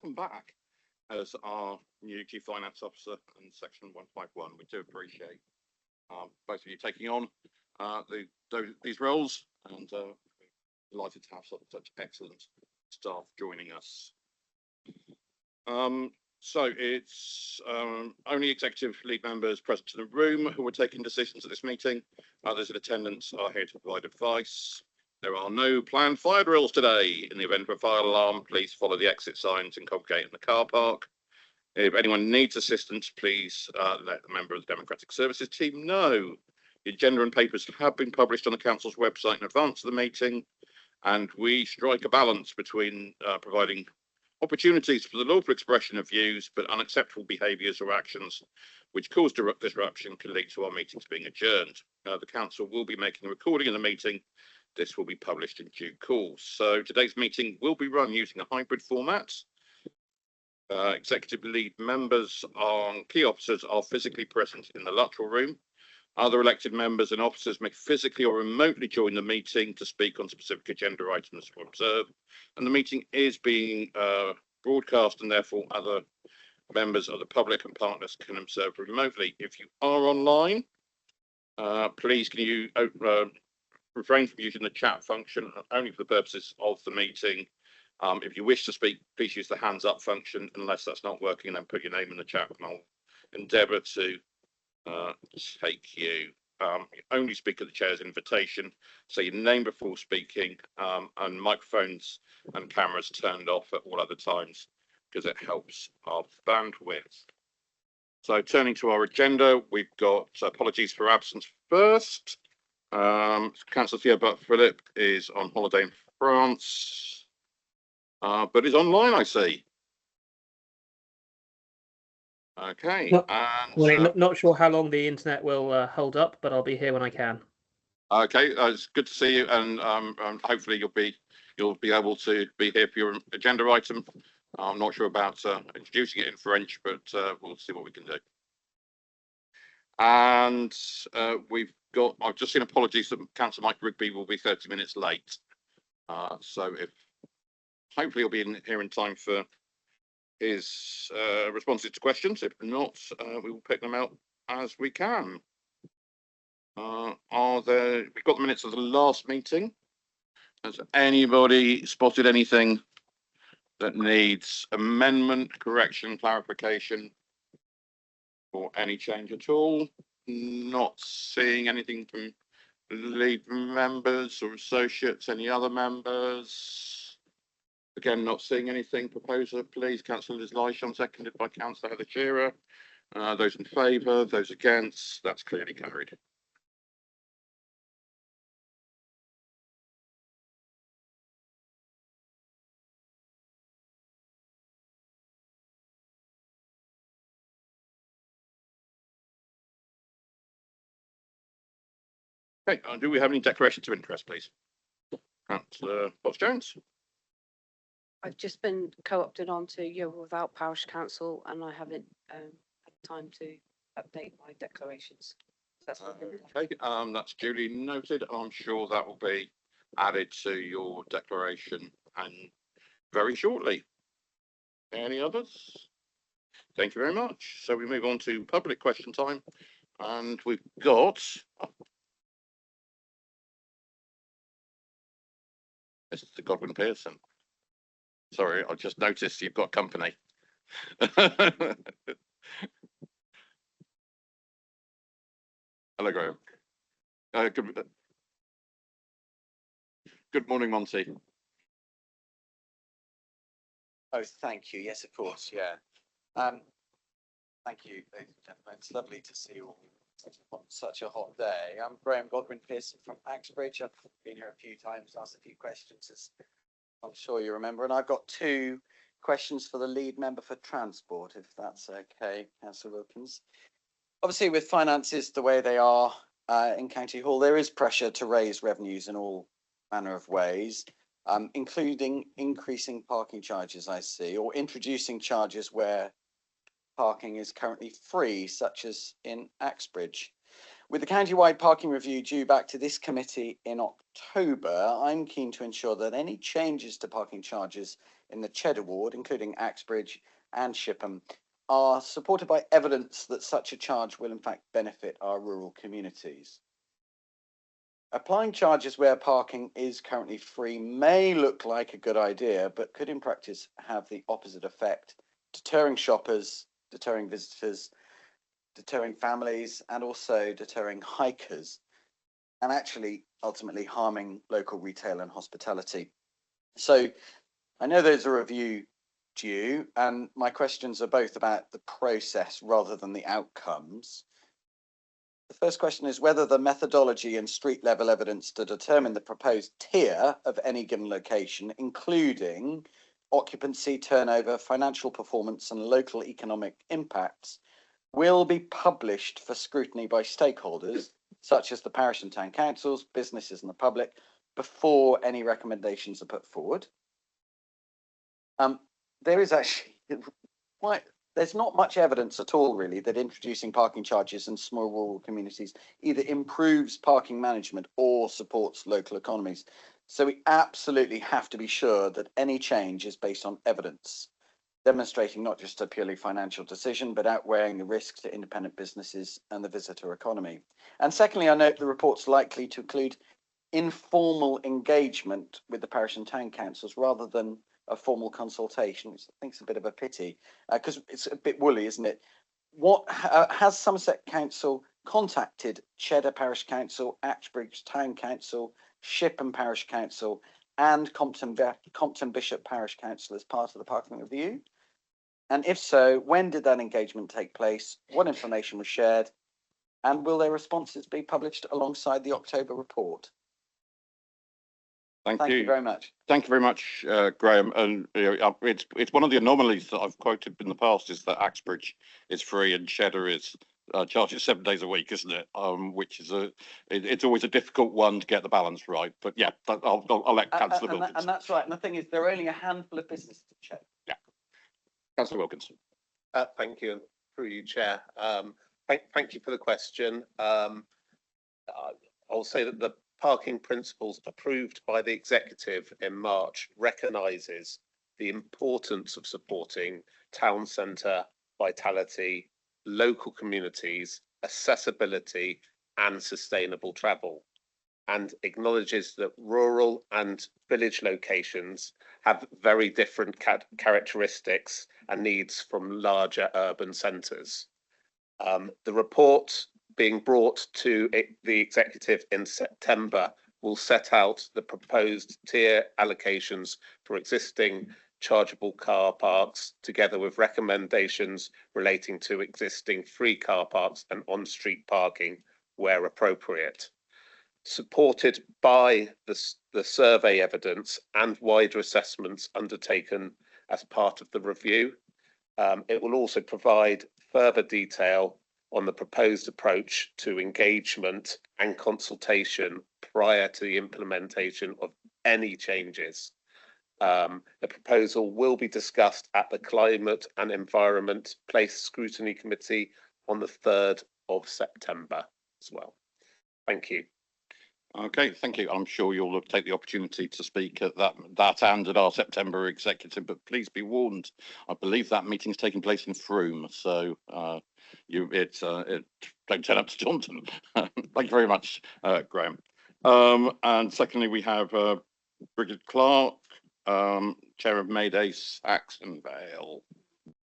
welcome back as our new Chief Finance Officer in Section 151. We do appreciate both of you taking on these roles, and delighted to have such excellent staff joining us. So it's only executive lead members present in the room who are taking decisions at this meeting. Others in attendance are here to provide advice. There are no planned fire drills today. In the event of a fire alarm, please follow the exit signs and congregate in the car park. If anyone needs assistance, please let a member of the Democratic Services team know. The agenda and papers have been published on the Council's website in advance of the meeting, and we strike a balance between providing opportunities for the lawful expression of views, but unacceptable behaviours or actions which cause disruption can lead to our meetings being adjourned. The Council will be making a recording of the meeting. This will be published in due course. So today's meeting will be run using a hybrid format. Executive lead members and key officers are physically present in the Luttrell room. Other elected members and officers may physically or remotely join the meeting to speak on specific agenda items or observe. And the meeting is being broadcast, and therefore other members of the public and partners can observe remotely. If you are online, please can you refrain from using the chat function only for the purposes of the meeting. If you wish to speak, please use the hands up function. Unless that's not working, and then put your name in the chat, and I'll endeavour to take you. Only speak at the chair's invitation. Say your name before speaking, and microphones and cameras turned off at all other times, because it helps our bandwidth. So turning to our agenda, we've got apologies for absence first. Councillor Theo Philip is on holiday in France, but is online, I see. Okay. Not sure how long the internet will hold up, but I'll be here when I can. Okay, it's good to see you, and hopefully you'll be able to be here for your agenda item. I'm not sure about introducing it in French, but we'll see what we can do. And I've just seen apologies that Councillor Mike Rigby will be 30 minutes late. So hopefully he'll be here in time for his responses to questions. If not, we will pick them out as we can. We've got the minutes of the last meeting. Has anybody spotted anything that needs amendment, correction, clarification, or any change at all? Not seeing anything from lead members or associates. Any other members? Again, not seeing anything. Proposer, please. Councillor Liz Lishon, seconded by Councillor Heather Shearer. Those in favour, those against, that's clearly carried. Okay, do we have any declarations of interest, please? Councillor Potts-Jones. I've just been co-opted onto Yeovil Without Parish Council, and I haven't had time to update my declarations. That's okay, that's duly noted. I'm sure that will be added to your declaration and very shortly. Any others? Thank you very much. So we move on to public question time, and we've got Mr. Godwin Pearson. Sorry, I just noticed you've got company. Hello, Graham. Good morning, Monty. Oh, thank you. Yes, of course. Yeah. Thank you, ladies and gentlemen. It's lovely to see you all on such a hot day. I'm Graham Godwin Pearson from Axbridge. I've been here a few times, asked a few questions, as I'm sure you remember. And I've got two questions for the lead member for transport, if that's okay, Councillor Wilkins. Obviously, with finances the way they are in County Hall, there is pressure to raise revenues in all manner of ways, including increasing parking charges, I see, or introducing charges where parking is currently free, such as in Axbridge. With the county-wide parking review due back to this committee in October, I'm keen to ensure that any changes to parking charges in the Cheddar ward, including Axbridge and Shipham, are supported by evidence that such a charge will in fact benefit our rural communities. Applying charges where parking is currently free may look like a good idea, but could in practice have the opposite effect, deterring shoppers, deterring visitors, deterring families, and also deterring hikers, and actually ultimately harming local retail and hospitality. So I know there's a review due, and my questions are both about the process rather than the outcomes. The first question is whether the methodology and street level evidence to determine the proposed tier of any given location, including occupancy, turnover, financial performance, and local economic impacts, will be published for scrutiny by stakeholders, such as the parish and town councils, businesses, and the public, before any recommendations are put forward. There is actually there's not much evidence at all, really, that introducing parking charges in small rural communities either improves parking management or supports local economies. So we absolutely have to be sure that any change is based on evidence, demonstrating not just a purely financial decision, but outweighing the risks to independent businesses and the visitor economy. And secondly, I note the report's likely to include informal engagement with the parish and town councils rather than a formal consultation, which I think is a bit of a pity, because it's a bit woolly, isn't it? What has Somerset Council contacted Cheddar Parish Council, Axbridge Town Council, Shipham Parish Council, and Compton Bishop Parish Council as part of the parking review? And if so, when did that engagement take place? What information was shared? And will their responses be published alongside the October report? Thank Thank you you. very much. Thank you very much, Graham. And it's one of the anomalies that I've quoted in the past is that Axbridge is free and Cheddar is charges 7 days a week, isn't it? Which is it's always a difficult one to get the balance right. But yeah, I'll let Councillor Wilkins. And that's right. And the thing is, there are only a handful of businesses to check. Yeah, Councillor Wilkins. Thank you, and through you, Chair. Thank you for the question. I'll say that the parking principles approved by the executive in March recognises the importance of supporting town centre vitality, local communities, accessibility and sustainable travel, and acknowledges that rural and village locations have very different characteristics and needs from larger urban centres. The report being brought to the executive in September will set out the proposed tier allocations for existing chargeable car parks, together with recommendations relating to existing free car parks and on-street parking where appropriate. Supported by the survey evidence and wider assessments undertaken as part of the review, it will also provide further detail on the proposed approach to engagement and consultation prior to the implementation of any changes. The proposal will be discussed at the Climate and Environment Place Scrutiny Committee on the 3rd of September as well. Thank you. Okay, thank you. I'm sure you'll take the opportunity to speak at that and at our September executive, but please be warned, I believe that meeting is taking place in Frome, so don't turn up to Taunton. Thank you very much, Graham. And secondly, we have Bridget Clark, Chair of Mayday Saxon Vale.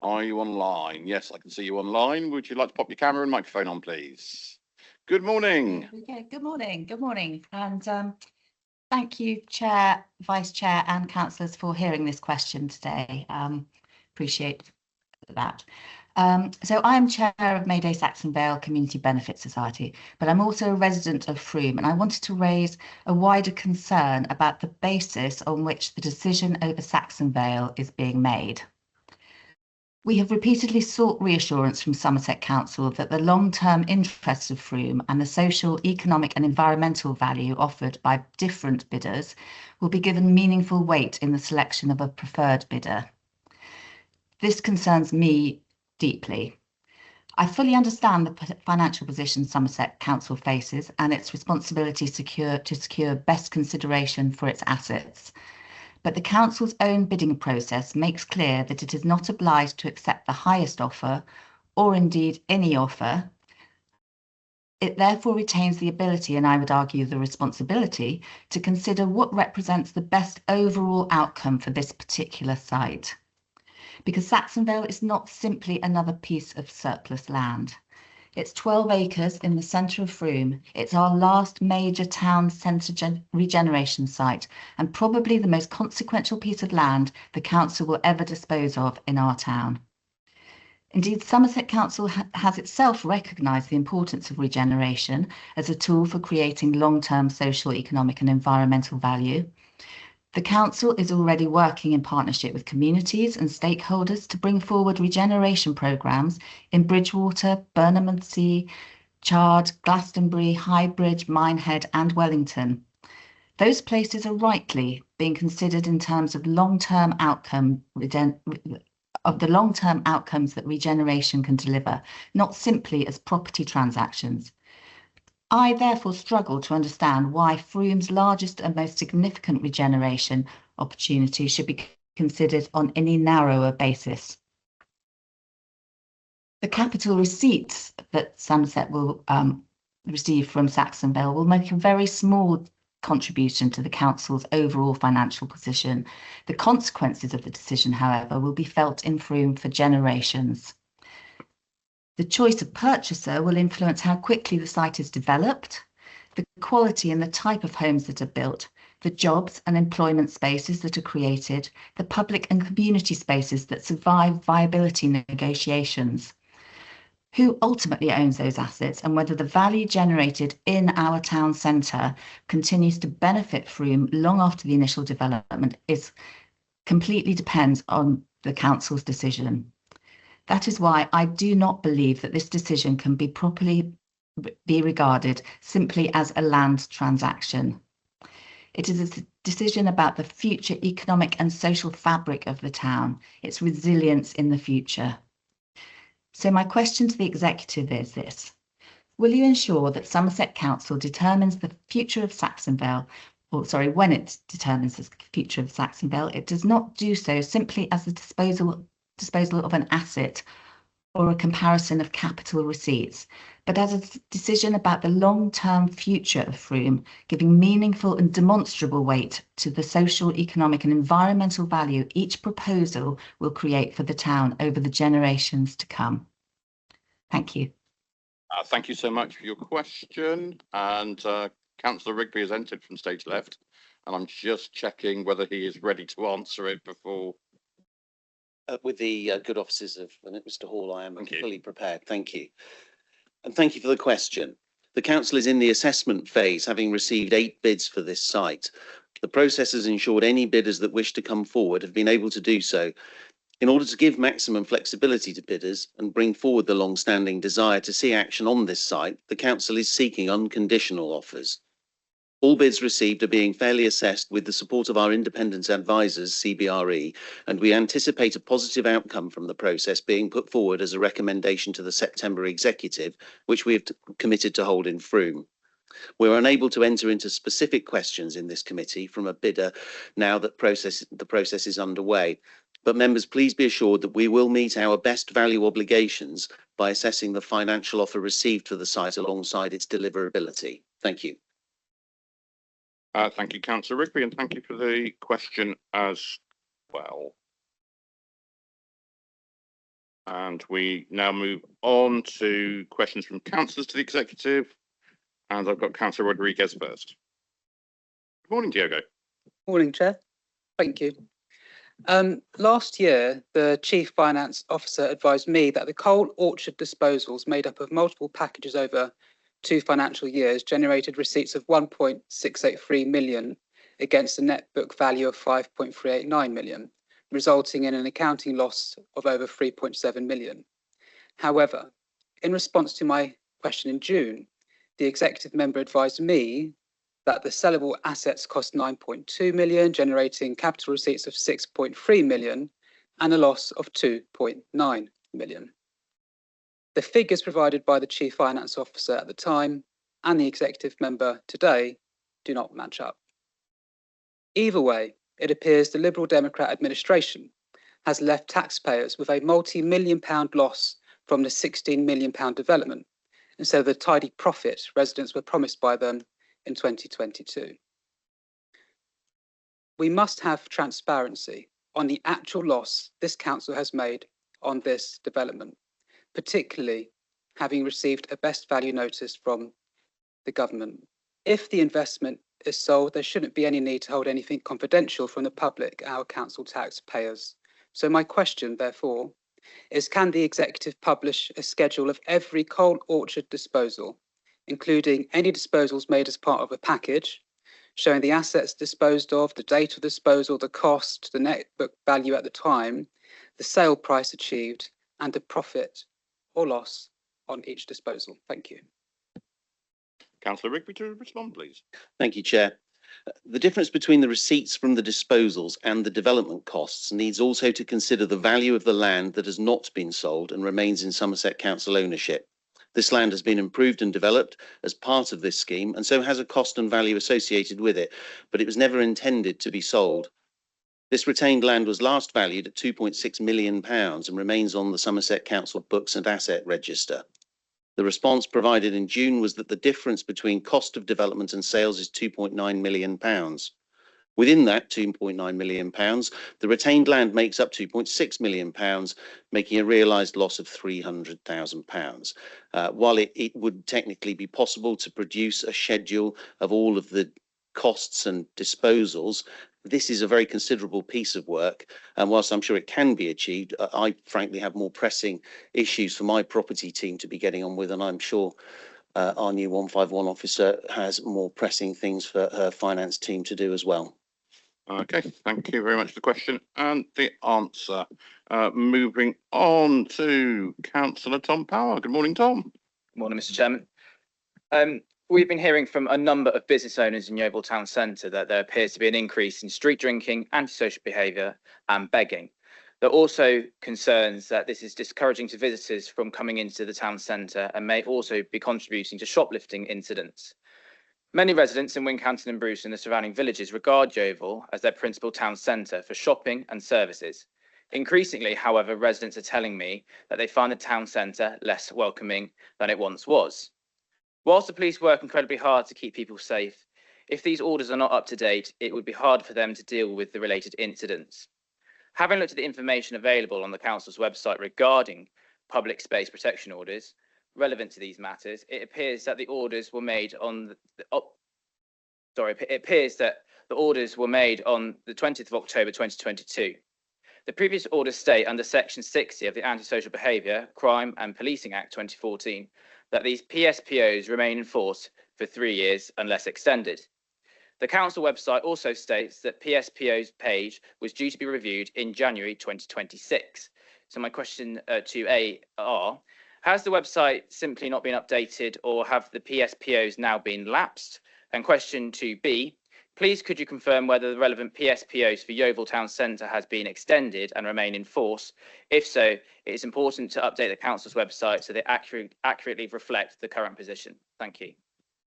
Are you online? Yes, I can see you online. Would you like to pop your camera and microphone on, please? Good morning. Yeah, good morning. Good morning. And thank you, Chair, Vice Chair and councillors for hearing this question today. Appreciate that. So I'm Chair of Mayday Saxon Vale Community Benefit Society, but I'm also a resident of Frome, and I wanted to raise a wider concern about the basis on which the decision over Saxon Vale is being made. We have repeatedly sought reassurance from Somerset Council that the long-term interests of Frome and the social, economic and environmental value offered by different bidders will be given meaningful weight in the selection of a preferred bidder. This concerns me deeply. I fully understand the financial position Somerset Council faces and its responsibility to secure best consideration for its assets. But the council's own bidding process makes clear that it is not obliged to accept the highest offer, or indeed any offer. It therefore retains the ability, and I would argue the responsibility, to consider what represents the best overall outcome for this particular site. Because Saxonvale is not simply another piece of surplus land. It's 12 acres in the centre of Frome. It's our last major town centre regeneration site, and probably the most consequential piece of land the council will ever dispose of in our town. Indeed, Somerset Council has itself recognised the importance of regeneration as a tool for creating long-term social, economic and environmental value. The council is already working in partnership with communities and stakeholders to bring forward regeneration programmes in Bridgewater, Burnham-on-Sea, Chard, Glastonbury, Highbridge, Minehead and Wellington. Those places are rightly being considered in terms of long-term outcomes that regeneration can deliver, not simply as property transactions. I therefore struggle to understand why Frome's largest and most significant regeneration opportunity should be considered on any narrower basis. The capital receipts that Somerset will receive from Saxonvale will make a very small contribution to the council's overall financial position. The consequences of the decision, however, will be felt in Frome for generations. The choice of purchaser will influence how quickly the site is developed, the quality and the type of homes that are built, the jobs and employment spaces that are created, the public and community spaces that survive viability negotiations. Who ultimately owns those assets and whether the value generated in our town centre continues to benefit Frome long after the initial development completely depends on the council's decision. That is why I do not believe that this decision can be properly regarded simply as a land transaction. It is a decision about the future economic and social fabric of the town, its resilience in the future. So my question to the executive is this: will you ensure that Somerset Council determines the future of Saxonvale, when it determines the future of Saxonvale, it does not do so simply as the disposal of an asset or a comparison of capital receipts, but as a decision about the long-term future of Frome, giving meaningful and demonstrable weight to the social, economic and environmental value each proposal will create for the town over the generations to come. Thank you. Thank you so much for your question. And Councillor Rigby has entered from stage left, and I'm just checking whether he is ready to answer it before. With the good offices of Mr. Hall, I am Thank you. fully prepared. Thank you. And thank you for the question. The council is in the assessment phase, having received 8 bids for this site. The process has ensured any bidders that wish to come forward have been able to do so. In order to give maximum flexibility to bidders and bring forward the long-standing desire to see action on this site, the council is seeking unconditional offers. All bids received are being fairly assessed with the support of our independent advisors, CBRE, and we anticipate a positive outcome from the process being put forward as a recommendation to the September executive, which we have committed to hold in Frome. We're unable to enter into specific questions in this committee from a bidder now that the process is underway. But members, please be assured that we will meet our best value obligations by assessing the financial offer received for the site alongside its deliverability. Thank you. Thank you, Councillor Rigby, and thank you for the question as well. And we now move on to questions from councillors to the executive. And I've got Councillor Rodriguez first. Good morning, Diogo. Morning, Chair. Thank you. Last year, the Chief Finance Officer advised me that the Coal Orchard disposals made up of multiple packages over 2 financial years generated receipts of 1.683 million against a net book value of 5.389 million, resulting in an accounting loss of over 3.7 million. However, in response to my question in June, the executive member advised me that the sellable assets cost 9.2 million, generating capital receipts of 6.3 million and a loss of 2.9 million. The figures provided by the Chief Finance Officer at the time and the executive member today do not match up. Either way, it appears the Liberal Democrat administration has left taxpayers with a multi-million-pound loss from the £16 million development instead of the tidy profit residents were promised by them in 2022. We must have transparency on the actual loss this council has made on this development, particularly having received a best value notice from the government. If the investment is sold, there shouldn't be any need to hold anything confidential from the public, our council taxpayers. So my question, therefore, is can the executive publish a schedule of every Colne Orchard disposal, including any disposals made as part of a package, showing the assets disposed of, the date of disposal, the cost, the net book value at the time, the sale price achieved, and the profit or loss on each disposal? Thank you. Councillor Rigby to respond, please. Thank you, Chair. The difference between the receipts from the disposals and the development costs needs also to consider the value of the land that has not been sold and remains in Somerset Council ownership. This land has been improved and developed as part of this scheme and so has a cost and value associated with it, but it was never intended to be sold. This retained land was last valued at £2.6 million and remains on the Somerset Council books and asset register. The response provided in June was that the difference between cost of development and sales is £2.9 million. Within that £2.9 million, the retained land makes up £2.6 million, making a realised loss of £300,000. While it would technically be possible to produce a schedule of all of the costs and disposals, this is a very considerable piece of work, and whilst I'm sure it can be achieved, I frankly have more pressing issues for my property team to be getting on with, and I'm sure our new 151 officer has more pressing things for her finance team to do as well. Okay, thank you very much for the question and the answer. Moving on to Councillor Tom Power. Good morning, Tom. Good morning, Mr. Chairman. We've been hearing from a number of business owners in Yeovil Town Centre that there appears to be an increase in street drinking, antisocial behaviour and begging. There are also concerns that this is discouraging to visitors from coming into the town centre and may also be contributing to shoplifting incidents. Many residents in Wincanton and Bruce and the surrounding villages regard Yeovil as their principal town centre for shopping and services. Increasingly, however, residents are telling me that they find the town centre less welcoming than it once was. Whilst the police work incredibly hard to keep people safe, if these orders are not up to date, it would be hard for them to deal with the related incidents. Having looked at the information available on the council's website regarding public space protection orders relevant to these matters, it appears that the orders were made on the 20th of October 2022. The previous orders state under Section 60 of the Antisocial Behaviour, Crime and Policing Act 2014 that these PSPOs remain in force for 3 years unless extended. The council website also states that PSPO's page was due to be reviewed in January 2026. So my question to A are, has the website simply not been updated or have the PSPOs now been lapsed? And question to B, please could you confirm whether the relevant PSPOs for Yeovil Town Centre has been extended and remain in force? If so, it is important to update the council's website so they accurately reflect the current position. Thank you.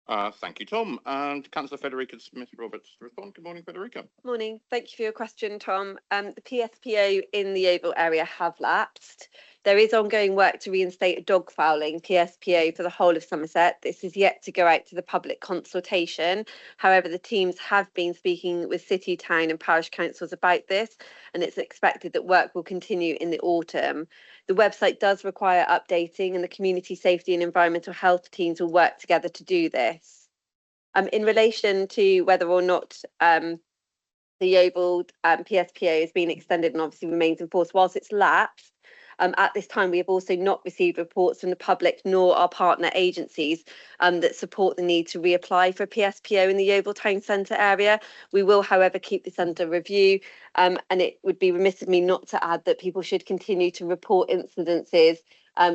Thank you, Tom. And Councillor Federica Smith-Roberts to respond. Good morning, Federica. Morning. Thank you for your question, Tom. The PSPO in the Yeovil area have lapsed. There is ongoing work to reinstate a dog fouling PSPO for the whole of Somerset. This is yet to go out to the public consultation. However, the teams have been speaking with city, town and parish councils about this, and it's expected that work will continue in the autumn. The website does require updating and the community safety and environmental health teams will work together to do this. In relation to whether or not the Yeovil PSPO has been extended and obviously remains in force, whilst it's lapsed, at this time, we have also not received reports from the public nor our partner agencies that support the need to reapply for a PSPO in the Yeovil Town Centre area. We will, however, keep this under review, and it would be remiss of me not to add that people should continue to report incidences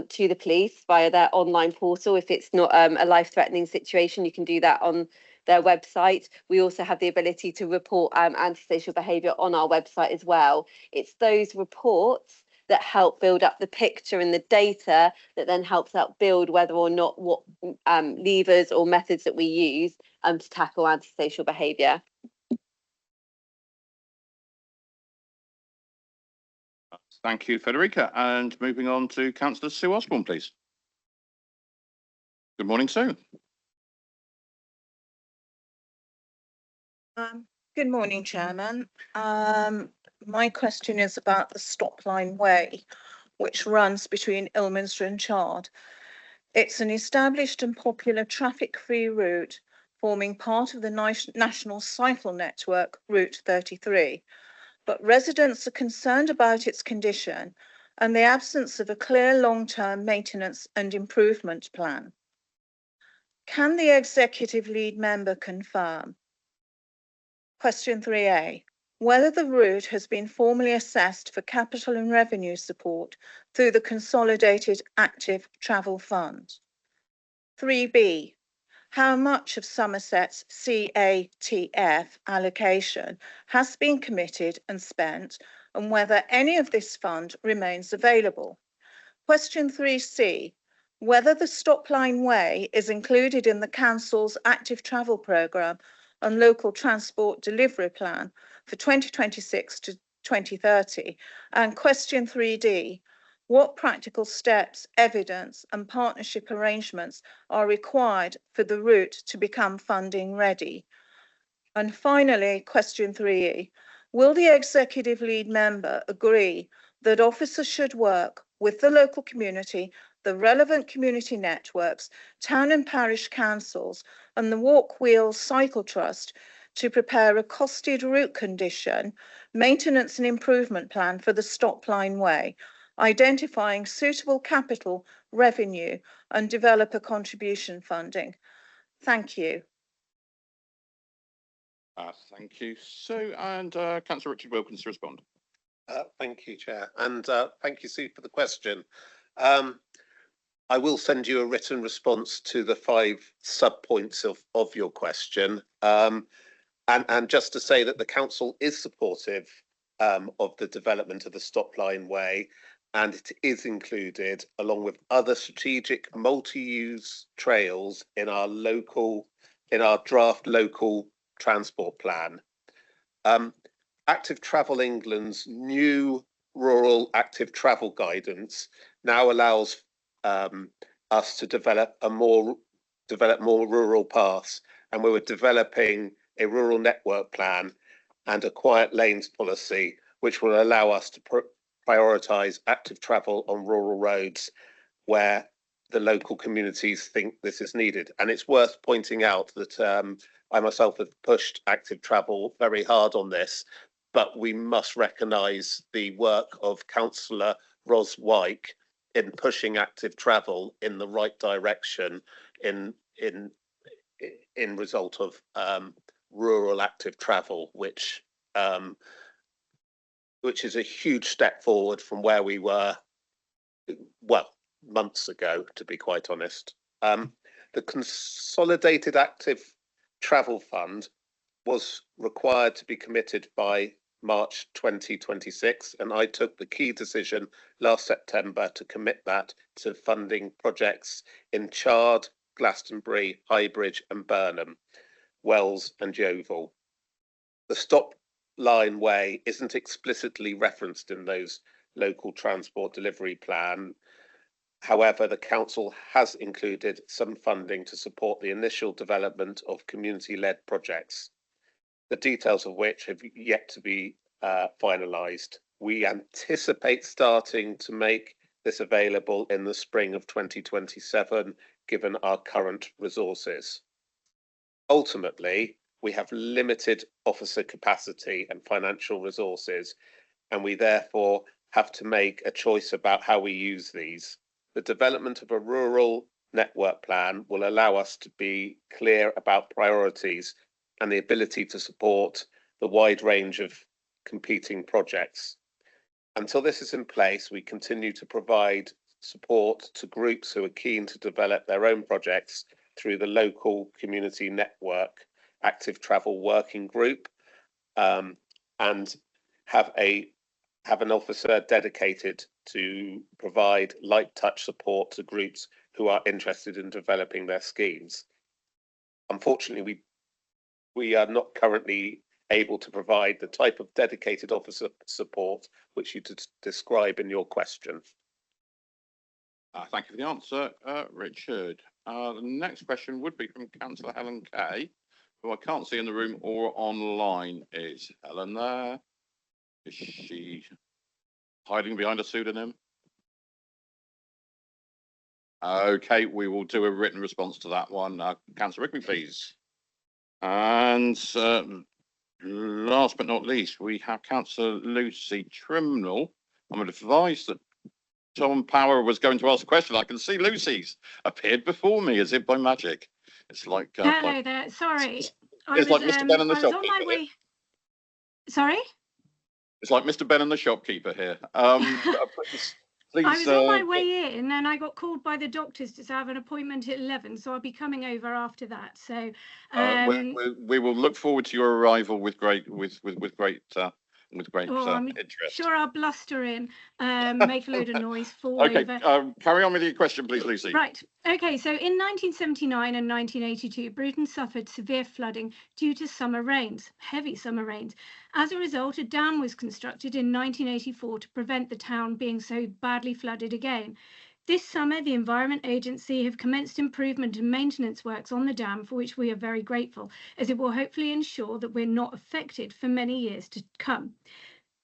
to the police via their online portal. If it's not a life-threatening situation, you can do that on their website. We also have the ability to report antisocial behaviour on our website as well. It's those reports that help build up the picture and the data that then helps out build whether or not what levers or methods that we use to tackle antisocial behaviour. Thank you, Federica. And moving on to Councillor Sue Osborne, please. Good morning, Sue. Good morning, Chairman. My question is about the Stopline Way, which runs between Ilminster and Chard. It's an established and popular traffic-free route forming part of the National Cycle Network, Route 33. But residents are concerned about its condition and the absence of a clear long-term maintenance and improvement plan. Can the executive lead member confirm? Question 3A, whether the route has been formally assessed for capital and revenue support through the Consolidated Active Travel Fund. 3B, how much of Somerset's CATF allocation has been committed and spent, and whether any of this fund remains available. Question 3C, whether the Stopline Way is included in the Council's Active Travel Programme and Local Transport Delivery Plan for 2026 to 2030. And question 3D, what practical steps, evidence and partnership arrangements are required for the route to become funding ready? And finally, question 3E, will the executive lead member agree that officers should work with the local community, the relevant community networks, town and parish councils and the Walk Wheel Cycle Trust to prepare a costed route condition, maintenance and improvement plan for the Stopline Way, identifying suitable capital, revenue and developer contribution funding? Thank you. Thank you, Sue. And Councillor Richard Wilkins to respond. Thank you, Chair, and thank you, Sue, for the question. I will send you a written response to the 5 sub-points of your question. And just to say that the council is supportive of the development of the Stopline Way, and it is included along with other strategic multi-use trails in our draft local transport plan. Active Travel England's new rural active travel guidance now allows us to develop more rural paths, and we were developing a rural network plan and a quiet lanes policy, which will allow us to prioritise active travel on rural roads where the local communities think this is needed. And it's worth pointing out that I myself have pushed active travel very hard on this, but we must recognise the work of Councillor Ros Wyke in pushing active travel in the right direction in result of rural active travel, which is a huge step forward from where we were, well, months ago, to be quite honest. The Consolidated Active Travel Fund was required to be committed by March 2026, and I took the key decision last September to commit that to funding projects in Chard, Glastonbury, Highbridge and Burnham, Wells and Yeovil. The Stopline Way isn't explicitly referenced in those local transport delivery plan. However, the council has included some funding to support the initial development of community-led projects, the details of which have yet to be finalised. We anticipate starting to make this available in the spring of 2027, given our current resources. Ultimately, we have limited officer capacity and financial resources, and we therefore have to make a choice about how we use these. The development of a rural network plan will allow us to be clear about priorities and the ability to support the wide range of competing projects. Until this is in place, we continue to provide support to groups who are keen to develop their own projects through the local community network active travel working group, and have an officer dedicated to provide light touch support to groups who are interested in developing their schemes. Unfortunately, we are not currently able to provide the type of dedicated officer support which you describe in your question. Thank you for the answer, Richard. The next question would be from Councillor Helen Kay, who I can't see in the room or online. Is Helen there? Is she hiding behind a pseudonym? Okay, we will do a written response to that one. Councillor Rigby, please. And last but not least, we have Councillor Lucy Trimnell. I'm advised that Tom Power was going to ask a question. I can see Lucy's appeared before me as if by magic. It's like hello there. Sorry, it's like Mr. Ben and the shopkeeper. On my way. Sorry. It's like Mr. Ben and the shopkeeper here. Please, I was on my way in and I got called by the doctors to have an appointment at 11, so I'll be coming over after that. So we will look forward to your arrival with great I'm interest. Sure, I'll bluster in, make a load of noise, fall Okay, over. carry on with your question, please, Lucy. Right. Okay, so in 1979 and 1982, Bruton suffered severe flooding due to summer rains, heavy summer rains. As a result, a dam was constructed in 1984 to prevent the town being so badly flooded again. This summer, the Environment Agency have commenced improvement and maintenance works on the dam, for which we are very grateful, as it will hopefully ensure that we're not affected for many years to come.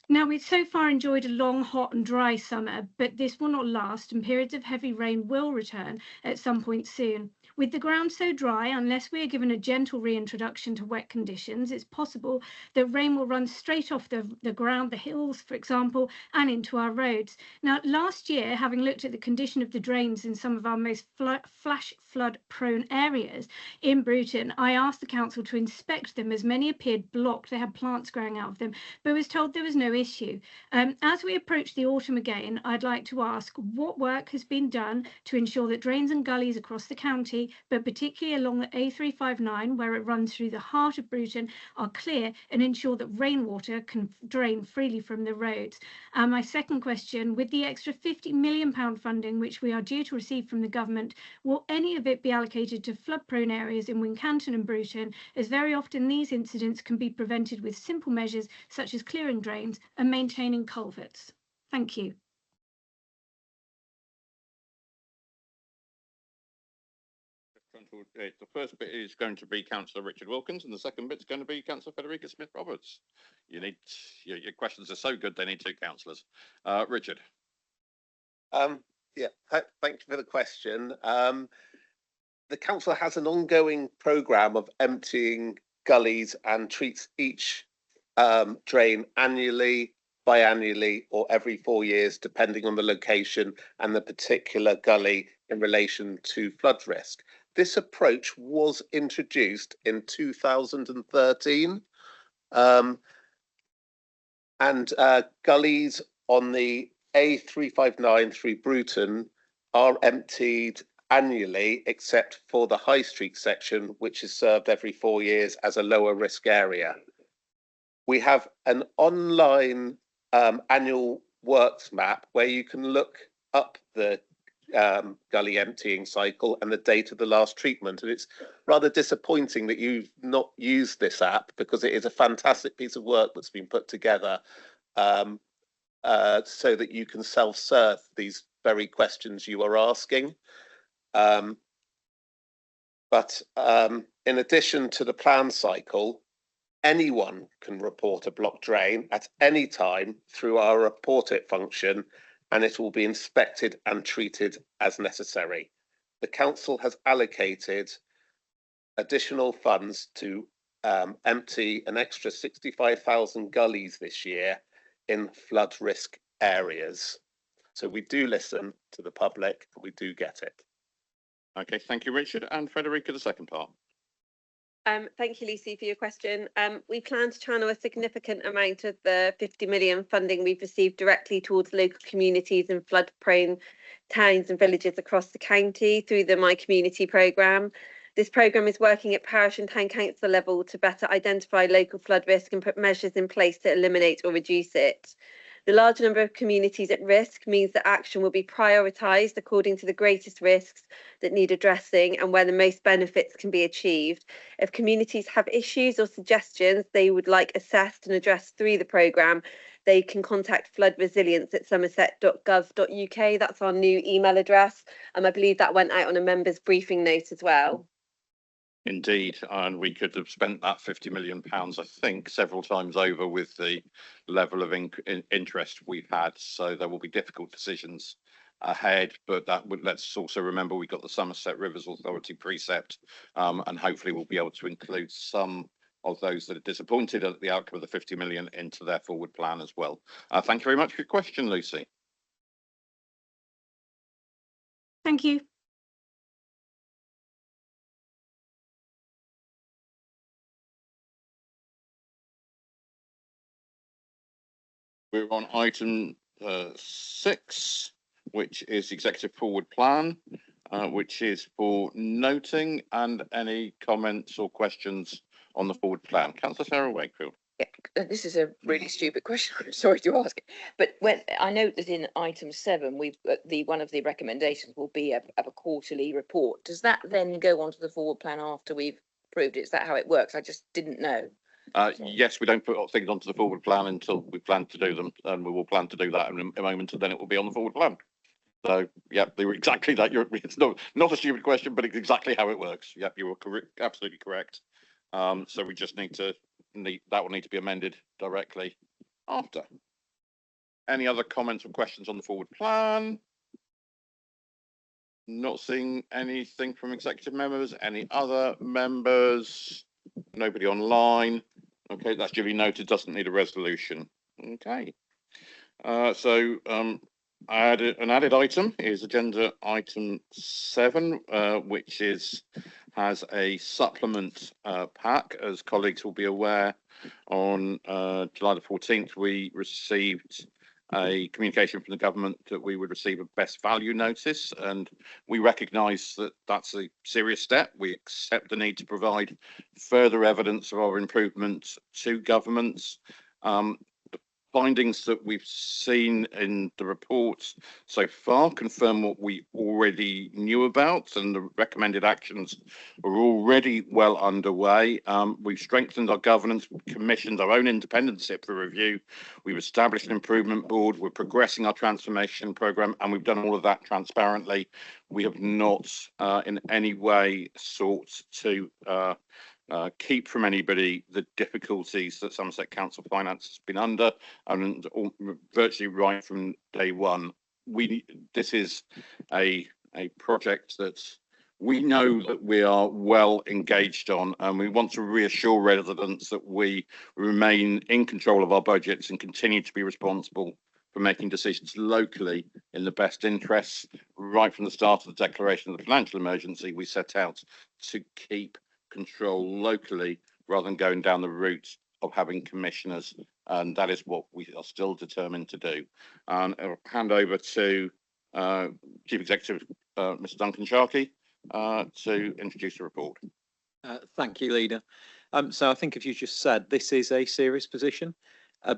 Now, we've so far enjoyed a long, hot and dry summer, but this will not last and periods of heavy rain will return at some point soon. With the ground so dry, unless we are given a gentle reintroduction to wet conditions, it's possible that rain will run straight off the ground, the hills, for example, and into our roads. Now, last year, having looked at the condition of the drains in some of our most flash flood-prone areas in Bruton, I asked the council to inspect them as many appeared blocked. They had plants growing out of them, but was told there was no issue. As we approach the autumn again, I'd like to ask what work has been done to ensure that drains and gullies across the county, but particularly along the A359, where it runs through the heart of Bruton, are clear and ensure that rainwater can drain freely from the roads. My second question, with the extra £50 million funding which we are due to receive from the government, will any of it be allocated to flood-prone areas in Wincanton and Bruton, as very often these incidents can be prevented with simple measures such as clearing drains and maintaining culverts? Thank you. The first bit is going to be Councillor Richard Wilkins, and the second bit is going to be Councillor Federica Smith-Roberts. Your questions are so good they need two councillors. Richard. Thank you for the question. The council has an ongoing programme of emptying gullies and treats each drain annually, biannually, or every 4 years, depending on the location and the particular gully in relation to flood risk. This approach was introduced in 2013, and gullies on the A359 through Bruton are emptied annually, except for the High Street section, which is served every 4 years as a lower risk area. We have an online annual works map where you can look up the gully emptying cycle and the date of the last treatment, and it's rather disappointing that you've not used this app, because it is a fantastic piece of work that's been put together so that you can self-serve these very questions you are asking. But in addition to the plan cycle, anyone can report a blocked drain at any time through our report it function, and it will be inspected and treated as necessary. The council has allocated additional funds to empty an extra 65,000 gullies this year in flood risk areas. So we do listen to the public, and we do get it. Okay, thank you, Richard. And Federica, the second part. Thank you, Lucy, for your question. We plan to channel a significant amount of the 50 million funding we've received directly towards local communities and flood-prone towns and villages across the county through the My Community programme. This programme is working at parish and town council level to better identify local flood risk and put measures in place to eliminate or reduce it. The large number of communities at risk means that action will be prioritised according to the greatest risks that need addressing and where the most benefits can be achieved. If communities have issues or suggestions they would like assessed and addressed through the programme, they can contact flood resilience at somerset.gov.uk. That's our new email address. I believe that went out on a members briefing note as well. Indeed, and we could have spent that £50 million, I think, several times over with the level of interest we've had. So there will be difficult decisions ahead, but let's also remember we've got the Somerset Rivers Authority precept, and hopefully we'll be able to include some of those that are disappointed at the outcome of the 50 million into their forward plan as well. Thank you very much for your question, Lucy. Thank you. We're on item 6, which is the executive forward plan, which is for noting, and any comments or questions on the forward plan. Councillor Sarah Wakefield. Yeah, this is a really stupid question. I'm sorry to ask it, but when I note that in item 7, we've one of the recommendations will be a quarterly report. Does that then go onto the forward plan after we've approved it? Is that how it works? I just didn't know. Yes, we don't put things onto the forward plan until we plan to do them, and we will plan to do that in a moment, and then it will be on the forward plan. So, yeah, they were exactly that. It's not a stupid question, but it's exactly how it works. Yep, you were correct, absolutely correct. So we just that will need to be amended directly after. Any other comments or questions on the forward plan? Not seeing anything from executive members. Any other members? Nobody online. Okay, that's duly noted. Doesn't need a resolution. Okay. So an added item is agenda item 7, which has a supplement pack. As colleagues will be aware, on July the 14th, we received a communication from the government that we would receive a best value notice, and we recognise that that's a serious step. We accept the need to provide further evidence of our improvement to governments. The findings that we've seen in the reports so far confirm what we already knew about, and the recommended actions are already well underway. We've strengthened our governance, commissioned our own independent SIP for review. We've established an improvement board. We're progressing our transformation programme, and we've done all of that transparently. We have not in any way sought to keep from anybody the difficulties that Somerset Council Finance has been under, and virtually right from day one. This is a project that we know that we are well engaged on, and we want to reassure residents that we remain in control of our budgets and continue to be responsible for making decisions locally in the best interests. Right from the start of the declaration of the financial emergency, we set out to keep control locally rather than going down the route of having commissioners, and that is what we are still determined to do. And I'll hand over to Chief Executive Mr. Duncan Sharkey to introduce the report. Thank you, Leader. So I think, as you just said, this is a serious position.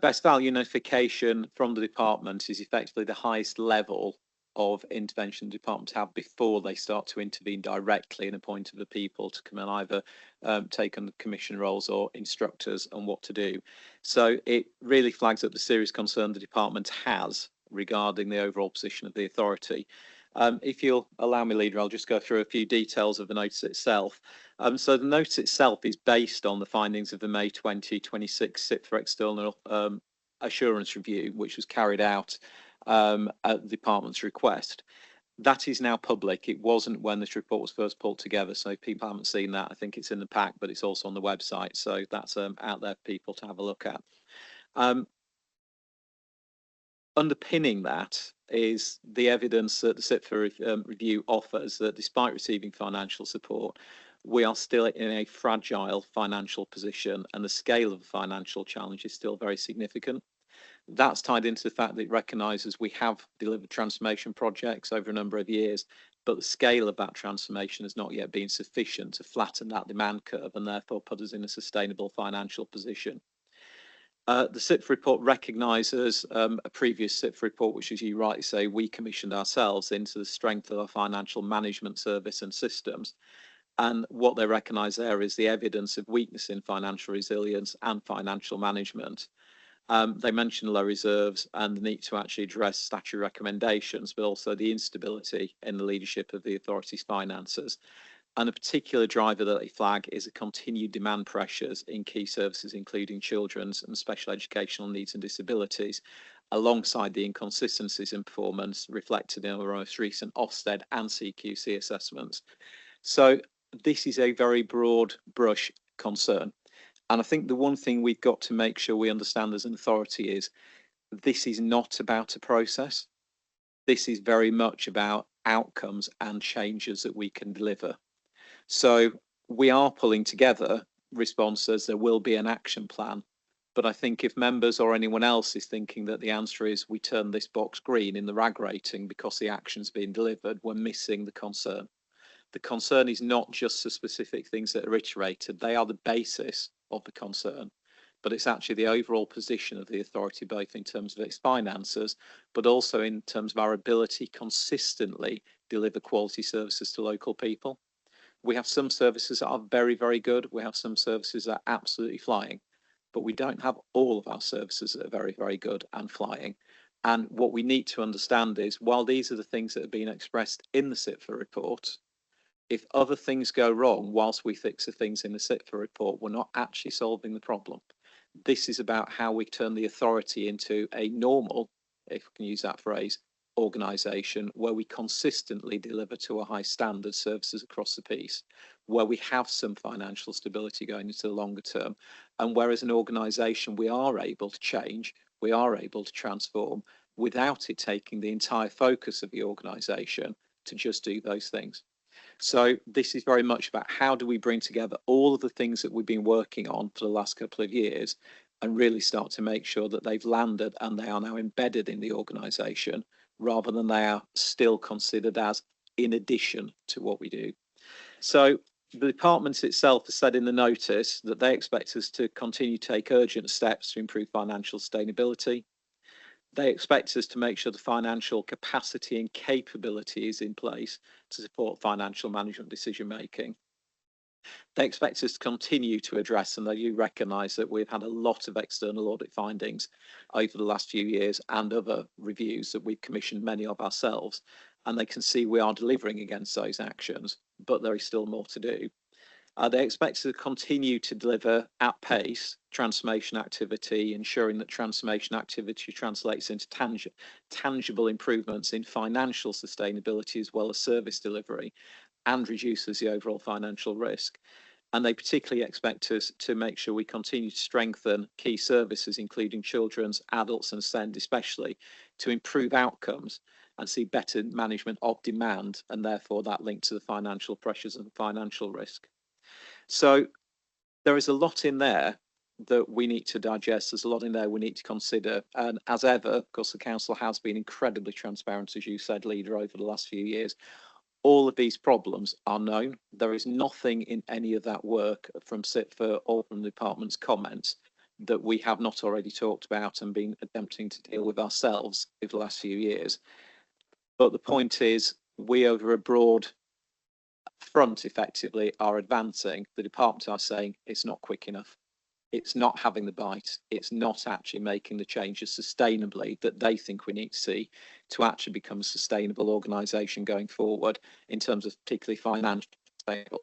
Best value notification from the department is effectively the highest level of intervention the department have before they start to intervene directly and appoint other people to come and either take on the commission roles or instruct us on what to do. So it really flags up the serious concern the department has regarding the overall position of the authority. If you'll allow me, Leader, I'll just go through a few details of the notice itself. So the notice itself is based on the findings of the May 2026 SIP for External Assurance Review, which was carried out at the department's request. That is now public. It wasn't when this report was first pulled together, so if people haven't seen that, I think it's in the pack, but it's also on the website, so that's out there for people to have a look at. Underpinning that is the evidence that the SIP for Review offers that despite receiving financial support, we are still in a fragile financial position, and the scale of the financial challenge is still very significant. That's tied into the fact that it recognises we have delivered transformation projects over a number of years, but the scale of that transformation has not yet been sufficient to flatten that demand curve and therefore put us in a sustainable financial position. The SIPF report recognises a previous SIPF report, which, as you rightly say, we commissioned ourselves into the strength of our financial management service and systems. And what they recognise there is the evidence of weakness in financial resilience and financial management. They mention low reserves and the need to actually address statutory recommendations, but also the instability in the leadership of the authority's finances. And a particular driver that they flag is the continued demand pressures in key services, including children's and special educational needs and disabilities, alongside the inconsistencies in performance reflected in our most recent Ofsted and CQC assessments. So this is a very broad brush concern. And I think the one thing we've got to make sure we understand as an authority is this is not about a process. This is very much about outcomes and changes that we can deliver. So we are pulling together responses. There will be an action plan. But I think if members or anyone else is thinking that the answer is we turn this box green in the RAG rating because the action's being delivered, we're missing the concern. The concern is not just the specific things that are iterated. They are the basis of the concern. But it's actually the overall position of the authority, both in terms of its finances, but also in terms of our ability consistently deliver quality services to local people. We have some services that are very, very good. We have some services that are absolutely flying, but we don't have all of our services that are very, very good and flying. And what we need to understand is, while these are the things that have been expressed in the SIPFA report, if other things go wrong whilst we fix the things in the SIPFA report, we're not actually solving the problem. This is about how we turn the authority into a normal, if we can use that phrase, organisation where we consistently deliver to a high standard services across the piece, where we have some financial stability going into the longer term, and where as an organisation we are able to change, we are able to transform without it taking the entire focus of the organisation to just do those things. So this is very much about how do we bring together all of the things that we've been working on for the last couple of years and really start to make sure that they've landed and they are now embedded in the organisation, rather than they are still considered as in addition to what we do. So the department itself has said in the notice that they expect us to continue to take urgent steps to improve financial sustainability. They expect us to make sure the financial capacity and capability is in place to support financial management decision making. They expect us to continue to address, and they do recognise that we've had a lot of external audit findings over the last few years and other reviews that we've commissioned many of ourselves, and they can see we are delivering against those actions, but there is still more to do. They expect us to continue to deliver at pace transformation activity, ensuring that transformation activity translates into tangible improvements in financial sustainability as well as service delivery, and reduces the overall financial risk. And they particularly expect us to make sure we continue to strengthen key services, including children's, adults and SEND especially, to improve outcomes and see better management of demand, and therefore that link to the financial pressures and financial risk. So there is a lot in there that we need to digest. There's a lot in there we need to consider. And as ever, of course, the council has been incredibly transparent, as you said, Leader, over the last few years. All of these problems are known. There is nothing in any of that work from SIPFA or from the department's comments that we have not already talked about and been attempting to deal with ourselves over the last few years. But the point is, we over a broad front effectively are advancing. The department are saying it's not quick enough. It's not having the bite. It's not actually making the changes sustainably that they think we need to see to actually become a sustainable organisation going forward in terms of particularly financial sustainable.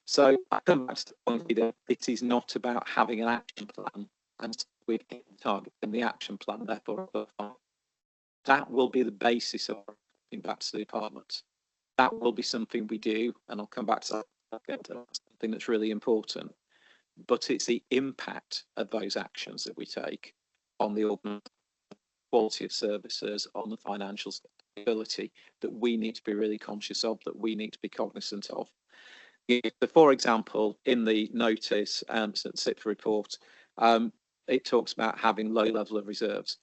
So I come back to the point that it is not about having an action plan and we're targeting the action plan, therefore that will be the basis of coming back to the department. That will be something we do, and I'll come back to that, something that's really important. But it's the impact of those actions that we take on the quality of services, on the financial stability that we need to be really conscious of, that we need to be cognizant of. So for example, in the notice SIPFA report, it talks about having low level of reserves.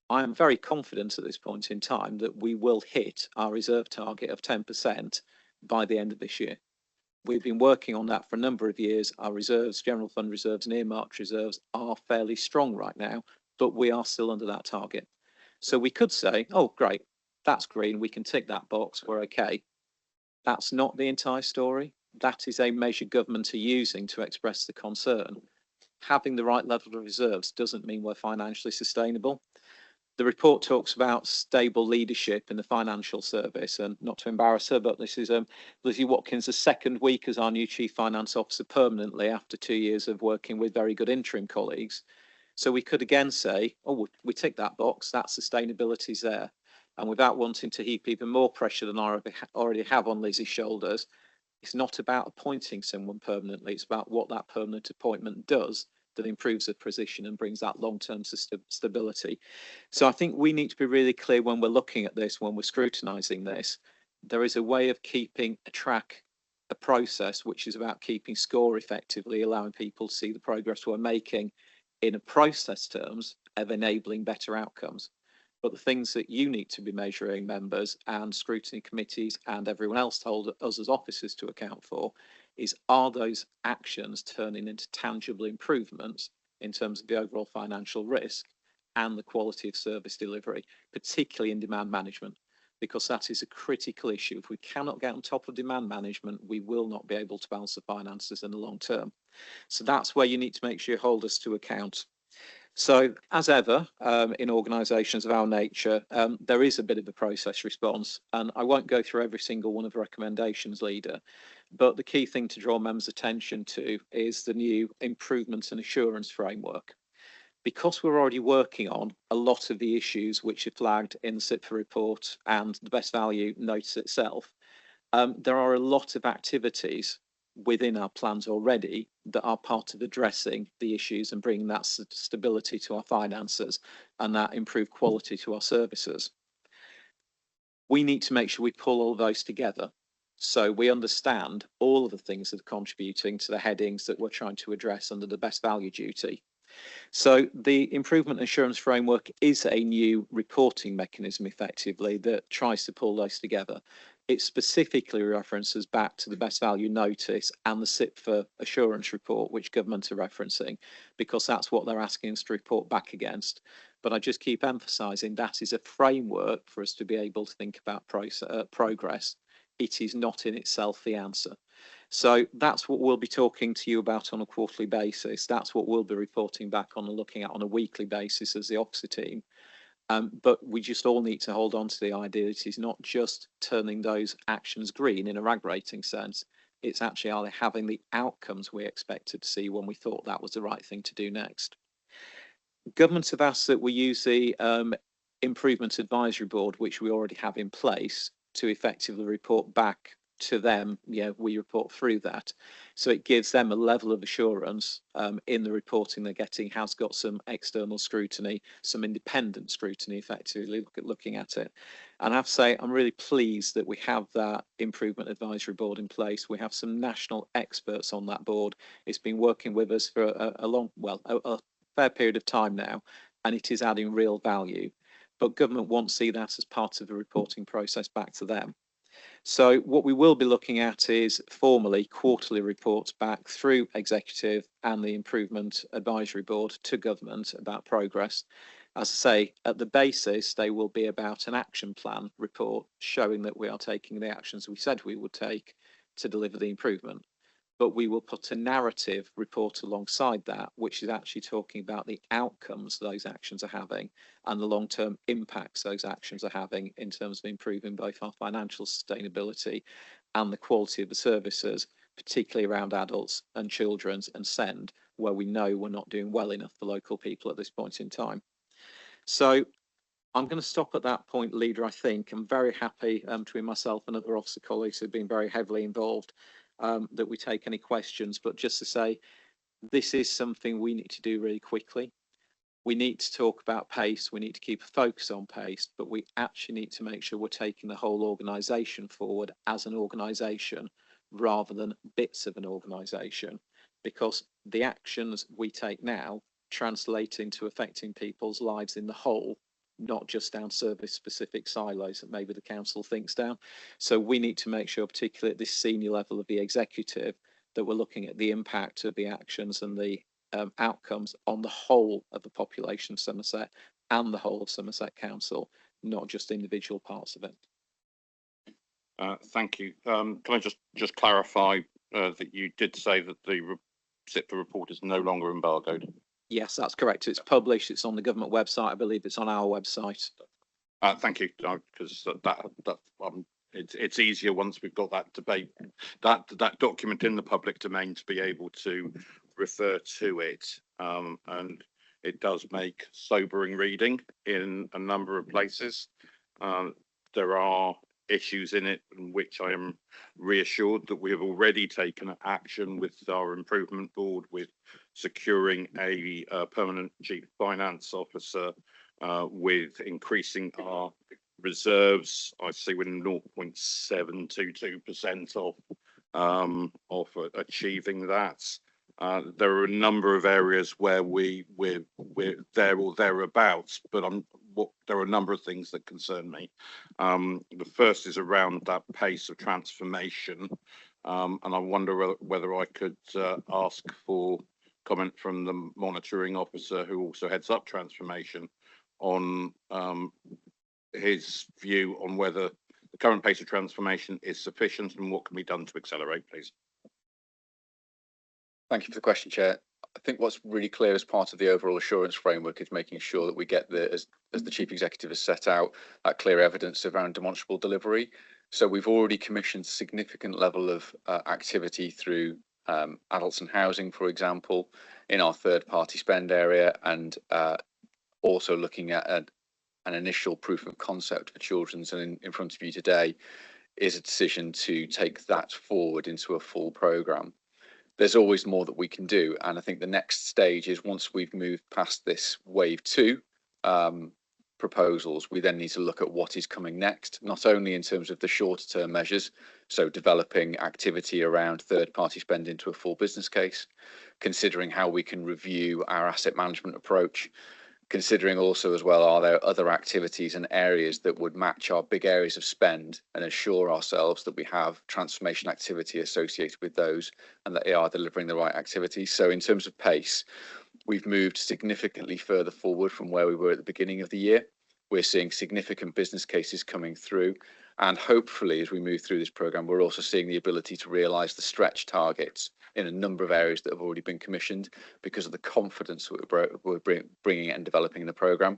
I am very confident at this point in time that we will hit our reserve target of 10% by the end of this year. We've been working on that for a number of years. Our reserves, general fund reserves and earmarked reserves are fairly strong right now, but we are still under that target. So we could say, oh, great, that's green. We can tick that box. We're okay. That's not the entire story. That is a measure government are using to express the concern. Having the right level of reserves doesn't mean we're financially sustainable. The report talks about stable leadership in the financial service, and not to embarrass her, but this is Lizzie Watkins, the second week as our new Chief Finance Officer permanently after 2 years of working with very good interim colleagues. So we could again say, oh, we tick that box, that sustainability is there. And without wanting to heap even more pressure than I already have on Lizzie's shoulders, it's not about appointing someone permanently, it's about what that permanent appointment does that improves the position and brings that long-term stability. So I think we need to be really clear when we're looking at this, when we're scrutinising this. There is a way of keeping a track, a process, which is about keeping score effectively, allowing people to see the progress we're making in a process terms of enabling better outcomes. But the things that you need to be measuring, members and scrutiny committees and everyone else to hold us as officers to account for, is are those actions turning into tangible improvements in terms of the overall financial risk and the quality of service delivery, particularly in demand management, because that is a critical issue. If we cannot get on top of demand management, we will not be able to balance the finances in the long term. So that's where you need to make sure you hold us to account. So as ever, in organisations of our nature, there is a bit of a process response, and I won't go through every single one of the recommendations, Leader, but the key thing to draw members' attention to is the new improvements and assurance framework. Because we're already working on a lot of the issues which are flagged in the CIPFA report and the best value notice itself, there are a lot of activities within our plans already that are part of addressing the issues and bringing that stability to our finances and that improved quality to our services. We need to make sure we pull all those together so we understand all of the things that are contributing to the headings that we're trying to address under the best value duty. So the improvement assurance framework is a new reporting mechanism effectively that tries to pull those together. It specifically references back to the best value notice and the CIPFA assurance report, which government are referencing, because that's what they're asking us to report back against. But I just keep emphasising that is a framework for us to be able to think about progress. It is not in itself the answer. So that's what we'll be talking to you about on a quarterly basis. That's what we'll be reporting back on and looking at on a weekly basis as the officer team. But we just all need to hold on to the idea that it's not just turning those actions green in a RAG rating sense. It's actually are they having the outcomes we expected to see when we thought that was the right thing to do next. Governments have asked that we use the Improvement Advisory Board, which we already have in place, to effectively report back to them. Yeah, we report through that, so it gives them a level of assurance in the reporting they're getting has got some external scrutiny, some independent scrutiny effectively looking at it. And I have to say I'm really pleased that we have that Improvement Advisory Board in place. We have some national experts on that board. It's been working with us for a fair period of time now, and it is adding real value. But government won't see that as part of the reporting process back to them. So what we will be looking at is formally quarterly reports back through executive and the Improvement Advisory Board to government about progress. As I say, at the basis, they will be about an action plan report showing that we are taking the actions we said we would take to deliver the improvement. But we will put a narrative report alongside that, which is actually talking about the outcomes those actions are having and the long-term impacts those actions are having in terms of improving both our financial sustainability and the quality of the services, particularly around adults and children's and SEND, where we know we're not doing well enough for local people at this point in time. So I'm going to stop at that point, Leader. I think I'm very happy between myself and other officer colleagues who've been very heavily involved that we take any questions, but just to say this is something we need to do really quickly. We need to talk about pace, we need to keep a focus on pace, but we actually need to make sure we're taking the whole organisation forward as an organisation rather than bits of an organisation, because the actions we take now translate into affecting people's lives in the whole not just down service specific silos that maybe the council thinks down. So we need to make sure, particularly at this senior level of the executive, that we're looking at the impact of the actions and the outcomes on the whole of the population of Somerset and the whole of Somerset Council, not just individual parts of it. Thank you. Can I just clarify that you did say that the SIPA report is no longer embargoed? Yes, that's correct. It's published. It's on the government website. I believe it's on our website. Thank you, because it's easier once we've got that debate, that document in the public domain, to be able to refer to it. And it does make sobering reading in a number of places. There are issues in it in which I am reassured that we have already taken action with our improvement board, with securing a permanent chief finance officer, with increasing our reserves. I see we're 0.722% of achieving that. There are a number of areas where we're there or thereabouts, but there are a number of things that concern me. The first is around that pace of transformation, and I wonder whether I could ask for comment from the monitoring officer, who also heads up transformation, on his view on whether the current pace of transformation is sufficient and what can be done to accelerate, please. Thank you for the question, Chair. I think what's really clear as part of the overall assurance framework is making sure that we get as the Chief Executive has set out, that clear evidence around demonstrable delivery. So we've already commissioned significant level of activity through adults and housing, for example, in our third party spend area, and also looking at an initial proof of concept for children's, and in front of you today is a decision to take that forward into a full programme. There's always more that we can do, and I think the next stage is, once we've moved past this wave 2 proposals, we then need to look at what is coming next, not only in terms of the shorter term measures, so developing activity around third party spend into a full business case, considering how we can review our asset management approach, considering also as well, are there other activities and areas that would match our big areas of spend and assure ourselves that we have transformation activity associated with those and that they are delivering the right activities. So in terms of pace, we've moved significantly further forward from where we were at the beginning of the year. We're seeing significant business cases coming through, and hopefully as we move through this programme, we're also seeing the ability to realise the stretch targets in a number of areas that have already been commissioned because of the confidence that we're bringing and developing in the programme.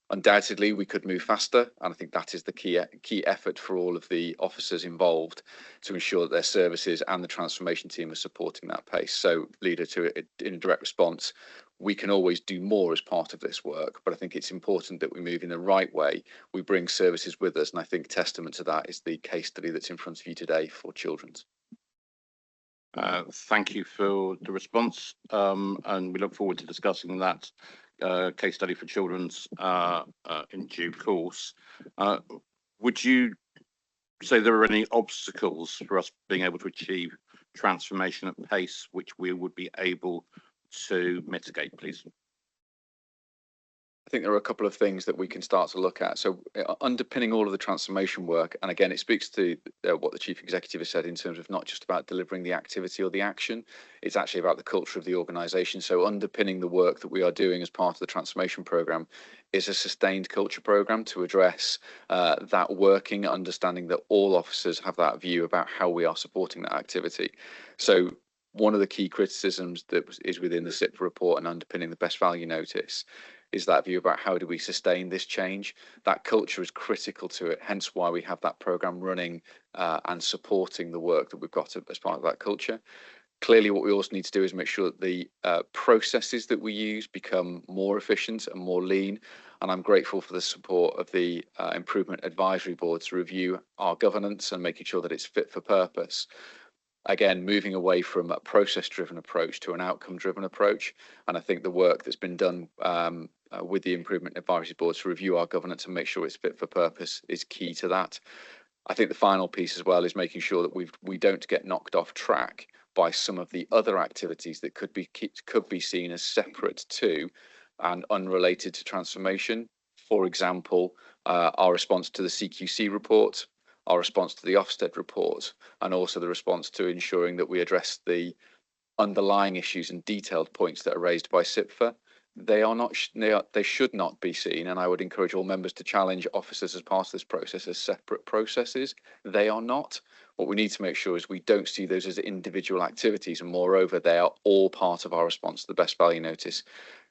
Undoubtedly, we could move faster, and I think that is the key effort for all of the officers involved to ensure that their services and the transformation team are supporting that pace. So, Leader, in a direct response, we can always do more as part of this work, but I think it's important that we move in the right way. We bring services with us, and I think testament to that is the case study that's in front of you today for Children's. Thank you for the response, and we look forward to discussing that case study for Children's in due course. Would you say there are any obstacles for us being able to achieve transformation at pace which we would be able to mitigate, please? I think there are a couple of things that we can start to look at. So underpinning all of the transformation work, and again, it speaks to what the Chief Executive has said in terms of not just about delivering the activity or the action, it's actually about the culture of the organisation. So underpinning the work that we are doing as part of the transformation programme is a sustained culture programme to address that working, understanding that all officers have that view about how we are supporting that activity. So one of the key criticisms that is within the SIPA report and underpinning the best value notice is that view about how do we sustain this change. That culture is critical to it, hence why we have that programme running and supporting the work that we've got as part of that culture. Clearly, what we also need to do is make sure that the processes that we use become more efficient and more lean. And I'm grateful for the support of the Improvement Advisory Board to review our governance and making sure that it's fit for purpose. Again, moving away from a process-driven approach to an outcome-driven approach. And I think the work that's been done with the Improvement Advisory Board to review our governance and make sure it's fit for purpose is key to that. I think the final piece as well is making sure that we don't get knocked off track by some of the other activities that could be seen as separate to and unrelated to transformation. For example, our response to the CQC report, our response to the Ofsted report, and also the response to ensuring that we address the underlying issues and detailed points that are raised by SIPFA. They are not, they should not be seen, and I would encourage all members to challenge officers as part of this process as separate processes. They are not. What we need to make sure is we don't see those as individual activities, and moreover, they are all part of our response to the best value notice.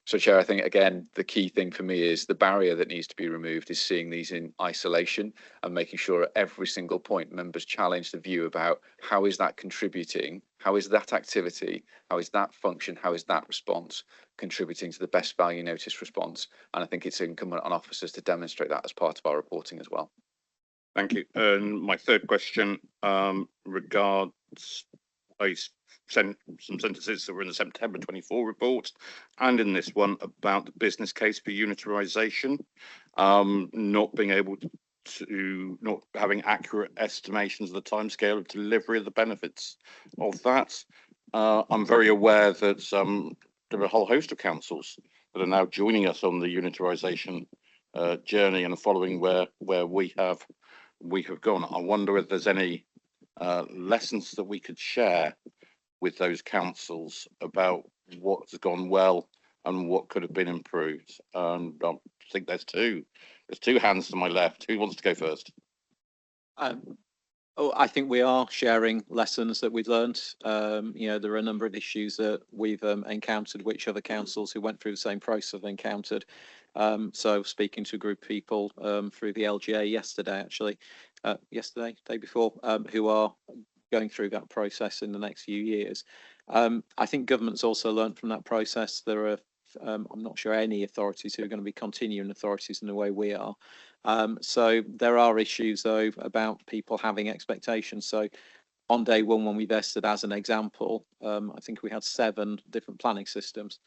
So, Chair, I think, again, the key thing for me is the barrier that needs to be removed is seeing these in isolation and making sure at every single point members challenge the view about how is that contributing, how is that activity, how is that function, how is that response contributing to the best value notice response. And I think it's incumbent on officers to demonstrate that as part of our reporting as well. Thank you. And my third question regards some sentences that were in the September 24 report and in this one about the business case for unitarisation, not being able to not having accurate estimations of the timescale of delivery of the benefits of that. I'm very aware that there are a whole host of councils that are now joining us on the unitarisation journey and following where we have gone. I wonder if there's any lessons that we could share with those councils about what's gone well and what could have been improved. And I think there's two hands to my left. Who wants to go first? I think we are sharing lessons that we've learned. There are a number of issues that we've encountered, which other councils who went through the same process have encountered. So speaking to a group of people through the LGA yesterday, day before, who are going through that process in the next few years. I think government's also learned from that process. There are, I'm not sure any authorities who are going to be continuing authorities in the way we are. So there are issues though about people having expectations. So on day one, when we vested as an example, I think we had 7 different planning systems.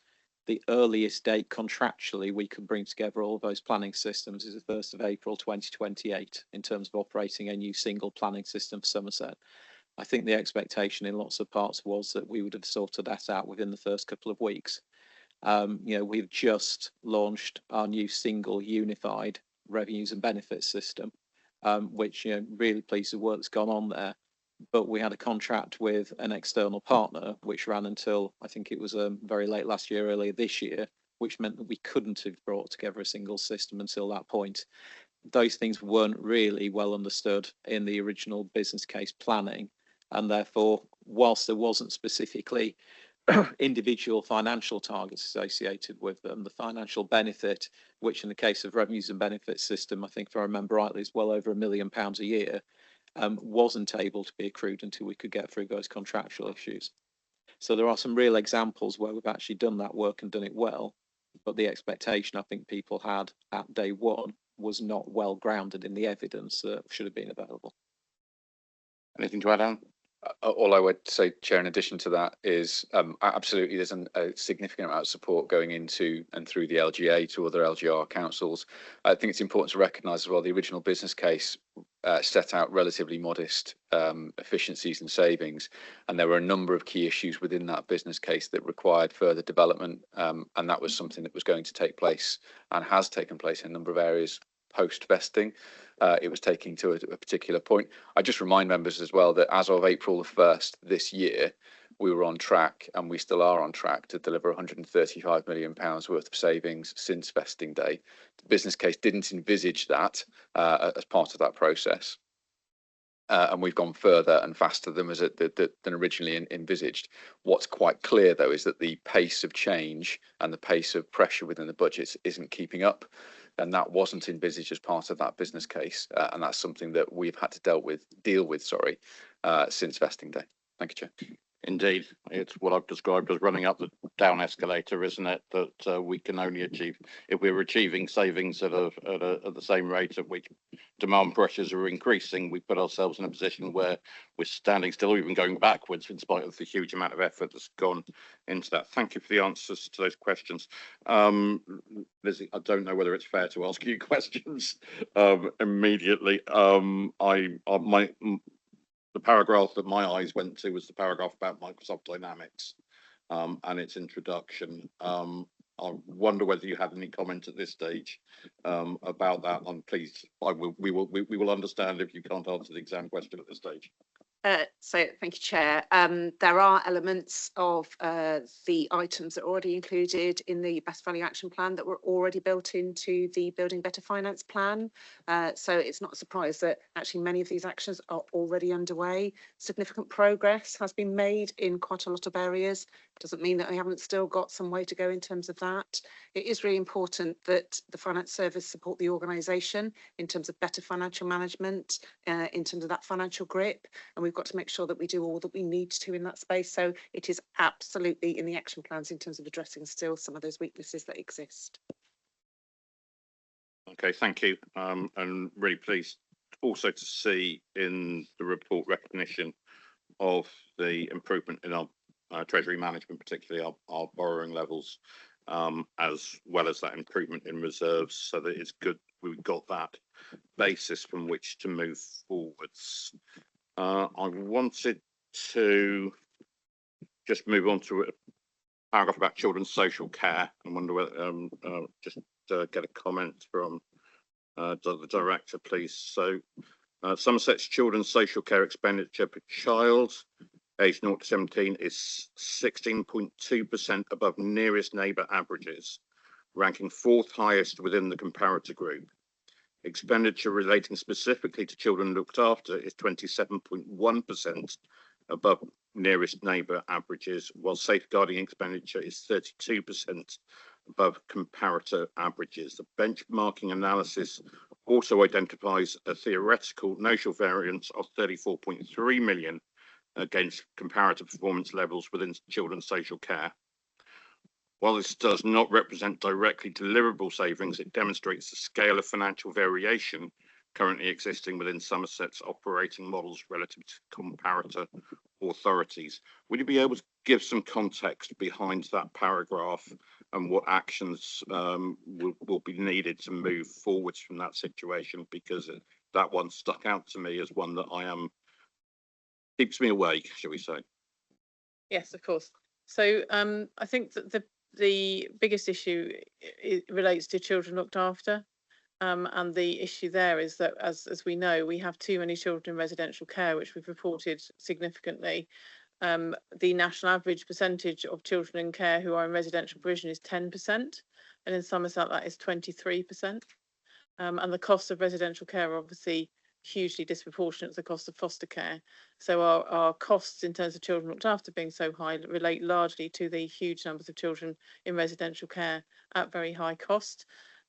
The earliest date contractually we could bring together all of those planning systems is the 1st of April 2028 in terms of operating a new single planning system for Somerset. I think the expectation in lots of parts was that we would have sorted that out within the first couple of weeks. We've just launched our new single unified revenues and benefits system, which, really pleased with the work that's gone on there. But we had a contract with an external partner, which ran until I think it was very late last year, earlier this year, which meant that we couldn't have brought together a single system until that point. Those things weren't really well understood in the original business case planning. And therefore, whilst there wasn't specifically individual financial targets associated with them, the financial benefit, which in the case of revenues and benefits system, I think if I remember rightly, is well over £1 million a year, wasn't able to be accrued until we could get through those contractual issues. So there are some real examples where we've actually done that work and done it well, but the expectation I think people had at day one was not well grounded in the evidence that should have been available. Anything to add, Alan? All I would say, Chair, in addition to that is absolutely there's a significant amount of support going into and through the LGA to other LGR councils. I think it's important to recognise as well the original business case set out relatively modest efficiencies and savings, and there were a number of key issues within that business case that required further development, and that was something that was going to take place and has taken place in a number of areas post vesting. It was taking to a particular point. I just remind members as well that as of April the 1st this year, we were on track, and we still are on track to deliver £135 million worth of savings since vesting day. The business case didn't envisage that as part of that process. And we've gone further and faster than originally envisaged. What's quite clear, though, is that the pace of change and the pace of pressure within the budgets isn't keeping up. And that wasn't envisaged as part of that business case. And that's something that we've had to deal with since vesting day. Thank you, Chair. Indeed, it's what I've described as running up the down escalator, isn't it? That we can only achieve if we're achieving savings at the same rate at which demand pressures are increasing. We put ourselves in a position where we're standing still, or even going backwards, in spite of the huge amount of effort that's gone into that. Thank you for the answers to those questions. Lizzie, I don't know whether it's fair to ask you questions immediately. The paragraph that my eyes went to was the paragraph about Microsoft Dynamics and its introduction. I wonder whether you had any comment at this stage about that. I'm pleased. We will understand if you can't answer the exam question at this stage. So thank you, Chair. There are elements of the items that are already included in the Best Value Action Plan that were already built into the Building Better Finance Plan. So it's not a surprise that actually many of these actions are already underway. Significant progress has been made in quite a lot of areas. Doesn't mean that we haven't still got some way to go in terms of that. It is really important that the Finance Service support the organisation in terms of better financial management, in terms of that financial grip, and we've got to make sure that we do all that we need to in that space. So it is absolutely in the action plans in terms of addressing still some of those weaknesses that exist. Okay, thank you. And really pleased also to see in the report recognition of the improvement in our treasury management, particularly our borrowing levels, as well as that improvement in reserves. So that it's good we've got that basis from which to move forwards. I wanted to just move on to a paragraph about children's social care. I wonder whether just get a comment from the director, please. So Somerset's children's social care expenditure per child aged 0 to 17 is 16.2% above nearest neighbour averages, ranking 4th highest within the comparator group. Expenditure relating specifically to children looked after is 27.1% above nearest neighbour averages, while safeguarding expenditure is 32% above comparator averages. The benchmarking analysis also identifies a theoretical notional variance of 34.3 million against comparative performance levels within children's social care. While this does not represent directly deliverable savings, it demonstrates the scale of financial variation currently existing within Somerset's operating models relative to comparator authorities. Would you be able to give some context behind that paragraph and what actions will be needed to move forwards from that situation? Because that one stuck out to me as one that keeps me awake, shall we say. Yes, of course. So I think that the biggest issue relates to children looked after. And the issue there is that, as we know, we have too many children in residential care, which we've reported significantly. The national average percentage of children in care who are in residential provision is 10%, and in Somerset that is 23%. And the costs of residential care are obviously hugely disproportionate to the cost of foster care. So our costs in terms of children looked after being so high relate largely to the huge numbers of children in residential care at very high cost.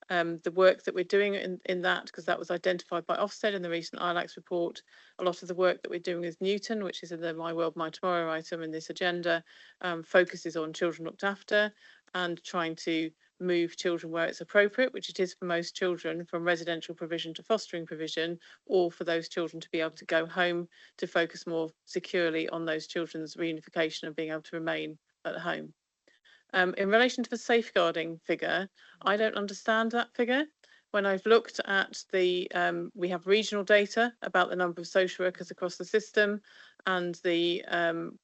The work that we're doing in that, because that was identified by Ofsted in the recent ILACS report, a lot of the work that we're doing with Newton, which is in the My World, My Tomorrow item in this agenda, focuses on children looked after and trying to move children where it's appropriate, which it is for most children, from residential provision to fostering provision, or for those children to be able to go home to focus more securely on those children's reunification and being able to remain at home. In relation to the safeguarding figure, I don't understand that figure. When I've looked at we have regional data about the number of social workers across the system and the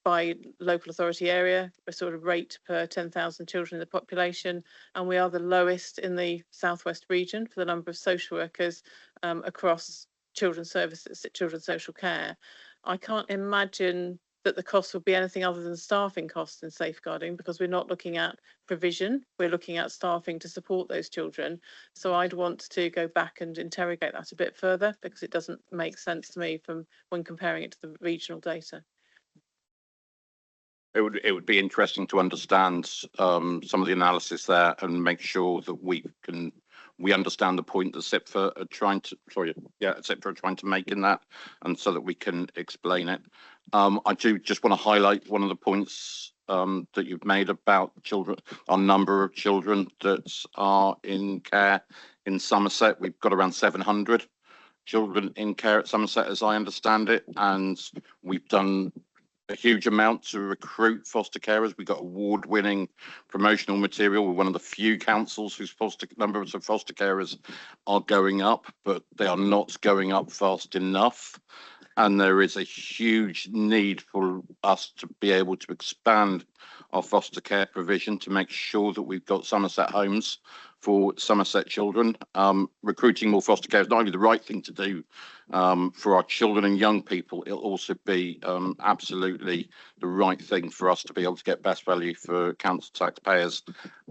by local authority area, a sort of rate per 10,000 children in the population, and we are the lowest in the southwest region for the number of social workers across children's services, children's social care. I can't imagine that the cost will be anything other than staffing costs in safeguarding, because we're not looking at provision, we're looking at staffing to support those children. So I'd want to go back and interrogate that a bit further, because it doesn't make sense to me from when comparing it to the regional data. It would be interesting to understand some of the analysis there and make sure that we understand the point that CIPFA are trying to make in that, and so that we can explain it. I do just want to highlight one of the points that you've made about children, our number of children that are in care in Somerset. We've got around 700 children in care at Somerset, as I understand it, and we've done a huge amount to recruit foster carers. We got award-winning promotional material. We're one of the few councils whose numbers of foster carers are going up, but they are not going up fast enough. And there is a huge need for us to be able to expand our foster care provision to make sure that we've got Somerset homes for Somerset children. Recruiting more foster care is not only the right thing to do for our children and young people, it'll also be absolutely the right thing for us to be able to get best value for council taxpayers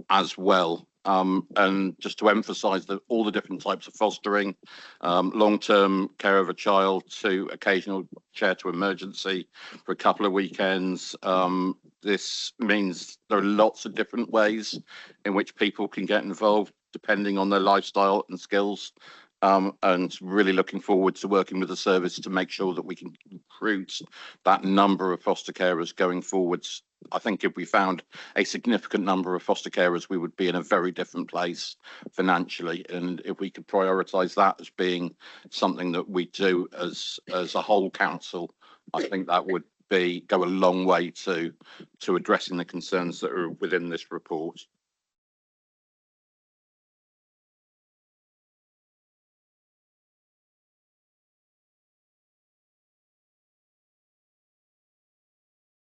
as well. And just to emphasise that all the different types of fostering, long-term care of a child to occasional care to emergency for a couple of weekends. This means there are lots of different ways in which people can get involved depending on their lifestyle and skills. And really looking forward to working with the service to make sure that we can recruit that number of foster carers going forwards. I think if we found a significant number of foster carers, we would be in a very different place financially. And if we could prioritise that as being something that we do as a whole council, I think that would go a long way to addressing the concerns that are within this report.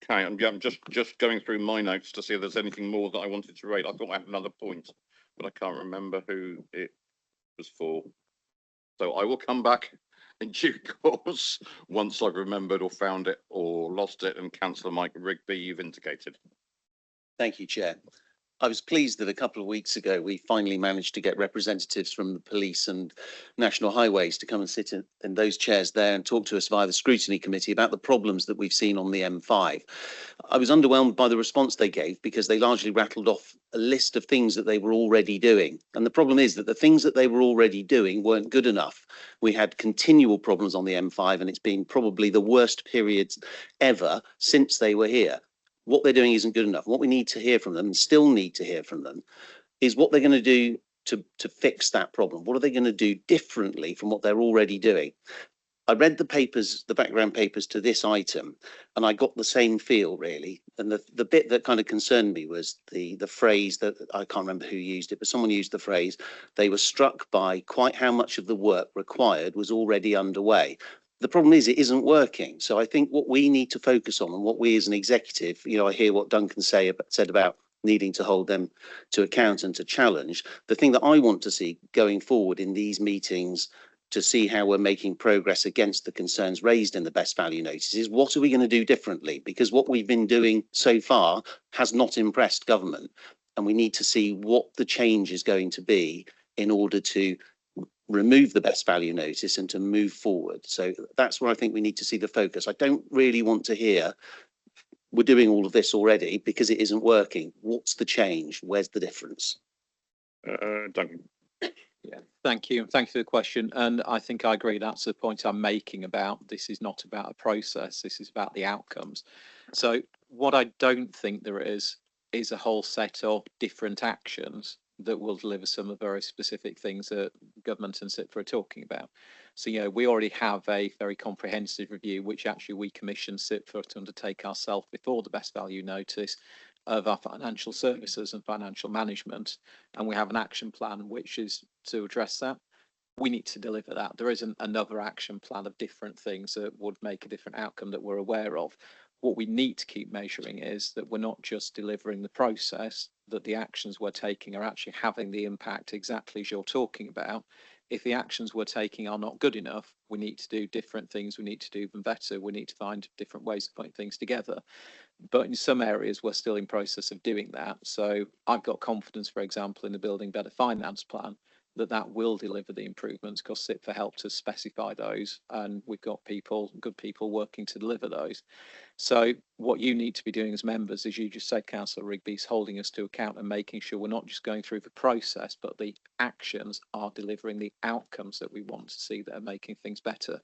Okay, I'm just going through my notes to see if there's anything more that I wanted to rate. I thought I had another point, but I can't remember who it was for. So I will come back in due course once I've remembered or found it or lost it. And Councillor Mike Rigby, you've indicated. Thank you, Chair. I was pleased that a couple of weeks ago we finally managed to get representatives from the police and National Highways to come and sit in those chairs there and talk to us via the scrutiny committee about the problems that we've seen on the M5. I was underwhelmed by the response they gave because they largely rattled off a list of things that they were already doing. And the problem is that the things that they were already doing weren't good enough. We had continual problems on the M5 and it's been probably the worst period ever since they were here. What they're doing isn't good enough. What we need to hear from them, and still need to hear from them, is what they're going to do to fix that problem. What are they going to do differently from what they're already doing? I read the papers, the background papers to this item, and I got the same feel really. And the bit that kind of concerned me was the phrase that I can't remember who used it, but someone used the phrase, they were struck by quite how much of the work required was already underway. The problem is it isn't working. So I think what we need to focus on and what we as an executive, I hear what Duncan said about needing to hold them to account and to challenge. The thing that I want to see going forward in these meetings to see how we're making progress against the concerns raised in the best value notice is what are we going to do differently? Because what we've been doing so far has not impressed government. And we need to see what the change is going to be in order to remove the best value notice and to move forward. So that's where I think we need to see the focus. I don't really want to hear we're doing all of this already because it isn't working. What's the change? Where's the difference? Duncan. Yeah, thank you. Thank you for the question. And I think I agree. That's the point I'm making about this is not about a process. This is about the outcomes. So what I don't think there is a whole set of different actions that will deliver some of the very specific things that government and CIPFA are talking about. So, we already have a very comprehensive review, which actually we commissioned CIPFA to undertake ourselves before the best value notice of our financial services and financial management. And we have an action plan, which is to address that. We need to deliver that. There isn't another action plan of different things that would make a different outcome that we're aware of. What we need to keep measuring is that we're not just delivering the process, that the actions we're taking are actually having the impact exactly as you're talking about. If the actions we're taking are not good enough, we need to do different things. We need to do them better. We need to find different ways of putting things together. But in some areas, we're still in process of doing that. So I've got confidence, for example, in the Building Better Finance plan, that will deliver the improvements because CIPFA helped us specify those and we've got good people working to deliver those. So what you need to be doing as members, as you just said, Councillor Rigby, is holding us to account and making sure we're not just going through the process, but the actions are delivering the outcomes that we want to see that are making things better.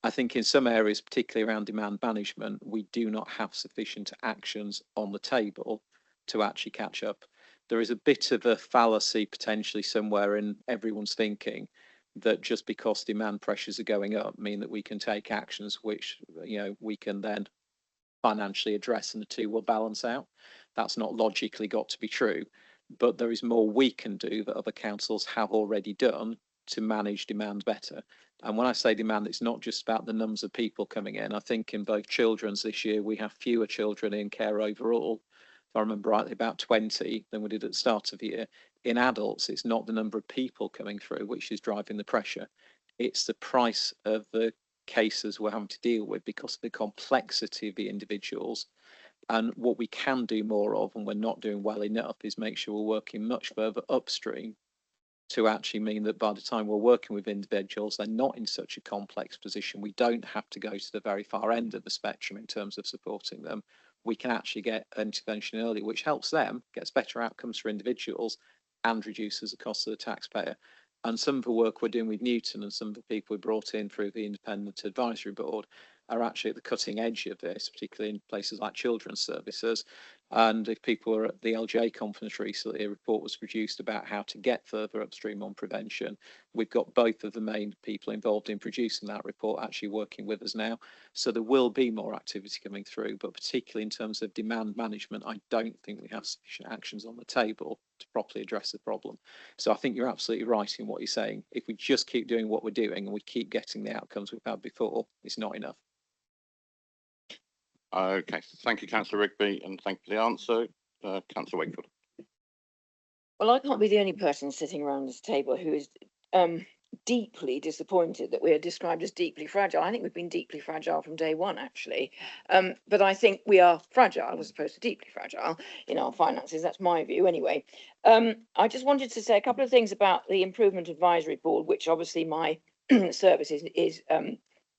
I think in some areas, particularly around demand management, we do not have sufficient actions on the table to actually catch up. There is a bit of a fallacy potentially somewhere in everyone's thinking that just because demand pressures are going up mean that we can take actions which we can then financially address and the two will balance out. That's not logically got to be true, but there is more we can do that other councils have already done to manage demand better. And when I say demand, it's not just about the numbers of people coming in. I think in both children's this year, we have fewer children in care overall. if I remember rightly, about 20 than we did at the start of the year. In adults, it's not the number of people coming through which is driving the pressure. It's the price of the cases we're having to deal with because of the complexity of the individuals. And what we can do more of, and we're not doing well enough, is make sure we're working much further upstream to actually mean that by the time we're working with individuals, they're not in such a complex position. We don't have to go to the very far end of the spectrum in terms of supporting them. We can actually get intervention early, which helps them, gets better outcomes for individuals and reduces the cost of the taxpayer. And some of the work we're doing with Newton and some of the people we brought in through the Independent Advisory Board are actually at the cutting edge of this, particularly in places like children's services. And if people were at the LGA conference recently, a report was produced about how to get further upstream on prevention. We've got both of the main people involved in producing that report actually working with us now. So there will be more activity coming through, but particularly in terms of demand management, I don't think we have sufficient actions on the table to properly address the problem. So I think you're absolutely right in what you're saying. If we just keep doing what we're doing and we keep getting the outcomes we've had before, it's not enough. Okay, thank you, Councillor Rigby, and thank you for the answer. Councillor Wakefield. Well, I can't be the only person sitting around this table who is deeply disappointed that we are described as deeply fragile. I think we've been deeply fragile from day one, actually. But I think we are fragile as opposed to deeply fragile in our finances. That's my view anyway. I just wanted to say a couple of things about the Improvement Advisory Board, which obviously my service is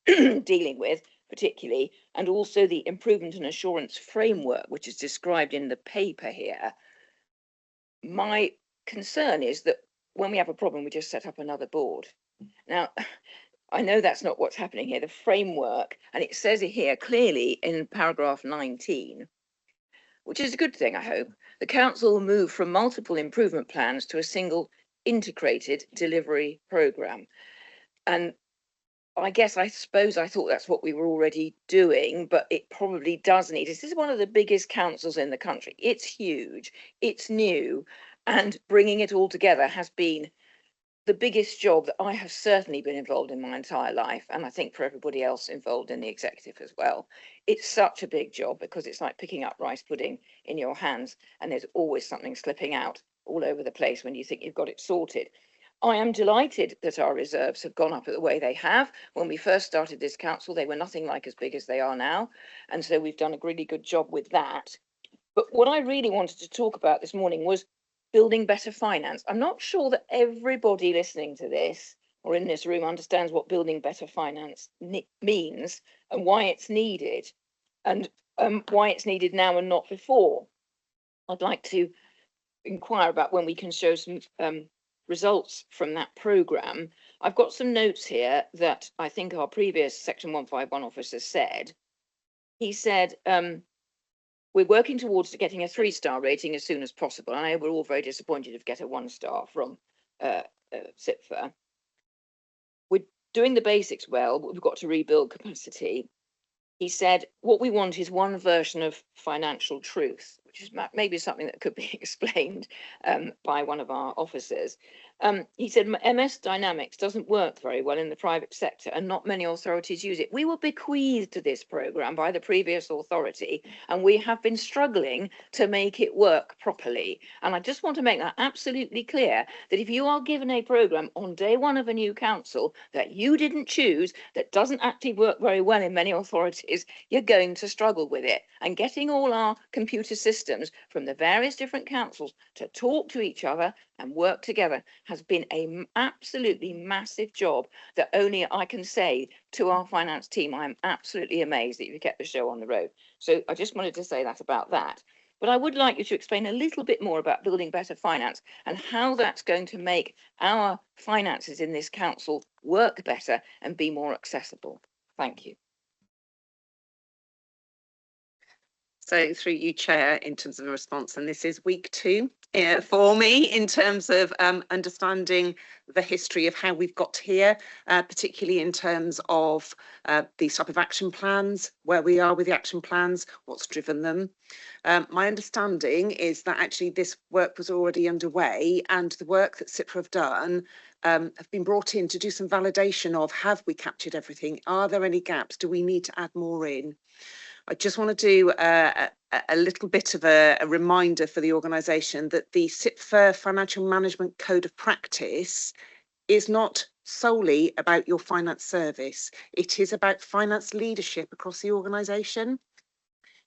dealing with particularly, and also the Improvement and Assurance Framework, which is described in the paper here. My concern is that when we have a problem, we just set up another board. Now, I know that's not what's happening here. The framework, and it says it here clearly in paragraph 19, which is a good thing, I hope. The council will move from multiple improvement plans to a single integrated delivery programme. And I suppose I thought that's what we were already doing, but it probably does need. This is one of the biggest councils in the country. It's huge, it's new, and bringing it all together has been the biggest job that I have certainly been involved in my entire life, and I think for everybody else involved in the executive as well. It's such a big job because it's like picking up rice pudding in your hands, and there's always something slipping out all over the place when you think you've got it sorted. I am delighted that our reserves have gone up the way they have. When we first started this council, they were nothing like as big as they are now. And so we've done a really good job with that. But what I really wanted to talk about this morning was building better finance. I'm not sure that everybody listening to this or in this room understands what building better finance means and why it's needed, and why it's needed now and not before. I'd like to inquire about when we can show some results from that programme. I've got some notes here that I think our previous Section 151 officer said. He said, we're working towards getting a 3-star rating as soon as possible. I know we're all very disappointed to get a 1-star from CIPFA. We're doing the basics well, but we've got to rebuild capacity. He said, what we want is one version of financial truth, which is maybe something that could be explained by one of our officers. He said, MS Dynamics doesn't work very well in the private sector and not many authorities use it. We were bequeathed this programme by the previous authority and we have been struggling to make it work properly. And I just want to make that absolutely clear that if you are given a programme on day one of a new council that you didn't choose, that doesn't actually work very well in many authorities, you're going to struggle with it. And getting all our computer systems from the various different councils to talk to each other and work together has been an absolutely massive job that only I can say to our finance team, I'm absolutely amazed that you kept the show on the road. So I just wanted to say that about that. But I would like you to explain a little bit more about building better finance and how that's going to make our finances in this council work better and be more accessible. Thank you. So through you, Chair, in terms of a response, and this is week 2 for me in terms of understanding the history of how we've got here, particularly in terms of these type of action plans, where we are with the action plans, what's driven them. My understanding is that actually this work was already underway and the work that CIPFA have done have been brought in to do some validation of, have we captured everything? Are there any gaps? Do we need to add more in? I just want to do a little bit of a reminder for the organisation that the CIPFA Financial Management Code of Practice is not solely about your finance service. It is about finance leadership across the organisation.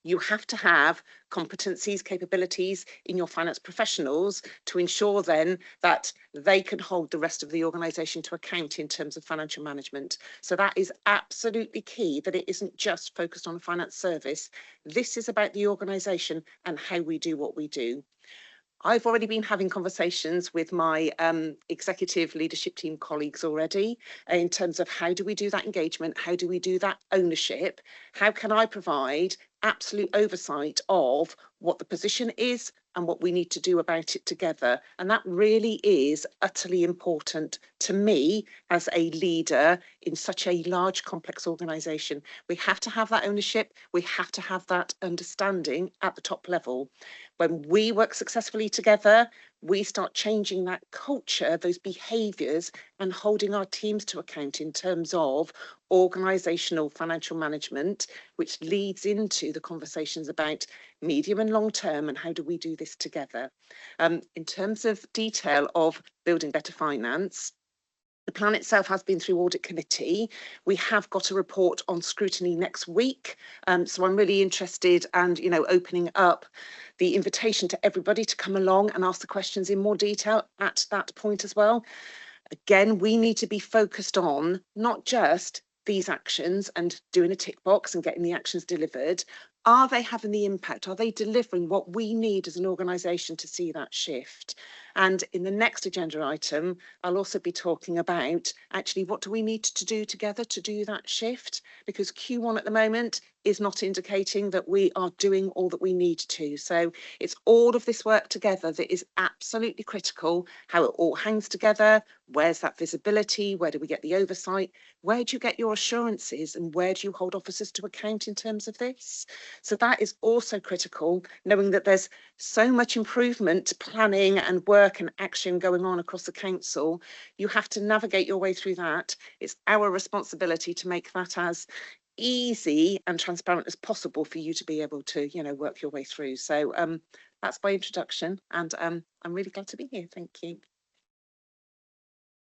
You have to have competencies, capabilities in your finance professionals to ensure then that they can hold the rest of the organisation to account in terms of financial management. So that is absolutely key, that it isn't just focused on a finance service. This is about the organisation and how we do what we do. I've already been having conversations with my executive leadership team colleagues already in terms of how do we do that engagement? How do we do that ownership? How can I provide absolute oversight of what the position is and what we need to do about it together? And that really is utterly important to me as a leader in such a large, complex organisation. We have to have that ownership. We have to have that understanding at the top level. When we work successfully together, we start changing that culture, those behaviours, and holding our teams to account in terms of organisational financial management, which leads into the conversations about medium and long term and how do we do this together. In terms of detail of building better finance, the plan itself has been through audit committee. We have got a report on scrutiny next week. So I'm really interested and, opening up the invitation to everybody to come along and ask the questions in more detail at that point as well. Again, we need to be focused on not just these actions and doing a tick box and getting the actions delivered. Are they having the impact? Are they delivering what we need as an organisation to see that shift? And in the next agenda item, I'll also be talking about actually what do we need to do together to do that shift? Because Q1 at the moment is not indicating that we are doing all that we need to. So it's all of this work together that is absolutely critical, how it all hangs together. Where's that visibility? Where do we get the oversight? Where do you get your assurances? And where do you hold officers to account in terms of this? So that is also critical, knowing that there's so much improvement, planning and work and action going on across the council. You have to navigate your way through that. It's our responsibility to make that as easy and transparent as possible for you to be able to, work your way through. So that's my introduction, and I'm really glad to be here. Thank you.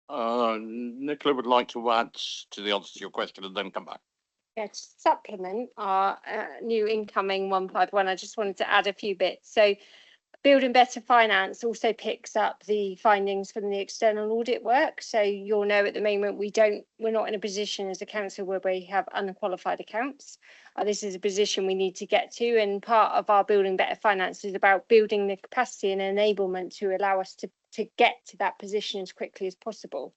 Nicola would like to add to the answer to your question and then come back. Yeah, to supplement our new incoming 151, I just wanted to add a few bits. So Building Better Finance also picks up the findings from the external audit work. So you'll know at the moment we're not in a position as a council where we have unqualified accounts. This is a position we need to get to, and part of our Building Better Finance is about building the capacity and enablement to allow us to get to that position as quickly as possible.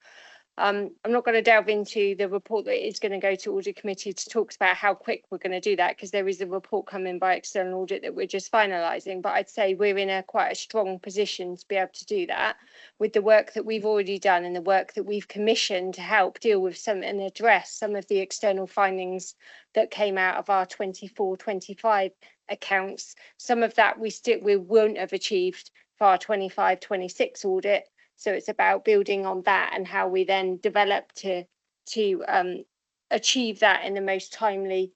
I'm not going to delve into the report that is going to go to audit committee to talk about how quick we're going to do that, because there is a report coming by external audit that we're just finalising. But I'd say we're in quite a strong position to be able to do that with the work that we've already done and the work that we've commissioned to help deal with some and address some of the external findings that came out of our 24-25 accounts. Some of that we won't have achieved for our 25-26 audit. So it's about building on that and how we then develop to achieve that in the most timely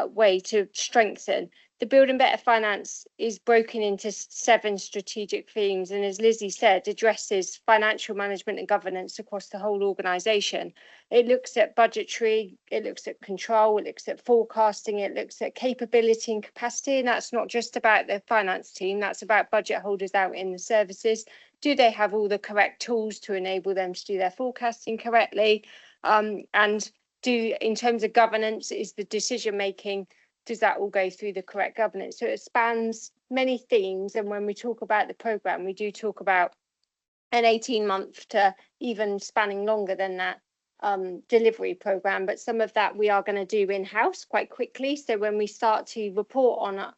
way to strengthen. The Building Better Finance is broken into 7 strategic themes, and as Lizzie said, addresses financial management and governance across the whole organisation. It looks at budgetary, it looks at control, it looks at forecasting, it looks at capability and capacity, and that's not just about the finance team, that's about budget holders out in the services. Do they have all the correct tools to enable them to do their forecasting correctly? And in terms of governance, is the decision making, does that all go through the correct governance? So it spans many themes. And when we talk about the programme, we do talk about an 18-month to even spanning longer than that delivery programme. But some of that we are going to do in-house quite quickly. So when we start to report on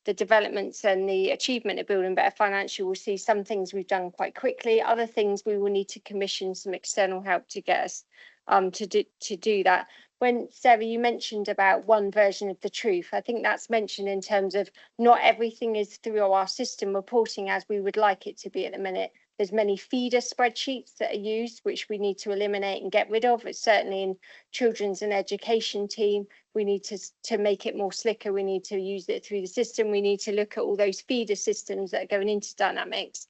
the developments and the achievement of Building Better Finance, you will see some things we've done quite quickly. Other things we will need to commission some external help to get us to do that. When Sarah, you mentioned about one version of the truth, I think that's mentioned in terms of not everything is through our system reporting as we would like it to be at the minute. There's many feeder spreadsheets that are used, which we need to eliminate and get rid of. It's certainly in children's and education team. We need to make it more slicker. We need to use it through the system. We need to look at all those feeder systems that are going into Dynamics.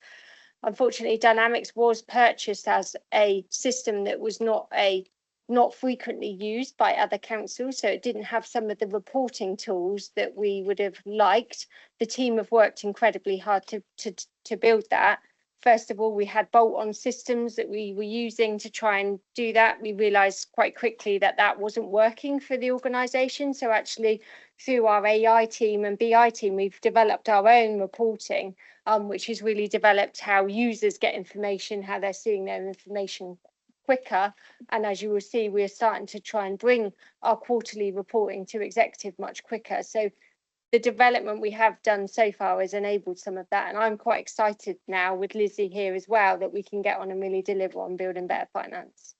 Unfortunately, Dynamics was purchased as a system that was not frequently used by other councils, so it didn't have some of the reporting tools that we would have liked. The team have worked incredibly hard to build that. First of all, we had bolt-on systems that we were using to try and do that. We realised quite quickly that that wasn't working for the organisation. So actually, through our AI team and BI team, we've developed our own reporting, which has really developed how users get information, how they're seeing their information quicker. And as you will see, we're starting to try and bring our quarterly reporting to executive much quicker. So the development we have done so far has enabled some of that. And I'm quite excited now with Lizzie here as well that we can get on and really deliver on building better finance.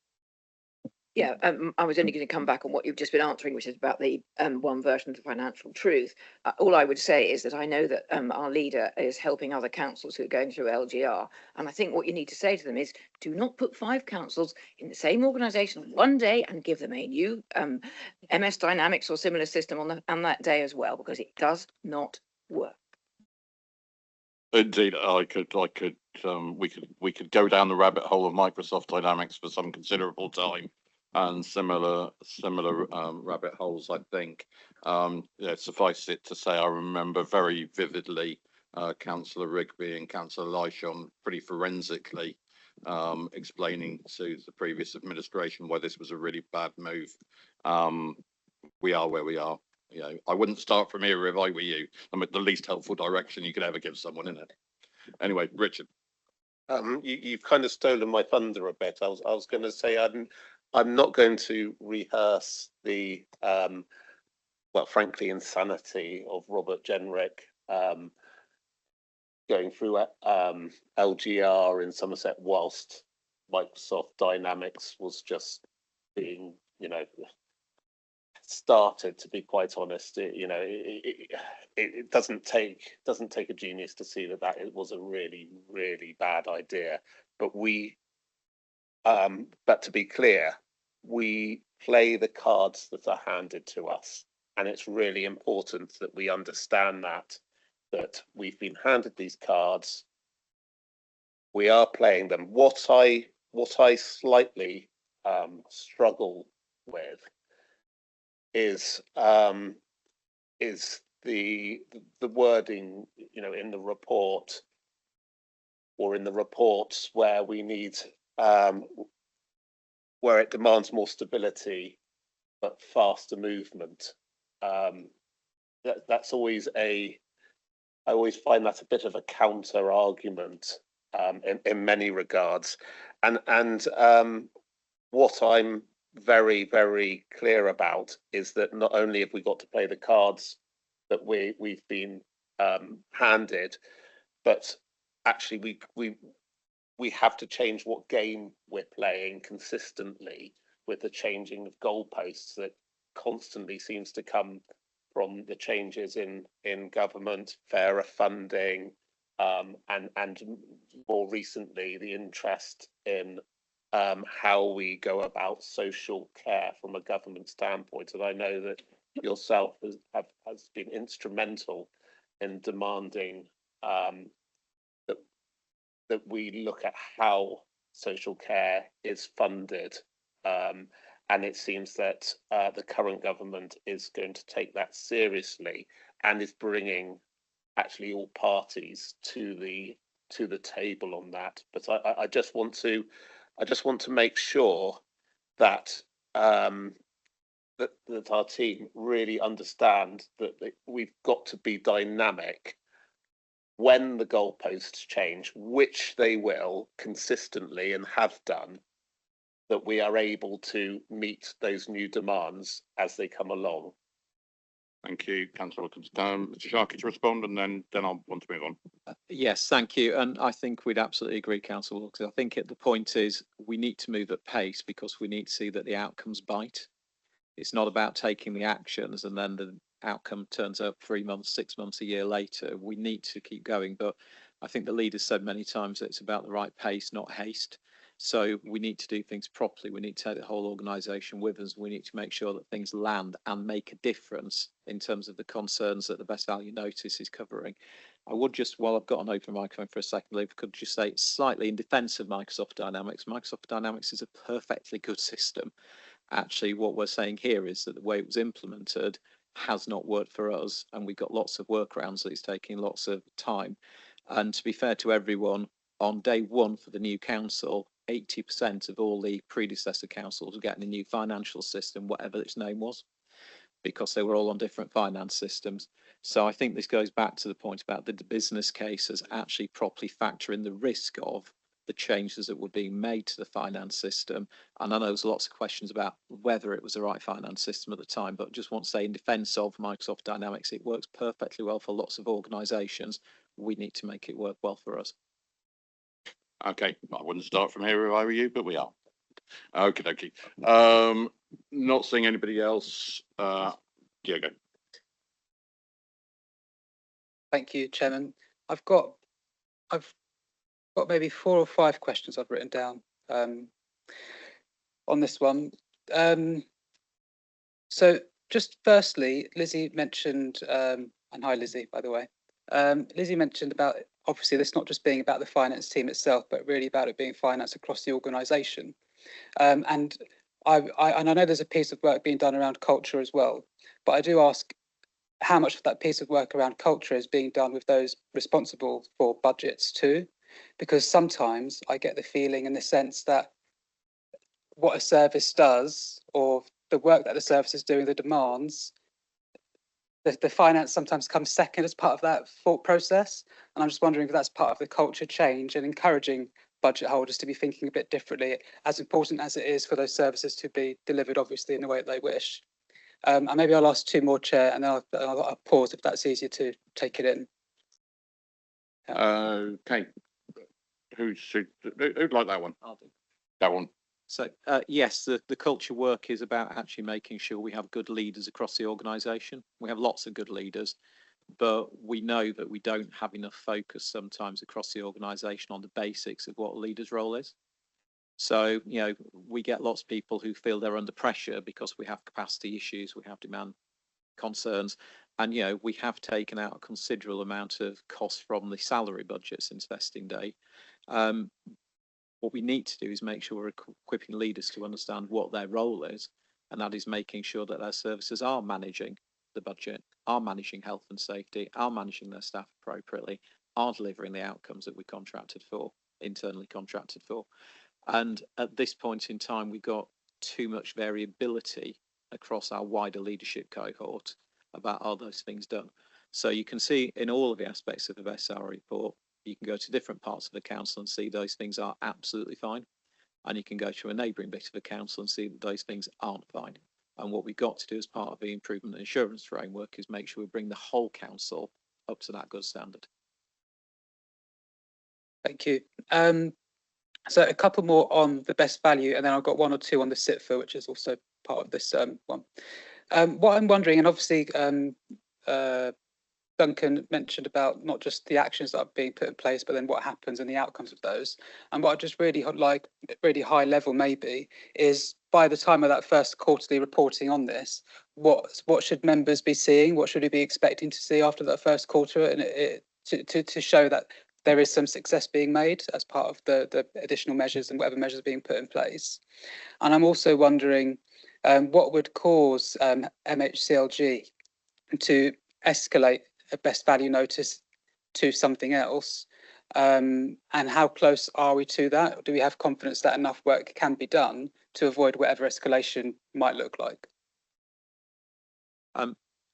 Yeah, I was only going to come back on what you've just been answering, which is about the one version of the financial truth. All I would say is that I know that our leader is helping other councils who are going through LGR. And I think what you need to say to them is do not put 5 councils in the same organisation one day and give them a new MS Dynamics or similar system on that day as well, because it does not work. Indeed, we could go down the rabbit hole of Microsoft Dynamics for some considerable time, and similar rabbit holes, I think. Yeah, suffice it to say, I remember very vividly Councillor Rigby and Councillor Lysholm pretty forensically explaining to the previous administration why this was a really bad move. We are where we are. You know, I wouldn't start from here if I were you. I'm at the least helpful direction you could ever give someone, in it. Anyway, Richard. You've kind of stolen my thunder a bit. I was going to say I'm not going to rehearse the well, frankly, insanity of Robert Jenrick going through LGR in Somerset whilst Microsoft Dynamics was just being, you know, started, to be quite honest. It doesn't take a genius to see that it was a really bad idea. But but to be clear, we play the cards that are handed to us, and it's really important that we understand that we've been handed these cards. We are playing them. What I slightly struggle with is the wording, you know, in the report or in the reports where we need where it demands more stability but faster movement. That's always I always find that a bit of a counter argument in many regards, and what I'm very clear about is that not only have we got to play the cards that we've been handed, but actually we have to change what game we're playing consistently with the changing of goalposts that constantly seems to come from the changes in government, fairer funding, and more recently the interest in how we go about social care from a government standpoint. And I know that yourself has been instrumental in demanding that we look at how social care is funded. And it seems that the current government is going to take that seriously and is bringing actually all parties to the table on that. But I just want to make sure that that our team really understand that we've got to be dynamic when the goalposts change, which they will consistently and have done, that we are able to meet those new demands as they come along. Thank you, Councillor Wilkins. Mr. Sharkey to respond, and then I'll want to move on. Yes, thank you. And I think we'd absolutely agree, Councillor Wilkins. I think the point is we need to move at pace because we need to see that the outcomes bite. It's not about taking the actions and then the outcome turns up 3 months, 6 months, a year later. We need to keep going. But I think the leader said many times that it's about the right pace, not haste. So we need to do things properly. We need to take the whole organisation with us. We need to make sure that things land and make a difference in terms of the concerns that the best value notice is covering. I would just, while I've got an open microphone for a second, Lee, could just say slightly in defence of Microsoft Dynamics. Microsoft Dynamics is a perfectly good system. Actually, what we're saying here is that the way it was implemented has not worked for us, and we've got lots of workarounds that it's taking lots of time. And to be fair to everyone, on day one for the new council, 80% of all the predecessor councils were getting a new financial system, whatever its name was, because they were all on different finance systems. So I think this goes back to the point about the business case as actually properly factoring the risk of the changes that were being made to the finance system. And I know there's lots of questions about whether it was the right finance system at the time, but just want to say in defence of Microsoft Dynamics, it works perfectly well for lots of organisations. We need to make it work well for us. Okay, I wouldn't start from here if I were you, but we are. Okay, dokie. Not seeing anybody else. Diego. Thank you, Chairman. I've got maybe 4 or 5 questions I've written down on this one. So just firstly, Lizzie mentioned, and hi Lizzie, by the way. Lizzie mentioned about obviously this not just being about the finance team itself, but really about it being finance across the organisation. And I know there's a piece of work being done around culture as well, but I do ask how much of that piece of work around culture is being done with those responsible for budgets too, because sometimes I get the feeling and the sense that what a service does, or the work that the service is doing, the demands, the finance sometimes comes second as part of that thought process. And I'm just wondering if that's part of the culture change and encouraging budget holders to be thinking a bit differently, as important as it is for those services to be delivered, obviously, in the way that they wish. And maybe I'll ask 2 more, Chair, and then I'll pause if that's easier to take it in. Okay. Who'd like that one? I'll do. That one. So yes, the culture work is about actually making sure we have good leaders across the organisation. We have lots of good leaders, but we know that we don't have enough focus sometimes across the organisation on the basics of what a leader's role is. So, you know, we get lots of people who feel they're under pressure because we have capacity issues, we have demand concerns, and, you know, we have taken out a considerable amount of cost from the salary budget since vesting day. What we need to do is make sure we're equipping leaders to understand what their role is, and that is making sure that their services are managing the budget, are managing health and safety, are managing their staff appropriately, are delivering the outcomes that we contracted for, internally contracted for. And at this point in time, we've got too much variability across our wider leadership cohort about are those things done. So you can see in all of the aspects of the best salary report, you can go to different parts of the council and see those things are absolutely fine. And you can go to a neighbouring bit of the council and see that those things aren't fine. And what we've got to do as part of the improvement and assurance framework is make sure we bring the whole council up to that good standard. Thank you. So a couple more on the best value, and then I've got 1 or 2 on the SITFA, which is also part of this one. What I'm wondering, and obviously Duncan mentioned about not just the actions that are being put in place, but then what happens and the outcomes of those. And what I just really like, really high level maybe, is by the time of that first quarterly reporting on this, what should members be seeing? What should we be expecting to see after that first quarter, and to show that there is some success being made as part of the additional measures and whatever measures are being put in place. And I'm also wondering what would cause MHCLG to escalate a best value notice to something else, and how close are we to that? Do we have confidence that enough work can be done to avoid whatever escalation might look like?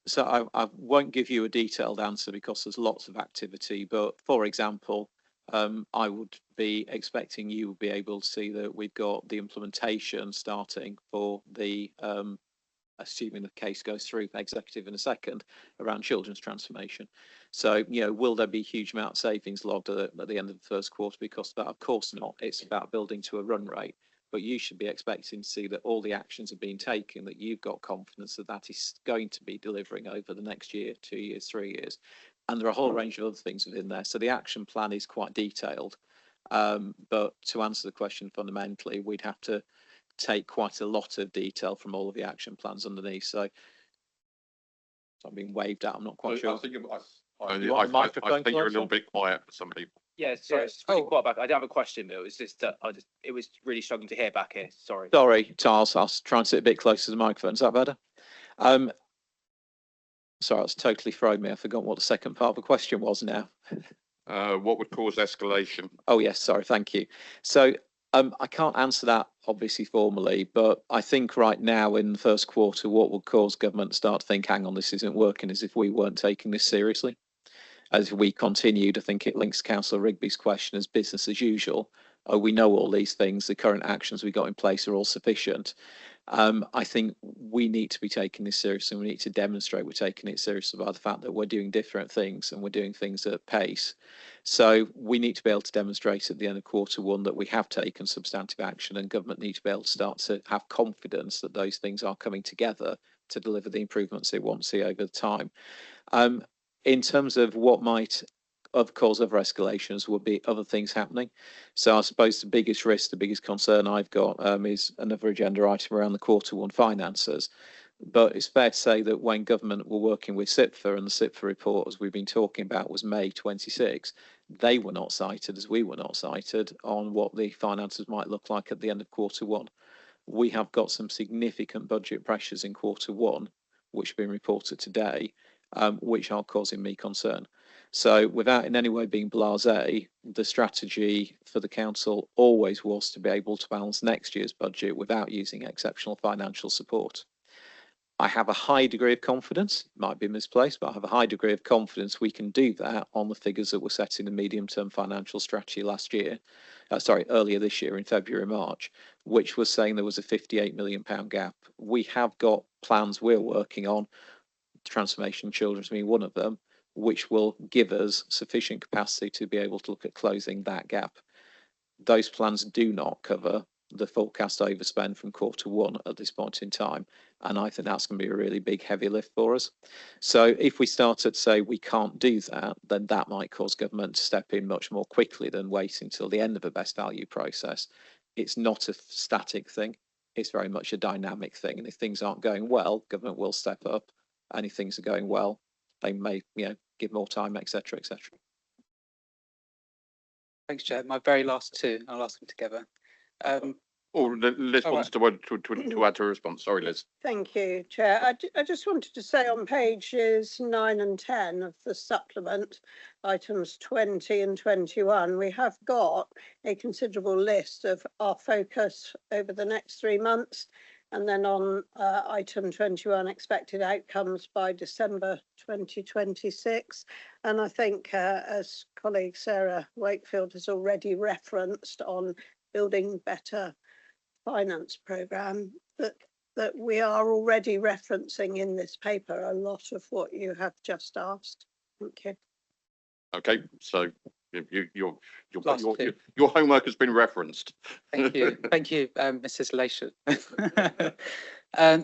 So I won't give you a detailed answer because there's lots of activity, but for example, I would be expecting you will be able to see that we've got the implementation starting for the assuming the case goes through executive in a second, around children's transformation. So, you know, will there be huge amount of savings logged at the end of the first quarter because of that? Of course not. It's about building to a run rate, but you should be expecting to see that all the actions are being taken, that you've got confidence that that is going to be delivering over the next year, 2 years, 3 years. and there are a whole range of other things within there. So the action plan is quite detailed. But to answer the question fundamentally, we'd have to take quite a lot of detail from all of the action plans underneath. So I'm being waved at. I'm not quite sure. I think You I want the microphone think you're a closer? little bit quiet for some people. Yeah, sorry, it's really quiet back. I don't have a question, but it was just that it was really struggling to hear back here. Sorry. Sorry, Charles. I'll try and sit a bit closer to the microphone. Is that better? Sorry, that's totally thrown me. I forgot what the second part of the question was now. What would cause escalation? Oh, yes. Sorry. Thank you. So I can't answer that obviously formally, but I think right now in the first quarter, what would cause government to start to think, hang on, this isn't working, is if we weren't taking this seriously. As we continued, I think it links to Councillor Rigby's question as business as usual. We know all these things, the current actions we got in place are all sufficient. I think we need to be taking this seriously. We need to demonstrate we're taking it seriously by the fact that we're doing different things and we're doing things at pace. So we need to be able to demonstrate at the end of quarter one that we have taken substantive action, and government need to be able to start to have confidence that those things are coming together to deliver the improvements they want to see over time. In terms of what might cause other escalations, would be other things happening. So I suppose the biggest risk, the biggest concern I've got is another agenda item around the quarter one finances. But it's fair to say that when government were working with SIPFA, and the SIPFA report, as we've been talking about, was May 26, they were not cited, as we were not cited, on what the finances might look like at the end of quarter one. We have got some significant budget pressures in quarter one, which have been reported today, which are causing me concern. So without in any way being blasé, the strategy for the council always was to be able to balance next year's budget without using exceptional financial support. I have a high degree of confidence, might be misplaced, but I have a high degree of confidence we can do that on the figures that were set in the medium-term financial strategy earlier this year in February, March, which was saying there was a £58 million gap. We have got plans we're working on, transformation children's being one of them, which will give us sufficient capacity to be able to look at closing that gap. Those plans do not cover the forecast overspend from quarter one at this point in time, and I think that's going to be a really big heavy lift for us. So if we start to say we can't do that, then that might cause government to step in much more quickly than waiting till the end of a best value process. It's not a static thing, it's very much a dynamic thing, and if things aren't going well, government will step up, and if things are going well, they may, give more time, etc., etc. Thanks, Chair. My very last two, I'll ask them together. Liz wants to add to a response. Sorry, Liz. Thank you, Chair. I just wanted to say on pages 9 and 10 of the supplement, items 20 and 21, we have got a considerable list of our focus over the next 3 months. And then on item 21, expected outcomes by December 2026. And I think as colleague Sarah Wakefield has already referenced on building better finance programme, that we are already referencing in this paper a lot of what you have just asked. Thank you. Okay, so your homework has been referenced. Thank you, Mrs. Lation.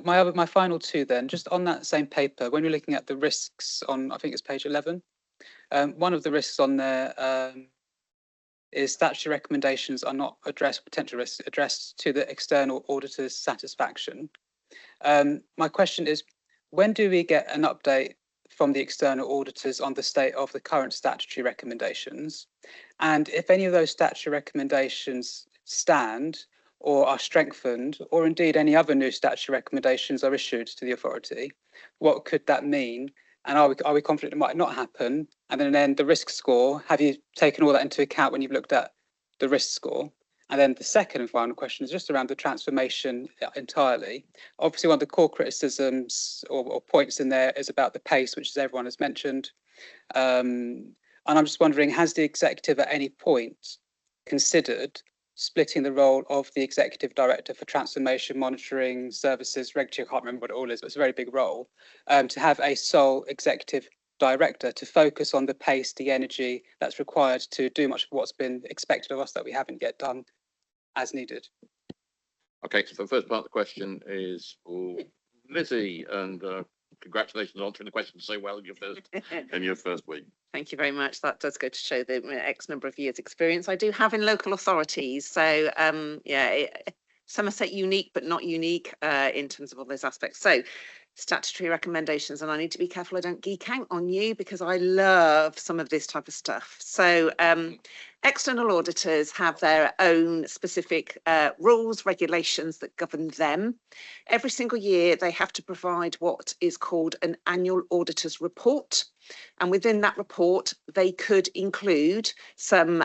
My final two then, just on that same paper, when you're looking at the risks on, I think it's page 11, one of the risks on there is statutory recommendations are not addressed, potential risks addressed to the external auditor's satisfaction. My question is, when do we get an update from the external auditors on the state of the current statutory recommendations? And if any of those statutory recommendations stand or are strengthened, or indeed any other new statutory recommendations are issued to the authority, what could that mean? And are we confident it might not happen? And then the risk score, have you taken all that into account when you've looked at the risk score? And then the second and final question is just around the transformation entirely. Obviously, one of the core criticisms or points in there is about the pace, which as everyone has mentioned. And I'm just wondering, has the executive at any point considered splitting the role of the executive director for transformation, monitoring, services, regulatory, I can't remember what it all is, but it's a very big role, to have a sole executive director to focus on the pace, the energy that's required to do much of what's been expected of us that we haven't yet done as needed. Okay, so the first part of the question is for Lizzie, and congratulations on answering the question so well in your first week. Thank you very much. That does go to show the X number of years experience I do have in local authorities. So Somerset unique, but not unique in terms of all those aspects. So statutory recommendations, and I need to be careful I don't geek out on you because I love some of this type of stuff. So external auditors have their own specific rules, regulations that govern them. Every single year they have to provide what is called an annual auditor's report. And within that report, they could include some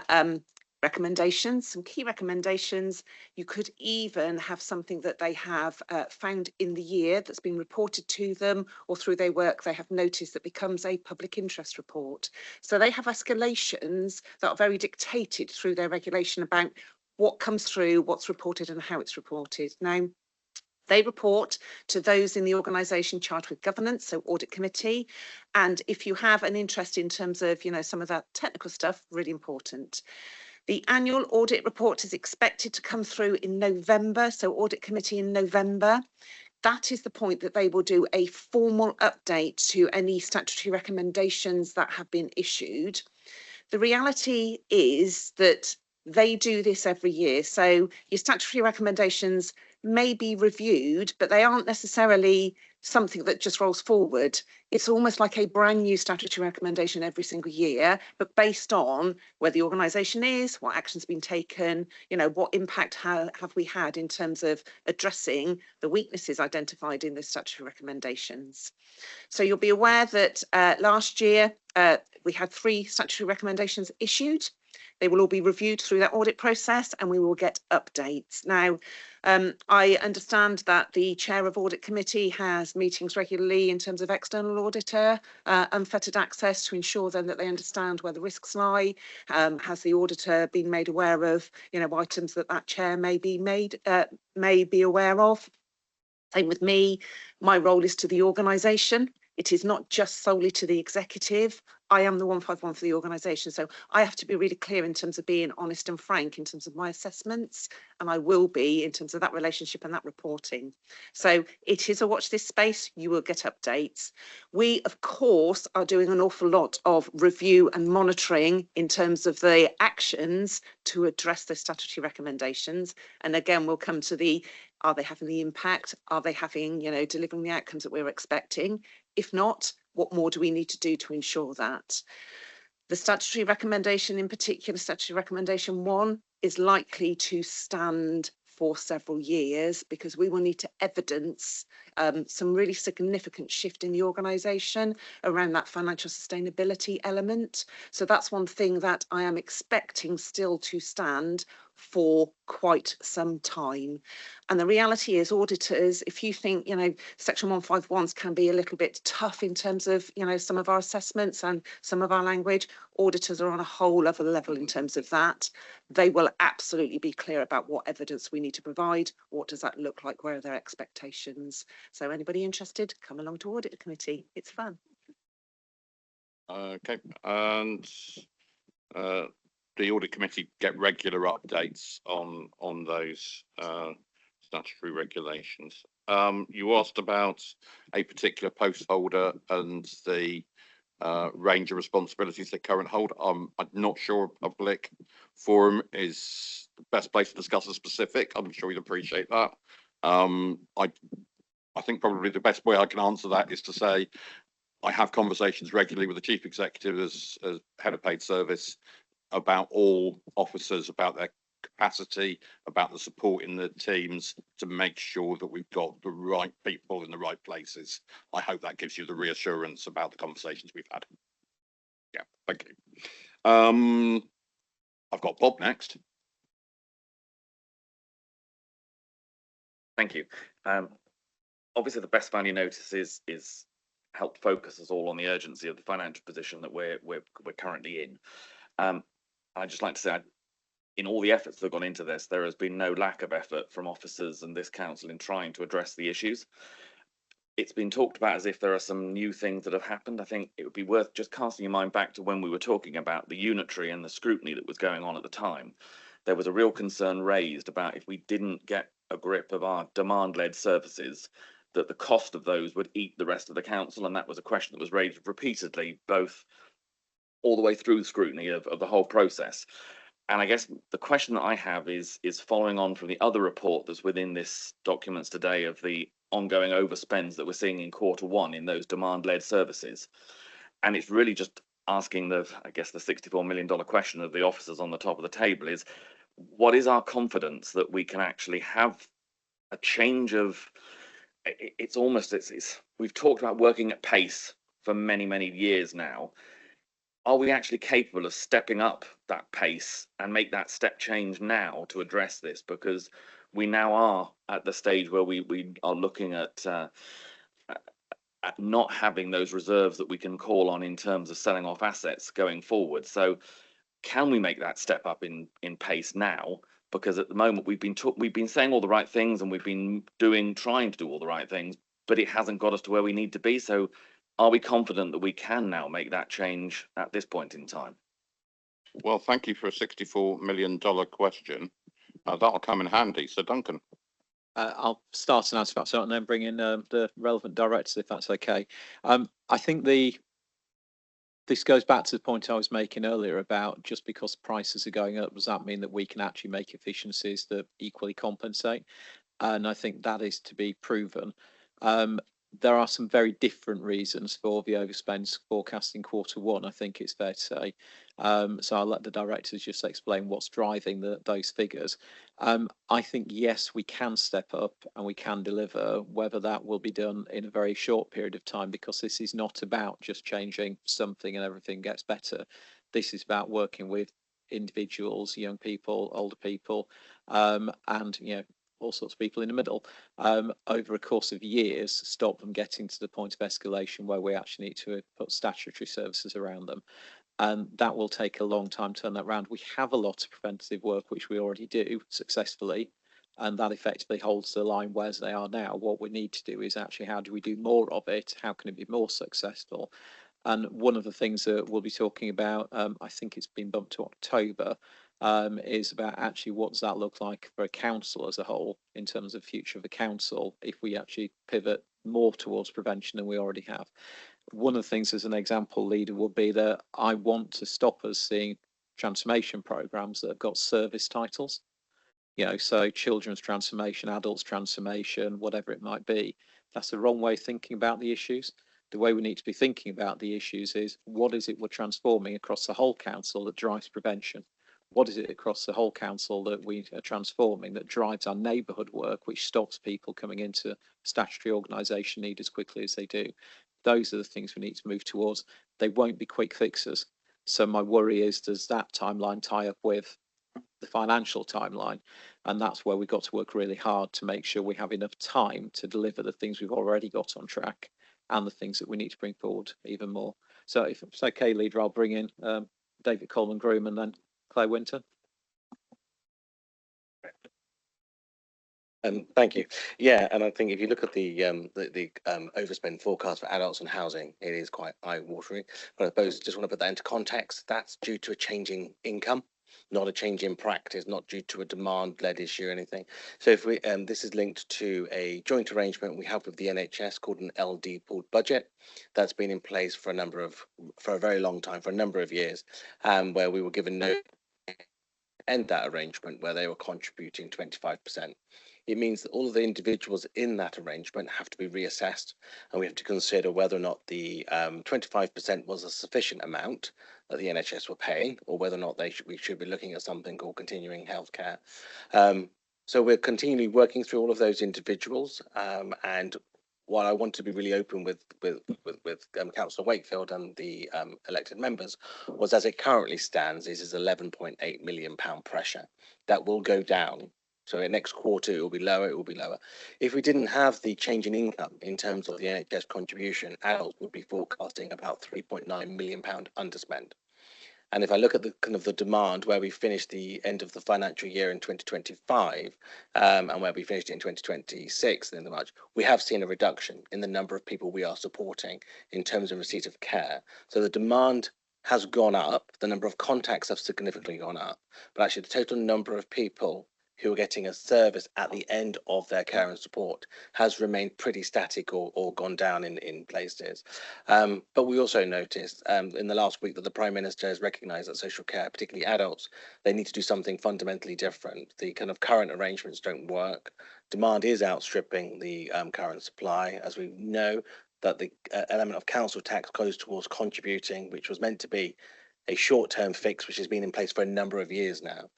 recommendations, some key recommendations. You could even have something that they have found in the year that's been reported to them, or through their work they have noticed that becomes a public interest report. So they have escalations that are very dictated through their regulation about what comes through, what's reported and how it's reported. Now, they report to those in the organisation charged with governance, so audit committee. And if you have an interest in terms of, some of that technical stuff, really important. The annual audit report is expected to come through in November, so audit committee in November. That is the point that they will do a formal update to any statutory recommendations that have been issued. The reality is that they do this every year. So your statutory recommendations may be reviewed, but they aren't necessarily something that just rolls forward. It's almost like a brand new statutory recommendation every single year, but based on where the organisation is, what action's been taken, what impact have we had in terms of addressing the weaknesses identified in the statutory recommendations. So you'll be aware that last year we had 3 statutory recommendations issued. They will all be reviewed through that audit process and we will get updates. Now, I understand that the chair of audit committee has meetings regularly in terms of external auditor, unfettered access to ensure then that they understand where the risks lie. Has the auditor been made aware of, items that chair may be aware of? Same with me. My role is to the organisation. It is not just solely to the executive. I am the 151 for the organisation. So I have to be really clear in terms of being honest and frank in terms of my assessments, and I will be in terms of that relationship and that reporting. So it is a watch this space. You will get updates. We, of course, are doing an awful lot of review and monitoring in terms of the actions to address the statutory recommendations. And again, we'll come to are they having the impact? Are they having, delivering the outcomes that we're expecting? If not, what more do we need to do to ensure that? The statutory recommendation, in particular, statutory recommendation 1, is likely to stand for several years because we will need to evidence some really significant shift in the organisation around that financial sustainability element. So that's one thing that I am expecting still to stand for quite some time. And the reality is auditors, if you think, section 151s can be a little bit tough in terms of, some of our assessments and some of our language, auditors are on a whole other level in terms of that. They will absolutely be clear about what evidence we need to provide. What does that look like? Where are their expectations? So anybody interested, come along to audit committee. It's fun. Okay, and the audit committee get regular updates on those statutory regulations. You asked about a particular post holder and the range of responsibilities they currently hold. I'm not sure a public forum is the best place to discuss a specific. I'm sure you'd appreciate that. I think probably the best way I can answer that is to say I have conversations regularly with the chief executive as head of paid service about all officers, about their capacity, about the support in the teams to make sure that we've got the right people in the right places. I hope that gives you the reassurance about the conversations we've had. Yeah, thank you. I've got Bob next. Thank you. Obviously, the best value notice is helped focus us all on the urgency of the financial position that we're currently in. I'd just like to say, in all the efforts that have gone into this, there has been no lack of effort from officers and this council in trying to address the issues. It's been talked about as if there are some new things that have happened. I think it would be worth just casting your mind back to when we were talking about the unitary and the scrutiny that was going on at the time. There was a real concern raised about if we didn't get a grip of our demand-led services, that the cost of those would eat the rest of the council, and that was a question that was raised repeatedly, both all the way through the scrutiny of the whole process. And I guess the question that I have is following on from the other report that's within this documents today of the ongoing overspends that we're seeing in Q1 in those demand-led services. And it's really just asking the $64 million question of the officers on the top of the table is, what is our confidence that we can actually have a change of, it's we've talked about working at pace for many, many years now. Are we actually capable of stepping up that pace and make that step change now to address this? Because we now are at the stage where we are looking at not having those reserves that we can call on in terms of selling off assets going forward. So can we make that step up in pace now? Because at the moment we've been saying all the right things and we've been trying to do all the right things, but it hasn't got us to where we need to be. So are we confident that we can now make that change at this point in time? Well, thank you for a $64 million question. That'll come in handy. So Duncan. I'll start and answer that and then bring in the relevant directors if that's okay. I think this goes back to the point I was making earlier about just because prices are going up, does that mean that we can actually make efficiencies that equally compensate? And I think that is to be proven. There are some very different reasons for the overspends forecast in Q1, I think it's fair to say. So I'll let the directors just explain what's driving those figures. I think, yes, we can step up and we can deliver, whether that will be done in a very short period of time, because this is not about just changing something and everything gets better. This is about working with individuals, young people, older people, and, all sorts of people in the middle, over a course of years, stop them getting to the point of escalation where we actually need to put statutory services around them. And that will take a long time to turn that around. We have a lot of preventative work, which we already do successfully, and that effectively holds the line where they are now. What we need to do is actually, how do we do more of it? How can it be more successful? And one of the things that we'll be talking about, I think it's been bumped to October, is about actually what does that look like for a council as a whole in terms of future of the council if we actually pivot more towards prevention than we already have. One of the things as an example, leader, would be that I want to stop us seeing transformation programs that have got service titles, so children's transformation, adults transformation, whatever it might be. That's the wrong way of thinking about the issues. The way we need to be thinking about the issues is, what is it we're transforming across the whole council that drives prevention? What is it across the whole council that we are transforming that drives our neighbourhood work, which stops people coming into statutory organisation need as quickly as they do? Those are the things we need to move towards. They won't be quick fixes. So my worry is, does that timeline tie up with the financial timeline? And that's where we've got to work really hard to make sure we have enough time to deliver the things we've already got on track and the things that we need to bring forward even more. So if it's okay, leader, I'll bring in David Coleman-Groom and then Claire Winter. Thank you. Yeah, and I think if you look at the overspend forecast for adults and housing, it is quite eye-watering. But I suppose just want to put that into context. That's due to a changing income, not a change in practice, not due to a demand-led issue or anything. So if we this is linked to a joint arrangement we have with the NHS called an LD pooled budget that's been in place for a very long time, for a number of years, where we were given no end that arrangement where they were contributing 25%. It means that all of the individuals in that arrangement have to be reassessed, and we have to consider whether or not the 25% was a sufficient amount that the NHS were paying, or whether or not we should be looking at something called continuing healthcare. So we're continually working through all of those individuals, and what I want to be really open with Councillor Wakefield and the elected members was, as it currently stands, this is £11.8 million pressure that will go down. So in next quarter, it will be lower, it will be lower. If we didn't have the change in income in terms of the NHS contribution, adults would be forecasting about £3.9 million underspend. And if I look at the kind of the demand where we finished the end of the financial year in 2025 and where we finished in 2026 in the March, we have seen a reduction in the number of people we are supporting in terms of receipt of care. So the demand has gone up, the number of contacts have significantly gone up, but actually the total number of people who are getting a service at the end of their care and support has remained pretty static or gone down in places. But we also noticed in the last week that the Prime Minister has recognised that social care, particularly adults, they need to do something fundamentally different. The kind of current arrangements don't work. Demand is outstripping the current supply, as we know that the element of council tax goes towards contributing, which was meant to be a short-term fix, which has been in place for a number of years now.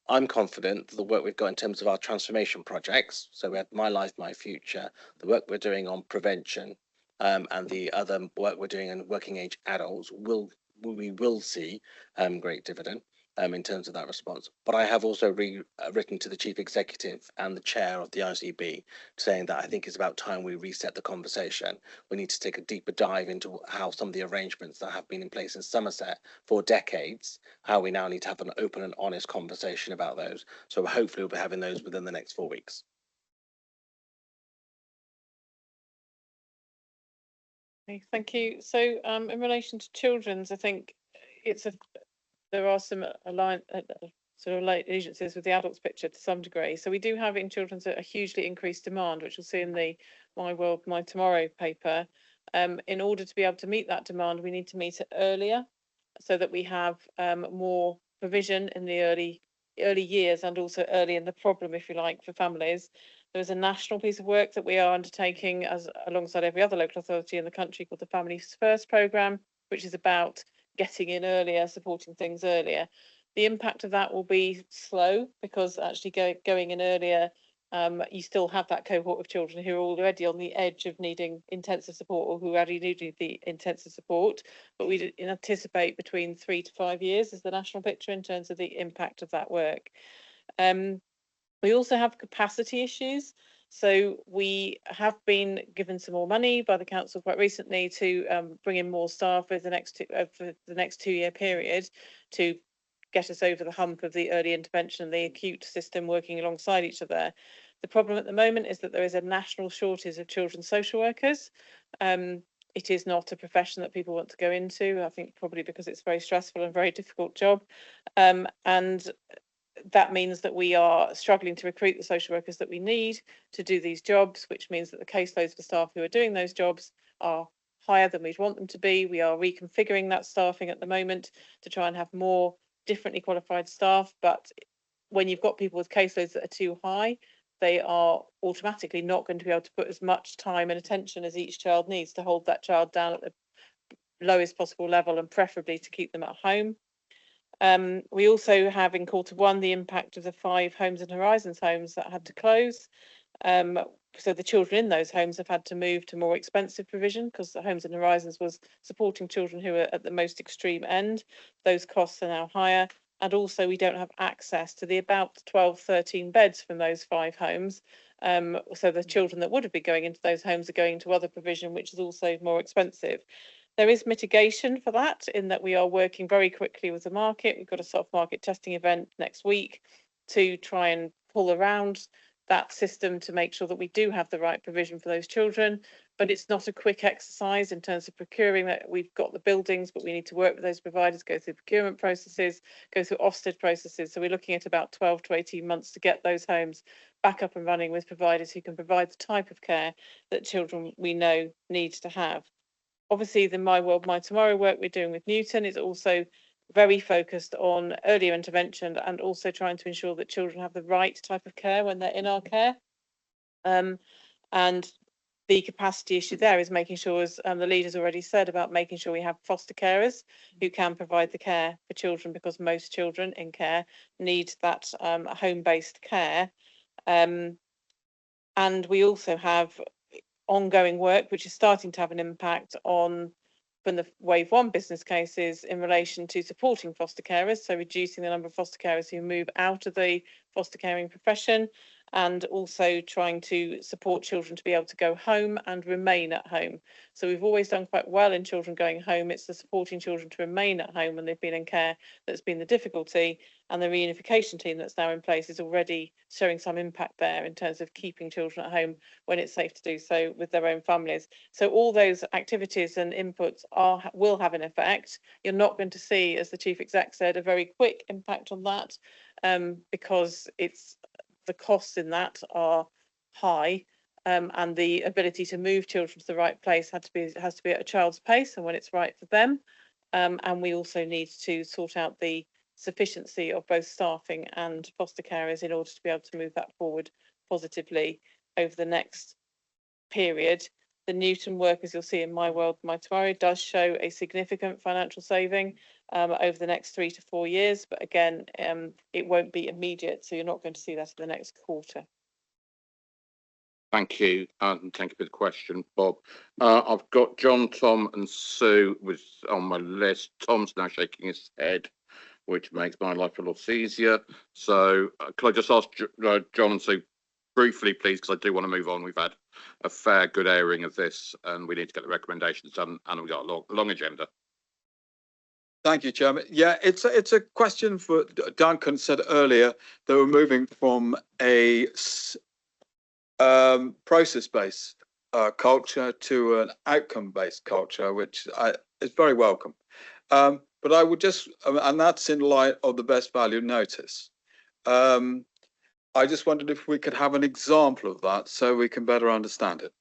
I'm confident that the work we've got in terms of our transformation projects, so we have My Life, My Future, the work we're doing on prevention, and the other work we're doing in working age adults we will see great dividend in terms of that response. But I have also written to the Chief Executive and the Chair of the ICB saying that I think it's about time we reset the conversation. We need to take a deeper dive into how some of the arrangements that have been in place in Somerset for decades, how we now need to have an open and honest conversation about those. So hopefully we'll be having those within the next 4 weeks. Okay, thank you. So in relation to children's, I think there are some sort of allegiances with the adults picture to some degree. So we do have in children's a hugely increased demand, which we'll see in the My World, My Tomorrow paper. In order to be able to meet that demand, we need to meet it earlier so that we have more provision in the early years and also early in the problem, if you like, for families. There is a national piece of work that we are undertaking alongside every other local authority in the country called the Families First programme, which is about getting in earlier, supporting things earlier. The impact of that will be slow because actually going in earlier, you still have that cohort of children who are already on the edge of needing intensive support or who already need the intensive support. But we anticipate between 3 to 5 years is the national picture in terms of the impact of that work. We also have capacity issues. So we have been given some more money by the council quite recently to bring in more staff over the next 2-year period to get us over the hump of the early intervention and the acute system working alongside each other. The problem at the moment is that there is a national shortage of children's social workers. It is not a profession that people want to go into, I think probably because it's a very stressful and very difficult job. And that means that we are struggling to recruit the social workers that we need to do these jobs, which means that the caseloads for staff who are doing those jobs are higher than we'd want them to be. We are reconfiguring that staffing at the moment to try and have more differently qualified staff. But when you've got people with caseloads that are too high, they are automatically not going to be able to put as much time and attention as each child needs to hold that child down at the lowest possible level and preferably to keep them at home. We also have in Q1 the impact of the 5 Homes and Horizons homes that had to close. So the children in those homes have had to move to more expensive provision because the Homes and Horizons was supporting children who are at the most extreme end. Those costs are now higher. And also we don't have access to the about 12, 13 beds from those 5 homes. So the children that would have been going into those homes are going into other provision, which is also more expensive. There is mitigation for that in that we are working very quickly with the market. We've got a soft market testing event next week to try and pull around that system to make sure that we do have the right provision for those children. But it's not a quick exercise in terms of procuring that. We've got the buildings, but we need to work with those providers, go through procurement processes, go through Ofsted processes. So we're looking at about 12 to 18 months to get those homes back up and running with providers who can provide the type of care that children we know need to have. Obviously, the My World, My Tomorrow work we're doing with Newton is also very focused on earlier intervention and also trying to ensure that children have the right type of care when they're in our care. And the capacity issue there is making sure, as the leader's already said, about making sure we have foster carers who can provide the care for children, because most children in care need that home-based care. And we also have ongoing work which is starting to have an impact on from the Wave 1 business cases in relation to supporting foster carers, so reducing the number of foster carers who move out of the foster caring profession and also trying to support children to be able to go home and remain at home. So we've always done quite well in children going home. It's the supporting children to remain at home when they've been in care that's been the difficulty, and the reunification team that's now in place is already showing some impact there in terms of keeping children at home when it's safe to do so with their own families. So all those activities and inputs will have an effect. You're not going to see, as the Chief Exec said, a very quick impact on that, because the costs in that are high, and the ability to move children to the right place has to be at a child's pace and when it's right for them. And we also need to sort out the sufficiency of both staffing and foster carers in order to be able to move that forward positively over the next period. The Newton work, as you'll see in My World, My Tomorrow, does show a significant financial saving over the next 3 to 4 years. But again, it won't be immediate, so you're not going to see that in the next quarter. Thank you, and thank you for the question, Bob. I've got John, Tom and Sue was on my list. Tom's now shaking his head, which makes my life a lot easier. So could I just ask John and Sue briefly, please, because I do want to move on. We've had a fair good airing of this and we need to get the recommendations done, and we've got a long agenda. Thank you, Chairman. Yeah, it's a question for Duncan said earlier that we're moving from a process-based culture to an outcome-based culture, which is very welcome. But I would just, and that's in light of the best value notice. I just wondered if we could have an example of that so we can better understand it.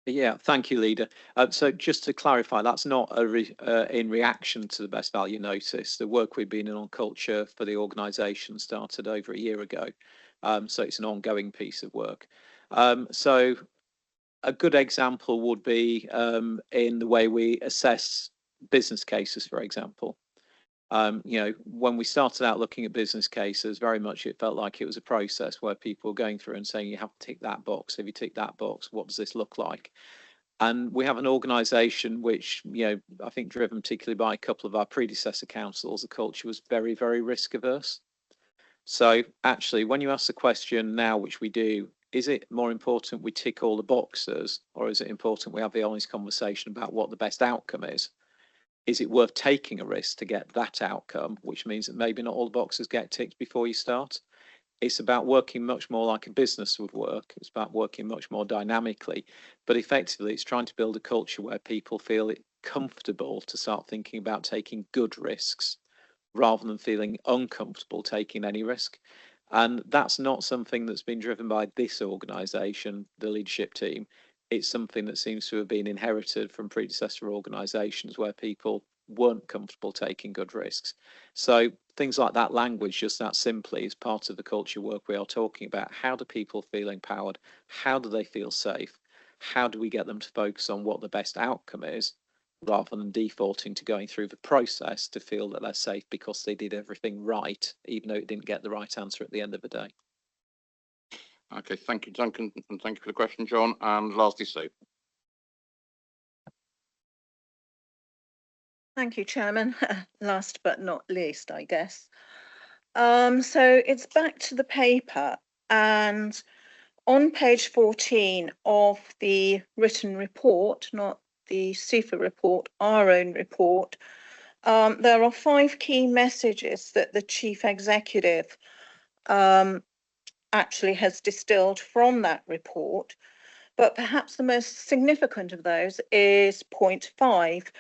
Yeah, thank you, Leader. So just to clarify, that's not in reaction to the best value notice. The work we've been in on culture for the organisation started over a year ago. So it's an ongoing piece of work. So a good example would be in the way we assess business cases, for example. When we started out looking at business cases, very much it felt like it was a process where people were going through and saying, you have to tick that box. If you tick that box, what does this look like? And we have an organisation which, I think driven particularly by a couple of our predecessor councils, the culture was very, very risk averse. So actually, when you ask the question now, which we do, is it more important we tick all the boxes, or is it important we have the honest conversation about what the best outcome is? Is it worth taking a risk to get that outcome, which means that maybe not all the boxes get ticked before you start? It's about working much more like a business would work. It's about working much more dynamically, but effectively it's trying to build a culture where people feel it comfortable to start thinking about taking good risks rather than feeling uncomfortable taking any risk. And that's not something that's been driven by this organisation, the leadership team. It's something that seems to have been inherited from predecessor organisations where people weren't comfortable taking good risks. So things like that language, just that simply, is part of the culture work we are talking about. How do people feel empowered? How do they feel safe? How do we get them to focus on what the best outcome is, rather than defaulting to going through the process to feel that they're safe because they did everything right, even though it didn't get the right answer at the end of the day. Okay, thank you, Duncan, and thank you for the question, John. And lastly, Sue. Thank you, Chairman. Last but not least, I guess. So it's back to the paper, and on page 14 of the written report, not the CIFA report, our own report, there are 5 key messages that the Chief Executive actually has distilled from that report. But perhaps the most significant of those is point 5.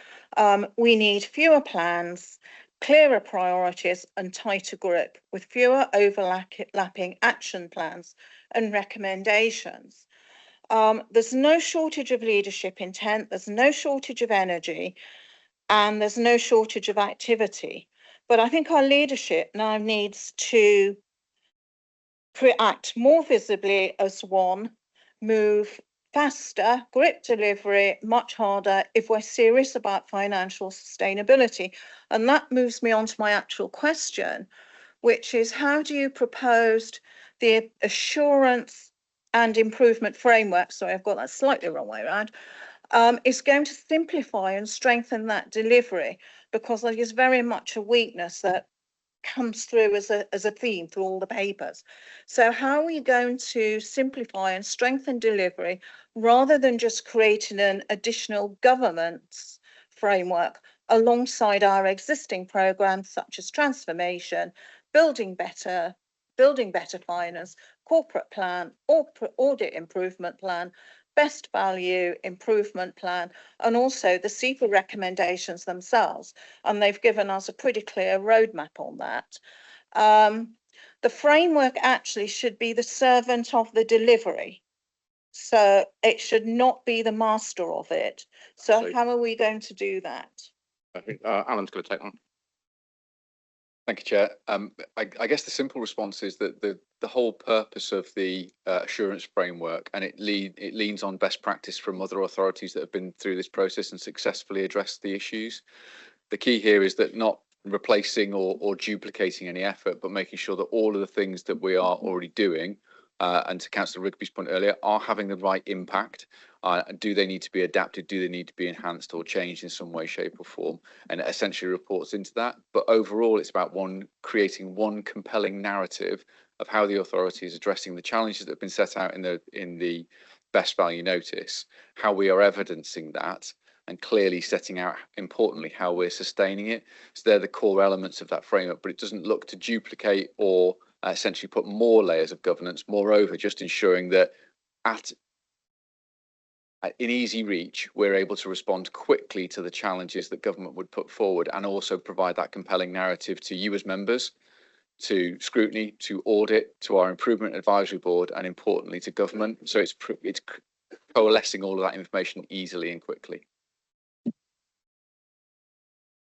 We need fewer plans, clearer priorities and tighter grip with fewer overlapping action plans and recommendations. There's no shortage of leadership intent, there's no shortage of energy, and there's no shortage of activity. But I think our leadership now needs to act more visibly as one, move faster, grip delivery much harder if we're serious about financial sustainability. And that moves me on to my actual question, which is how do you propose the assurance and improvement framework, sorry, I've got that slightly wrong way around, is going to simplify and strengthen that delivery, because there is very much a weakness that comes through as a theme through all the papers. So how are we going to simplify and strengthen delivery rather than just creating an additional governance framework alongside our existing programs such as transformation, building better finance, corporate plan, or audit improvement plan, best value improvement plan, and also the CEPA recommendations themselves. And they've given us a pretty clear roadmap on that. The framework actually should be the servant of the delivery. So it should not be the master of it. So how are we going to do that? I think Alan's going to take on. Thank you, Chair. I guess the simple response is that the whole purpose of the assurance framework, and it leans on best practice from other authorities that have been through this process and successfully addressed the issues. The key here is that not replacing or duplicating any effort, but making sure that all of the things that we are already doing, and to Councillor Rigby's point earlier, are having the right impact. Do they need to be adapted? Do they need to be enhanced or changed in some way, shape or form? And it essentially reports into that. But overall, it's about creating one compelling narrative of how the authority is addressing the challenges that have been set out in the best value notice, how we are evidencing that, and clearly setting out, importantly, how we're sustaining it. So they're the core elements of that framework, but it doesn't look to duplicate or essentially put more layers of governance. Moreover, just ensuring that in easy reach, we're able to respond quickly to the challenges that government would put forward, and also provide that compelling narrative to you as members, to scrutiny, to audit, to our improvement advisory board, and importantly to government. So it's coalescing all of that information easily and quickly.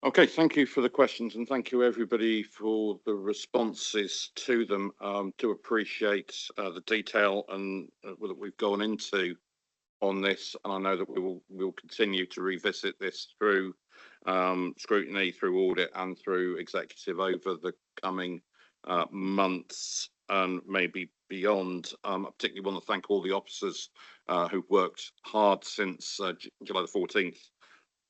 Okay, thank you for the questions, and thank you everybody for the responses to them. Do appreciate the detail and that we've gone into on this, and I know that we'll continue to revisit this through scrutiny, through audit, and through executive over the coming months and maybe beyond. I particularly want to thank all the officers who've worked hard since July the 14th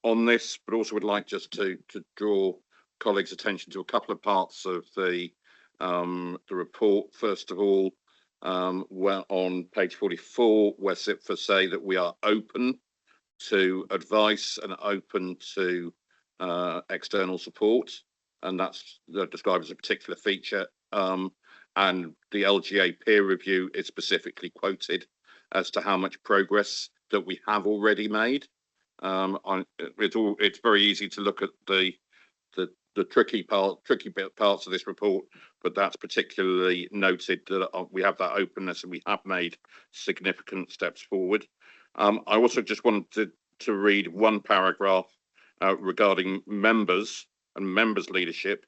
on this, but also would like just to draw colleagues' attention to a couple of parts of the report. First of all, we're on page 44, where CIPFA say that we are open to advice and open to external support, and that's described as a particular feature. And the LGA peer review is specifically quoted as to how much progress that we have already made. It's very easy to look at the tricky parts of this report, but that's particularly noted that we have that openness and we have made significant steps forward. I also just wanted to read one paragraph regarding members and members' leadership.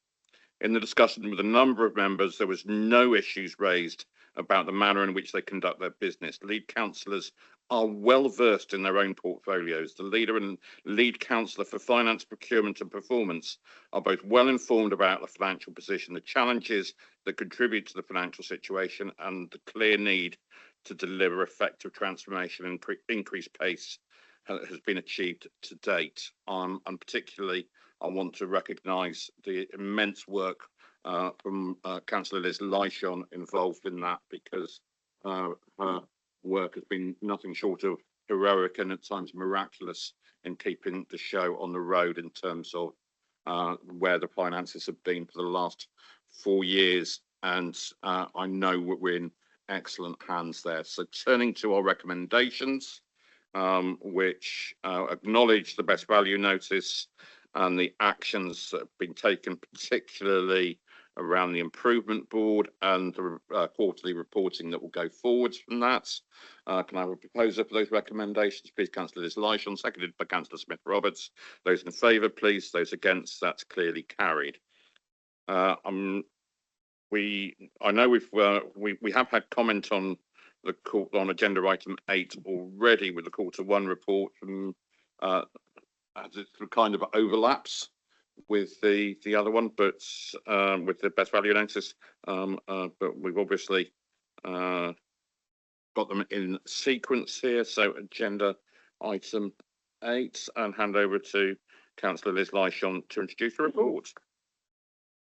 In the discussion with a number of members, there was no issues raised about the manner in which they conduct their business. Lead councillors are well versed in their own portfolios. The leader and lead councillor for finance, procurement and performance are both well informed about the financial position, the challenges that contribute to the financial situation, and the clear need to deliver effective transformation and increased pace has been achieved to date. And particularly, I want to recognise the immense work from Councillor Liz Lishon involved in that, because her work has been nothing short of heroic and at times miraculous in keeping the show on the road in terms of where the finances have been for the last 4 years. And I know we're in excellent hands there. So turning to our recommendations, which acknowledge the best value notice and the actions that have been taken, particularly around the improvement board and the quarterly reporting that will go forwards from that. Can I have a proposer for those recommendations? Please, Councillor Liz Lishon, seconded by Councillor Smith Roberts. Those in favour, please. Those against, that's clearly carried. I know we have had comment on the court on agenda item 8 already with the quarter 1 report from as it kind of overlaps with the other one, but with the best value notice, but we've obviously got them in sequence here. So agenda item 8, and hand over to Councillor Liz Lishon to introduce the report.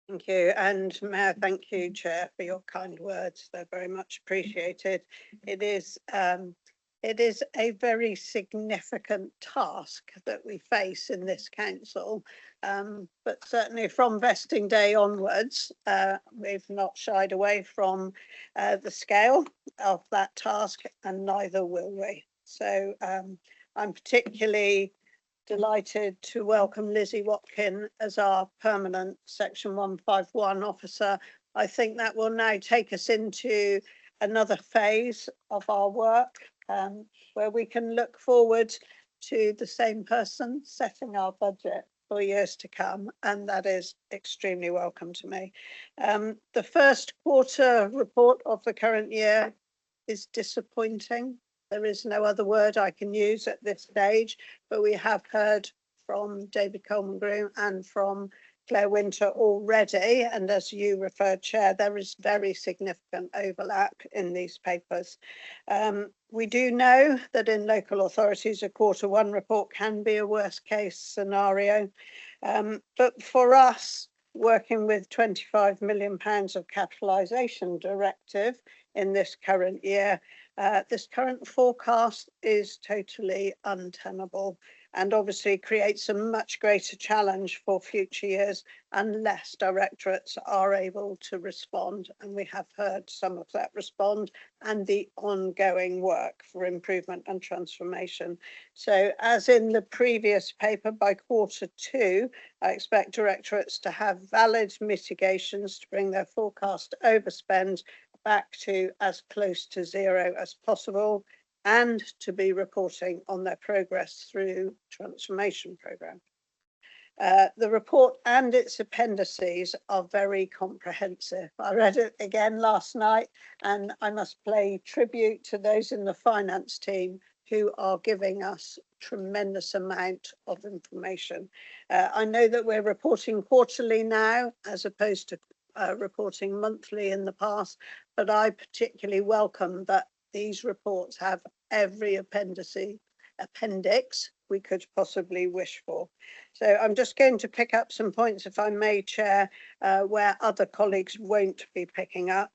Thank you, and Mayor, thank you, Chair, for your kind words. They're very much appreciated. It is a very significant task that we face in this council. But certainly from vesting day onwards, we've not shied away from the scale of that task, and neither will we. So I'm particularly delighted to welcome Lizzie Watkin as our permanent Section 151 officer. I think that will now take us into another phase of our work where we can look forward to the same person setting our budget for years to come, and that is extremely welcome to me. The first quarter report of the current year is disappointing. There is no other word I can use at this stage, but we have heard from David Coleman-Groom and from Claire Winter already. And as you referred, Chair, there is very significant overlap in these papers. We do know that in local authorities, a Q1 report can be a worst case scenario. But for us, working with £25 million of capitalisation directive in this current year, this current forecast is totally untenable and obviously creates a much greater challenge for future years unless directorates are able to respond. And we have heard some of that respond and the ongoing work for improvement and transformation. So as in the previous paper, by Q2, I expect directorates to have valid mitigations to bring their forecast overspend back to as close to zero as possible and to be reporting on their progress through transformation programme. The report and its appendices are very comprehensive. I read it again last night and I must pay tribute to those in the finance team who are giving us tremendous amount of information. I know that we're reporting quarterly now as opposed to reporting monthly in the past, but I particularly welcome that these reports have every appendix we could possibly wish for. So I'm just going to pick up some points, if I may, Chair, where other colleagues won't be picking up.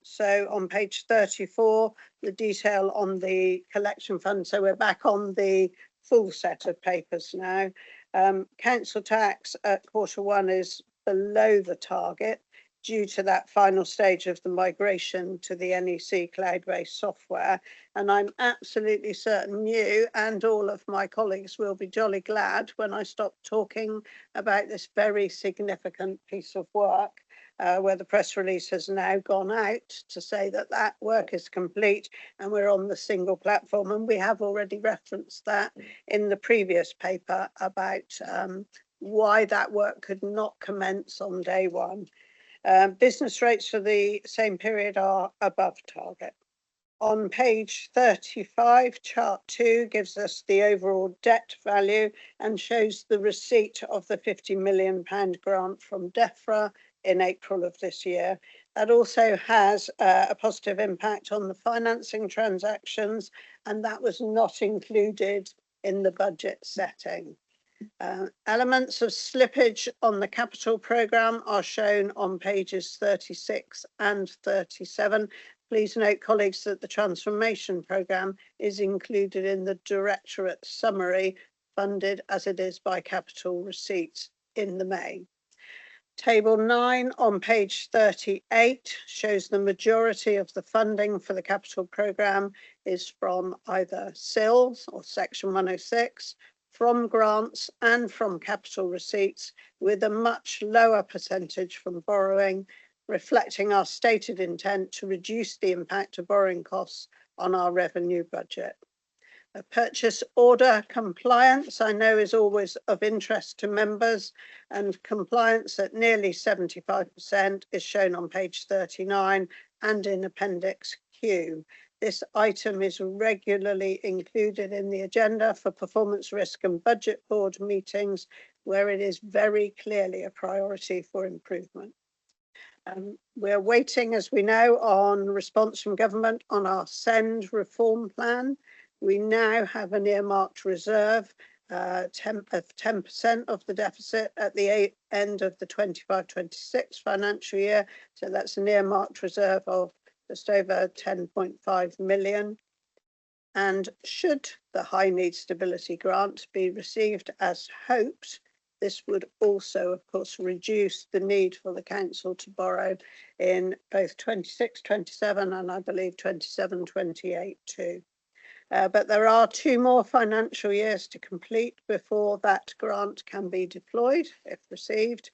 So on page 34, the detail on the collection fund. So we're back on the full set of papers now. Council tax at Q1 is below the target due to that final stage of the migration to the NEC cloud-based software. And I'm absolutely certain you and all of my colleagues will be jolly glad when I stop talking about this very significant piece of work, where the press release has now gone out to say that that work is complete and we're on the single platform. And we have already referenced that in the previous paper about why that work could not commence on day one. Business rates for the same period are above target. On page 35, chart 2 gives us the overall debt value and shows the receipt of the £50 million grant from DEFRA in April of this year. That also has a positive impact on the financing transactions, and that was not included in the budget setting. Elements of slippage on the capital programme are shown on pages 36 and 37. Please note, colleagues, that the transformation programme is included in the directorate summary, funded as it is by capital receipts in the main. Table 9 on page 38 shows the majority of the funding for the capital programme is from either SILS or Section 106, from grants and from capital receipts, with a much lower percentage from borrowing, reflecting our stated intent to reduce the impact of borrowing costs on our revenue budget. A purchase order compliance, I know, is always of interest to members, and compliance at nearly 75% is shown on page 39 and in Appendix Q. This item is regularly included in the agenda for performance risk and budget board meetings, where it is very clearly a priority for improvement. We're waiting, as we know, on response from government on our SEND reform plan. We now have an earmarked reserve 10% of the deficit at the end of the 25-26 financial year. So that's an earmarked reserve of just over 10.5 million. And should the high need stability grant be received as hoped, this would also, of course, reduce the need for the council to borrow in both 26-27 and I believe 27-28 too. But there are 2 more financial years to complete before that grant can be deployed if received.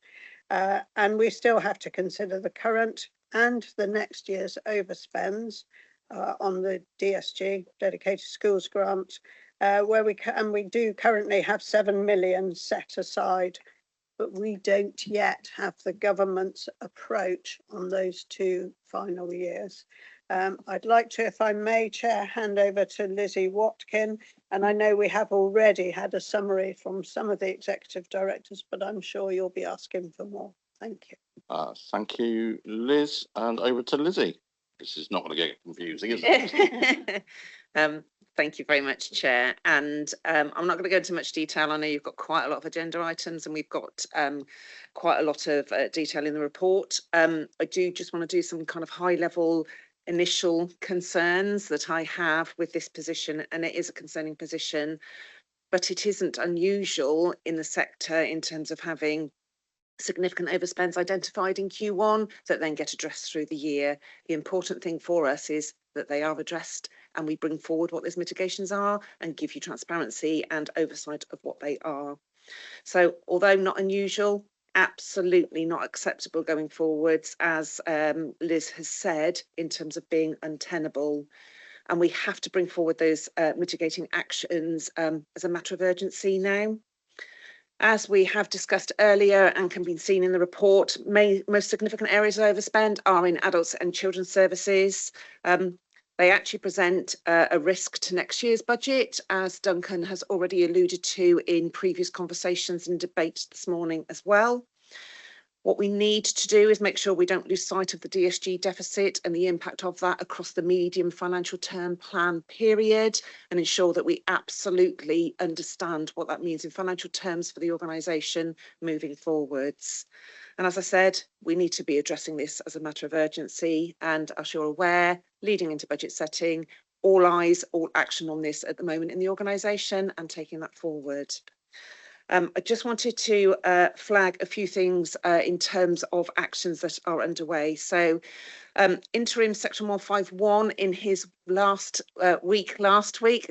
And we still have to consider the current and the next year's overspends on the DSG, Dedicated Schools Grant, where we do currently have 7 million set aside, but we don't yet have the government's approach on those 2 final years. I'd like to, if I may, Chair, hand over to Lizzie Watkin. And I know we have already had a summary from some of the executive directors, but I'm sure you'll be asking for more. Thank you. Thank you, Liz. And over to Lizzie. This is not going to get confusing, is it? Thank you very much, Chair. And I'm not going to go into much detail. I know you've got quite a lot of agenda items and we've got quite a lot of detail in the report. I do just want to do some kind of high level initial concerns that I have with this position, and it is a concerning position, but it isn't unusual in the sector in terms of having significant overspends identified in Q1 that then get addressed through the year. The important thing for us is that they are addressed and we bring forward what those mitigations are and give you transparency and oversight of what they are. So although not unusual, absolutely not acceptable going forwards, as Liz has said, in terms of being untenable. And we have to bring forward those mitigating actions as a matter of urgency now. As we have discussed earlier and can be seen in the report, most significant areas of overspend are in adults and children's services. They actually present a risk to next year's budget, as Duncan has already alluded to in previous conversations and debates this morning as well. What we need to do is make sure we don't lose sight of the DSG deficit and the impact of that across the medium financial term plan period, and ensure that we absolutely understand what that means in financial terms for the organisation moving forwards. And as I said, we need to be addressing this as a matter of urgency, and as you're aware, leading into budget setting, all eyes, all action on this at the moment in the organisation and taking that forward. I just wanted to flag a few things in terms of actions that are underway. So interim section 151 in his last week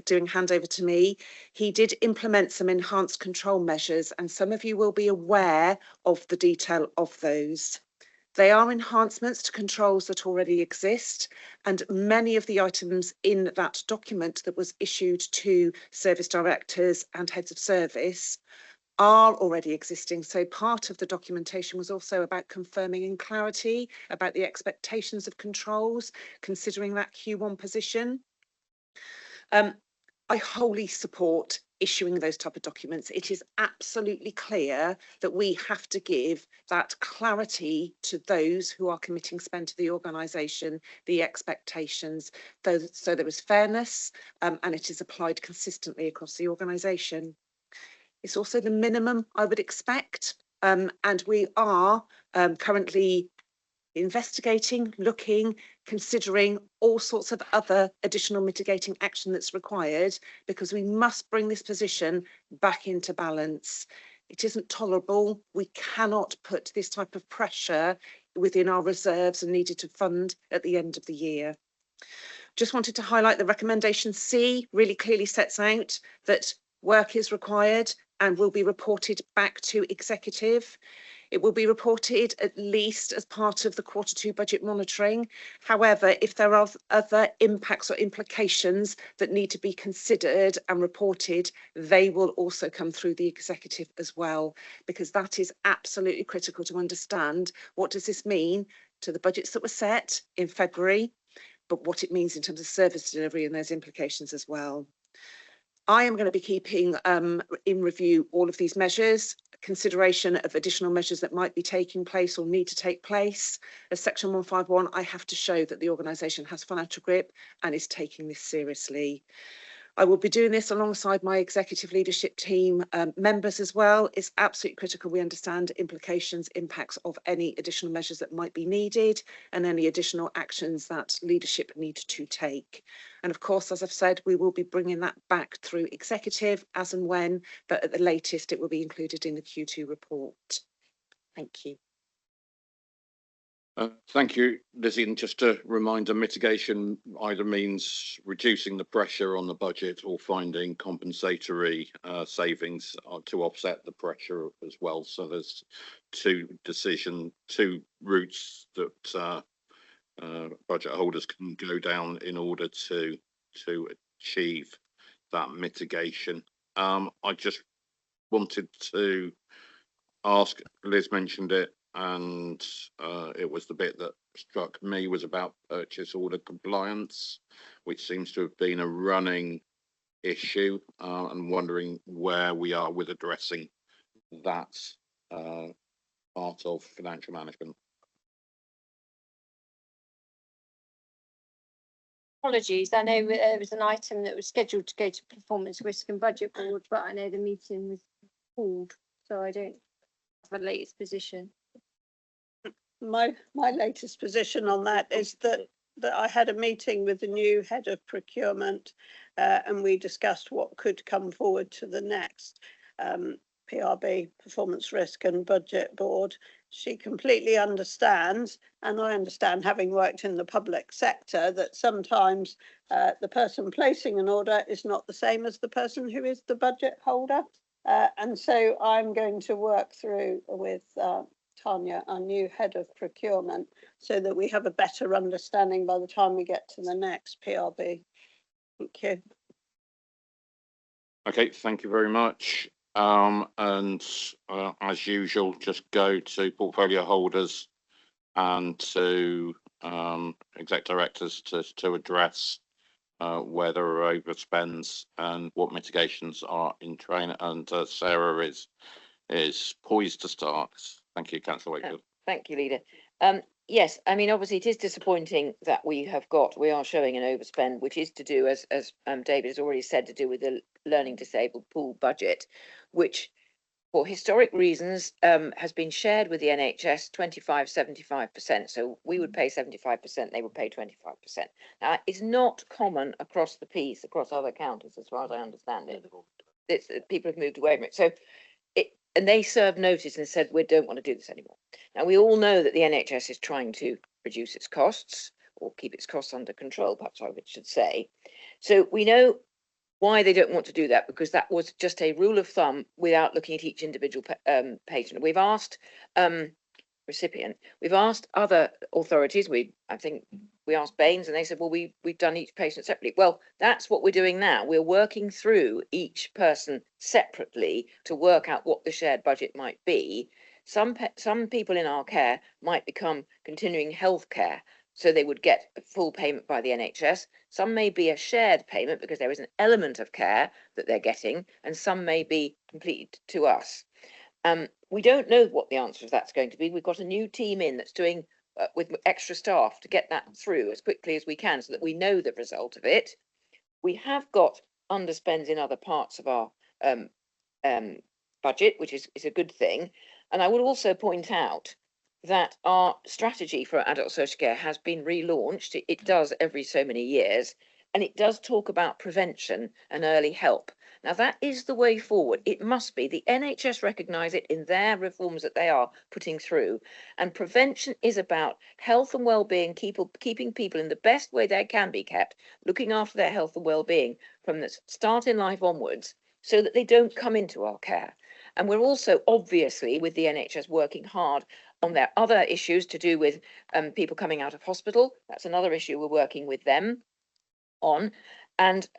doing handover to me, he did implement some enhanced control measures, and some of you will be aware of the detail of those. They are enhancements to controls that already exist, and many of the items in that document that was issued to service directors and heads of service are already existing. So part of the documentation was also about confirming in clarity about the expectations of controls, considering that Q1 position. I wholly support issuing those type of documents. It is absolutely clear that we have to give that clarity to those who are committing spend to the organisation, the expectations, so there is fairness and it is applied consistently across the organisation. It's also the minimum I would expect, and we are currently investigating, looking, considering all sorts of other additional mitigating action that's required, because we must bring this position back into balance. It isn't tolerable. We cannot put this type of pressure within our reserves and needed to fund at the end of the year. Just wanted to highlight the recommendation C really clearly sets out that work is required and will be reported back to executive. It will be reported at least as part of the Q2 budget monitoring. However, if there are other impacts or implications that need to be considered and reported, they will also come through the executive as well, because that is absolutely critical to understand. What does this mean to the budgets that were set in February, but what it means in terms of service delivery and those implications as well. I am going to be keeping in review all of these measures, consideration of additional measures that might be taking place or need to take place. As Section 151, I have to show that the organisation has financial grip and is taking this seriously. I will be doing this alongside my executive leadership team members as well. It's absolutely critical we understand implications, impacts of any additional measures that might be needed and any additional actions that leadership need to take. And of course, as I've said, we will be bringing that back through executive as and when, but at the latest it will be included in the Q2 report. Thank you. Thank you, Lizzie. And just a reminder, mitigation either means reducing the pressure on the budget or finding compensatory savings to offset the pressure as well. So there's two routes that budget holders can go down in order to achieve that mitigation. I just wanted to ask, Liz mentioned it, and it was the bit that struck me was about purchase order compliance, which seems to have been a running issue, and wondering where we are with addressing that part of financial management. Apologies, I know there was an item that was scheduled to go to Performance Risk and Budget Board, but I know the meeting was called, so I don't have a latest position. My latest position on that is that I had a meeting with the new head of procurement and we discussed what could come forward to the next PRB, Performance Risk and Budget Board. She completely understands, and I understand, having worked in the public sector, that sometimes the person placing an order is not the same as the person who is the budget holder. And so I'm going to work through with Tanya, our new head of procurement, so that we have a better understanding by the time we get to the next PRB. Thank you. Okay, thank you very much. As usual, just go to portfolio holders and to exec directors to address where there are overspends and what mitigations are in train. And Sarah is poised to start. Thank you, Councillor Wakefield. Thank you, Leader. Yes, I mean, obviously it is disappointing that we are showing an overspend, which is to do, as David has already said, to do with the learning disabled pool budget, which for historic reasons has been shared with the NHS 25-75%. So we would pay 75%, they would pay 25%. Now, it's not common across the piece, across other counties, as far as I understand it. People have moved away from it. So and they served notice and said, we don't want to do this anymore. Now, we all know that the NHS is trying to reduce its costs or keep its costs under control, perhaps I should say. So we know why they don't want to do that, because that was just a rule of thumb without looking at each individual patient. We've asked we've asked other authorities. I think we asked Baines and they said, well, we've done each patient separately. Well, that's what we're doing now. We're working through each person separately to work out what the shared budget might be. Some people in our care might become continuing health care, so they would get a full payment by the NHS. Some may be a shared payment because there is an element of care that they're getting, and some may be completed to us. We don't know what the answer to that's going to be. We've got a new team in that's doing with extra staff to get that through as quickly as we can so that we know the result of it. We have got underspends in other parts of our budget, which is a good thing. And I would also point out that our strategy for adult social care has been relaunched. It does every so many years, and it does talk about prevention and early help. Now, that is the way forward. It must be. The NHS recognise it in their reforms that they are putting through. And prevention is about health and well-being, keeping people in the best way they can be kept, looking after their health and well-being from the start in life onwards, so that they don't come into our care. And we're also, obviously, with the NHS working hard on their other issues to do with people coming out of hospital. That's another issue we're working with them on. And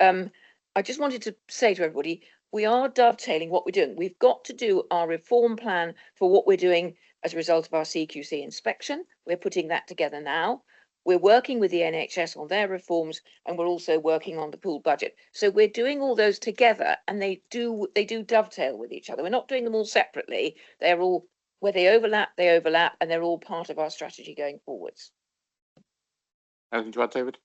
I just wanted to say to everybody, we are dovetailing what we're doing. We've got to do our reform plan for what we're doing as a result of our CQC inspection. We're putting that together now. We're working with the NHS on their reforms, and we're also working on the pool budget. So we're doing all those together, and they do dovetail with each other. We're not doing them all separately. They're all, where they overlap, and they're all part of our strategy going forwards. Anything to add, David?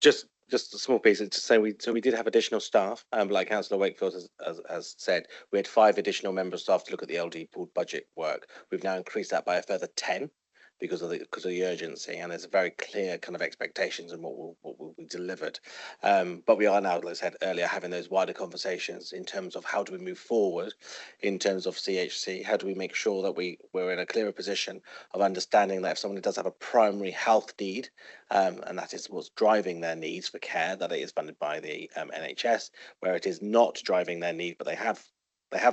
Just just a small piece to say we did have additional staff, like Councillor Wakefield has said, we had 5 additional members of staff to look at the LD pooled budget work. We've now increased that by a further 10 because of the urgency, and there's a very clear kind of expectations and what will be delivered. But we are now, like I said earlier, having those wider conversations in terms of how do we move forward in terms of CHC, how do we make sure that we're in a clearer position of understanding that if someone does have a primary health need, and that is what's driving their needs for care, that it is funded by the NHS, where it is not driving their need, but they have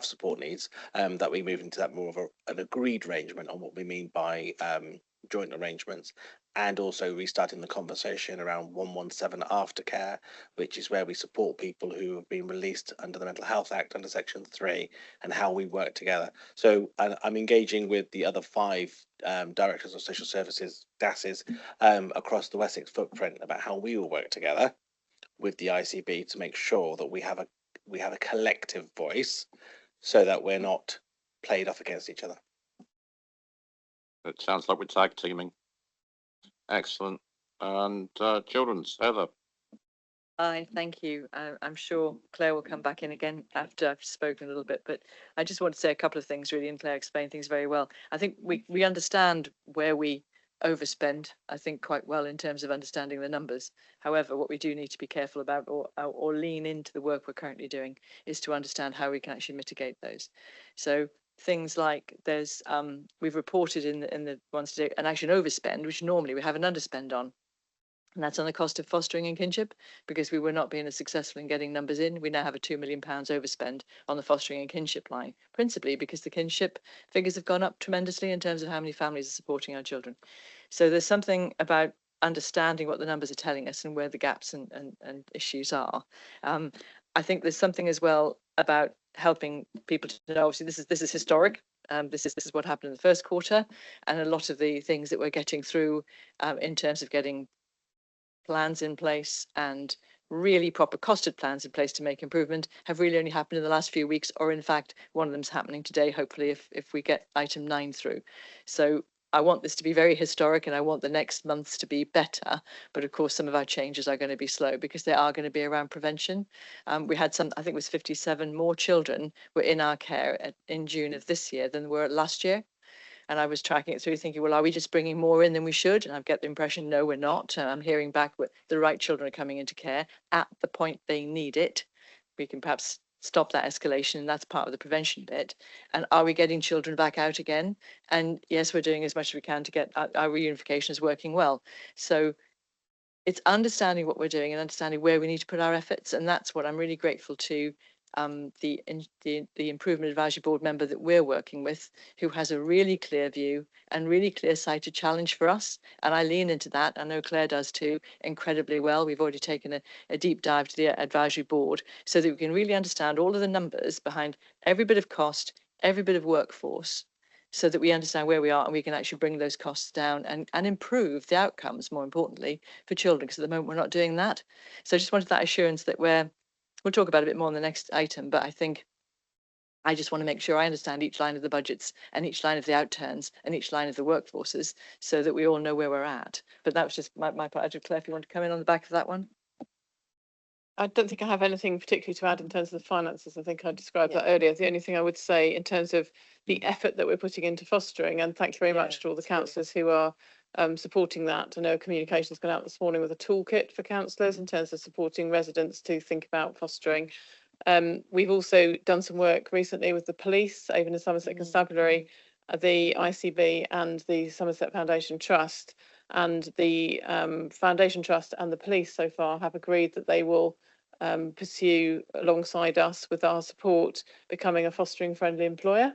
support needs, that we move into that more of an agreed arrangement on what we mean by joint arrangements, and also restarting the conversation around 117 aftercare, which is where we support people who have been released under the Mental Health Act under Section 3 and how we work together. So I'm engaging with the other 5 directors of social services, DASs, across the Wessex footprint about how we will work together with the ICB to make sure that we have a collective voice so that we're not played off against each other. It sounds like we're tag teaming. Excellent. And children's, Heather. Hi, thank you. I'm sure Claire will come back in again after I've spoken a little bit, but I just want to say a couple of things really, and Claire explained things very well. I think we understand where we overspend, I think, quite well in terms of understanding the numbers. However, what we do need to be careful about or lean into the work we're currently doing is to understand how we can actually mitigate those. So things like there's we've reported in the ones today an actual overspend, which normally we have an underspend on. And that's on the cost of fostering and kinship, because we were not being as successful in getting numbers in. We now have a £2 million overspend on the fostering and kinship line, principally because the kinship figures have gone up tremendously in terms of how many families are supporting our children. So there's something about understanding what the numbers are telling us and where the gaps and issues are. I think there's something as well about helping people to know, obviously this is historic. This is what happened in the first quarter, and a lot of the things that we're getting through in terms of getting plans in place and really proper costed plans in place to make improvement have really only happened in the last few weeks, or in fact one of them's happening today, hopefully, if we get item 9 through. So I want this to be very historic, and I want the next months to be better, but of course some of our changes are going to be slow because they are going to be around prevention. We had I think it was 57 more children were in our care in June of this year than were last year. And I was tracking it through thinking, well, are we just bringing more in than we should? And I get the impression, no, we're not. I'm hearing back that the right children are coming into care at the point they need it. We can perhaps stop that escalation, and that's part of the prevention bit. And are we getting children back out again? And yes, we're doing as much as we can to get our reunification is working well. So it's understanding what we're doing and understanding where we need to put our efforts. And that's what I'm really grateful to the improvement advisory board member that we're working with, who has a really clear view and really clear sighted challenge for us. And I lean into that. I know Claire does too, incredibly well. We've already taken a deep dive to the advisory board so that we can really understand all of the numbers behind every bit of cost, every bit of workforce, so that we understand where we are and we can actually bring those costs down and improve the outcomes, more importantly, for children, because at the moment we're not doing that. So I just wanted that assurance that we'll talk about it a bit more on the next item, but I think I just want to make sure I understand each line of the budgets and each line of the outturns and each line of the workforces so that we all know where we're at. But that was just my part. Claire, if you want to come in on the back of that one. I don't think I have anything particularly to add in terms of the finances. I think I described that earlier. The only thing I would say in terms of the effort that we're putting into fostering, and thank you very much to all the councillors who are supporting that. I know communication's gone out this morning with a toolkit for councillors in terms of supporting residents to think about fostering. We've also done some work recently with the police, Avon and Somerset Constabulary, the ICB and the Somerset Foundation Trust. And the Foundation Trust and the police so far have agreed that they will pursue alongside us with our support becoming a fostering friendly employer,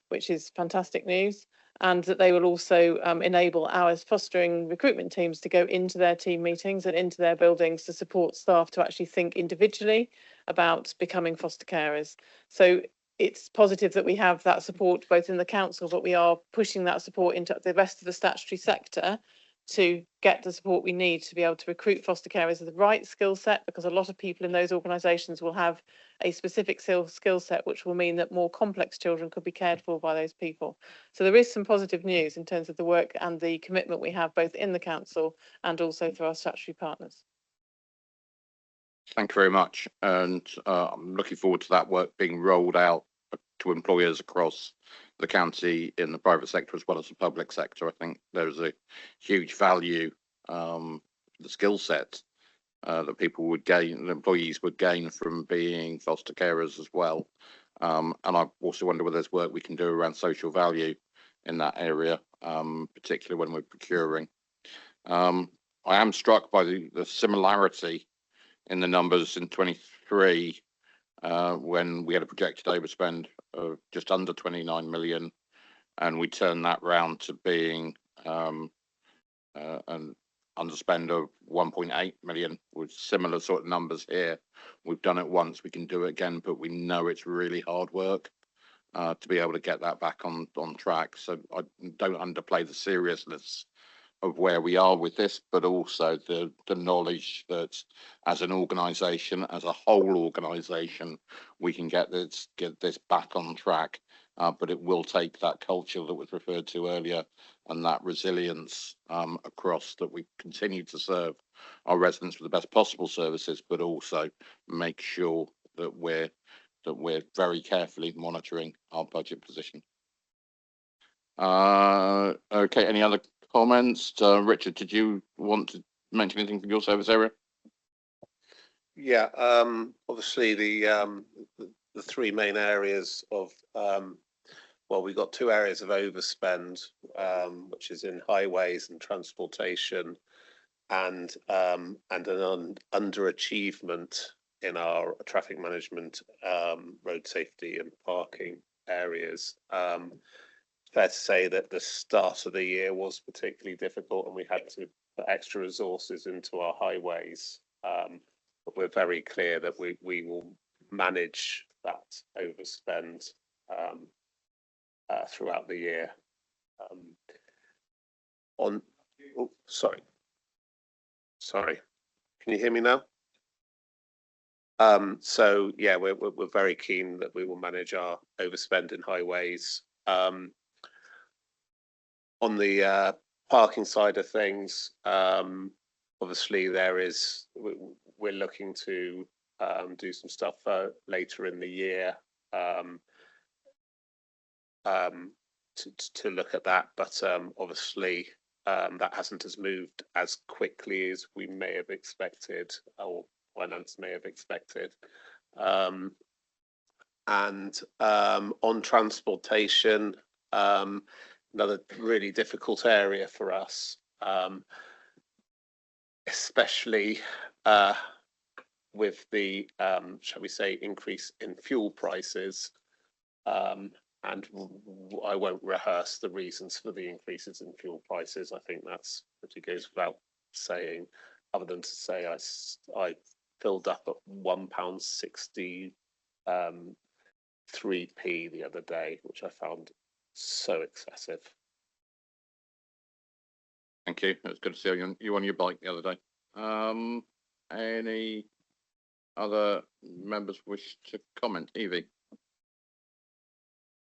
which is fantastic news. And that they will also enable our fostering recruitment teams to go into their team meetings and into their buildings to support staff to actually think individually about becoming foster carers. So it's positive that we have that support both in the council, but we are pushing that support into the rest of the statutory sector to get the support we need to be able to recruit foster carers with the right skill set, because a lot of people in those organisations will have a specific skill set, which will mean that more complex children could be cared for by those people. So there is some positive news in terms of the work and the commitment we have both in the council and also through our statutory partners. Thank you very much. And I'm looking forward to that work being rolled out to employers across the county in the private sector as well as the public sector. I think there's a huge value, the skill set that people would gain, the employees would gain from being foster carers as well. And I also wonder whether there's work we can do around social value in that area, particularly when we're procuring. I am struck by the similarity in the numbers in 23 when we had a projected overspend of just under 29 million, and we turned that round to being an underspend of 1.8 million with similar sort of numbers here. We've done it once, we can do it again, but we know it's really hard work to be able to get that back on track. So I don't underplay the seriousness of where we are with this, but also the knowledge that as an organisation, as a whole organisation, we can get this back on track. But it will take that culture that was referred to earlier and that resilience across, that we continue to serve our residents with the best possible services, but also make sure that we're very carefully monitoring our budget position. Okay, any other comments? Richard, did you want to mention anything from your service area? Yeah, obviously the three main areas of well, we've got two areas of overspend, which is in highways and transportation, and an underachievement in our traffic management, road safety and parking areas. Fair to say that the start of the year was particularly difficult and we had to put extra resources into our highways. But we're very clear that we will manage that overspend throughout the year. Sorry, can you hear me now? So yeah, we're very keen that we will manage our overspend in highways. On the parking side of things, obviously we're looking to do some stuff later in the year to look at that, but obviously that hasn't moved as quickly as we may have expected, or finance may have expected. And on transportation, another really difficult area for us, especially with the, shall we say, increase in fuel prices. And I won't rehearse the reasons for the increases in fuel prices. I think that's pretty goes without saying, other than to say I filled up at £1.60 3p the other day, which I found so excessive. Thank you. It was good to see you on your bike the other day. Any other members wish to comment? Evie?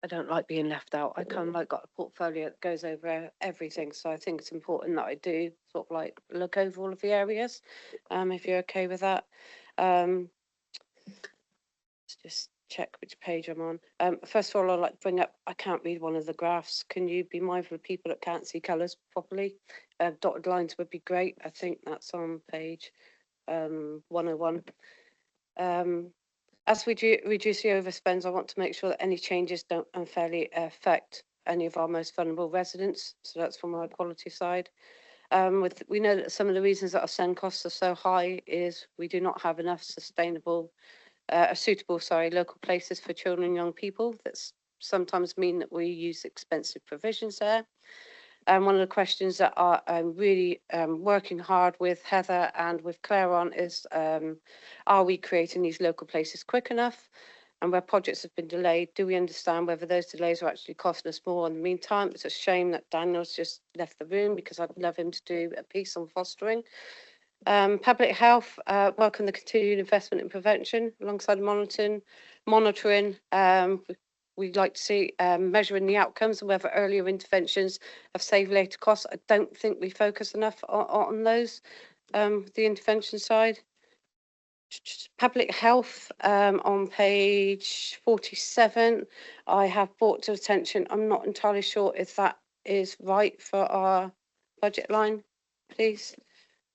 I don't like being left out. I kind of like got a portfolio that goes over everything, so I think it's important that I do sort of like look over all of the areas. If you're okay with that, let's just check which page I'm on. First of all, I'd like to bring up, I can't read one of the graphs. Can you be mindful of people that can't see colours properly? Dotted lines would be great. I think that's on page 101. As we reduce the overspends, I want to make sure that any changes don't unfairly affect any of our most vulnerable residents. So that's from our quality side. We know that some of the reasons that our send costs are so high is we do not have enough suitable local places for children and young people. That's sometimes mean that we use expensive provisions there. And one of the questions that I'm really working hard with Heather and with Claire on is, are we creating these local places quick enough? And where projects have been delayed, do we understand whether those delays are actually costing us more in the meantime? It's a shame that Daniel's just left the room because I'd love him to do a piece on fostering. Public health, welcome the continued investment in prevention alongside monitoring. We'd like to see measuring the outcomes and whether earlier interventions have saved later costs. I don't think we focus enough on those, the intervention side. Public health, on page 47, I have brought to attention, I'm not entirely sure if that is right for our budget line, please.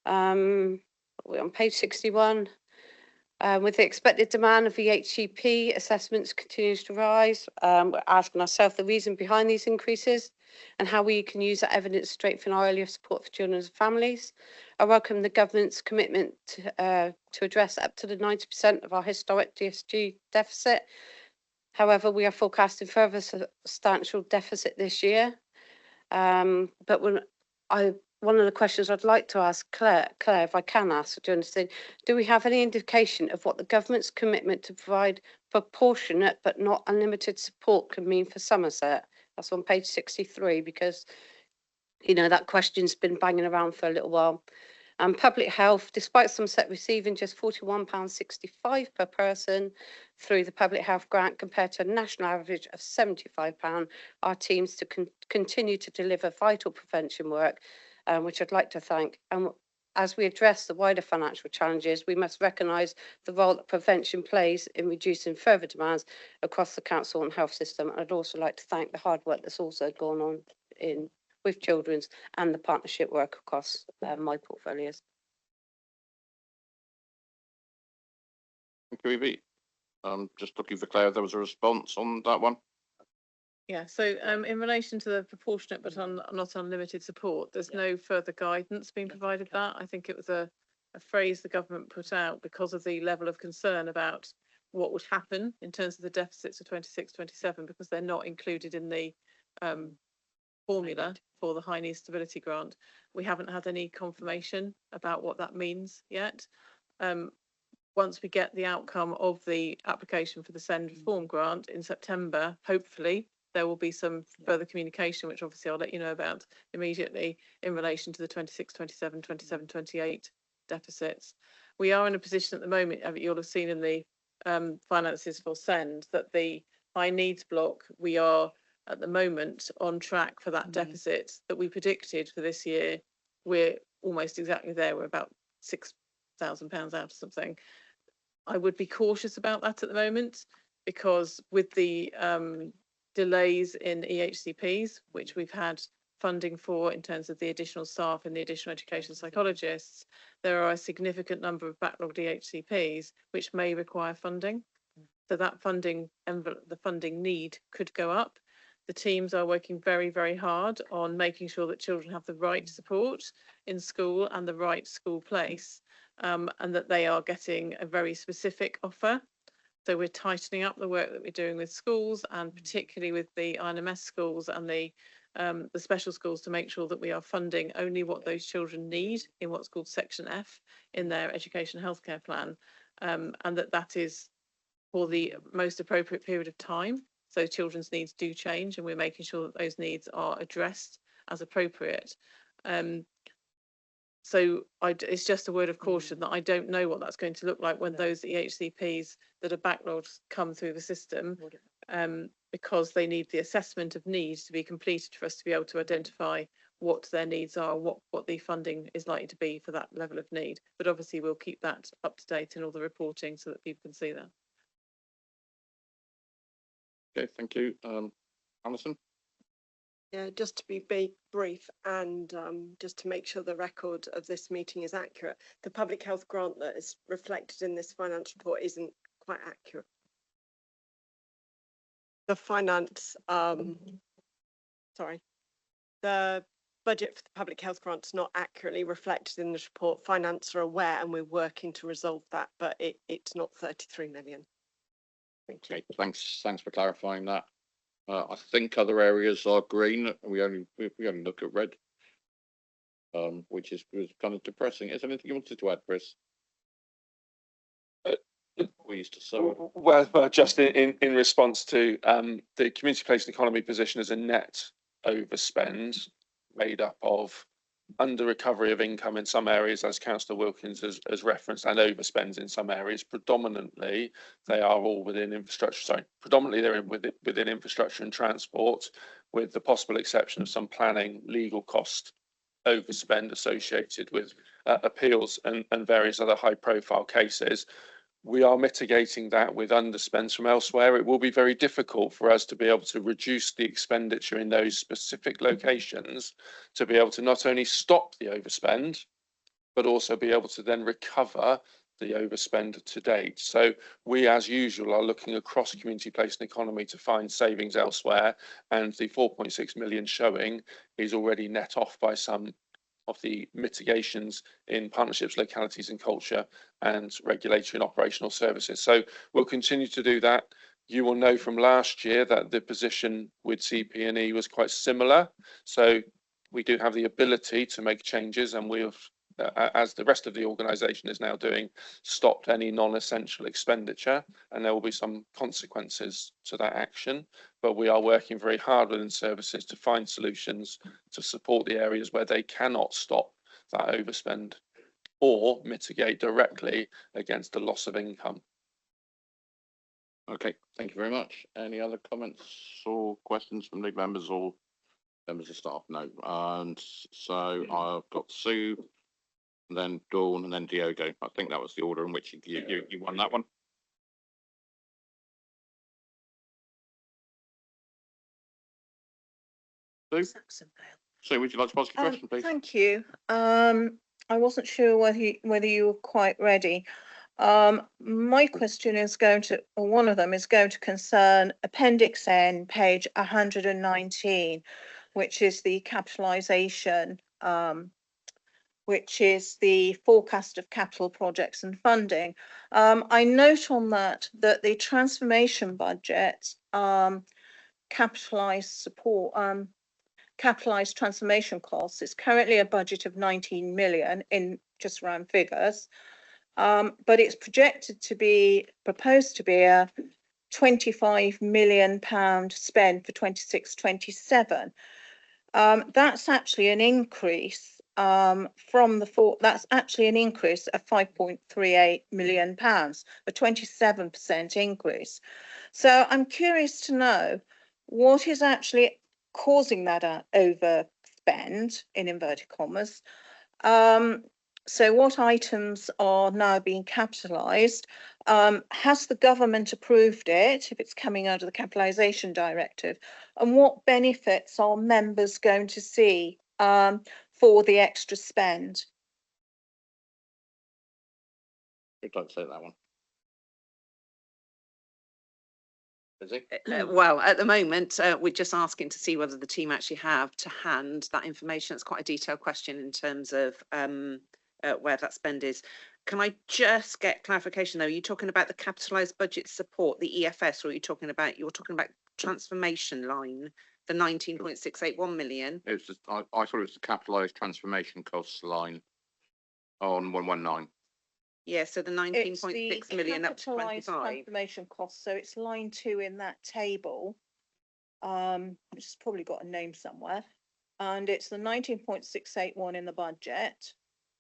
We're on page 61. With the expected demand of VHCP assessments continues to rise, we're asking ourselves the reason behind these increases and how we can use that evidence to strengthen our earlier support for children and families. I welcome the government's commitment to address up to the 90% of our historic DSG deficit. However, we are forecasting further substantial deficit this year. But one of the questions I'd like to ask Claire, if I can ask, do you understand? Do we have any indication of what the government's commitment to provide proportionate but not unlimited support can mean for Somerset? That's on page 63, because, you know, that question's been banging around for a little while. And public health, despite Somerset receiving just £41.65 per person through the public health grant compared to a national average of £75, our teams to continue to deliver vital prevention work, which I'd like to thank. And as we address the wider financial challenges, we must recognise the role that prevention plays in reducing further demands across the council and health system. And I'd also like to thank the hard work that's also gone on with children's and the partnership work across my portfolios. Thank you, Evie. Just looking for Claire, there was a response on that one. Yeah, so in relation to the proportionate but not unlimited support, there's no further guidance being provided that. I think it was a phrase the government put out because of the level of concern about what would happen in terms of the deficits of 26-27, because they're not included in the formula for the High Needs Stability Grant. We haven't had any confirmation about what that means yet. Once we get the outcome of the application for the SEND Reform Grant in September, hopefully there will be some further communication, which obviously I'll let you know about immediately, in relation to the 26-27, 27-28 deficits. We are in a position at the moment, you'll have seen in the finances for SEND, that the high needs block, we are at the moment on track for that deficit that we predicted for this year. We're almost exactly there. We're about £6,000 out of something. I would be cautious about that at the moment, because with the delays in EHCPs, which we've had funding for in terms of the additional staff and the additional education psychologists, there are a significant number of backlogged EHCPs which may require funding. So that funding envelope, the funding need could go up. The teams are working very, very hard on making sure that children have the right support in school and the right school place, and that they are getting a very specific offer. So we're tightening up the work that we're doing with schools, and particularly with the INMS schools and the special schools, to make sure that we are funding only what those children need in what's called Section F in their education healthcare plan, and that is for the most appropriate period of time. So children's needs do change, and we're making sure that those needs are addressed as appropriate. So it's just a word of caution that I don't know what that's going to look like when those EHCPs that are backlogged come through the system, because they need the assessment of needs to be completed for us to be able to identify what their needs are, what the funding is likely to be for that level of need. But obviously we'll keep that up to date in all the reporting so that people can see that. Okay, thank you. Alison? Yeah, just to be brief and just to make sure the record of this meeting is accurate, the public health grant that is reflected in this finance report isn't quite accurate. The finance, sorry, the budget for the public health grant is not accurately reflected in this report. Finance are aware and we're working to resolve that, but it's not 33 million. Thank you. Okay, thanks for clarifying that. I think other areas are green. We only look at red, which is kind of depressing. Is there anything you wanted to add, Chris? We used to so well, just in response to the community place and economy position as a net overspend made up of under recovery of income in some areas, as Councillor Wilkins has referenced, and overspends in some areas. Predominantly, they are all within infrastructure. Sorry, predominantly they're within infrastructure and transport, with the possible exception of some planning, legal cost overspend associated with appeals and various other high profile cases. We are mitigating that with underspends from elsewhere. It will be very difficult for us to be able to reduce the expenditure in those specific locations to be able to not only stop the overspend, but also be able to then recover the overspend to date. So we, as usual, are looking across community, place and economy to find savings elsewhere, and the 4.6 million showing is already net off by some of the mitigations in partnerships, localities and culture, and regulatory and operational services. So we'll continue to do that. You will know from last year that the position with CP&E was quite similar. So we do have the ability to make changes, and we have, as the rest of the organisation is now doing, stopped any non-essential expenditure, and there will be some consequences to that action. But we are working very hard within services to find solutions to support the areas where they cannot stop that overspend or mitigate directly against the loss of income. Okay, thank you very much. Any other comments or questions from league members or members of staff? No. And so I've got Sue, and then Dawn, and then Diogo. I think that was the order in which you won that one. So would you like to ask a question, please? Thank you. I wasn't sure whether you were quite ready. My question is one of them is going to concern Appendix N, page 119, which is the capitalisation, which is the forecast of capital projects and funding. I note on that the transformation budget, capitalised support, capitalised transformation costs is currently a budget of 19 million in just round figures, but it's proposed to be a 25 million pound spend for 26-27. That's actually an increase that's actually an increase of 5.38 million pounds, a 27% increase. So I'm curious to know what is actually causing that overspend in inverted commas. So what items are now being capitalised? Has the government approved it if it's coming out of the capitalisation directive? And what benefits are members going to see for the extra spend? I'd like to say that one. Well, at the moment, we're just asking to see whether the team actually have to hand that information. It's quite a detailed question in terms of where that spend is. Can I just get clarification though? Are you talking about the capitalised budget support, the EFS, or are you talking about transformation line, the 19.681 million? It was just, I thought it was the capitalised transformation costs line on 119. Yeah, so the 19.6 million up to Capitalised 25. transformation costs, so it's line 2 in that table, which has probably got a name somewhere, and it's the 19.681 in the budget.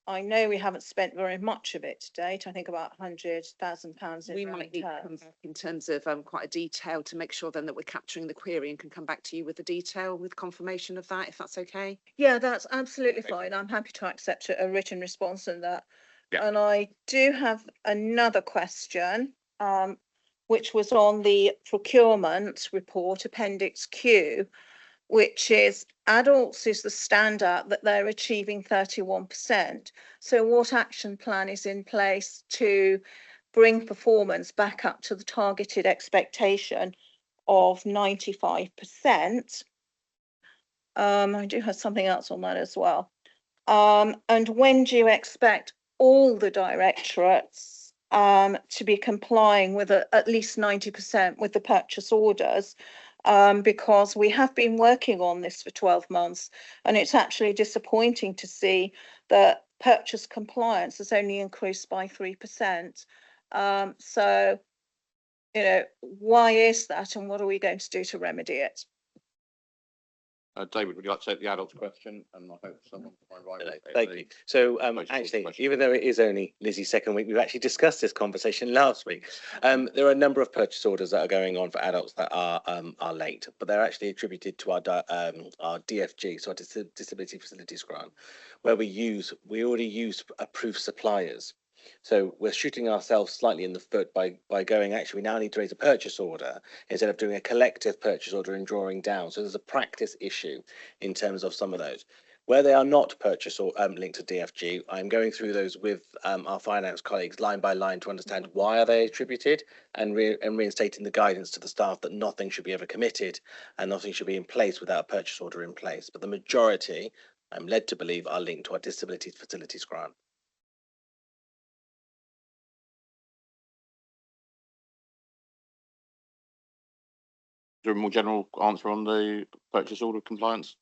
I know we haven't spent very much of it to date. I think about £100,000 in We might need to come back in terms of quite a detail to make sure then that we're capturing the query and can come back to you with the detail with confirmation of that, if that's okay. Yeah, that's absolutely fine. I'm happy to accept a written response on that. Yeah. And I do have another question, which was on the procurement report, Appendix Q, which is adults is the standout that they're achieving 31%. So what action plan is in place to bring performance back up to the targeted expectation of 95%? I do have something else on that as well. And when do you expect all the directorates to be complying with at least 90% with the purchase orders? Because we have been working on this for 12 months, and it's actually disappointing to see that purchase compliance has only increased by 3%. So, why is that, and what are we going to do to remedy it? David, would you like to take the adults question? And I hope someone from my right will take Thank the you. So purchase order actually, question. even though it is only Lizzie's second week, we've actually discussed this conversation last week. There are a number of purchase orders that are going on for adults that are late, but they're actually attributed to our DFG, so our Disability Facilities Grant, where we already use approved suppliers. So we're shooting ourselves slightly in the foot by going, actually, we now need to raise a purchase order instead of doing a collective purchase order and drawing down. So there's a practice issue in terms of some of those. Where they are not purchase or linked to DFG, I'm going through those with our finance colleagues line by line to understand why are they attributed and reinstating the guidance to the staff that nothing should be ever committed and nothing should be in place without a purchase order in place. But the majority, I'm led to believe, are linked to our Disability Facilities Grant. Is there a more general answer on the purchase order compliance?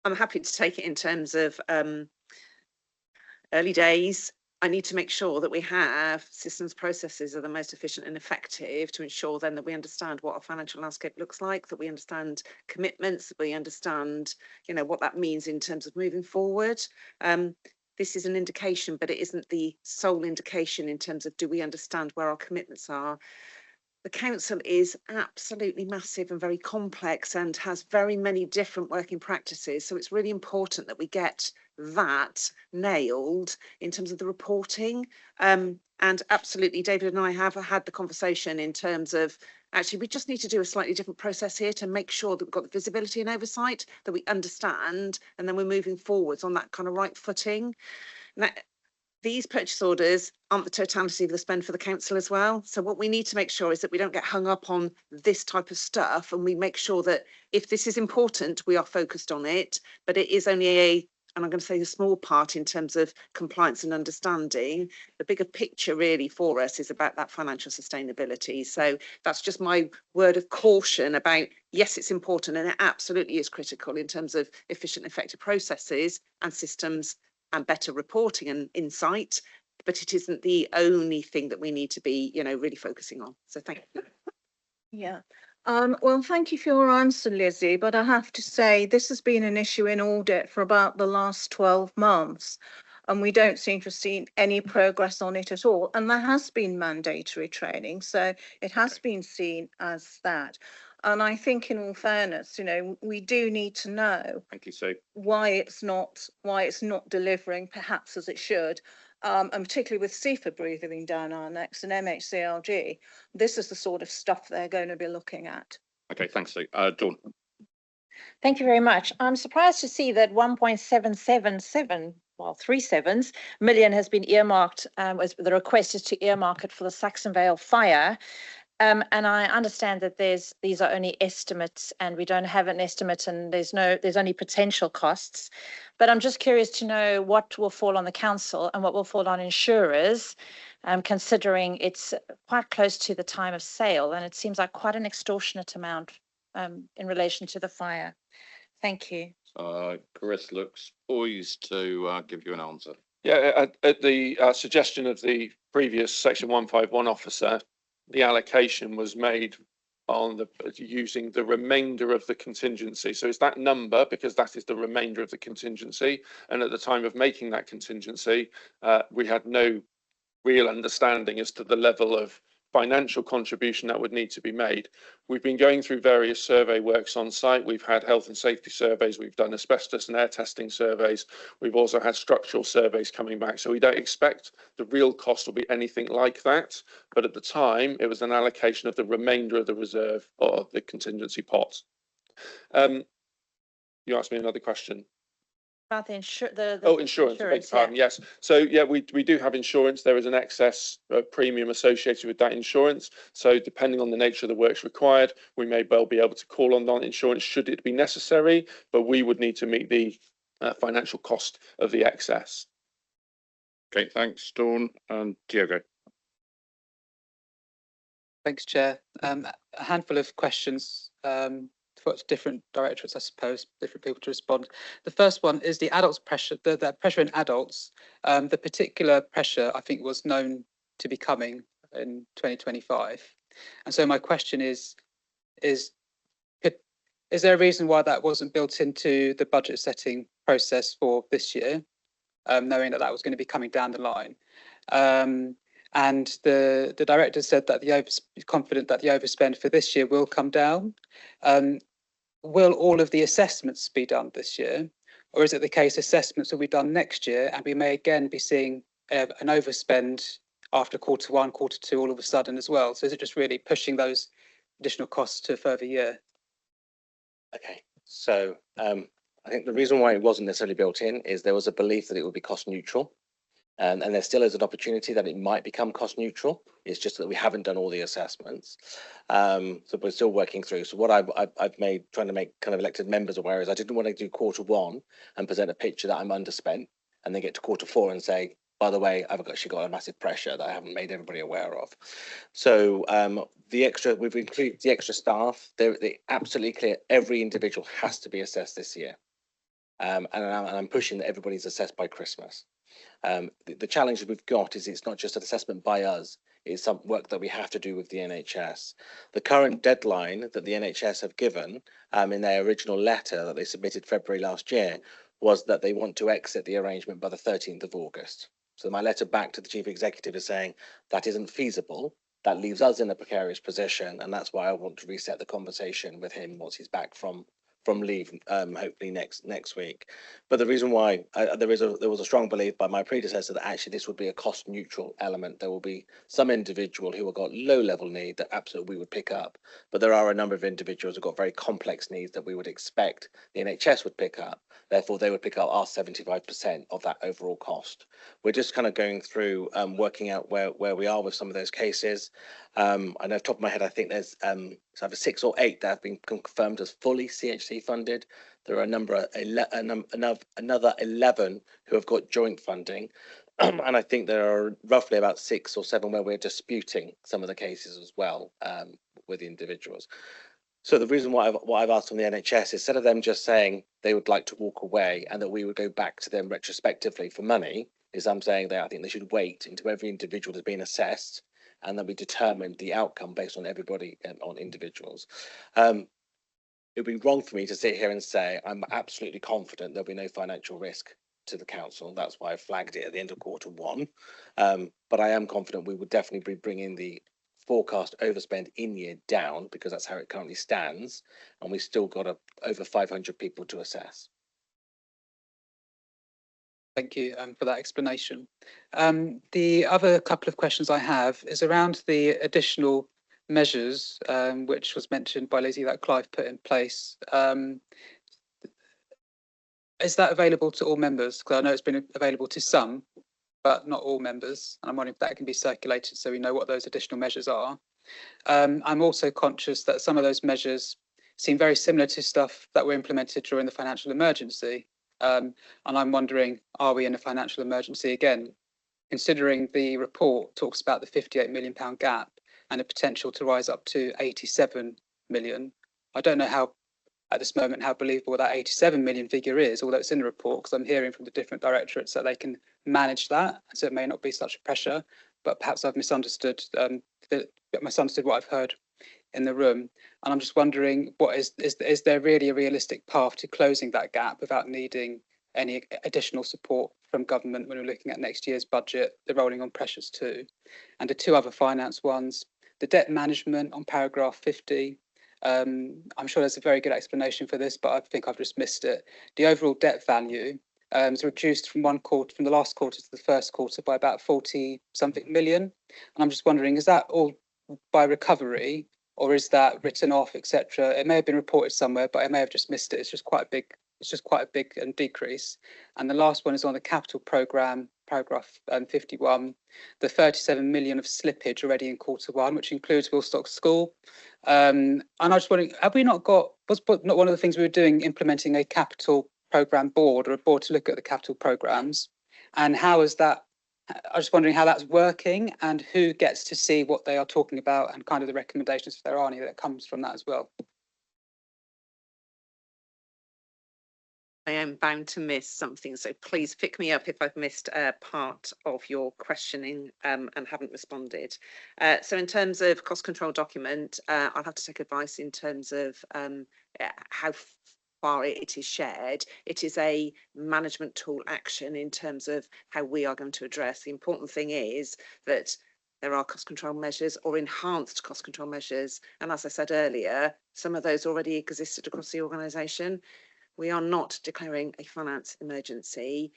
I'm happy to take it in terms of early days. I need to make sure that we have systems processes are the most efficient and effective to ensure then that we understand what our financial landscape looks like, that we understand commitments, that we understand, you know, what that means in terms of moving forward. This is an indication, but it isn't the sole indication in terms of do we understand where our commitments are. The council is absolutely massive and very complex and has very many different working practices. So it's really important that we get that nailed in terms of the reporting. And absolutely, David and I have had the conversation in terms of actually, we just need to do a slightly different process here to make sure that we've got the visibility and oversight, that we understand, and then we're moving forwards on that kind of right footing. Now, these purchase orders aren't the totality of the spend for the council as well. So what we need to make sure is that we don't get hung up on this type of stuff, and we make sure that if this is important, we are focused on it, but it is only and I'm going to say a small part in terms of compliance and understanding. The bigger picture really for us is about that financial sustainability. So that's just my word of caution about, yes, it's important and it absolutely is critical in terms of efficient, effective processes and systems and better reporting and insight, but it isn't the only thing that we need to be, you know, really focusing on. So thank you. Yeah. Well, thank you for your answer, Lizzie, but I have to say this has been an issue in audit for about the last 12 months, and we don't seem to have seen any progress on it at all. And there has been mandatory training, so it has been seen as that. And I think, in all fairness, you know, we do need to know. Thank you, Sue. Why it's not delivering perhaps as it should. And particularly with CEFA breathing down our necks and MHCLG, this is the sort of stuff they're going to be looking at. Okay, thanks, Sue. Dawn. Thank you very much. I'm surprised to see that 1.777, well, 37 million has been earmarked, as the request is to earmark it for the Saxonvale fire. And I understand that these are only estimates and we don't have an estimate and there's only potential costs. But I'm just curious to know what will fall on the council and what will fall on insurers, considering it's quite close to the time of sale and it seems like quite an extortionate amount in relation to the fire. Thank you. Chris looks poised to give you an answer. Yeah, at the suggestion of the previous Section 151 officer, the allocation was made on using the remainder of the contingency. So it's that number because that is the remainder of the contingency. And at the time of making that contingency, we had no real understanding as to the level of financial contribution that would need to be made. We've been going through various survey works on site. We've had health and safety surveys. We've done asbestos and air testing surveys. We've also had structural surveys coming back. So we don't expect the real cost will be anything like that. But at the time, it was an allocation of the remainder of the reserve or the contingency pot. You asked me another question. About the insurance. Insurance. Beg your pardon. Yeah. Yes. So yeah, we do have insurance. There is an excess premium associated with that insurance. So depending on the nature of the works required, we may well be able to call on non-insurance should it be necessary, but we would need to meet the financial cost of the excess. Okay, thanks, Dawn and Diogo. Thanks, Chair. A handful of questions for different directorates, I suppose, different people to respond. The first one is the adults pressure, the pressure in adults. The particular pressure, I think, was known to be coming in 2025. And so my question is Is there a reason why that wasn't built into the budget setting process for this year, knowing that that was going to be coming down the line? And the director said that confident that the overspend for this year will come down. Will all of the assessments be done this year, or is it the case assessments will be done next year, and we may again be seeing an overspend after Q1, Q2 all of a sudden as well? So is it just really pushing those additional costs to a further year? Okay, so I think the reason why it wasn't necessarily built in is there was a belief that it would be cost neutral. And there still is an opportunity that it might become cost neutral. It's just that we haven't done all the assessments. So we're still working through. So what I've made, trying to make kind of elected members aware is I didn't want to do Q1 and present a picture that I'm underspent and then get to Q4 and say, by the way, I've actually got a massive pressure that I haven't made everybody aware of. So we've included the extra staff. They're absolutely clear. Every individual has to be assessed this year. And I'm pushing that everybody's assessed by Christmas. The challenge that we've got is it's not just an assessment by us, it's some work that we have to do with the NHS. The current deadline that the NHS have given in their original letter that they submitted February last year was that they want to exit the arrangement by the 13th of August. So my letter back to the Chief Executive is saying that isn't feasible. That leaves us in a precarious position, and that's why I want to reset the conversation with him once he's back from leave, hopefully next week. But the reason why there was a strong belief by my predecessor that actually this would be a cost neutral element. There will be some individual who have got low level need that absolutely we would pick up, but there are a number of individuals who've got very complex needs that we would expect the NHS would pick up. Therefore, they would pick up our 75% of that overall cost. We're just kind of going through working out where we are with some of those cases. I know off the top of my head, I think there's either 6 or 8 that have been confirmed as fully CHC funded. There are another 11 who have got joint funding. And I think there are roughly about 6 or 7 where we're disputing some of the cases as well with the individuals. So the reason why I've asked from the NHS, instead of them just saying they would like to walk away and that we would go back to them retrospectively for money, is I'm saying that I think they should wait until every individual has been assessed and then we determine the outcome based on everybody and on individuals. It would be wrong for me to sit here and say I'm absolutely confident there'll be no financial risk to the council. That's why I flagged it at the end of Q1. But I am confident we would definitely be bringing the forecast overspend in year down because that's how it currently stands, and we've still got over 500 people to assess. Thank you for that explanation. The other couple of questions I have is around the additional measures which was mentioned by Lizzie that Clive put in place. Is that available to all members? Because I know it's been available to some, but not all members. And I'm wondering if that can be circulated so we know what those additional measures are. I'm also conscious that some of those measures seem very similar to stuff that were implemented during the financial emergency. And I'm wondering, are we in a financial emergency again? Considering the report talks about the £58 million gap and the potential to rise up to 87 million. I don't know how, at this moment, how believable that 87 million figure is, although it's in the report, because I'm hearing from the different directorates that they can manage that, so it may not be such a pressure, but perhaps I've misunderstood what I've heard in the room. And I'm just wondering, is there really a realistic path to closing that gap without needing any additional support from government when we're looking at next year's budget, the rolling on pressures too? And the 2 other finance ones, the debt management on paragraph 50, I'm sure there's a very good explanation for this, but I think I've just missed it. The overall debt value is reduced from from the last quarter to the first quarter by about 40 something million. And I'm just wondering, is that all by recovery or is that written off, etc.? It may have been reported somewhere, but I may have just missed it. It's just quite a big decrease. And the last one is on the capital programme, paragraph 51, the 37 million of slippage already in Q1, which includes Wilstock School. And I was wondering, have we not got, was not one of the things we were doing, implementing a capital programme board or a board to look at the capital programmes? And how is that? I was just wondering how that's working and who gets to see what they are talking about and kind of the recommendations, if there are any, that comes from that as well. I am bound to miss something, so please pick me up if I've missed part of your questioning and haven't responded. So in terms of cost control document, I'll have to take advice in terms of how far it is shared. It is a management tool action in terms of how we are going to address. The important thing is that there are cost control measures or enhanced cost control measures. And as I said earlier, some of those already existed across the organisation. We are not declaring a finance emergency.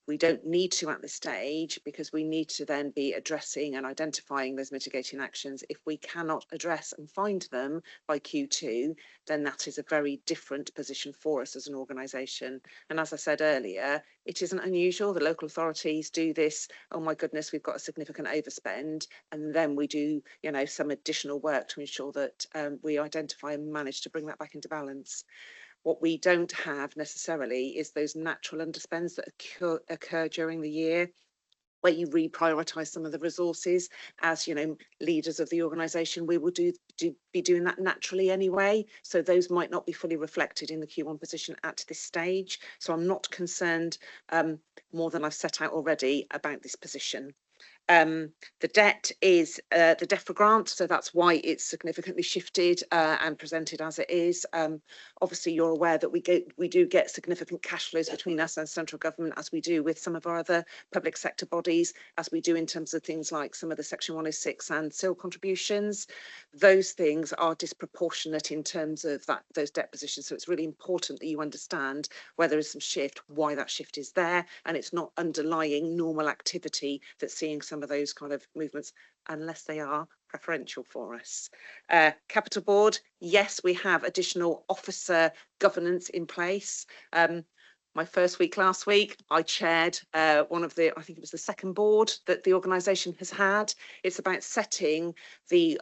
We don't need to at this stage because we need to then be addressing and identifying those mitigating actions. If we cannot address and find them by Q2, then that is a very different position for us as an organisation. And as I said earlier, it isn't unusual. The local authorities do this. Oh my goodness, we've got a significant overspend. And then we do, you know, some additional work to ensure that we identify and manage to bring that back into balance. What we don't have necessarily is those natural underspends that occur during the year, where you reprioritise some of the resources. As you know, leaders of the organisation, we will be doing that naturally anyway. So those might not be fully reflected in the Q1 position at this stage. So I'm not concerned more than I've set out already about this position. The debt is the DEFRA grant, so that's why it's significantly shifted and presented as it is. Obviously, you're aware that we do get significant cash flows between us and central government, as we do with some of our other public sector bodies, as we do in terms of things like some of the Section 106 and SIL contributions. Those things are disproportionate in terms of those debt positions. So it's really important that you understand where there is some shift, why that shift is there, and it's not underlying normal activity that's seeing some of those kind of movements, unless they are preferential for us. Capital Board, yes, we have additional officer governance in place. My first week last week, I chaired one of the, I think it was the second board that the organisation has had. It's about setting the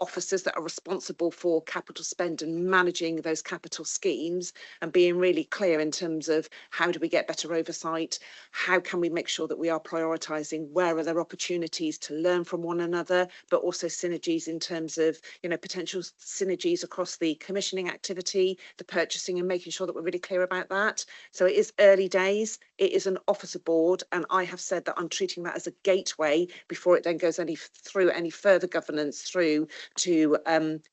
officers that are responsible for capital spend and managing those capital schemes and being really clear in terms of how do we get better oversight, how can we make sure that we are prioritising, where are there opportunities to learn from one another, but also synergies in terms of, you know, potential synergies across the commissioning activity, the purchasing, and making sure that we're really clear about that. So it is early days, it is an officer board, and I have said that I'm treating that as a gateway before it then goes through any further governance through to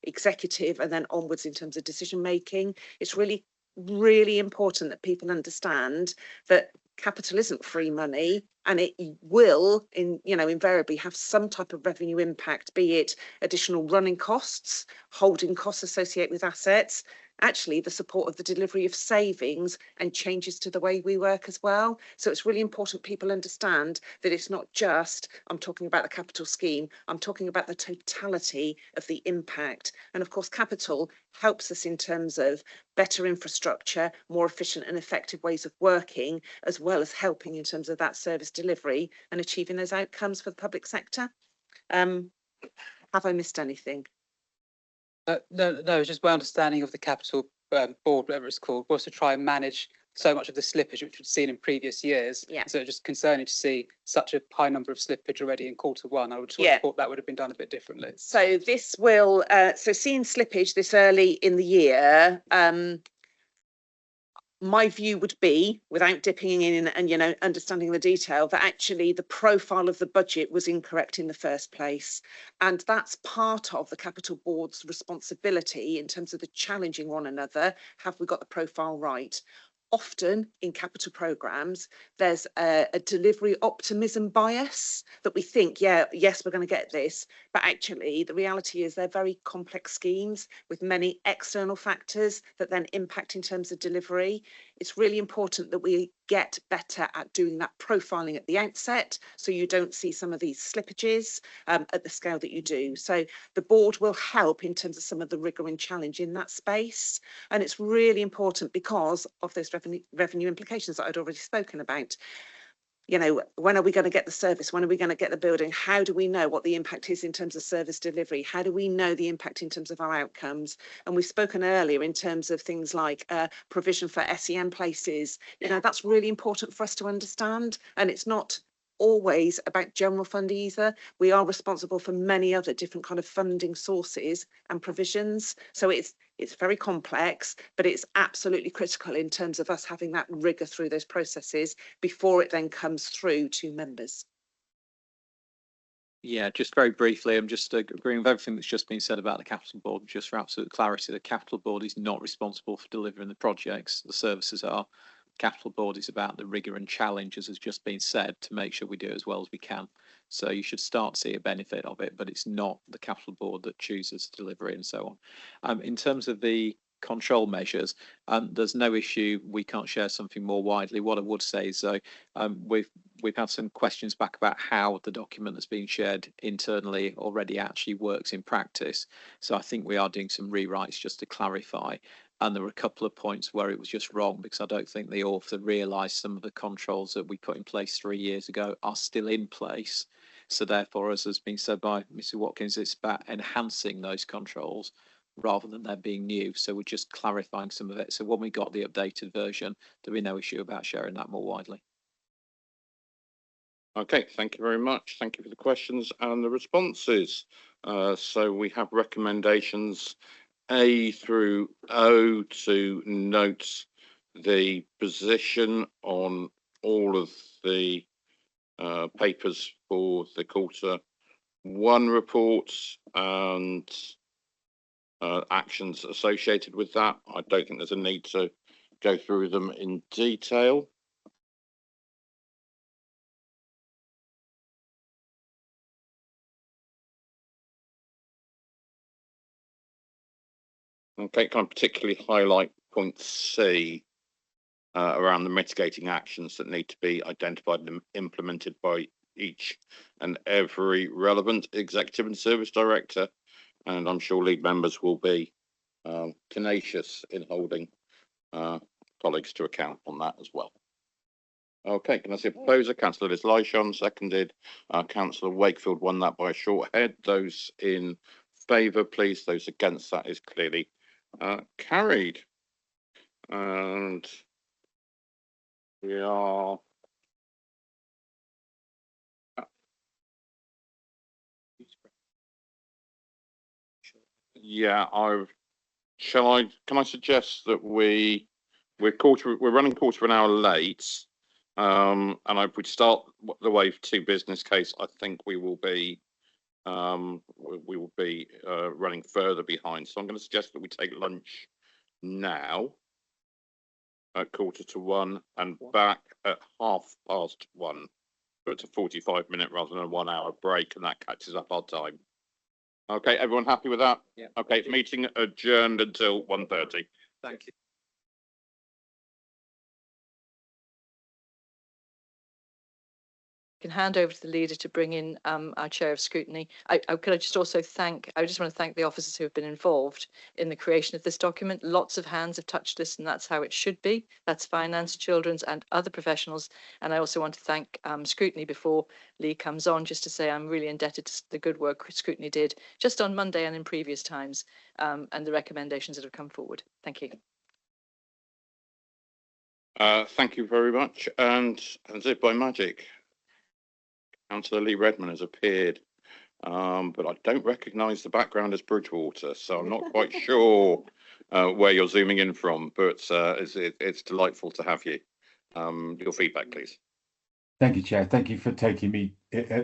executive and then onwards in terms of decision making. It's really, really important that people understand that capital isn't free money, and it will invariably have some type of revenue impact, be it additional running costs, holding costs associated with assets, actually the support of the delivery of savings and changes to the way we work as well. So it's really important people understand that it's not just, I'm talking about the capital scheme, I'm talking about the totality of the impact. And of course, capital helps us in terms of better infrastructure, more efficient and effective ways of working, as well as helping in terms of that service delivery and achieving those outcomes for the public sector. Have I missed anything? No, just my understanding of the capital board, whatever it's called, was to try and manage so much of the slippage which we've seen in previous years. Yeah. So just concerning to see such a high number of slippage already in Q1. I would have thought that would have been done a bit differently. So this will, so seeing slippage this early in the year, my view would be, without dipping in and understanding the detail, that actually the profile of the budget was incorrect in the first place, and that's part of the capital board's responsibility in terms of the challenging one another. Have we got the profile right? Often in capital programmes, there's a delivery optimism bias that we think, yes, we're going to get this. But actually, the reality is they're very complex schemes with many external factors that then impact in terms of delivery. It's really important that we get better at doing that profiling at the outset, so you don't see some of these slippages at the scale that you do. So the board will help in terms of some of the rigour and challenge in that space. And it's really important because of those revenue implications that I'd already spoken about. You know, when are we going to get the service? When are we going to get the building? How do we know what the impact is in terms of service delivery? How do we know the impact in terms of our outcomes? And we've spoken earlier in terms of things like provision for SEN places. You know, that's really important for us to understand. And it's not always about general fund either. We are responsible for many other different kind of funding sources and provisions. So it's It's very complex, but it's absolutely critical in terms of us having that rigour through those processes before it then comes through to members. Yeah, just very briefly, I'm just agreeing with everything that's just been said about the Capital Board. Just for absolute clarity, the Capital Board is not responsible for delivering the projects. The services are. Capital Board is about the rigour and challenge, as has just been said, to make sure we do it as well as we can. So you should start to see a benefit of it, but it's not the Capital Board that chooses to deliver it and so on. In terms of the control measures, there's no issue. We can't share something more widely. What I would say is, though, we've had some questions back about how the document that's been shared internally already actually works in practice. So I think we are doing some rewrites just to clarify. And there were a couple of points where it was just wrong, because I don't think the author realised some of the controls that we put in place 3 years ago are still in place. So therefore, as has been said by Mr. Watkins, it's about enhancing those controls rather than them being new. So we're just clarifying some of it. So when we got the updated version, there'll be no issue about sharing that more widely. Okay, thank you very much. Thank you for the questions and the responses. So we have recommendations A through O to note the position on all of the papers for the Q1 reports and actions associated with that. I don't think there's a need to go through them in detail. Okay, can I particularly highlight point C around the mitigating actions that need to be identified and implemented by each and every relevant executive and service director. And I'm sure lead members will be tenacious in holding colleagues to account on that as well. Okay, can I see a proposer? Councillor Liz Lyshon, seconded. Councillor Wakefield won that by a short head. Those in favour, please. Those against, that is clearly carried. And we are can I suggest that we're running quarter of an hour late, and if we start the wave 2 business case, I think we will be running further behind. So I'm going to suggest that we take lunch now at 1:45 and back at 1:30, but it's a 45-minute rather than a 1 hour break, and that catches up our time. Okay, everyone happy with that? Yeah. Okay, meeting adjourned until 1:30. Thank you. Can hand over to the leader to bring in our chair of scrutiny. I just want to thank the officers who have been involved in the creation of this document. Lots of hands have touched this, and that's how it should be. That's finance, children's and other professionals. And I also want to thank scrutiny before Lee comes on, just to say I'm really indebted to the good work scrutiny did just on Monday and in previous times, and the recommendations that have come forward. Thank you. Thank you very much. And as if by magic, Councillor Lee Redmond has appeared, but I don't recognise the background as Bridgewater, so I'm not quite sure where you're zooming in from, but it's delightful to have you. Your feedback, please. Thank you, Chair. Thank you for taking me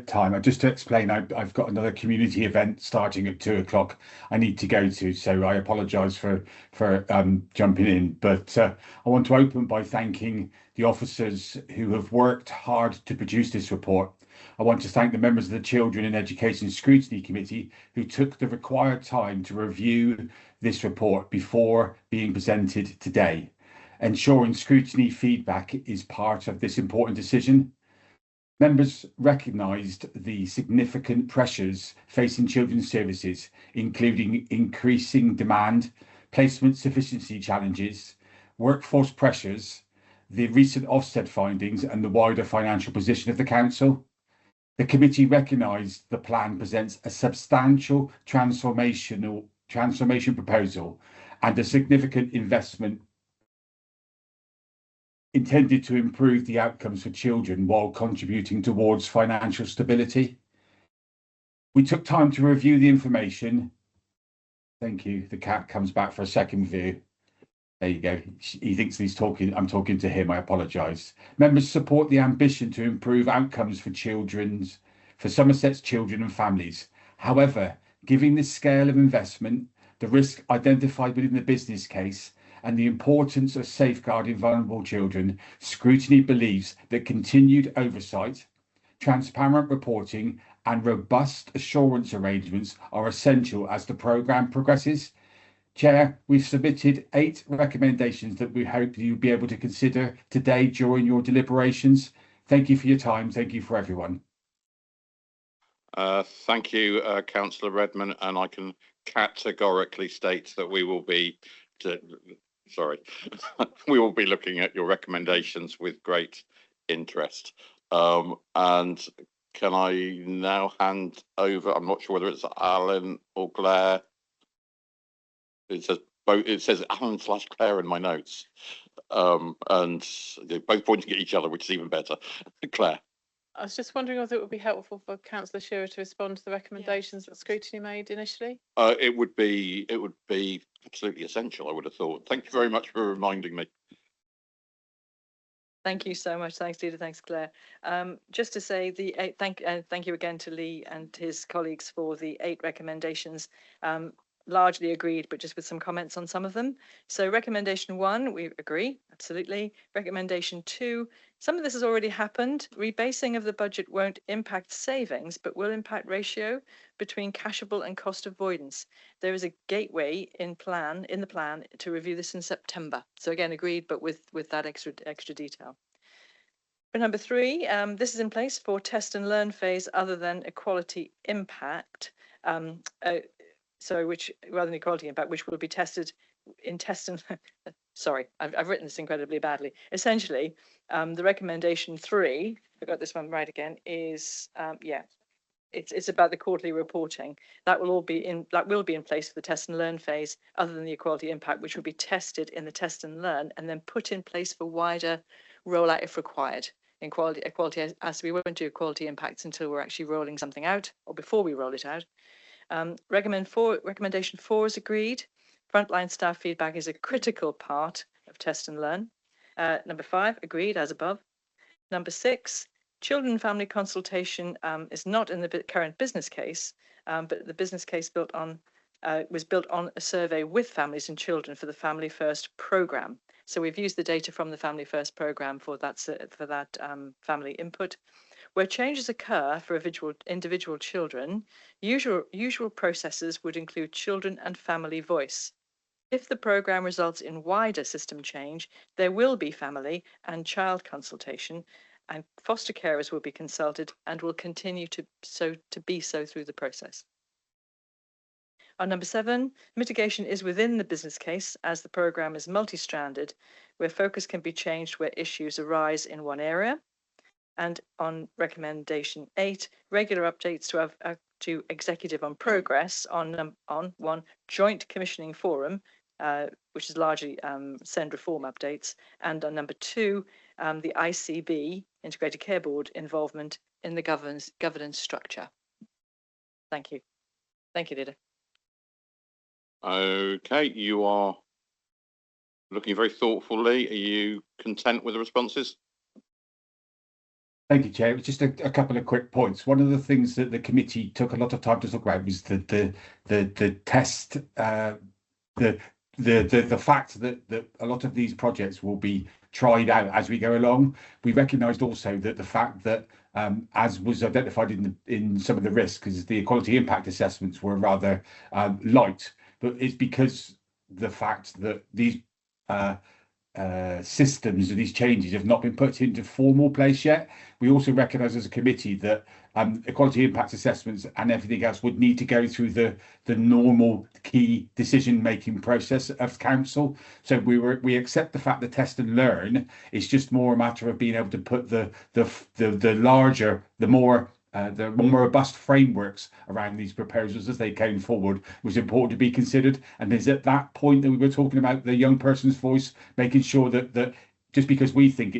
time. Just to explain, I've got another community event starting at 2 o'clock I need to go to, so I apologise for jumping in. But I want to open by thanking the officers who have worked hard to produce this report. I want to thank the members of the Children in Education Scrutiny Committee who took the required time to review this report before being presented today. Ensuring scrutiny feedback is part of this important decision. Members recognised the significant pressures facing children's services, including increasing demand, placement sufficiency challenges, workforce pressures, the recent Ofsted findings and the wider financial position of the Council. The committee recognised the plan presents a substantial transformation proposal and a significant investment intended to improve the outcomes for children while contributing towards financial stability. We took time to review the information Thank you. The cat comes back for a second view. There you go. He thinks he's talking. I'm talking to him. I apologise. Members support the ambition to improve outcomes for Somerset's children and families. However, given the scale of investment, the risk identified within the business case, and the importance of safeguarding vulnerable children, scrutiny believes that continued oversight, transparent reporting, and robust assurance arrangements are essential as the programme progresses. Chair, we've submitted 8 recommendations that we hope you'll be able to consider today during your deliberations. Thank you for your time. Thank you for everyone. Thank you, Councillor Redmond, and I can categorically state that we will be, we will be looking at your recommendations with great interest. And can I now hand over? I'm not sure whether it's Alan or Claire. It says both. It says Alan/Claire in my notes, and they're both pointing at each other, which is even better. Claire. I was just wondering whether it would be helpful for Councillor Shearer to respond to the recommendations that scrutiny made initially. It would be absolutely essential, I would have thought. Thank you very much for reminding me. Thank you so much. Thanks, Dita. Thanks, Claire. Just to say thank you again to Lee and his colleagues for the 8 recommendations. Largely agreed, but just with some comments on some of them. So recommendation 1, we agree, absolutely. Recommendation 2, some of this has already happened. Rebasing of the budget won't impact savings, but will impact ratio between cashable and cost avoidance. There is a gateway in the plan to review this in September. So again, agreed, but with that extra detail. For number 3, this is in place for test and learn phase other than equality impact. Which rather than equality impact, which will be tested in test and sorry, I've written this incredibly badly. Essentially, the recommendation 3, I got this one right again, is it's about the quarterly reporting. That will be in place for the test and learn phase, other than the equality impact, which will be tested in the test and learn, and then put in place for wider rollout if required. In equality, as we won't do equality impacts until we're actually rolling something out or before we roll it out. Recommendation 4 is agreed. Frontline staff feedback is a critical part of test and learn. Number 5, agreed as above. Number 6, children and family consultation is not in the current business case, but the business case was built on a survey with families and children for the Family First programme. So we've used the data from the Family First programme for that family input. Where changes occur for individual children, usual processes would include children and family voice. If the programme results in wider system change, there will be family and child consultation, and foster carers will be consulted and will continue to be so through the process. On number 7, mitigation is within the business case as the programme is multi-stranded, where focus can be changed where issues arise in one area. And on recommendation 8, regular updates to executive on progress on 1, joint commissioning forum, which is largely SEND reform updates, and on number 2, the ICB, Integrated Care Board, involvement in the governance structure. Thank you. Thank you, Dita. Okay, you are looking very thoughtfully. Are you content with the responses? Thank you, Chair. It was just a couple of quick points. One of the things that the committee took a lot of time to talk about was the test, the fact that a lot of these projects will be tried out as we go along. We recognised also that the fact that, as was identified in some of the risks, because the equality impact assessments were rather light, but it's because the fact that these systems and these changes have not been put into formal place yet. We also recognise as a committee that equality impact assessments and everything else would need to go through the normal key decision making process of council. So we accept the fact that test and learn is just more a matter of being able to put the larger, the more robust frameworks around these proposals as they came forward was important to be considered. And it's at that point that we were talking about the young person's voice, making sure that just because we think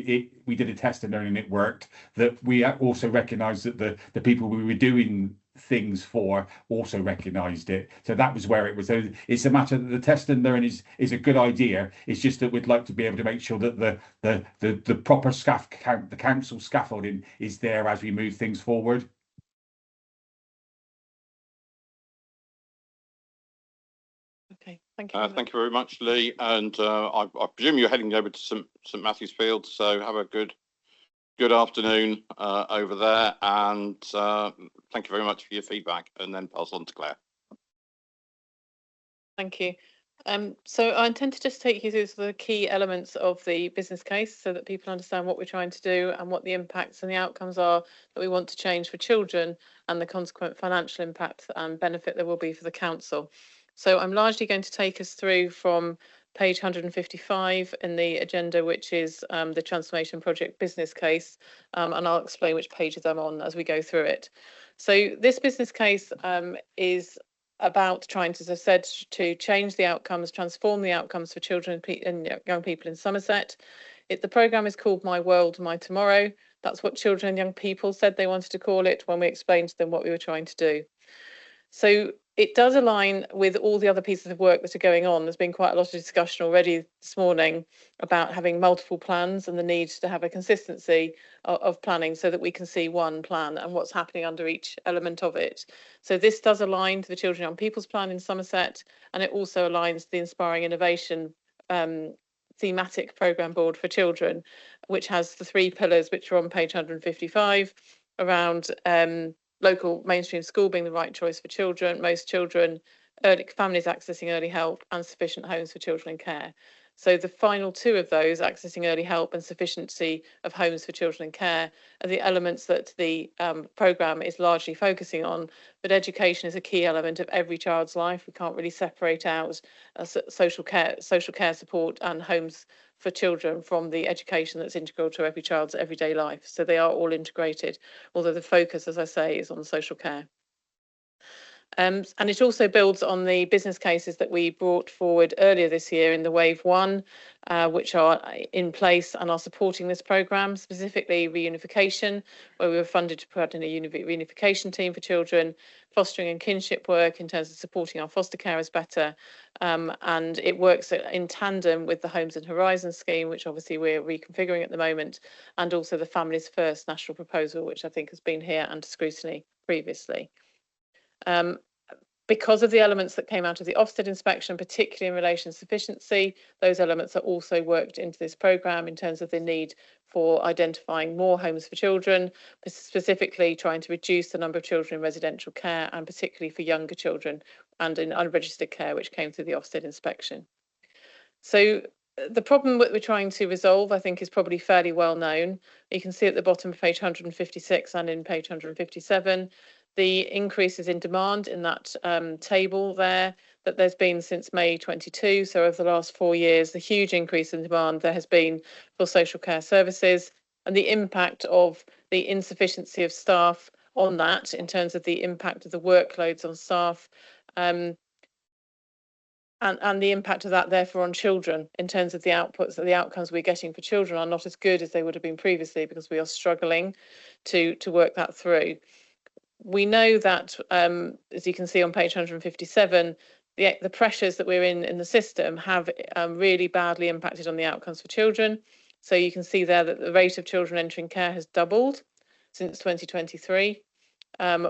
we did a test and learn and it worked, that we also recognise that the people we were doing things for also recognised it. So that was where it was. So it's a matter that the test and learn is a good idea. It's just that we'd like to be able to make sure that the proper the council scaffolding is there as we move things forward. Okay, thank you. Thank you very much, Lee. And I presume you're heading over to St Matthew's Field, so have a good afternoon over there. And thank you very much for your feedback. And then pass on to Claire. Thank you. So I intend to just take you through the key elements of the business case so that people understand what we're trying to do and what the impacts and the outcomes are that we want to change for children and the consequent financial impact and benefit there will be for the council. So I'm largely going to take us through from page 155 in the agenda, which is the transformation project business case, and I'll explain which pages I'm on as we go through it. So this business case is about trying to, as I said, to change the outcomes, transform the outcomes for children and young people in Somerset. The programme is called My World, My Tomorrow. That's what children and young people said they wanted to call it when we explained to them what we were trying to do. So it does align with all the other pieces of work that are going on. There's been quite a lot of discussion already this morning about having multiple plans and the need to have a consistency of planning so that we can see one plan and what's happening under each element of it. So this does align to the Children and Young People's Plan in Somerset, and it also aligns to the Inspiring Innovation thematic programme board for children, which has the 3 pillars which are on page 155 around local mainstream school being the right choice for children, most children, early families accessing early help, and sufficient homes for children in care. So the final 2 of those, accessing early help and sufficiency of homes for children in care, are the elements that the programme is largely focusing on. But education is a key element of every child's life. We can't really separate out social care support and homes for children from the education that's integral to every child's everyday life. So they are all integrated, although the focus, as I say, is on social care. And it also builds on the business cases that we brought forward earlier this year in the Wave 1, which are in place and are supporting this programme, specifically reunification, where we were funded to put in a reunification team for children, fostering and kinship work in terms of supporting our foster carers better. And it works in tandem with the Homes and Horizons scheme, which obviously we're reconfiguring at the moment, and also the Families First national proposal, which I think has been here under scrutiny previously. Because of the elements that came out of the Ofsted inspection, particularly in relation to sufficiency, those elements are also worked into this programme in terms of the need for identifying more homes for children, specifically trying to reduce the number of children in residential care, and particularly for younger children and in unregistered care, which came through the Ofsted inspection. So the problem that we're trying to resolve, I think, is probably fairly well known. You can see at the bottom of page 156 and in page 157, the increases in demand in that table there that there's been since May 22. So over the last 4 years, the huge increase in demand there has been for social care services, and the impact of the insufficiency of staff on that in terms of the impact of the workloads on staff, and the impact of that therefore on children in terms of the outputs, that the outcomes we're getting for children are not as good as they would have been previously because we are struggling to work that through. We know that, as you can see on page 157, the pressures that we're in the system have really badly impacted on the outcomes for children. So you can see there that the rate of children entering care has doubled since 2023,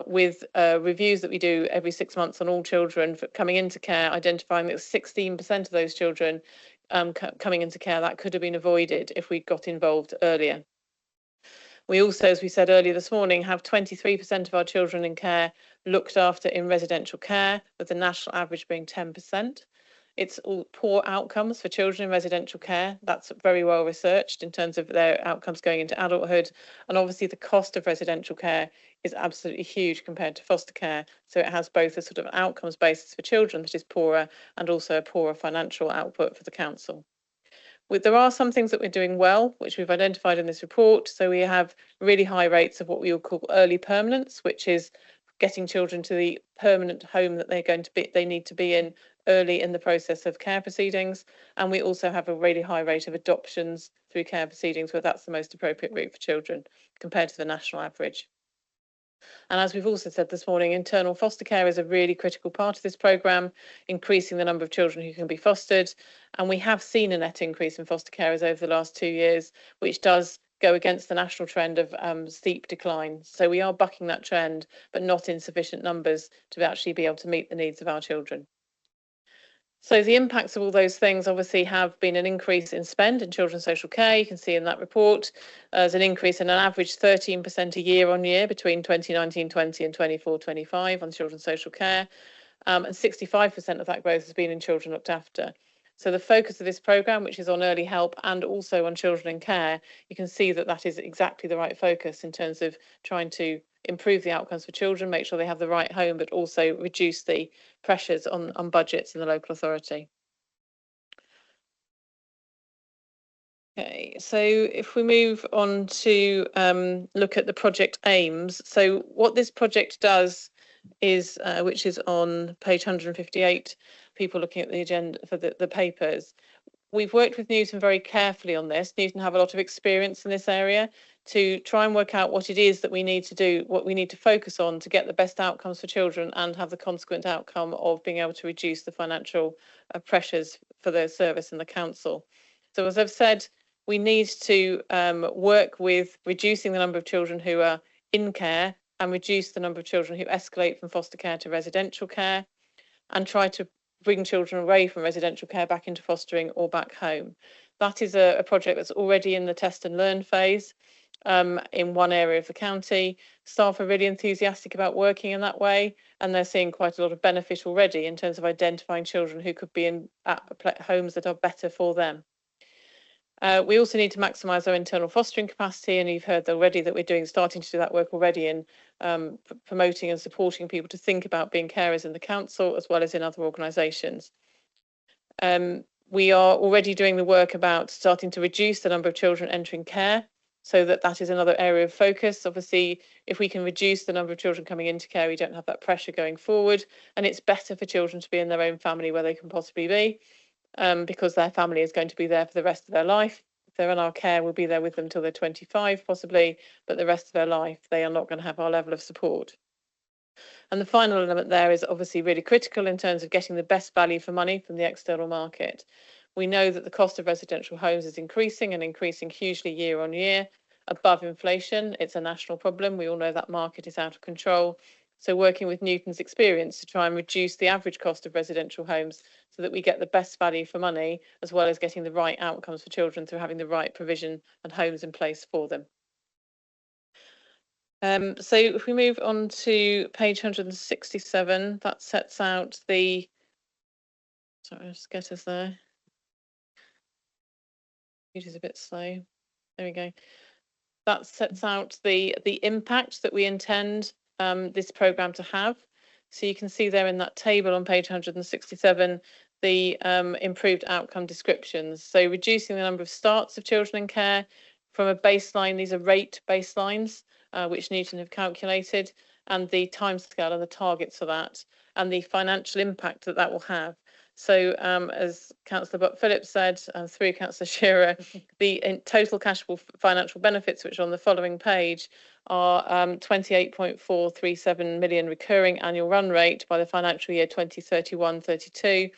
with reviews that we do every 6 months on all children coming into care, identifying that 16% of those children coming into care, that could have been avoided if we got involved earlier. We also, as we said earlier this morning, have 23% of our children in care looked after in residential care, with the national average being 10%. It's all poor outcomes for children in residential care. That's very well researched in terms of their outcomes going into adulthood. And obviously the cost of residential care is absolutely huge compared to foster care. So it has both a sort of outcomes basis for children that is poorer and also a poorer financial output for the council. There are some things that we're doing well, which we've identified in this report. So we have really high rates of what we would call early permanence, which is getting children to the permanent home that they need to be in early in the process of care proceedings. And we also have a really high rate of adoptions through care proceedings, where that's the most appropriate route for children compared to the national average. And as we've also said this morning, internal foster care is a really critical part of this programme, increasing the number of children who can be fostered. And we have seen a net increase in foster carers over the last 2 years, which does go against the national trend of steep decline. So we are bucking that trend, but not in sufficient numbers to actually be able to meet the needs of our children. So the impacts of all those things obviously have been an increase in spend in children's social care. You can see in that report there's an increase in an average 13% a year on year between 2019-20 and 24-25 on children's social care, and 65% of that growth has been in children looked after. So the focus of this programme, which is on early help and also on children in care, you can see that that is exactly the right focus in terms of trying to improve the outcomes for children, make sure they have the right home, but also reduce the pressures on budgets in the local authority. Okay, so if we move on to look at the project aims. So what this project does is, which is on page 158, people looking at the agenda for the papers. We've worked with Newton very carefully on this. Newton have a lot of experience in this area to try and work out what it is that we need to do, what we need to focus on to get the best outcomes for children and have the consequent outcome of being able to reduce the financial pressures for the service and the council. So as I've said, we need to work with reducing the number of children who are in care and reduce the number of children who escalate from foster care to residential care, and try to bring children away from residential care back into fostering or back home. That is a project that's already in the test and learn phase in one area of the county. Staff are really enthusiastic about working in that way, and they're seeing quite a lot of benefit already in terms of identifying children who could be in homes that are better for them. We also need to maximise our internal fostering capacity, and you've heard already that we're starting to do that work already in promoting and supporting people to think about being carers in the council as well as in other organisations. We are already doing the work about starting to reduce the number of children entering care, so that is another area of focus. Obviously, if we can reduce the number of children coming into care, we don't have that pressure going forward, and it's better for children to be in their own family where they can possibly be. Because their family is going to be there for the rest of their life. If they're in our care, we'll be there with them till they're 25 possibly, but the rest of their life, they are not going to have our level of support. And the final element there is obviously really critical in terms of getting the best value for money from the external market. We know that the cost of residential homes is increasing and increasing hugely year on year, above inflation. It's a national problem. We all know that market is out of control. So working with Newton's experience to try and reduce the average cost of residential homes so that we get the best value for money, as well as getting the right outcomes for children through having the right provision and homes in place for them. So if we move on to page 167, that sets out the, sorry, I'll just get us there. It is a bit slow. There we go. That sets out the impact that we intend this programme to have. So you can see there in that table on page 167 the improved outcome descriptions. So reducing the number of starts of children in care from a baseline, these are rate baselines, which Newton have calculated, and the timescale and the targets for that, and the financial impact that that will have. So as Councillor Butt-Phillips said, through Councillor Shearer, the total cashable financial benefits, which are on the following page, are 28.437 million recurring annual run rate by the financial year 2031-32,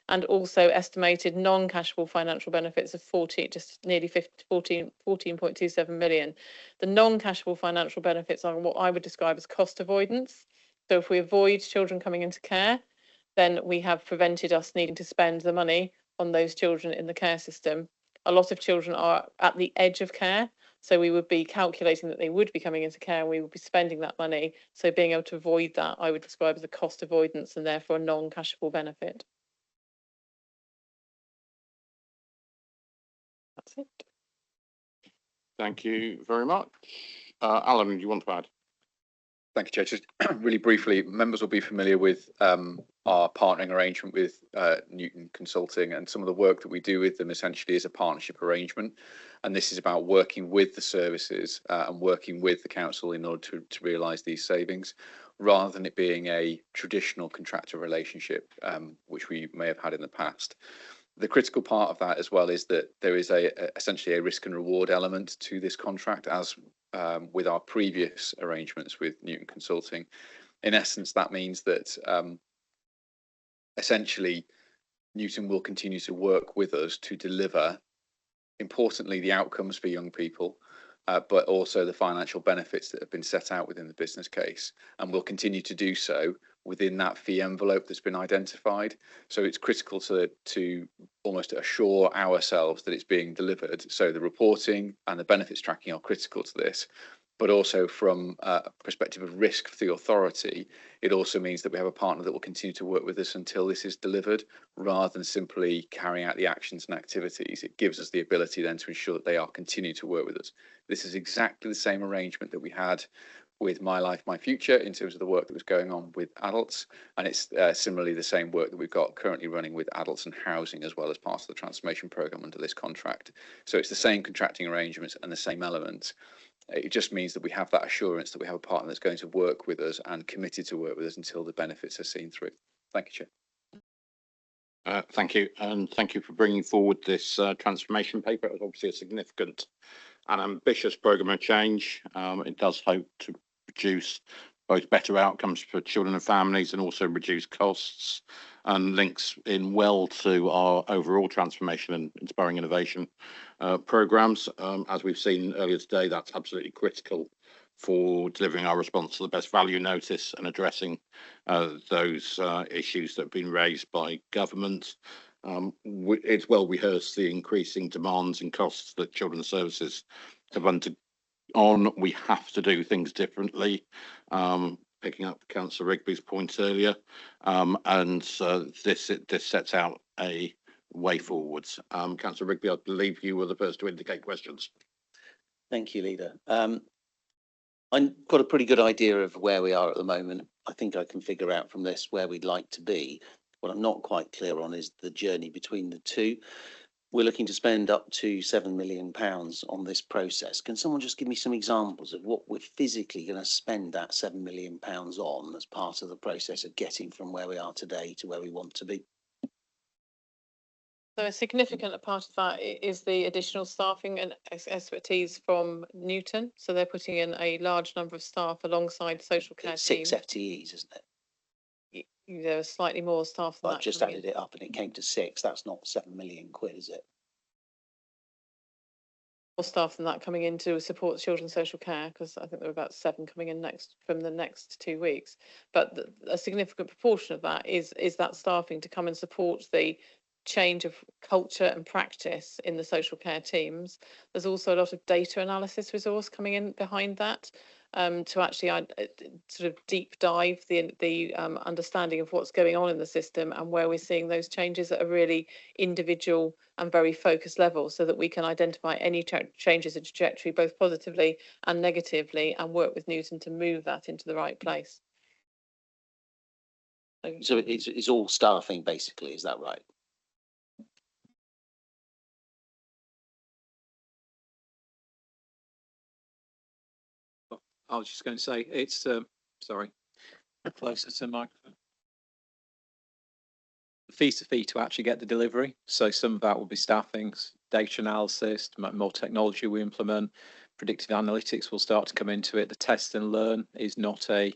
and also estimated non-cashable financial benefits of 14.27 million. The non-cashable financial benefits are what I would describe as cost avoidance. So if we avoid children coming into care, then we have prevented us needing to spend the money on those children in the care system. A lot of children are at the edge of care, so we would be calculating that they would be coming into care and we would be spending that money. So being able to avoid that, I would describe as a cost avoidance and therefore a non-cashable benefit. That's it. Thank you very much. Alan, do you want to add? Thank you, Chair. Just really briefly, members will be familiar with our partnering arrangement with Newton Consulting, and some of the work that we do with them essentially is a partnership arrangement. And this is about working with the services and working with the council in order to realise these savings, rather than it being a traditional contractor relationship, which we may have had in the past. The critical part of that as well is that there is essentially a risk and reward element to this contract, as with our previous arrangements with Newton Consulting. In essence, that means that essentially Newton will continue to work with us to deliver, importantly, the outcomes for young people, but also the financial benefits that have been set out within the business case, and will continue to do so within that fee envelope that's been identified. So it's critical to almost assure ourselves that it's being delivered. So the reporting and the benefits tracking are critical to this. But also from a perspective of risk for the authority, it also means that we have a partner that will continue to work with us until this is delivered, rather than simply carrying out the actions and activities. It gives us the ability then to ensure that they are continuing to work with us. This is exactly the same arrangement that we had with My Life, My Future in terms of the work that was going on with adults. And it's similarly the same work that we've got currently running with adults and housing as well as part of the transformation programme under this contract. So it's the same contracting arrangements and the same elements. It just means that we have that assurance that we have a partner that's going to work with us and committed to work with us until the benefits are seen through. Thank you, Chair. Thank you, and thank you for bringing forward this transformation paper. It was obviously a significant and ambitious programme of change. It does hope to produce both better outcomes for children and families and also reduce costs, and links in well to our overall transformation and inspiring innovation programmes. As we've seen earlier today, that's absolutely critical for delivering our response to the best value notice and addressing those issues that have been raised by government. It's well rehearsed the increasing demands and costs that children's services have undergone. We have to do things differently, picking up Councillor Rigby's point earlier, and this sets out a way forwards. Councillor Rigby, I believe you were the first to indicate questions. Thank you, Leader. I've got a pretty good idea of where we are at the moment. I think I can figure out from this where we'd like to be. What I'm not quite clear on is the journey between the two. We're looking to spend up to £7 million on this process. Can someone just give me some examples of what we're physically going to spend that £7 million on as part of the process of getting from where we are today to where we want to be? So a significant part of that is the additional staffing and expertise from Newton. So they're putting in a large number of staff alongside social care It's teams. 6 FTEs, isn't it? There are slightly more staff than I've that just coming added in. it up and it came to 6. That's not £7 million, is it? More staff than that coming in to support children's social care, because I think there are about 7 coming in from the next 2 weeks. But a significant proportion of that is that staffing to come and support the change of culture and practice in the social care teams. There's also a lot of data analysis resource coming in behind that, to actually sort of deep dive the understanding of what's going on in the system and where we're seeing those changes at a really individual and very focused level, so that we can identify any changes in trajectory, both positively and negatively, and work with Newton to move that into the right place. So it's all staffing basically, is that right? I was just going to say it's sorry, closer to the microphone. Fees to fee to actually get the delivery. So some of that will be staffings, data analysis, more technology we implement, predictive analytics will start to come into it. The test and learn is not a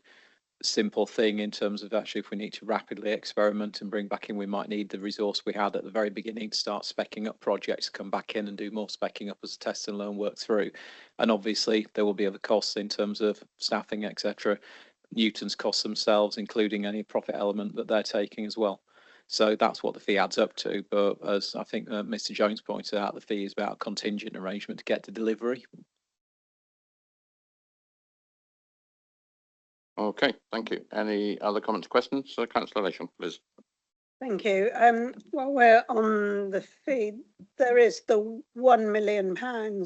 simple thing in terms of actually if we need to rapidly experiment and bring back in, we might need the resource we had at the very beginning to start speccing up projects, come back in and do more speccing up as the test and learn work through. And obviously there will be other costs in terms of staffing, etc. Newton's costs themselves, including any profit element that they're taking as well. So that's what the fee adds up to. But as I think Mr. Jones pointed out, the fee is about a contingent arrangement to get to delivery. Okay, thank you. Any other comments, questions? Councillor Lation, please. Thank you. While we're on the fee, there is the £1 million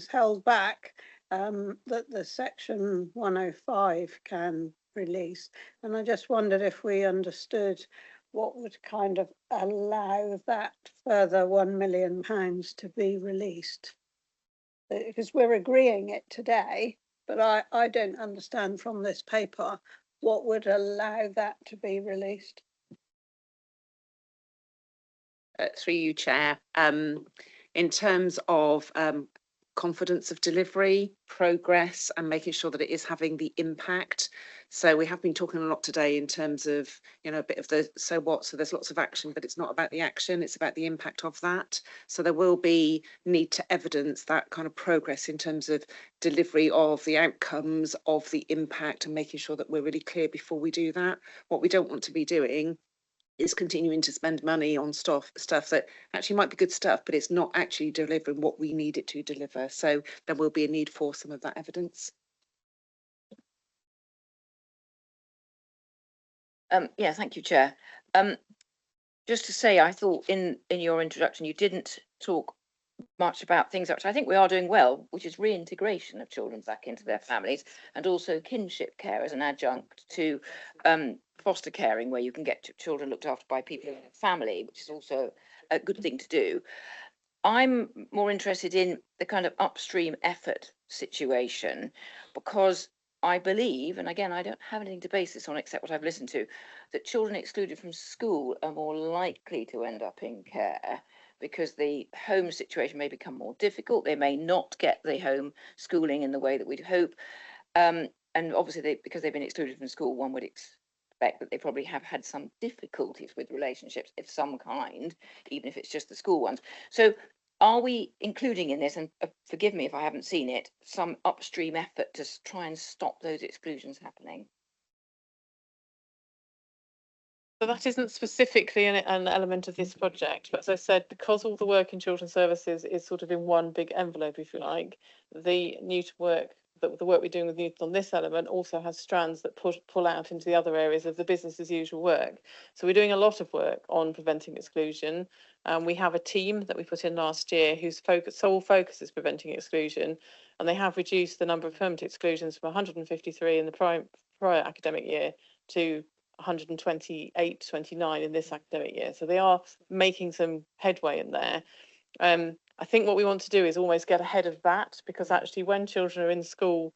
held back that the section 105 can release. And I just wondered if we understood what would kind of allow that further £1 million to be released. Because we're agreeing it today, but I don't understand from this paper what would allow that to be released. Through you, Chair. In terms of confidence of delivery, progress, and making sure that it is having the impact. So we have been talking a lot today in terms of, you know, a bit of the so what. So there's lots of action, but it's not about the action, it's about the impact of that. So there will be need to evidence that kind of progress in terms of delivery of the outcomes of the impact and making sure that we're really clear before we do that. What we don't want to be doing is continuing to spend money on stuff that actually might be good stuff, but it's not actually delivering what we need it to deliver. So there will be a need for some of that evidence. Yeah, thank you, Chair. Just to say, I thought in your introduction you didn't talk much about things which I think we are doing well, which is reintegration of children back into their families, and also kinship care as an adjunct to foster caring, where you can get children looked after by people in a family, which is also a good thing to do. I'm more interested in the kind of upstream effort situation, because I believe, and again, I don't have anything to base this on except what I've listened to, that children excluded from school are more likely to end up in care because the home situation may become more difficult. They may not get the home schooling in the way that we'd hope. And obviously, because they've been excluded from school, one would expect that they probably have had some difficulties with relationships of some kind, even if it's just the school ones. So are we including in this, and forgive me if I haven't seen it, some upstream effort to try and stop those exclusions happening? So that isn't specifically an element of this project, but as I said, because all the work in children's services is sort of in one big envelope, if you like, the work we're doing with Newton on this element also has strands that pull out into the other areas of the business as usual work. So we're doing a lot of work on preventing exclusion. We have a team that we put in last year whose sole focus is preventing exclusion, and they have reduced the number of permanent exclusions from 153 in the prior academic year to 128, 29 in this academic year. So they are making some headway in there. I think what we want to do is almost get ahead of that, because actually when children are in school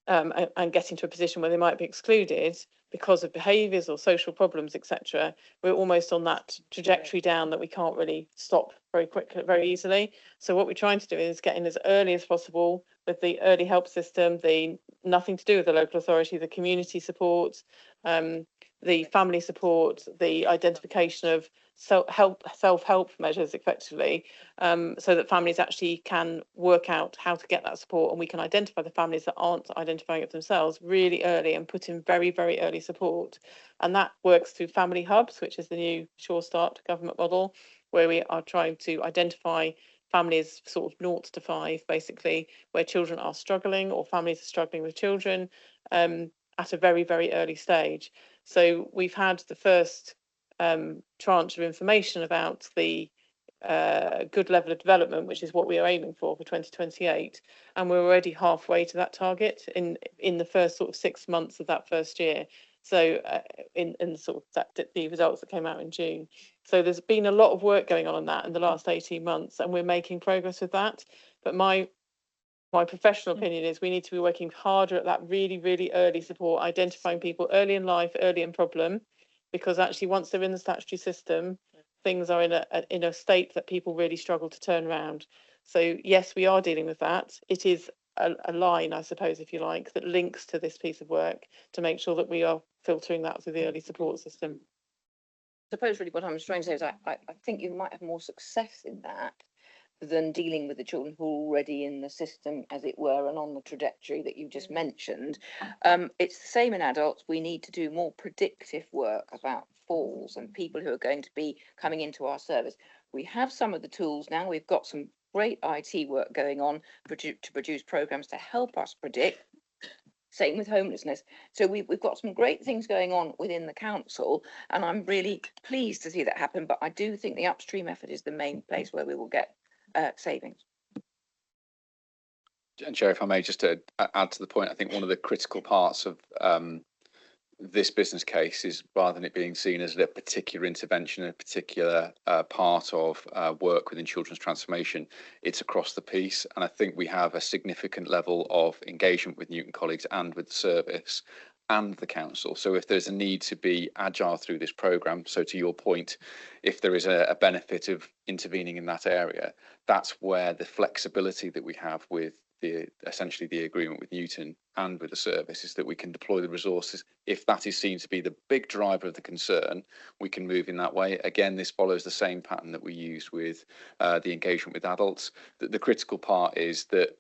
and getting to a position where they might be excluded because of behaviours or social problems, etc., we're almost on that trajectory down that we can't really stop very quickly, very easily. So what we're trying to do is get in as early as possible with the early help system, the nothing to do with the local authority, the community support, the family support, the identification of self-help measures effectively, so that families actually can work out how to get that support, and we can identify the families that aren't identifying it themselves really early and put in very, very early support. And that works through family hubs, which is the new Sure Start government model, where we are trying to identify families sort of 0 to 5, basically, where children are struggling or families are struggling with children at a very, very early stage. So we've had the first tranche of information about the good level of development, which is what we are aiming for 2028, and we're already halfway to that target in the first sort of 6 months of that first year. So in sort of the results that came out in June. So there's been a lot of work going on that in the last 18 months, and we're making progress with that. But my professional opinion is we need to be working harder at that really, really early support, identifying people early in life, early in problem, because actually once they're in the statutory system, things are in a state that people really struggle to turn around. So yes, we are dealing with that. It is a line, I suppose, if you like, that links to this piece of work to make sure that we are filtering that through the early support system. I suppose really what I'm trying to say is I think you might have more success in that than dealing with the children who are already in the system, as it were, and on the trajectory that you just mentioned. It's the same in adults. We need to do more predictive work about falls and people who are going to be coming into our service. We have some of the tools now. We've got some great IT work going on to produce programs to help us predict. Same with homelessness. So we've got some great things going on within the council, and I'm really pleased to see that happen. But I do think the upstream effort is the main place where we will get savings. And Chair, if I may, just to add to the point, I think one of the critical parts of this business case is, rather than it being seen as a particular intervention, a particular part of work within children's transformation, it's across the piece. And I think we have a significant level of engagement with Newton colleagues and with the service and the council. So if there's a need to be agile through this programme, so to your point, if there is a benefit of intervening in that area, that's where the flexibility that we have with essentially the agreement with Newton and with the service is that we can deploy the resources. If that is seen to be the big driver of the concern, we can move in that way. Again, this follows the same pattern that we used with the engagement with adults. The critical part is that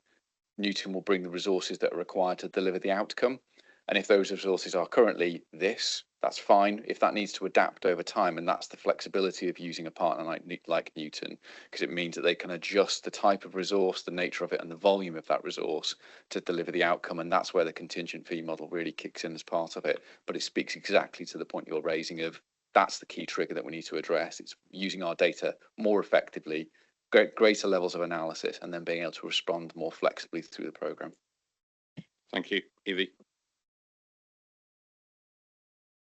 Newton will bring the resources that are required to deliver the outcome. And if those resources are currently this, that's fine. If that needs to adapt over time, and that's the flexibility of using a partner like Newton, because it means that they can adjust the type of resource, the nature of it, and the volume of that resource to deliver the outcome. And that's where the contingent fee model really kicks in as part of it. But it speaks exactly to the point you're raising of that's the key trigger that we need to address. It's using our data more effectively, greater levels of analysis, and then being able to respond more flexibly through the programme. Thank you, Evie.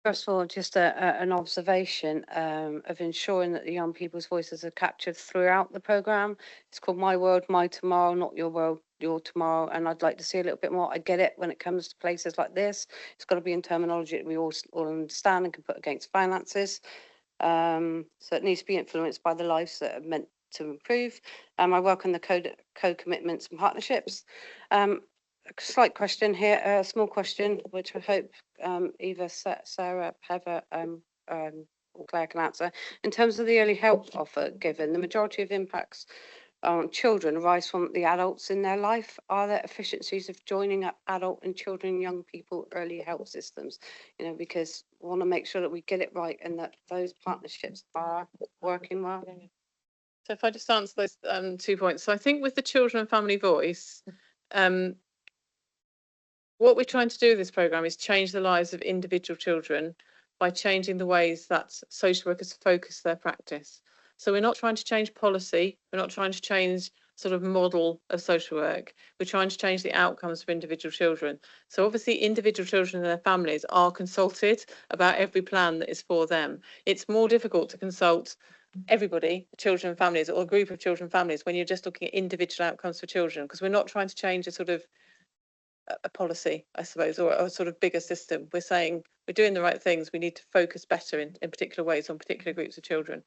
First of all, just an observation of ensuring that the young people's voices are captured throughout the programme. It's called My World, My Tomorrow, not Your World, Your Tomorrow. And I'd like to see a little bit more. I get it when it comes to places like this. It's got to be in terminology that we all understand and can put against finances. So it needs to be influenced by the lives that are meant to improve. I work on the co-commitments and partnerships. A slight question here, a small question, which I hope either Sarah, Heather, or Claire can answer. In terms of the early help offer given, the majority of impacts on children arise from the adults in their life. Are there efficiencies of joining up adult and children, young people, early help systems? You know, because we want to make sure that we get it right and that those partnerships are working well. So if I just answer those 2 points. So I think with the children and family voice, what we're trying to do with this programme is change the lives of individual children by changing the ways that social workers focus their practice. So we're not trying to change policy, we're not trying to change sort of model of social work, we're trying to change the outcomes for individual children. So obviously individual children and their families are consulted about every plan that is for them. It's more difficult to consult everybody, children and families, or a group of children and families when you're just looking at individual outcomes for children, because we're not trying to change a sort of a policy, I suppose, or a sort of bigger system. We're saying we're doing the right things. We need to focus better in particular ways on particular groups of children.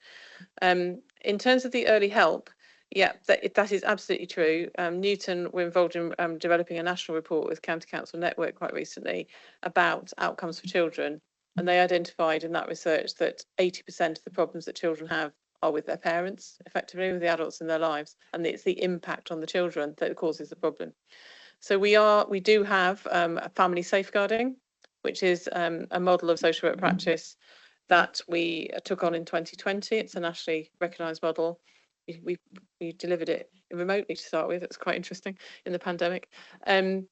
In terms of the early help, yeah, that is absolutely true. Newton were involved in developing a national report with County Council Network quite recently about outcomes for children. And they identified in that research that 80% of the problems that children have are with their parents, effectively with the adults in their lives. And it's the impact on the children that causes the problem. So we do have a family safeguarding, which is a model of social work practice that we took on in 2020. It's a nationally recognised model. We delivered it remotely to start with. It's quite interesting in the pandemic. And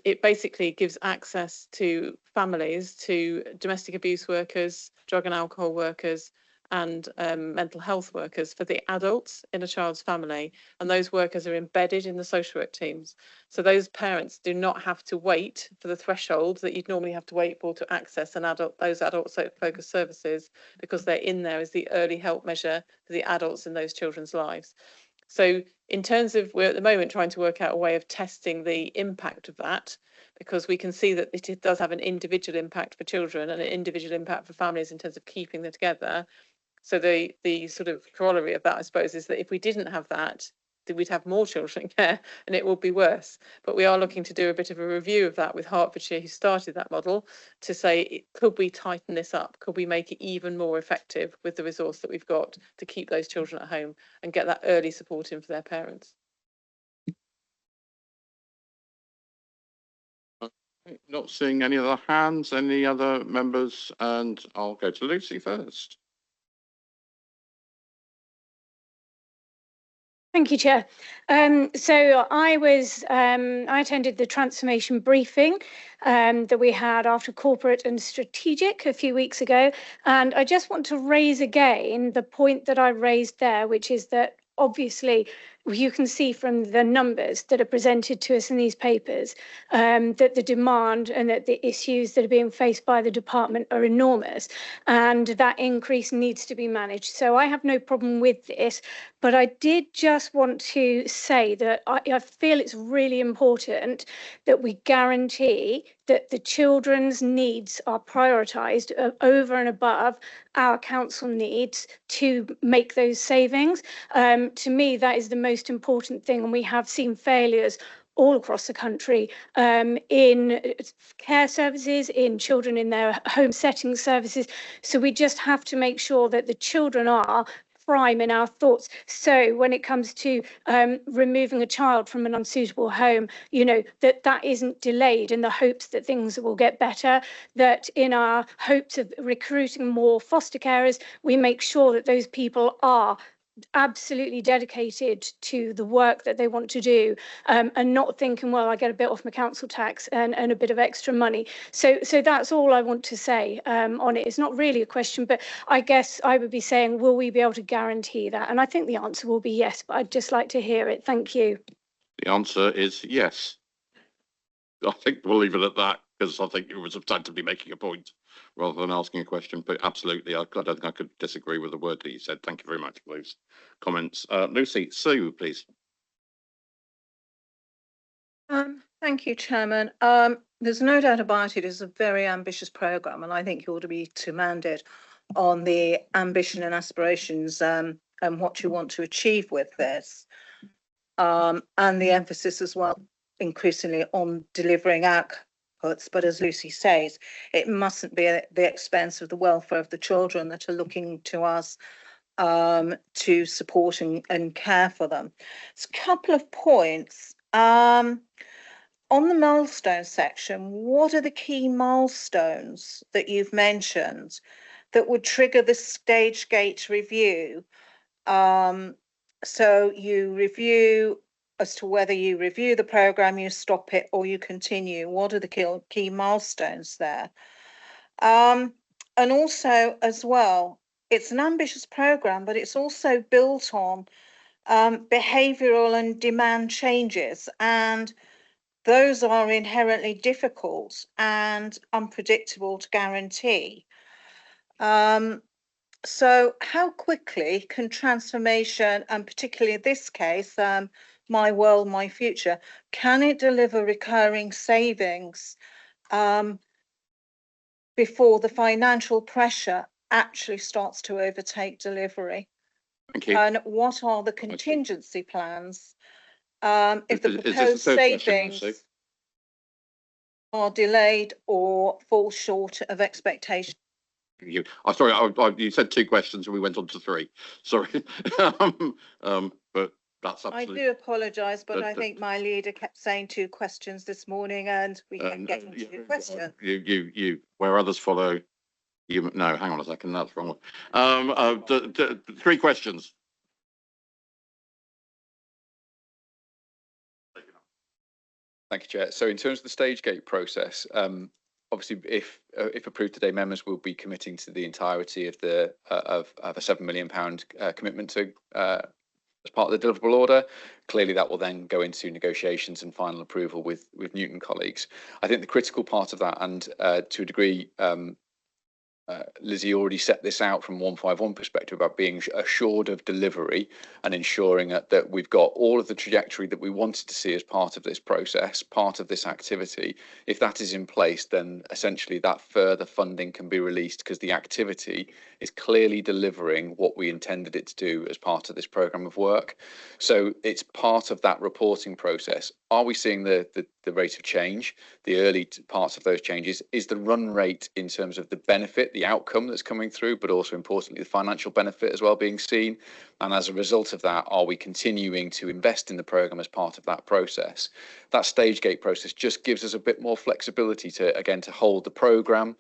it basically gives access to families, to domestic abuse workers, drug and alcohol workers, and mental health workers for the adults in a child's family, and those workers are embedded in the social work teams. So those parents do not have to wait for the threshold that you'd normally have to wait for to access those adult focused services, because they're in there as the early help measure for the adults in those children's lives. So in terms of, we're at the moment trying to work out a way of testing the impact of that, because we can see that it does have an individual impact for children and an individual impact for families in terms of keeping them together. So the sort of corollary of that, I suppose, is that if we didn't have that, then we'd have more children in care and it would be worse. But we are looking to do a bit of a review of that with Hertfordshire, who started that model, to say, could we tighten this up? Could we make it even more effective with the resource that we've got to keep those children at home and get that early support in for their parents? Not seeing any other hands, any other members, and I'll go to Lucy first. Thank you, Chair. So I attended the transformation briefing that we had after corporate and strategic a few weeks ago. And I just want to raise again the point that I raised there, which is that obviously you can see from the numbers that are presented to us in these papers that the demand and that the issues that are being faced by the department are enormous, and that increase needs to be managed. So I have no problem with this, but I did just want to say that I feel it's really important that we guarantee that the children's needs are prioritised over and above our council needs to make those savings. To me, that is the most important thing, and we have seen failures all across the country in care services, in children in their home setting services. So we just have to make sure that the children are prime in our thoughts. So when it comes to removing a child from an unsuitable home, you know, that isn't delayed in the hopes that things will get better, that in our hopes of recruiting more foster carers, we make sure that those people are absolutely dedicated to the work that they want to do, and not thinking, well, I get a bit off my council tax and a bit of extra money. So that's all I want to say on it. It's not really a question, but I guess I would be saying, will we be able to guarantee that? And I think the answer will be yes, but I'd just like to hear it. Thank you. The answer is yes. I think we'll leave it at that, because I think it was substantively making a point rather than asking a question. But absolutely, I don't think I could disagree with the word that you said. Thank you very much for those comments. Lucy, Sue, please. Thank you, Chairman. There's no doubt about it. It's a very ambitious programme, and I think you ought to be demanded on the ambition and aspirations and what you want to achieve with this, and the emphasis as well increasingly on delivering outputs. But as Lucy says, it mustn't be at the expense of the welfare of the children that are looking to us to support and care for them. So a couple of points. On the milestone section, what are the key milestones that you've mentioned that would trigger the stage gate review? So you review as to whether you review the programme, you stop it, or you continue. What are the key milestones there? And also, as well, it's an ambitious programme, but it's also built on behavioural and demand changes, and those are inherently difficult and unpredictable to guarantee. So how quickly can transformation, and particularly in this case, My World, My Future, can it deliver recurring savings before the financial pressure actually starts to overtake delivery? Thank you. And what are the contingency plans if the proposed savings are delayed or fall short of expectation? You. Oh, sorry, you said two questions and we went on to three. Sorry. But that's absolutely. I do apologise, but I think my leader kept saying two questions this morning and we kept getting to the question. You, where others follow, you, no, hang on a second, that's wrong one. Three questions. Thank you, Chair. So in terms of the stage gate process, obviously, if approved today, members will be committing to the entirety of the of a £7 million commitment to as part of the deliverable order. Clearly, that will then go into negotiations and final approval with Newton colleagues. I think the critical part of that, and to a degree, Lizzie already set this out from 151 perspective about being assured of delivery and ensuring that we've got all of the trajectory that we wanted to see as part of this process, part of this activity. If that is in place, then essentially that further funding can be released because the activity is clearly delivering what we intended it to do as part of this programme of work. So it's part of that reporting process. Are we seeing the rate of change, the early parts of those changes? Is the run rate in terms of the benefit, the outcome that's coming through, but also importantly, the financial benefit as well being seen? And as a result of that, are we continuing to invest in the programme as part of that process? That stage gate process just gives us a bit more flexibility to, again, to hold the programme,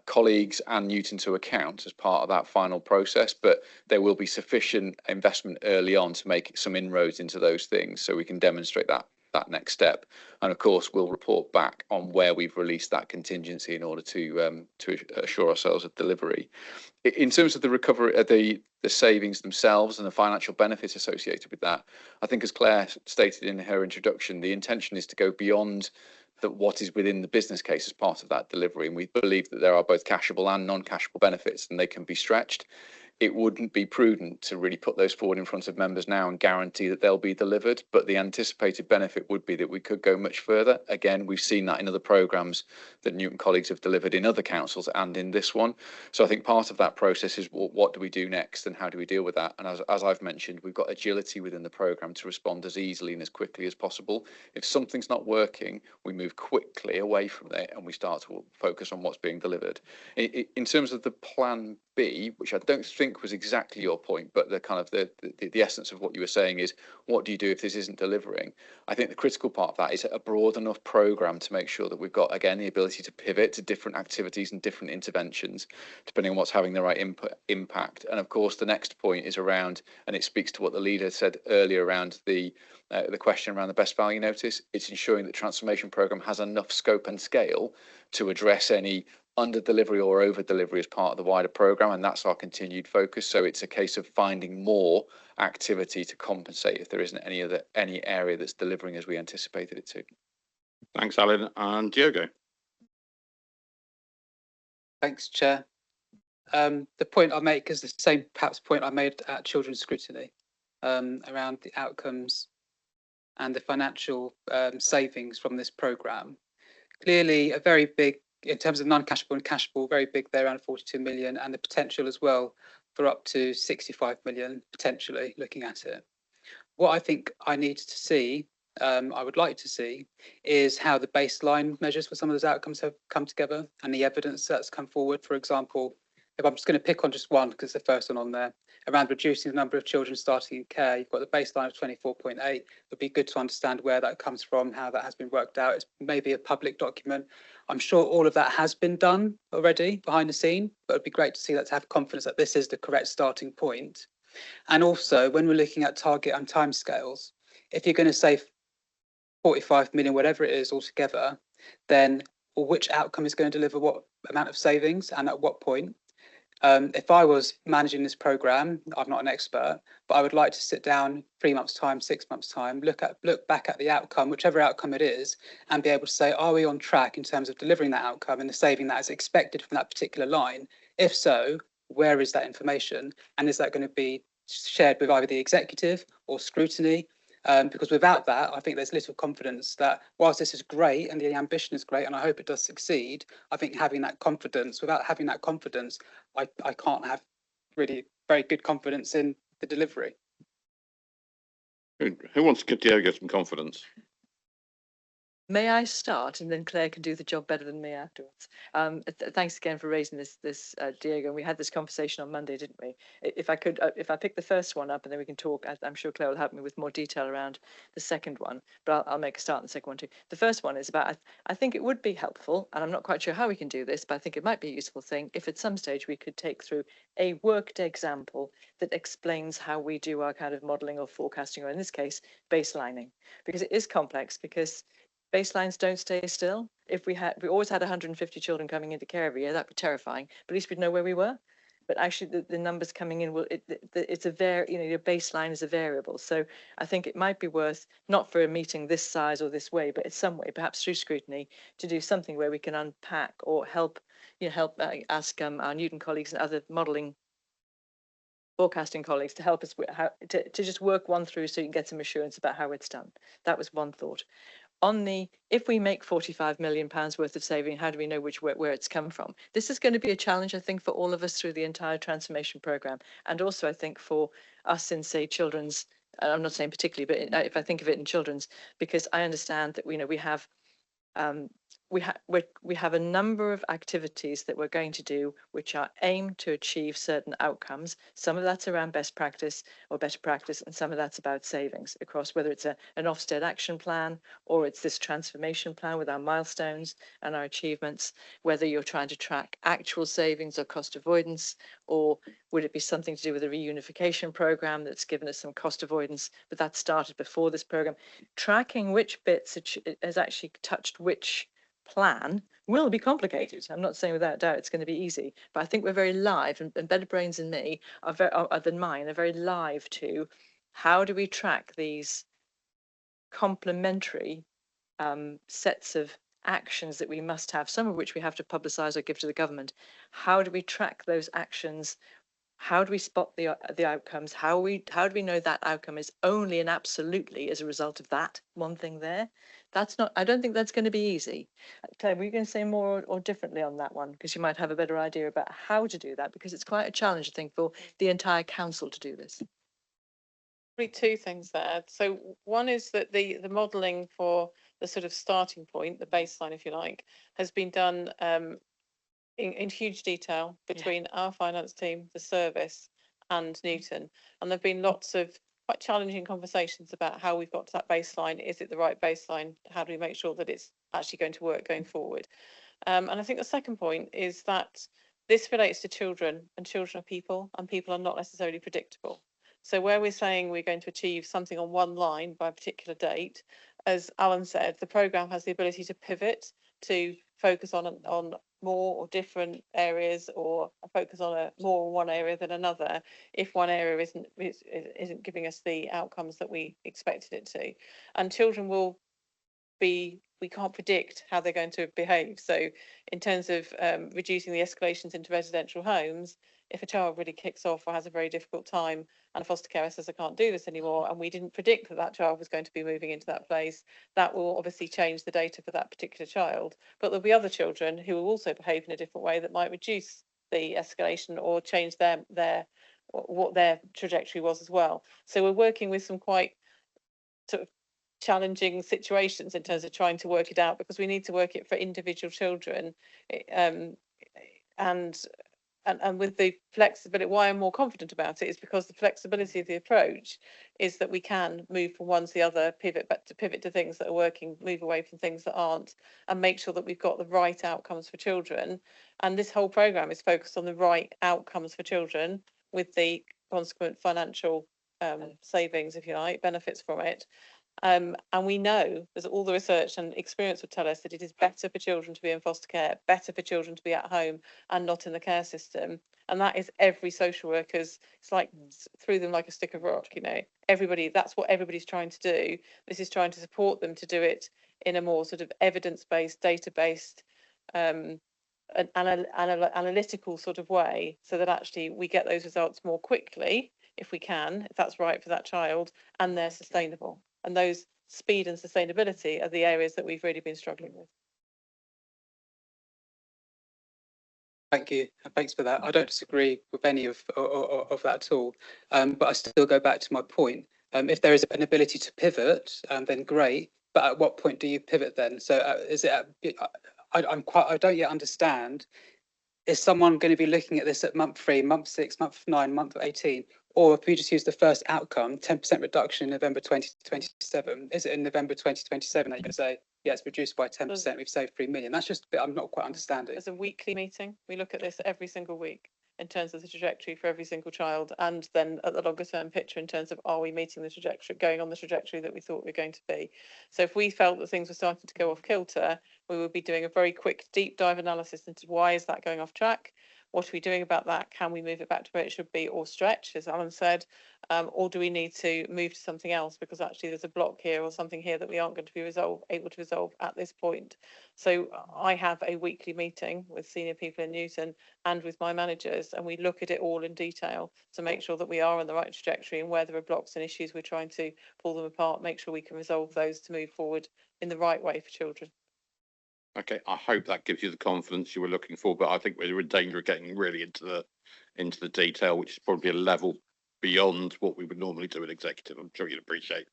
colleagues and Newton to account as part of that final process, but there will be sufficient investment early on to make some inroads into those things so we can demonstrate that that next step. And of course, we'll report back on where we've released that contingency in order to assure ourselves of delivery. In terms of the recovery, the savings themselves and the financial benefits associated with that, I think as Claire stated in her introduction, the intention is to go beyond what is within the business case as part of that delivery. And we believe that there are both cashable and non-cashable benefits, and they can be stretched. It wouldn't be prudent to really put those forward in front of members now and guarantee that they'll be delivered, but the anticipated benefit would be that we could go much further. Again, we've seen that in other programmes that Newton colleagues have delivered in other councils and in this one. So I think part of that process is what do we do next and how do we deal with that? And as I've mentioned, we've got agility within the programme to respond as easily and as quickly as possible. If something's not working, we move quickly away from it and we start to focus on what's being delivered. In terms of the plan B, which I don't think was exactly your point, but the kind of the essence of what you were saying is, what do you do if this isn't delivering? I think the critical part of that is a broad enough programme to make sure that we've got, again, the ability to pivot to different activities and different interventions, depending on what's having the right impact. And of course, the next point is around, and it speaks to what the leader said earlier around the question around the best value notice. It's ensuring that transformation programme has enough scope and scale to address any under delivery or over delivery as part of the wider programme, and that's our continued focus. So it's a case of finding more activity to compensate if there isn't any area that's delivering as we anticipated it to. Thanks, Alan. And Diogo. Thanks, Chair. The point I make is the same perhaps point I made at children's scrutiny around the outcomes and the financial savings from this programme. Clearly a very big, in terms of non-cashable and cashable, very big there, around 42 million, and the potential as well for up to 65 million potentially looking at it. What I think I need to see, I would like to see, is how the baseline measures for some of those outcomes have come together and the evidence that's come forward. For example, if I'm just going to pick on just one because it's the first one on there, around reducing the number of children starting in care, you've got the baseline of 24.8. It would be good to understand where that comes from, how that has been worked out. It's maybe a public document. I'm sure all of that has been done already behind the scene, but it'd be great to see that, to have confidence that this is the correct starting point. And also, when we're looking at target and timescales, if you're going to save 45 million, whatever it is altogether, then which outcome is going to deliver what amount of savings and at what point? If I was managing this programme, I'm not an expert, but I would like to sit down 3 months' time, 6 months' time, look back at the outcome, whichever outcome it is, and be able to say, are we on track in terms of delivering that outcome and the saving that is expected from that particular line? If so, where is that information? And is that going to be shared with either the executive or scrutiny? Because without that, I think there's little confidence that whilst this is great and the ambition is great, and I hope it does succeed, I think having that confidence, without having that confidence, I can't have really very good confidence in the delivery. Who wants to give Diogo some confidence? May I start, and then Claire can do the job better than me afterwards. Thanks again for raising this, Diego. And we had this conversation on Monday, didn't we? If I could, if I pick the first one up, and then we can talk. I'm sure Claire will help me with more detail around the second one. But I'll make a start on the second one too. The first one is about. I think it would be helpful, and I'm not quite sure how we can do this, but I think it might be a useful thing if at some stage we could take through a worked example that explains how we do our kind of modelling or forecasting, or in this case, baselining, because it is complex. Because baselines don't stay still. If we always had 150 children coming into care every year, that'd be terrifying. But at least we'd know where we were. But actually, the numbers coming in will it's a your baseline is a variable. So I think it might be worth, not for a meeting this size or this way, but in some way, perhaps through scrutiny, to do something where we can unpack or help ask our Newton colleagues and other modelling forecasting colleagues to help us with how to just work one through, so you can get some assurance about how it's done. That was one thought. On the, if we make £45 million worth of saving, how do we know where it's come from? This is going to be a challenge, I think, for all of us through the entire transformation programme, and also I think for us in, say, children's. I'm not saying particularly, but if I think of it in children's, because I understand that we have we have a number of activities that we're going to do which are aimed to achieve certain outcomes. Some of that's around best practice or better practice, and some of that's about savings across, whether it's an Ofsted action plan or it's this transformation plan with our milestones and our achievements, whether you're trying to track actual savings or cost avoidance, or would it be something to do with a reunification program that's given us some cost avoidance, but that started before this program. Tracking which bits has actually touched which plan will be complicated. I'm not saying without doubt it's going to be easy, but I think we're very live, and better brains than me than mine are very live to how do we track these complementary sets of actions that we must have, some of which we have to publicise or give to the government. How do we track those actions? How do we spot the outcomes? How do we know that outcome is only and absolutely as a result of that one thing there? That's not, I don't think that's going to be easy. Claire, were you going to say more or differently on that one? Because you might have a better idea about how to do that, because it's quite a challenge, I think, for the entire council to do this. Probably two things there. So one is that the modelling for the sort of starting point, the baseline, if you like, has been done in huge detail between our finance team, the service, and Newton. And there've been lots of quite challenging conversations about how we've got to that baseline. Is it the right baseline? How do we make sure that it's actually going to work going forward? And I think the second point is that this relates to children, and children are people, and people are not necessarily predictable. So where we're saying we're going to achieve something on one line by a particular date, as Alan said, the programme has the ability to pivot, to focus on more or different areas, or focus on more one area than another if one area isn't giving us the outcomes that we expected it to. And children will be, we can't predict how they're going to behave. So in terms of reducing the escalations into residential homes, if a child really kicks off or has a very difficult time and a foster carer says, I can't do this anymore, and we didn't predict that that child was going to be moving into that place, that will obviously change the data for that particular child. But there'll be other children who will also behave in a different way that might reduce the escalation or change what their trajectory was as well. So we're working with some quite sort of challenging situations in terms of trying to work it out, because we need to work it for individual children. And with the flexibility, why I'm more confident about it is because the flexibility of the approach is that we can move from one to the other, pivot to things that are working, move away from things that aren't, and make sure that we've got the right outcomes for children. And this whole programme is focused on the right outcomes for children with the consequent financial savings, if you like, benefits from it. And we know, there's all the research and experience would tell us that it is better for children to be in foster care, better for children to be at home and not in the care system. And that is every social worker's, it's like through them like a stick of rock, you know, everybody, that's what everybody's trying to do. This is trying to support them to do it in a more sort of evidence-based, data-based, analytical sort of way, so that actually we get those results more quickly, if we can, if that's right for that child, and they're sustainable. And those speed and sustainability are the areas that we've really been struggling with. Thank you. Thanks for that. I don't disagree with any of that at all. But I still go back to my point. If there is an ability to pivot, then great. But at what point do you pivot then? So is it? I don't yet understand. Is someone going to be looking at this at month 3, month 6, month 9, month 18? Or if we just use the first outcome, 10% reduction in November 2027, is it in November 2027 that you can say, yeah, it's reduced by 10%, we've saved 3 million? That's just a bit I'm not quite understanding. As a weekly meeting, we look at this every single week in terms of the trajectory for every single child, and then at the longer term picture in terms of, are we meeting the trajectory, going on the trajectory that we thought we were going to be? So if we felt that things were starting to go off kilter, we would be doing a very quick deep dive analysis into why is that going off track? What are we doing about that? Can we move it back to where it should be, or stretch, as Alan said, or do we need to move to something else because actually there's a block here or something here that we aren't going to be able to resolve at this point? So I have a weekly meeting with senior people in Newton and with my managers, and we look at it all in detail to make sure that we are on the right trajectory, and where there are blocks and issues, we're trying to pull them apart, make sure we can resolve those to move forward in the right way for children. Okay, I hope that gives you the confidence you were looking for, but I think we're in danger of getting really into the detail, which is probably a level beyond what we would normally do in executive. I'm sure you'd appreciate.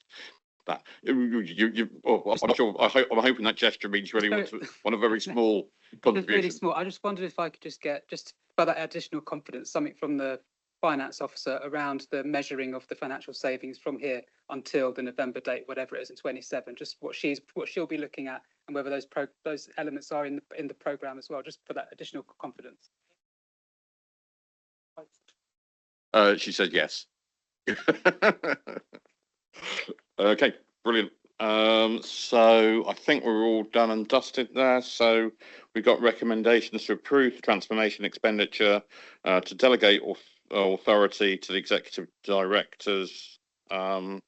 that. I'm not sure. I'm hoping that gesture means you really want a very small Just contribution. really small. I just wondered if I could just get by that additional confidence, something from the finance officer around the measuring of the financial savings from here until the November date, whatever it is, in 27. Just what she'll be looking at, and whether those elements are in the programme as well. Just for that additional confidence. She said yes. Okay, brilliant. So I think we're all done and dusted there. So we've got recommendations to approve transformation expenditure, to delegate authority to the executive directors, and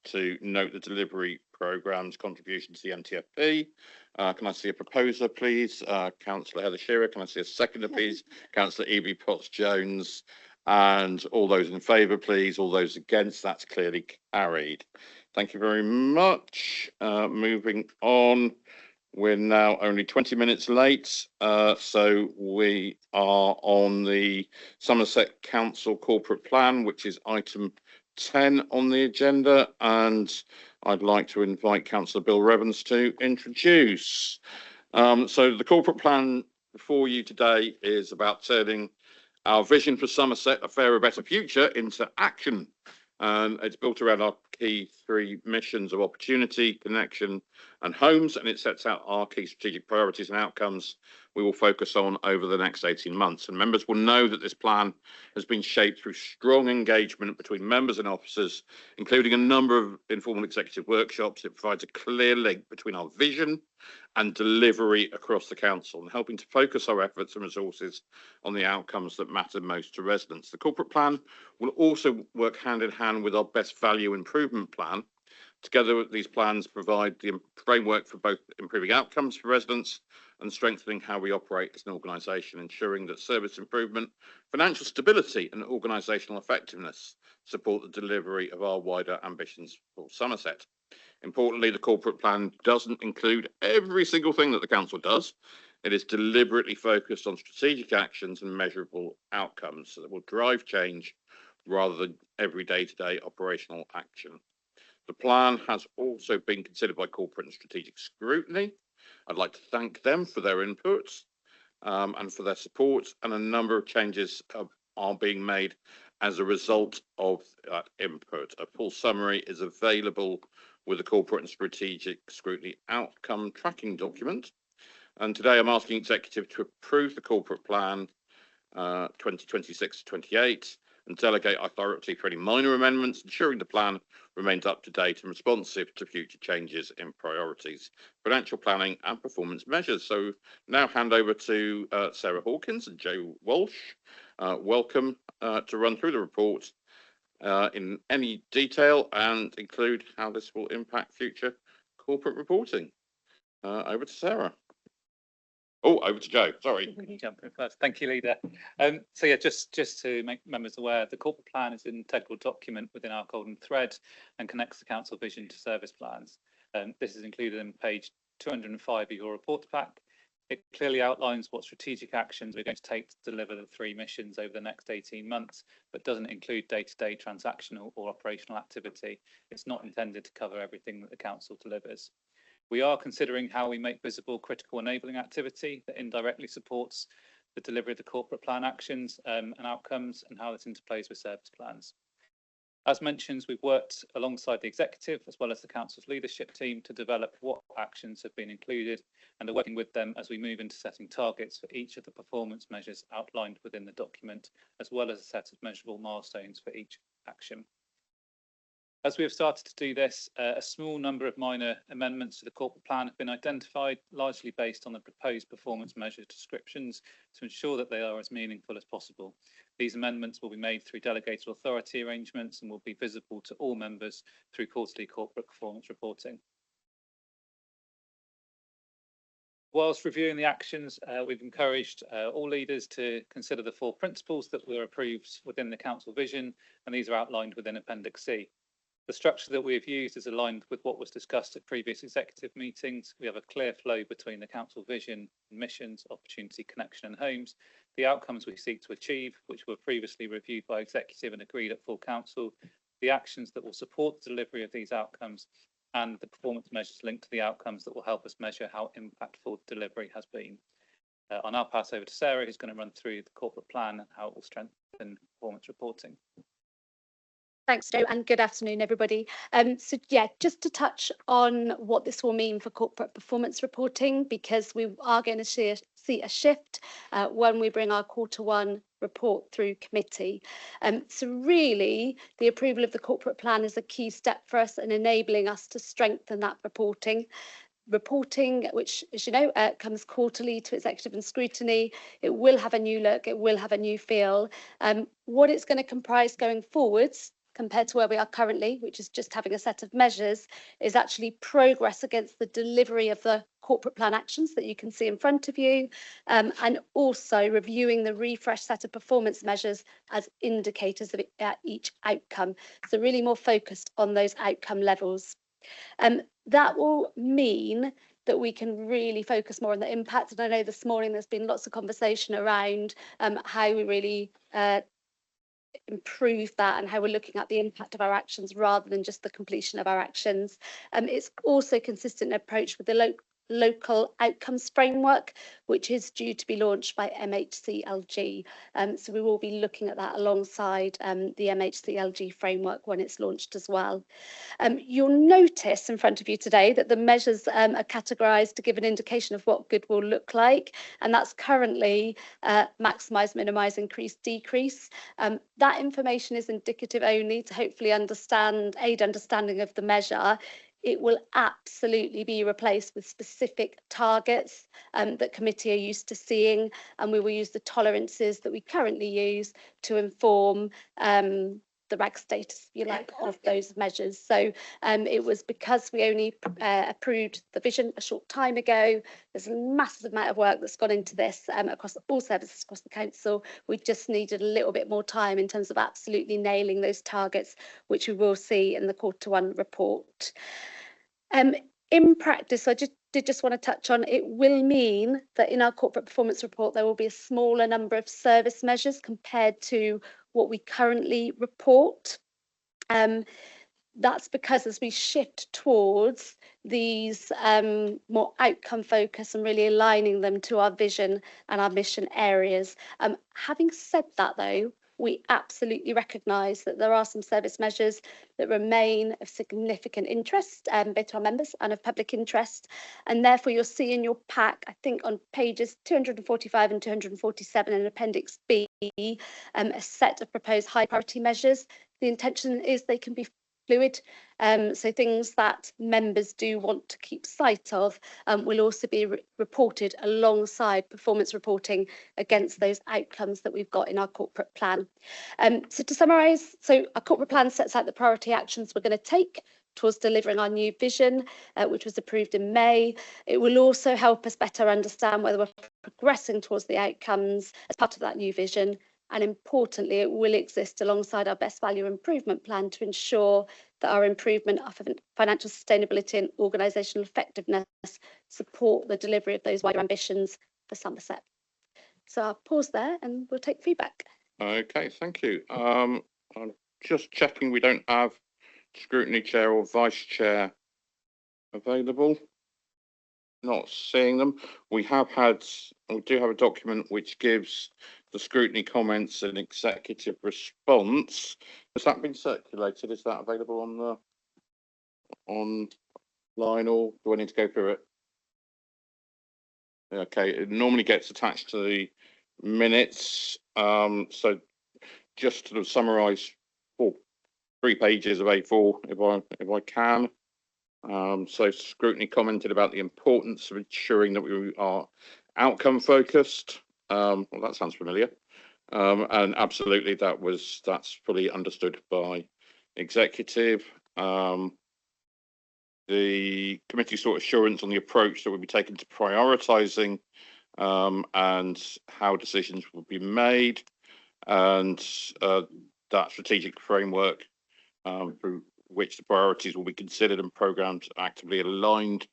to note the delivery programme's contribution to the MTFP. Can I see a proposer, please? Councillor Heather Shearer. Can I see a seconder, please? Councillor Evie Potts-Jones. And all those in favour, please. All those against, that's clearly carried. Thank you very much. Moving on, we're now only 20 minutes late. So we are on the Somerset Council Corporate Plan, which is item 10 on the agenda. And I'd like to invite Councillor Bill Revans to introduce. So the corporate plan before you today is about turning our vision for Somerset, a fairer, better future, into action. And it's built around our key three missions of opportunity, connection and homes. And it sets out our key strategic priorities and outcomes we will focus on over the next 18 months. And members will know that this plan has been shaped through strong engagement between members and officers, including a number of informal executive workshops. It provides a clear link between our vision and delivery across the council, and helping to focus our efforts and resources on the outcomes that matter most to residents. The corporate plan will also work hand in hand with our best value improvement plan. Together, these plans provide the framework for both improving outcomes for residents and strengthening how we operate as an organisation, ensuring that service improvement, financial stability and organisational effectiveness support the delivery of our wider ambitions for Somerset. Importantly, the corporate plan doesn't include every single thing that the council does. It is deliberately focused on strategic actions and measurable outcomes that will drive change rather than every day-to-day operational action. The plan has also been considered by corporate and strategic scrutiny. I'd like to thank them for their inputs and for their support, and a number of changes are being made as a result of that input. A full summary is available with the corporate and strategic scrutiny outcome tracking document. And today I'm asking executive to approve the corporate plan 2026-28 and delegate authority for any minor amendments, ensuring the plan remains up to date and responsive to future changes in priorities, financial planning and performance measures. So now hand over to Sarah Hawkins and Joe Walsh. Welcome to run through the report in any detail and include how this will impact future corporate reporting. Over to Sarah. Oh, over to Joe. Sorry. Jump in first. Thank you, Leader. So yeah, just to make members aware, the corporate plan is an integral document within our golden thread and connects the council vision to service plans. This is included in page 205 of your report pack. It clearly outlines what strategic actions we're going to take to deliver the three missions over the next 18 months, but doesn't include day-to-day transactional or operational activity. It's not intended to cover everything that the council delivers. We are considering how we make visible critical enabling activity that indirectly supports the delivery of the corporate plan actions and outcomes, and how this interplays with service plans. As mentioned, we've worked alongside the executive as well as the council's leadership team to develop what actions have been included, and are working with them as we move into setting targets for each of the performance measures outlined within the document, as well as a set of measurable milestones for each action. As we have started to do this, a small number of minor amendments to the corporate plan have been identified, largely based on the proposed performance measure descriptions, to ensure that they are as meaningful as possible. These amendments will be made through delegated authority arrangements and will be visible to all members through quarterly corporate performance reporting. Whilst reviewing the actions, we've encouraged all leaders to consider the 4 principles that were approved within the council vision, and these are outlined within Appendix C. The structure that we have used is aligned with what was discussed at previous executive meetings. We have a clear flow between the council vision, missions, opportunity, connection and homes, the outcomes we seek to achieve, which were previously reviewed by executive and agreed at full council, the actions that will support the delivery of these outcomes, and the performance measures linked to the outcomes that will help us measure how impactful delivery has been. I'll now pass over to Sarah, who's going to run through the corporate plan and how it will strengthen performance reporting. Thanks, Joe, and good afternoon, everybody. So yeah, just to touch on what this will mean for corporate performance reporting, because we are going to see a shift when we bring our Q1 report through committee. So really, the approval of the corporate plan is a key step for us in enabling us to strengthen that reporting, which, as you know, comes quarterly to executive and scrutiny. It will have a new look, it will have a new feel. What it's going to comprise going forwards, compared to where we are currently, which is just having a set of measures, is actually progress against the delivery of the corporate plan actions that you can see in front of you, and also reviewing the refresh set of performance measures as indicators of each outcome. So really more focused on those outcome levels. That will mean that we can really focus more on the impact. And I know this morning there's been lots of conversation around how we really improve that and how we're looking at the impact of our actions rather than just the completion of our actions. It's also consistent approach with the local outcomes framework, which is due to be launched by MHCLG. So we will be looking at that alongside the MHCLG framework when it's launched as well. You'll notice in front of you today that the measures are categorised to give an indication of what good will look like, and that's currently maximise, minimise, increase, decrease. That information is indicative only to hopefully aid understanding of the measure. It will absolutely be replaced with specific targets that committee are used to seeing, and we will use the tolerances that we currently use to inform the RAG status, if you like, of those measures. So it was because we only approved the vision a short time ago. There's a massive amount of work that's gone into this across all services across the council. We just needed a little bit more time in terms of absolutely nailing those targets, which we will see in the Q1 report. In practice, I just want to touch on, it will mean that in our corporate performance report there will be a smaller number of service measures compared to what we currently report. That's because as we shift towards these more outcome focus and really aligning them to our vision and our mission areas. Having said that though, we absolutely recognise that there are some service measures that remain of significant interest, both to our members and of public interest. And therefore you'll see in your pack, I think on pages 245 and 247 in Appendix B, a set of proposed high priority measures. The intention is they can be fluid, so things that members do want to keep sight of will also be reported alongside performance reporting against those outcomes that we've got in our corporate plan. So to summarise, so our corporate plan sets out the priority actions we're going to take towards delivering our new vision, which was approved in May. It will also help us better understand whether we're progressing towards the outcomes as part of that new vision. And importantly, it will exist alongside our best value improvement plan to ensure that our improvement of financial sustainability and organisational effectiveness support the delivery of those wider ambitions for Somerset. So I'll pause there and we'll take feedback. Okay, thank you. I'm just checking we don't have scrutiny chair or vice chair available. Not seeing them. We do have a document which gives the scrutiny comments and executive response. Has that been circulated? Is that available on the online, or do I need to go through it? Okay, it normally gets attached to the minutes. So just to summarise 3 pages of A4 if I can. So scrutiny commented about the importance of ensuring that we are outcome focused. Well, that sounds familiar. And absolutely that's fully understood by executive. The committee sought assurance on the approach that would be taken to prioritising and how decisions will be made, and that strategic framework through which the priorities will be considered and programmes actively aligned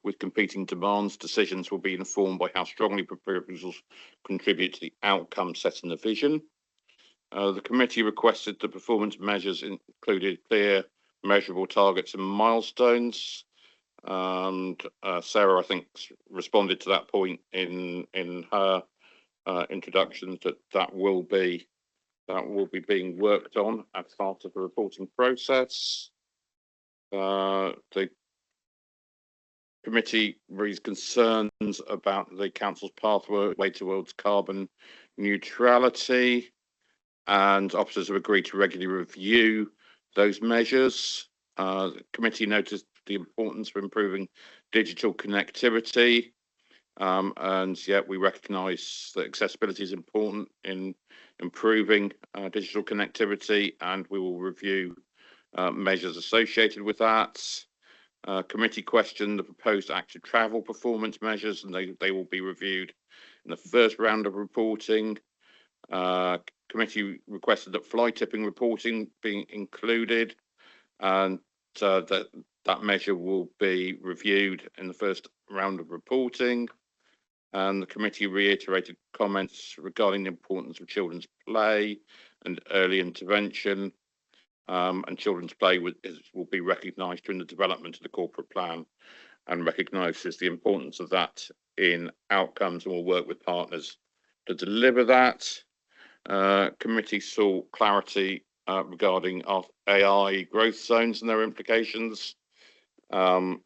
with competing demands. Decisions will be informed by how strongly proposals contribute to the outcome set in the vision. The committee requested the performance measures included clear, measurable targets and milestones. And Sarah, I think, responded to that point in her introduction that will be being worked on as part of the reporting process. The committee raised concerns about the council's pathway towards carbon neutrality, and officers have agreed to regularly review those measures. The committee noticed the importance of improving digital connectivity, and yet we recognise that accessibility is important in improving digital connectivity, and we will review measures associated with that. Committee questioned the proposed active travel performance measures, and they will be reviewed in the first round of reporting. Committee requested that fly tipping reporting be included, and that measure will be reviewed in the first round of reporting. And the committee reiterated comments regarding the importance of children's play and early intervention, and children's play will be recognised during the development of the corporate plan, and recognises the importance of that in outcomes, and will work with partners to deliver that. Committee sought clarity regarding our AI growth zones and their implications, and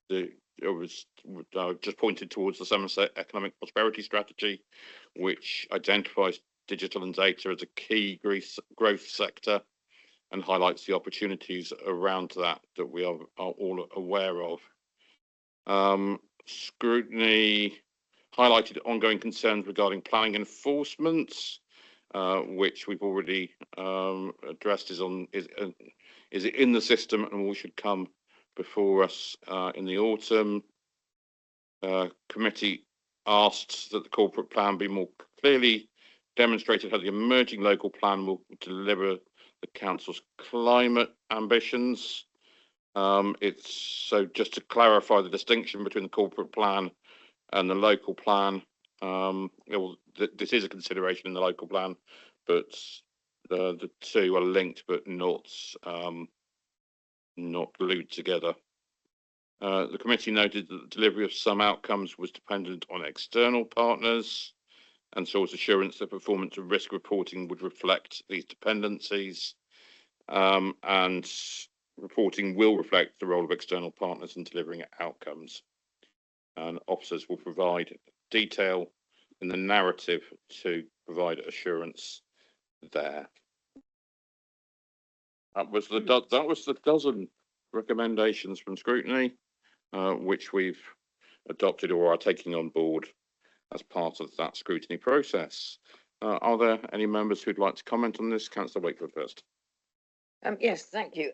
it was just pointed towards the Somerset Economic Prosperity Strategy, which identifies digital and data as a key growth sector and highlights the opportunities around that we are all aware of. Scrutiny highlighted ongoing concerns regarding planning enforcement, which we've already addressed is in the system and all should come before us in the autumn. Committee asked that the corporate plan be more clearly demonstrated how the emerging local plan will deliver the council's climate ambitions. It's so just to clarify the distinction between the corporate plan and the local plan. This is a consideration in the local plan, but the two are linked but not glued together. The committee noted that the delivery of some outcomes was dependent on external partners, and sought assurance that performance and risk reporting would reflect these dependencies, and reporting will reflect the role of external partners in delivering outcomes. And officers will provide detail in the narrative to provide assurance there. That was the dozen recommendations from scrutiny, which we've adopted or are taking on board as part of that scrutiny process. Are there any members who'd like to comment on this? Councillor Wakefield first. Yes, thank you.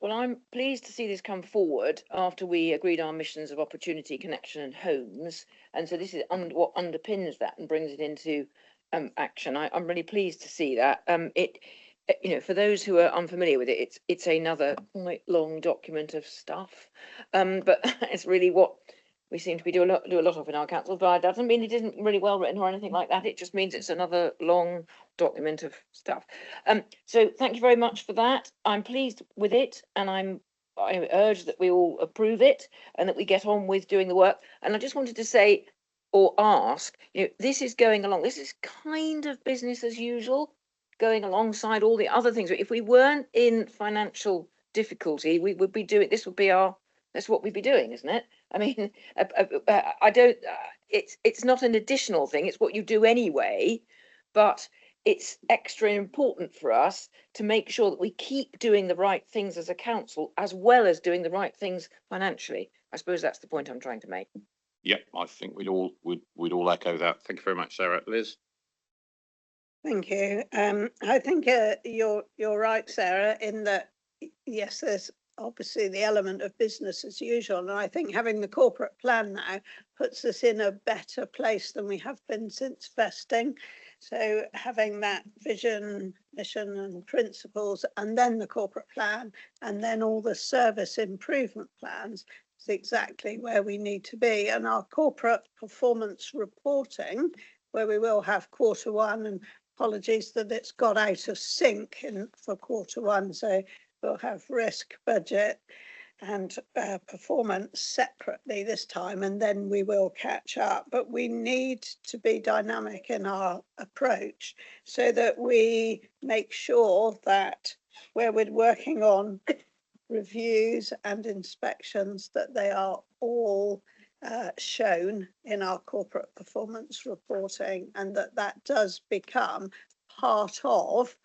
Well, I'm pleased to see this come forward after we agreed our missions of opportunity, connection and homes. And so this is what underpins that and brings it into action. I'm really pleased to see that. For those who are unfamiliar with it, it's another quite long document of stuff, but it's really what we seem to be do a lot of in our council. But it doesn't mean it isn't really well written or anything like that. It just means it's another long document of stuff. So thank you very much for that. I'm pleased with it, and I urge that we all approve it and that we get on with doing the work. And I just wanted to say or ask, this is going along. This is kind of business as usual, going alongside all the other things. If we weren't in financial difficulty, we would be doing this. That's what we'd be doing, isn't it? I mean, I don't. It's not an additional thing. It's what you do anyway, but it's extra important for us to make sure that we keep doing the right things as a council, as well as doing the right things financially. I suppose that's the point I'm trying to make. Yep, I think we'd all echo that. Thank you very much, Sarah. Liz. Thank you. I think you're right, Sarah, in that yes, there's obviously the element of business as usual, and I think having the corporate plan now puts us in a better place than we have been since vesting. So having that vision, mission and principles, and then the corporate plan, and then all the service improvement plans is exactly where we need to be. And our corporate performance reporting, where we will have Q1 and apologies that it's got out of sync for Q1. So we'll have risk, budget and performance separately this time, and then we will catch up. But we need to be dynamic in our approach so that we make sure that where we're working on reviews and inspections, that they are all shown in our corporate performance reporting, and that does become part of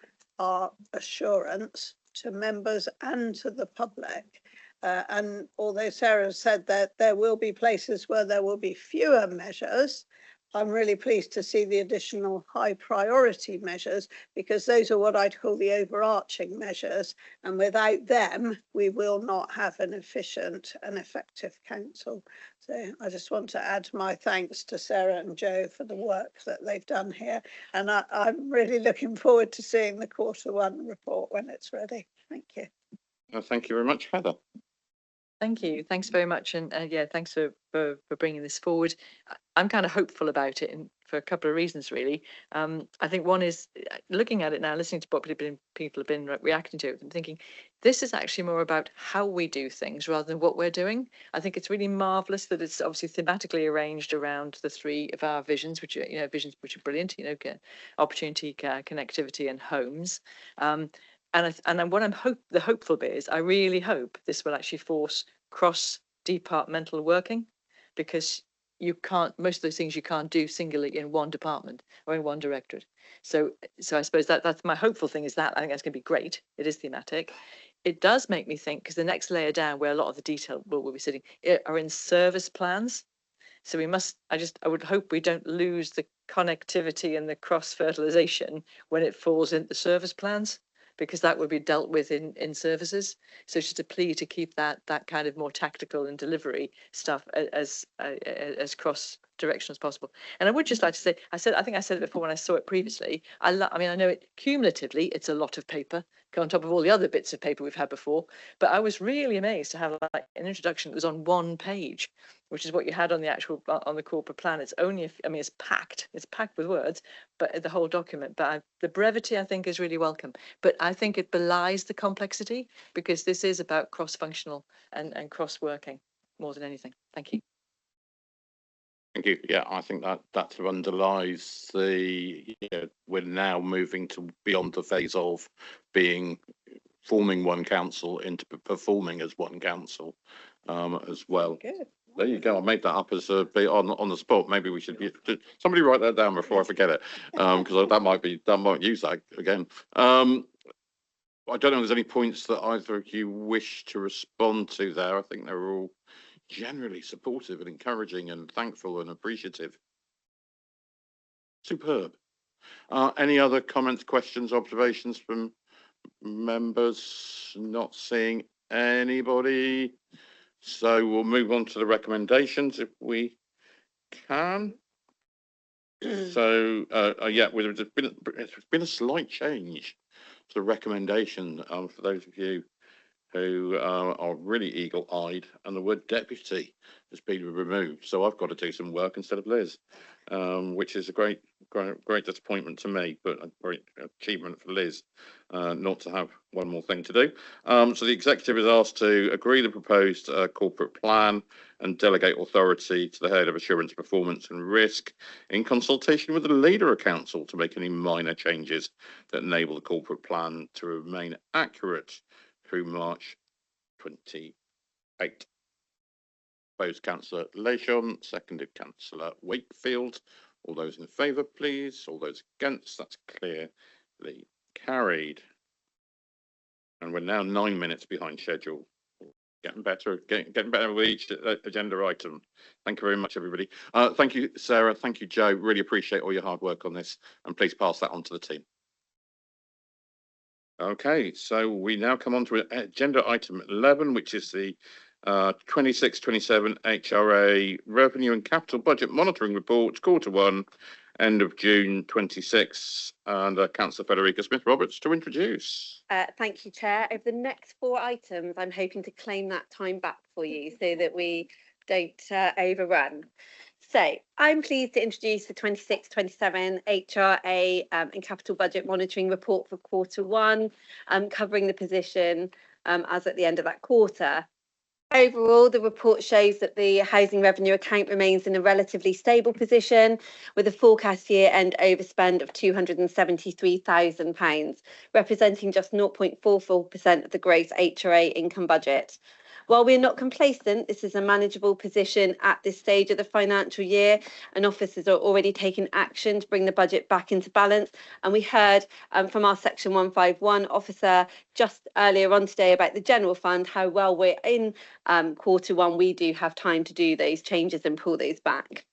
our assurance to members and to the public. And although Sarah said that there will be places where there will be fewer measures, I'm really pleased to see the additional high priority measures, because those are what I'd call the overarching measures. And without them, we will not have an efficient and effective council. So I just want to add my thanks to Sarah and Joe for the work that they've done here. And I'm really looking forward to seeing the Q1 report when it's ready. Thank you. Thank you very much, Heather. Thank you. Thanks very much. And yeah, thanks for bringing this forward. I'm kind of hopeful about it, and for a couple of reasons, really. I think one is looking at it now, listening to what people have been reacting to it, and thinking this is actually more about how we do things rather than what we're doing. I think it's really marvelous that it's obviously thematically arranged around the three of our visions, which are visions which are brilliant. Opportunity, connectivity, and homes. And what the hopeful bit is, I really hope this will actually force cross-departmental working, because most of those things you can't do singularly in one department or in one directorate. So I suppose that's my hopeful thing, is that I think that's going to be great. It is thematic. It does make me think, because the next layer down where a lot of the detail will be sitting are in service plans. So I would hope we don't lose the connectivity and the cross-fertilization when it falls into service plans, because that would be dealt with in services. So it's just a plea to keep that kind of more tactical and delivery stuff as cross-directional as possible. And I would just like to say, I think I said it before when I saw it previously. I know it cumulatively, it's a lot of paper on top of all the other bits of paper we've had before. But I was really amazed to have like an introduction that was on one page, which is what you had on the corporate plan. It's only, it's packed with words, but the whole document. But the brevity, I think, is really welcome. But I think it belies the complexity, because this is about cross-functional and cross-working more than anything. Thank you. Thank you. Yeah, I think that underlies we're now moving to beyond the phase of forming one council into performing as one council as well. Good. There you go. I made that up as on the spot. Maybe we should somebody write that down before I forget it, because that might use that again. I don't know if there's any points that either of you wish to respond to there. I think they're all generally supportive and encouraging and thankful and appreciative. Superb. Any other comments, questions, observations from members? Not seeing anybody. So we'll move on to the recommendations if we can. So yeah, there's been a slight change to the recommendation for those of you who are really eagle-eyed, and the word deputy has been removed. So I've got to do some work instead of Liz, which is a great disappointment to me, but a great achievement for Liz not to have one more thing to do. So the executive is asked to agree the proposed corporate plan and delegate authority to the head of assurance, performance and risk in consultation with the leader of council to make any minor changes that enable the corporate plan to remain accurate through March 28. Proposed Councillor Leyshon, seconded Councillor Wakefield. All those in favour, please. All those against, that's clearly carried. And we're now 9 minutes behind schedule. Getting better with each agenda item. Thank you very much, everybody. Thank you, Sarah. Thank you, Joe. Really appreciate all your hard work on this, and please pass that on to the team. Okay, so we now come on to agenda item 11, which is the 26-27 HRA Revenue and Capital Budget Monitoring Report, Q1, end of June 26, and Councillor Federica Smith-Roberts to introduce. Thank you, Chair. Over the next 4 items, I'm hoping to claim that time back for you so that we don't overrun. So I'm pleased to introduce the 26-27 HRA and capital budget monitoring report for Q1, covering the position as at the end of that quarter. Overall, the report shows that the housing revenue account remains in a relatively stable position with a forecast year-end overspend of £273,000, representing just 0.44% of the gross HRA income budget. While we're not complacent, this is a manageable position at this stage of the financial year, and officers are already taking action to bring the budget back into balance. And we heard from our Section 151 officer just earlier on today about the general fund, how well we're in Q1. We do have time to do those changes and pull those back.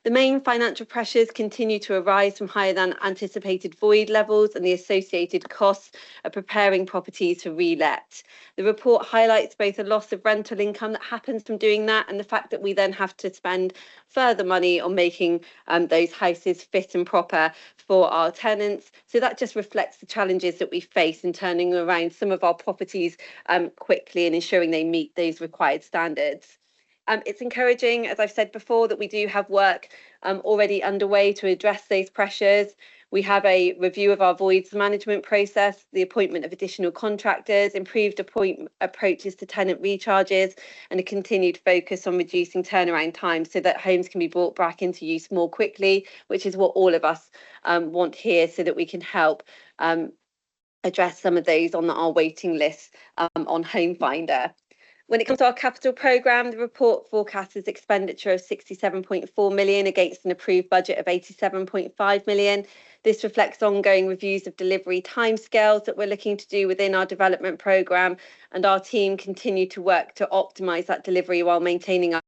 The main financial pressures continue to arise from higher than anticipated void levels and the associated costs of preparing properties for re-let. The report highlights both a loss of rental income that happens from doing that and the fact that we then have to spend further money on making those houses fit and proper for our tenants. So that just reflects the challenges that we face in turning around some of our properties quickly and ensuring they meet those required standards. It's encouraging, as I've said before, that we do have work already underway to address those pressures. We have a review of our voids management process, the appointment of additional contractors, improved approaches to tenant recharges, and a continued focus on reducing turnaround time so that homes can be brought back into use more quickly, which is what all of us want here, so that we can help address some of those on our waiting list on Home Finder. When it comes to our capital programme, the report forecasts expenditure of 67.4 million against an approved budget of 87.5 million. This reflects ongoing reviews of delivery timescales that we're looking to do within our development programme, and our team continue to work to optimise that delivery while maintaining our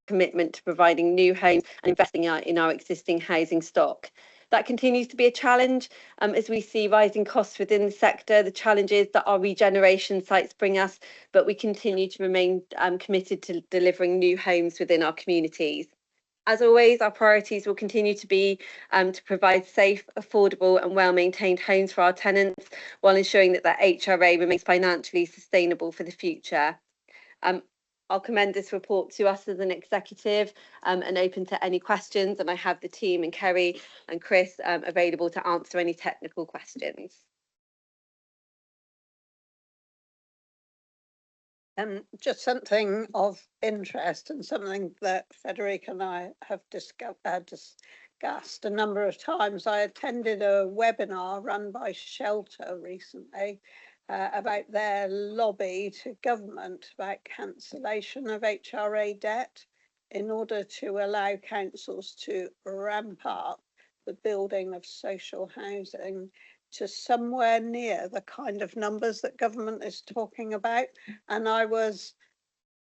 commitment to providing new homes and investing in our existing housing stock. That continues to be a challenge as we see rising costs within the sector, the challenges that our regeneration sites bring us, but we continue to remain committed to delivering new homes within our communities. As always, our priorities will continue to be to provide safe, affordable and well-maintained homes for our tenants while ensuring that HRA remains financially sustainable for the future. I'll commend this report to us as an executive and open to any questions, and I have the team and Kerry and Chris available to answer any technical questions. Just something of interest and something that Federica and I have discussed a number of times. I attended a webinar run by Shelter recently about their lobby to government about cancellation of HRA debt in order to allow councils to ramp up the building of social housing to somewhere near the kind of numbers that government is talking about. And I was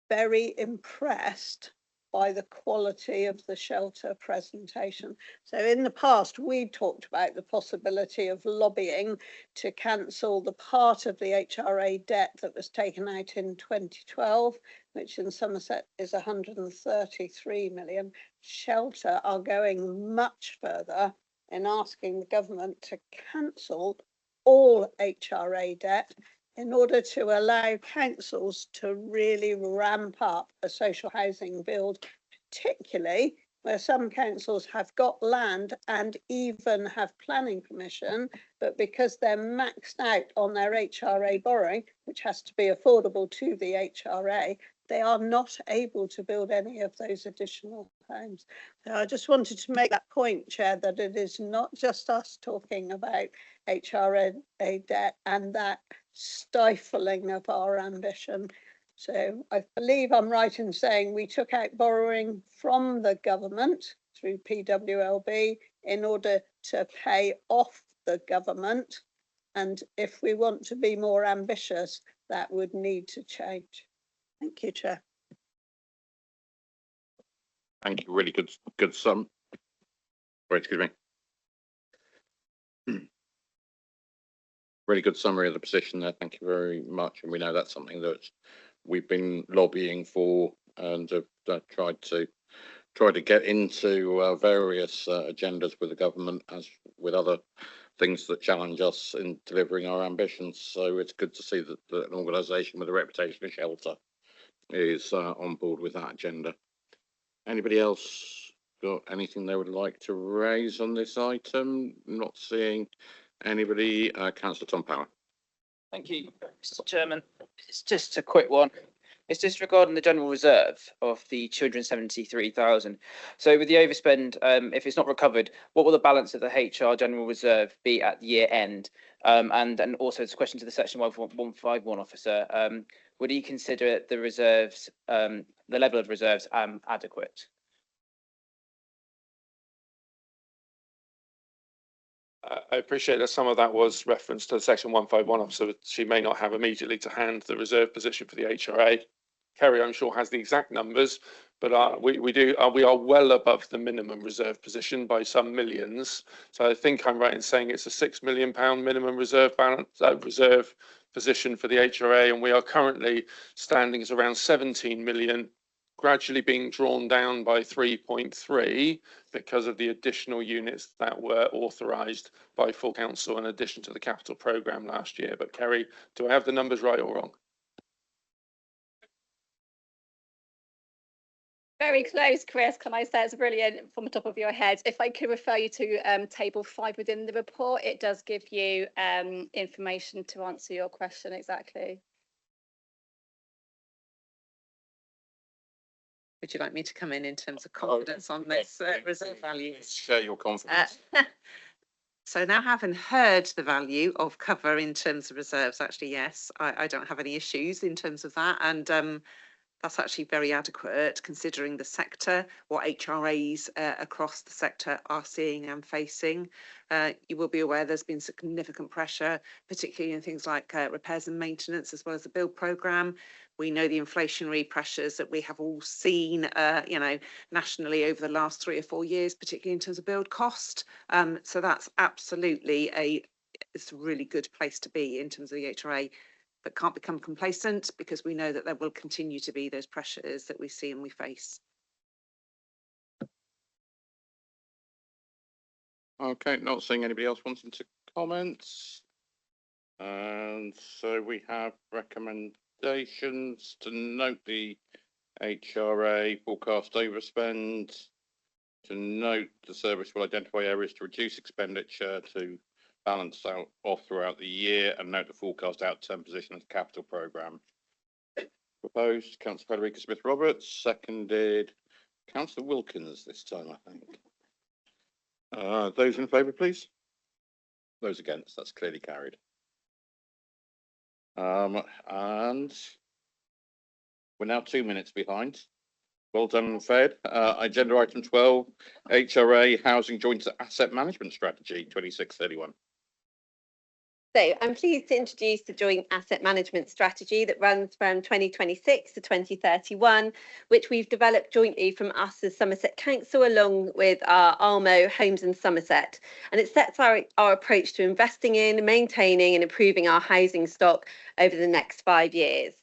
very impressed by the quality of the Shelter presentation. So in the past, we talked about the possibility of lobbying to cancel the part of the HRA debt that was taken out in 2012, which in Somerset is 133 million. Shelter are going much further in asking the government to cancel all HRA debt in order to allow councils to really ramp up a social housing build, particularly where some councils have got land and even have planning permission, but because they're maxed out on their HRA borrowing, which has to be affordable to the HRA, they are not able to build any of those additional homes. So I just wanted to make that point, Chair, that it is not just us talking about HRA debt and that stifling of our ambition. So I believe I'm right in saying we took out borrowing from the government through PWLB in order to pay off the government. And if we want to be more ambitious, that would need to change. Thank you, Chair. Thank you. Really good sum. Wait, excuse me. Really good summary of the position there. Thank you very much. And we know that's something that we've been lobbying for and have tried to get into various agendas with the government, as with other things that challenge us in delivering our ambitions. So it's good to see that an organisation with a reputation of Shelter is on board with that agenda. Anybody else got anything they would like to raise on this item? Not seeing anybody. Councillor Tom Power. Thank you, Mr. Chairman. It's just a quick one. It's just regarding the general reserve of the 273,000. So with the overspend, if it's not recovered, what will the balance of the HR general reserve be at the year end? And also it's a question to the Section 151 officer. Would he consider the reserves, the level of reserves adequate? I appreciate that some of that was referenced to the Section 151 officer. She may not have immediately to hand the reserve position for the HRA. Kerry, I'm sure, has the exact numbers, but we are well above the minimum reserve position by some millions. So I think I'm right in saying it's a £6 million minimum reserve balance, reserve position for the HRA, and we are currently standing at around 17 million, gradually being drawn down by 3.3 because of the additional units that were authorised by full council in addition to the capital programme last year. But Kerry, do I have the numbers right or wrong? Very close, Chris. Can I say it's brilliant from the top of your head? If I could refer you to table 5 within the report, it does give you information to answer your question exactly. Would you like me to come in terms of confidence on this reserve value? Share your confidence. So now, having heard the value of cover in terms of reserves, actually, yes, I don't have any issues in terms of that. And that's actually very adequate considering the sector, what HRAs across the sector are seeing and facing. You will be aware there's been significant pressure, particularly in things like repairs and maintenance, as well as the build programme. We know the inflationary pressures that we have all seen, nationally over the last 3 or 4 years, particularly in terms of build cost. So that's absolutely it's a really good place to be in terms of the HRA, but can't become complacent because we know that there will continue to be those pressures that we see and we face. Okay, not seeing anybody else wanting to comment. And so we have recommendations to note the HRA forecast overspend, to note the service will identify areas to reduce expenditure, to balance out off throughout the year, and note the forecast outturn position of the capital programme. Proposed, Councillor Federica Smith-Roberts, seconded Councillor Wilkins this time, I think. Those in favour, please. Those against, that's clearly carried. And we're now 2 minutes behind. Well done, Fed. Agenda item 12, HRA Housing Joint Asset Management Strategy 2631. So I'm pleased to introduce the Joint Asset Management Strategy that runs from 2026 to 2031, which we've developed jointly from us as Somerset Council along with our ALMO Homes in Somerset. And it sets our approach to investing in, maintaining and improving our housing stock over the next 5 years.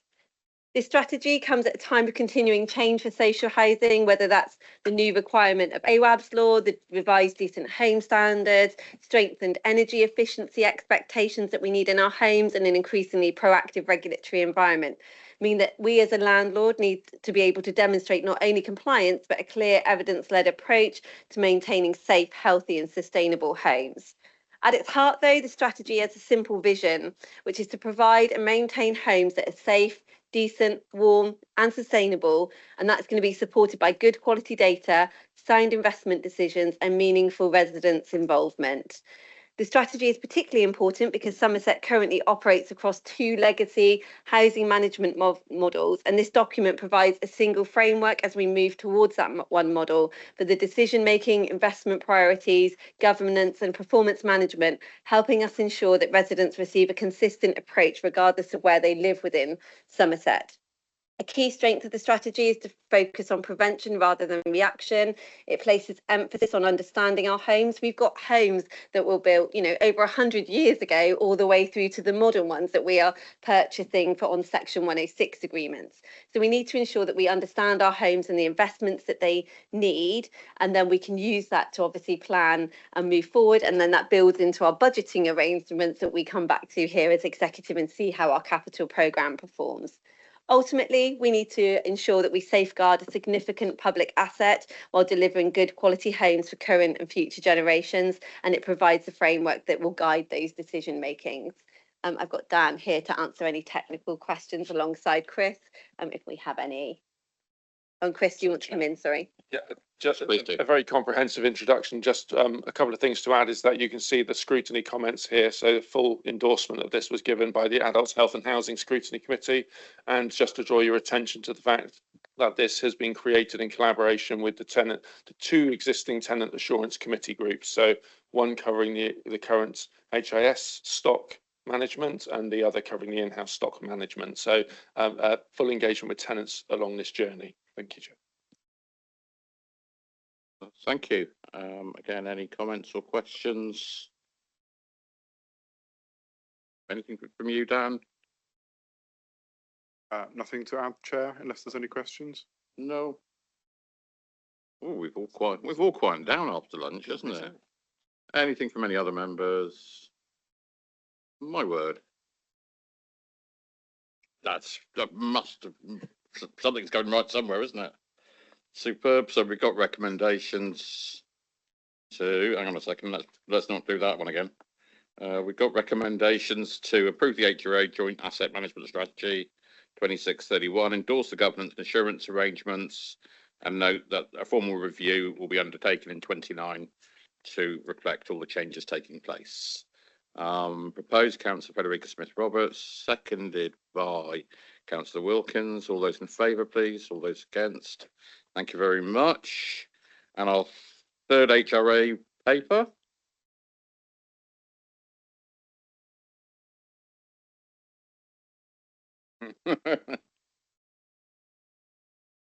This strategy comes at a time of continuing change for social housing, whether that's the new requirement of AWAB's law, the revised decent home standards, strengthened energy efficiency expectations that we need in our homes, and an increasingly proactive regulatory environment mean that we as a landlord need to be able to demonstrate not only compliance, but a clear evidence-led approach to maintaining safe, healthy and sustainable homes. At its heart, though, the strategy has a simple vision, which is to provide and maintain homes that are safe, decent, warm and sustainable, and that's going to be supported by good quality data, sound investment decisions and meaningful residents' involvement. The strategy is particularly important because Somerset currently operates across 2 legacy housing management models, and this document provides a single framework as we move towards that one model for the decision-making, investment priorities, governance and performance management, helping us ensure that residents receive a consistent approach regardless of where they live within Somerset. A key strength of the strategy is to focus on prevention rather than reaction. It places emphasis on understanding our homes. We've got homes that were built, over 100 years ago, all the way through to the modern ones that we are purchasing on Section 106 agreements. So we need to ensure that we understand our homes and the investments that they need, and then we can use that to obviously plan and move forward. And then that builds into our budgeting arrangements that we come back to here as executive and see how our capital programme performs. Ultimately, we need to ensure that we safeguard a significant public asset while delivering good quality homes for current and future generations, and it provides a framework that will guide those decision makings. I've got Dan here to answer any technical questions alongside Chris, if we have any. And Chris, do you want to come in? Sorry. Yeah, just a very comprehensive introduction. Just a couple of things to add is that you can see the scrutiny comments here. So the full endorsement of this was given by the Adults Health and Housing Scrutiny Committee. And just to draw your attention to the fact that this has been created in collaboration with the two existing tenant assurance committee groups. So one covering the current HIS stock management and the other covering the in-house stock management. So full engagement with tenants along this journey. Thank you, Chair. Thank you. Again, any comments or questions? Anything from you, Dan? Nothing to add, Chair, unless there's any questions. No. Oh, we've all quieted down after lunch, hasn't it? Anything from any other members? My word. That must have, something's going right somewhere, isn't it? Superb. So we've got recommendations to, hang on a second, let's not do that one again. We've got recommendations to approve the HRA Joint Asset Management Strategy 2631, endorse the governance and assurance arrangements, and note that a formal review will be undertaken in 29 to reflect all the changes taking place. Proposed Councillor Frederica Smith-Roberts, seconded by Councillor Wilkins. All those in favour, please. All those against. Thank you very much. And our third HRA paper.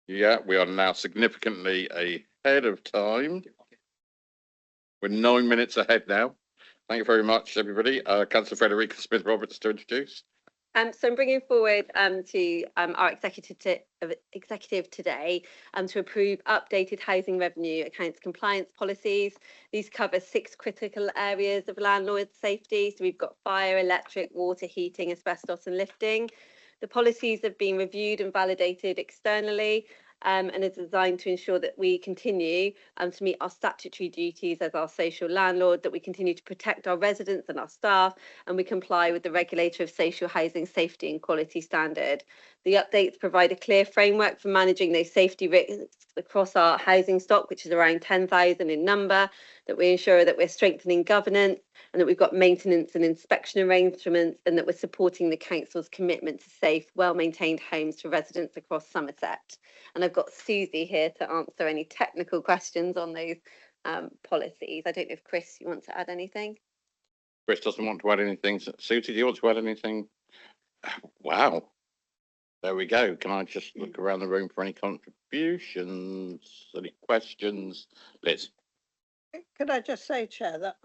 Yeah, we are now significantly ahead of time. We're 9 minutes ahead now. Thank you very much, everybody. Councillor Frederica Smith-Roberts to introduce. So I'm bringing forward to our executive today to approve updated housing revenue accounts compliance policies. These cover 6 critical areas of landlord safety. So we've got fire, electric, water, heating, asbestos and lifting. The policies have been reviewed and validated externally and are designed to ensure that we continue to meet our statutory duties as our social landlord, that we continue to protect our residents and our staff, and we comply with the Regulator of Social Housing Safety and Quality Standard. The updates provide a clear framework for managing those safety risks across our housing stock, which is around 10,000 in number, that we ensure that we're strengthening governance and that we've got maintenance and inspection arrangements, and that we're supporting the council's commitment to safe, well-maintained homes for residents across Somerset. And I've got Susie here to answer any technical questions on those policies. I don't know if Chris, you want to add anything? Chris doesn't want to add anything. Susie, do you want to add anything? Wow. There we go. Can I just look around the room for any contributions, any questions? Liz. Could I just say, Chair, that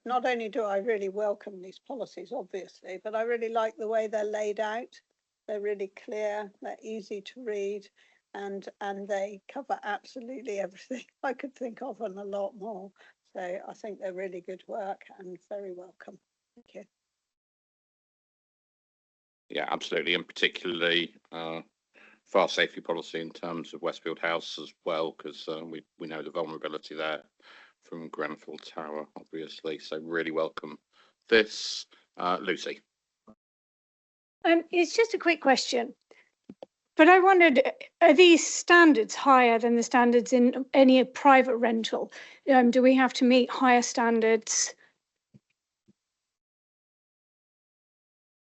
not only do I really welcome these policies, obviously, but I really like the way they're laid out. They're really clear, they're easy to read, and they cover absolutely everything I could think of and a lot more. So I think they're really good work and very welcome. Thank you. Yeah, absolutely, and particularly fire safety policy in terms of Westfield House as well, because we know the vulnerability there from Grenfell Tower, obviously. So really welcome this. Lucy. It's just a quick question, but I wondered, are these standards higher than the standards in any private rental? Do we have to meet higher standards?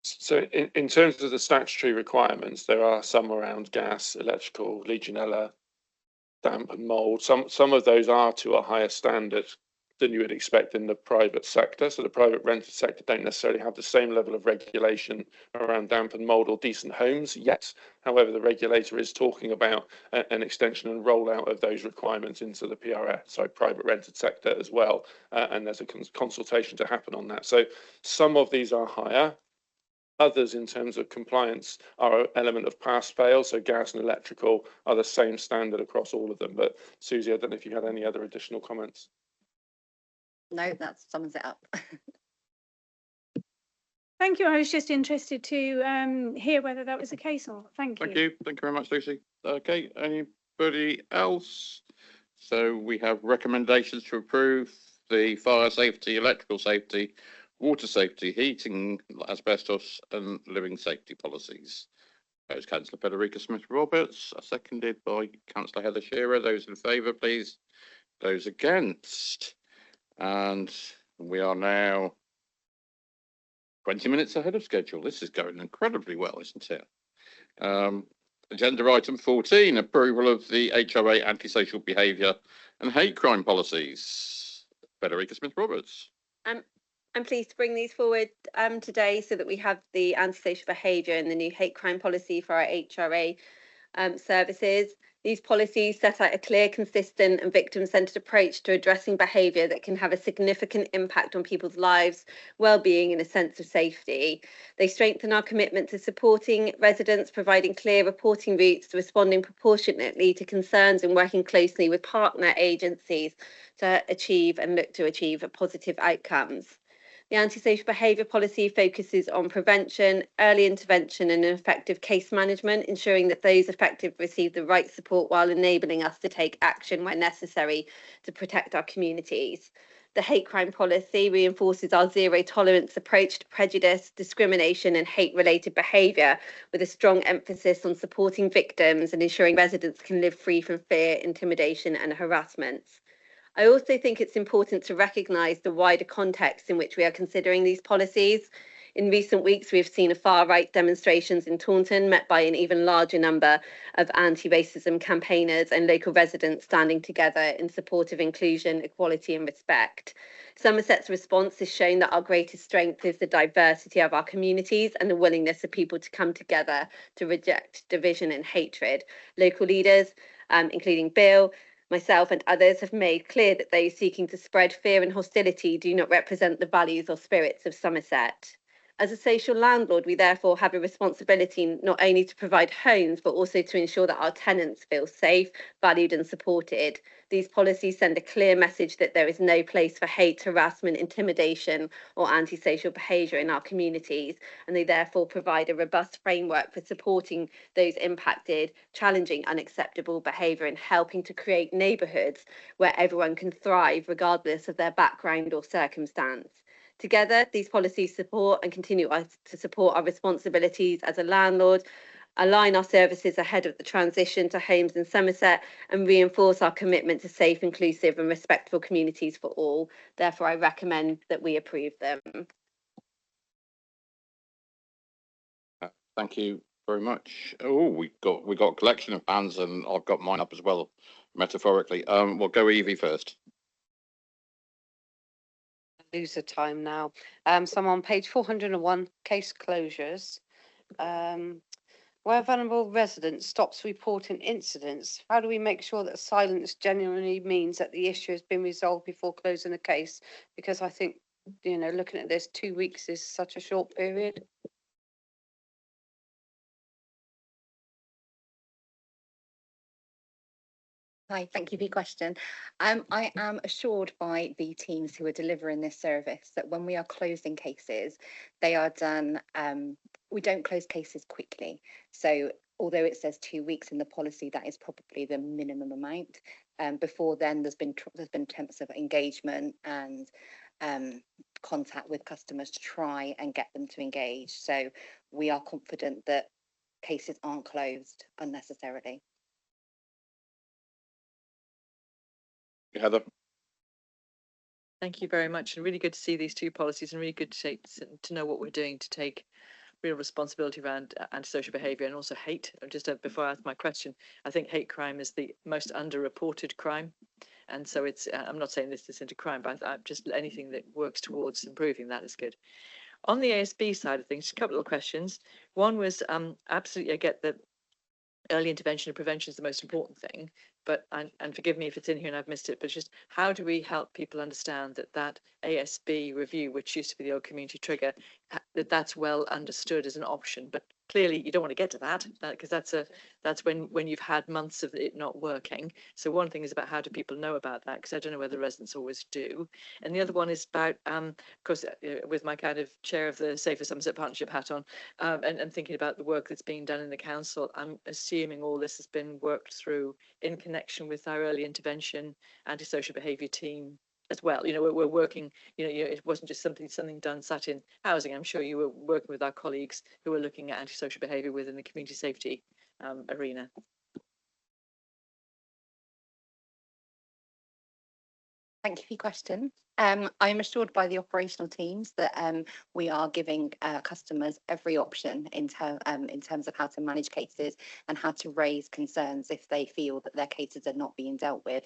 So in terms of the statutory requirements, there are some around gas, electrical, Legionella, damp and mould. Some of those are to a higher standard than you would expect in the private sector. So the private rented sector don't necessarily have the same level of regulation around damp and mould or decent homes yet. However, the regulator is talking about an extension and rollout of those requirements into the PRS, so private rented sector as well. And there's a consultation to happen on that. So some of these are higher. Others, in terms of compliance, are an element of pass-fail, so gas and electrical are the same standard across all of them. But Susie, I don't know if you had any other additional comments. No, that sums it up. Thank you. I was just interested to hear whether that was the case or not. Thank you. Thank you. Thank you very much, Lucy. Okay, anybody else? So we have recommendations to approve the fire safety, electrical safety, water safety, heating, asbestos and living safety policies. Those Councillor Federica Smith-Roberts, seconded by Councillor Heather Shearer. Those in favour, please. Those against. And we are now 20 minutes ahead of schedule. This is going incredibly well, isn't it? Agenda item 14, approval of the HRA antisocial behaviour and hate crime policies. Federica Smith-Roberts. I'm pleased to bring these forward today so that we have the antisocial behaviour and the new hate crime policy for our HRA services. These policies set out a clear, consistent and victim-centred approach to addressing behaviour that can have a significant impact on people's lives, well-being and a sense of safety. They strengthen our commitment to supporting residents, providing clear reporting routes, to responding proportionately to concerns and working closely with partner agencies to achieve and look to achieve positive outcomes. The antisocial behaviour policy focuses on prevention, early intervention and effective case management, ensuring that those affected receive the right support while enabling us to take action where necessary to protect our communities. The hate crime policy reinforces our zero tolerance approach to prejudice, discrimination and hate-related behaviour, with a strong emphasis on supporting victims and ensuring residents can live free from fear, intimidation and harassment. I also think it's important to recognise the wider context in which we are considering these policies. In recent weeks, we have seen far-right demonstrations in Taunton met by an even larger number of anti-racism campaigners and local residents standing together in support of inclusion, equality and respect. Somerset's response has shown that our greatest strength is the diversity of our communities and the willingness of people to come together to reject division and hatred. Local leaders, including Bill, myself and others, have made clear that those seeking to spread fear and hostility do not represent the values or spirits of Somerset. As a social landlord, we therefore have a responsibility not only to provide homes, but also to ensure that our tenants feel safe, valued and supported. These policies send a clear message that there is no place for hate, harassment, intimidation or antisocial behaviour in our communities, and they therefore provide a robust framework for supporting those impacted, challenging unacceptable behaviour and helping to create neighbourhoods where everyone can thrive regardless of their background or circumstance. Together, these policies support and continue to support our responsibilities as a landlord, align our services ahead of the transition to homes in Somerset and reinforce our commitment to safe, inclusive and respectful communities for all. Therefore, I recommend that we approve them. Thank you very much. Oh, we got a collection of hands and I've got mine up as well, metaphorically. We'll go Evie first. Lose the time now. So I'm on page 401, case closures. Where vulnerable residents stops reporting incidents, how do we make sure that silence genuinely means that the issue has been resolved before closing the case? Because I think, you know, looking at this, 2 weeks is such a short period. Hi, thank you for your question. I am assured by the teams who are delivering this service that when we are closing cases, they are done, we don't close cases quickly. So although it says 2 weeks in the policy, that is probably the minimum amount. Before then, there's been attempts of engagement and contact with customers to try and get them to engage. So we are confident that cases aren't closed unnecessarily. Heather. Thank you very much, and really good to see these two policies and really good to know what we're doing to take real responsibility around antisocial behaviour and also hate. Just before I ask my question, I think hate crime is the most underreported crime, and so it's I'm not saying this isn't a crime, but just anything that works towards improving that is good. On the ASB side of things, a couple of questions. One was absolutely, I get that early intervention and prevention is the most important thing, but, and forgive me if it's in here and I've missed it, but just how do we help people understand that that ASB review, which used to be the old community trigger, that's well understood as an option? But clearly you don't want to get to that, because that's when you've had months of it not working. So one thing is about how do people know about that, because I don't know whether residents always do. And the other one is about, of course, with my kind of chair of the Safer Somerset Partnership hat on, and thinking about the work that's being done in the council, I'm assuming all this has been worked through in connection with our early intervention antisocial behaviour team as well. You know, we're working, it wasn't just something done sat in housing. I'm sure you were working with our colleagues who were looking at antisocial behaviour within the community safety arena. Thank you for your question. I'm assured by the operational teams that we are giving customers every option in terms of how to manage cases and how to raise concerns if they feel that their cases are not being dealt with.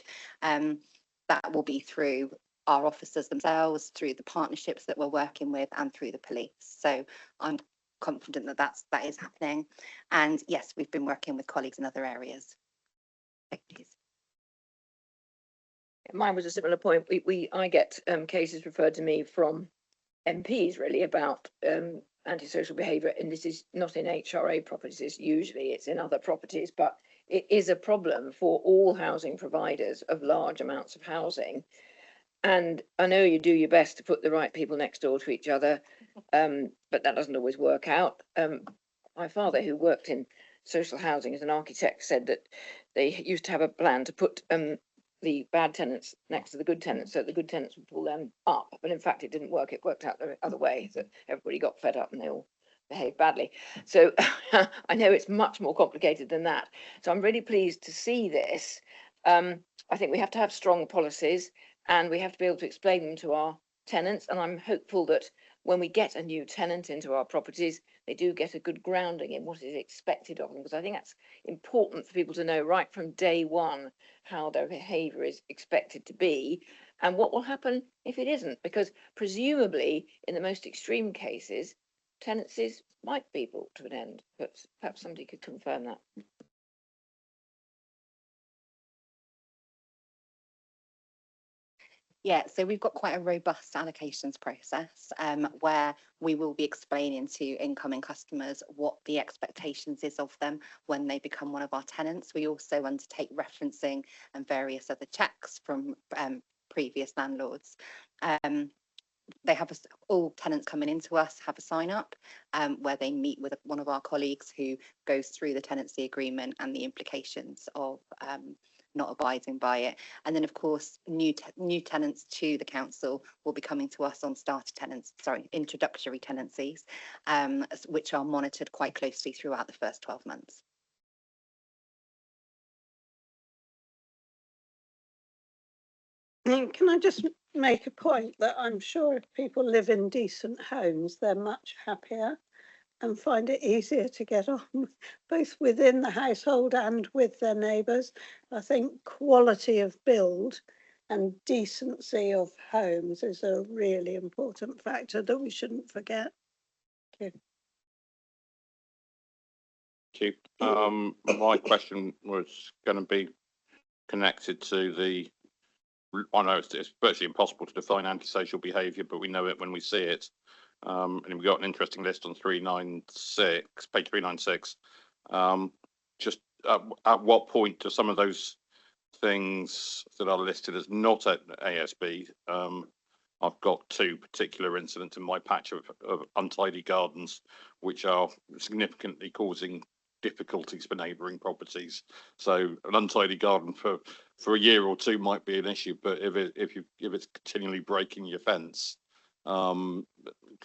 That will be through our officers themselves, through the partnerships that we're working with, and through the police. So I'm confident that that is happening. And yes, we've been working with colleagues in other areas. Thank you. Mine was a similar point. I get cases referred to me from MPs really about antisocial behaviour, and this is not in HRA properties. Usually it's in other properties, but it is a problem for all housing providers of large amounts of housing. And I know you do your best to put the right people next door to each other, but that doesn't always work out. My father, who worked in social housing as an architect, said that they used to have a plan to put the bad tenants next to the good tenants, so the good tenants would pull them up. But in fact, it didn't work. It worked out the other way. So everybody got fed up and they all behaved badly. So I know it's much more complicated than that. So I'm really pleased to see this. I think we have to have strong policies and we have to be able to explain them to our tenants. And I'm hopeful that when we get a new tenant into our properties, they do get a good grounding in what is expected of them, because I think that's important for people to know right from day one how their behaviour is expected to be and what will happen if it isn't, because presumably in the most extreme cases, tenancies might be brought to an end, but perhaps somebody could confirm that. Yeah, so we've got quite a robust allocations process where we will be explaining to incoming customers what the expectations is of them when they become one of our tenants. We also undertake referencing and various other checks from previous landlords. They have all tenants coming into us have a sign up where they meet with one of our colleagues who goes through the tenancy agreement and the implications of not abiding by it. And then of course new tenants to the council will be coming to us on introductory tenancies, which are monitored quite closely throughout the first 12 months. Can I just make a point that I'm sure if people live in decent homes, they're much happier and find it easier to get on both within the household and with their neighbours. I think quality of build and decency of homes is a really important factor that we shouldn't forget. Thank you. My question was going to be connected to the, I know it's virtually impossible to define antisocial behaviour, but we know it when we see it. And we've got an interesting list on 396, page 396. Just at what point do some of those things that are listed as not at ASB, I've got two particular incidents in my patch of untidy gardens, which are significantly causing difficulties for neighbouring properties. So an untidy garden for a year or two might be an issue, but if it's continually breaking your fence,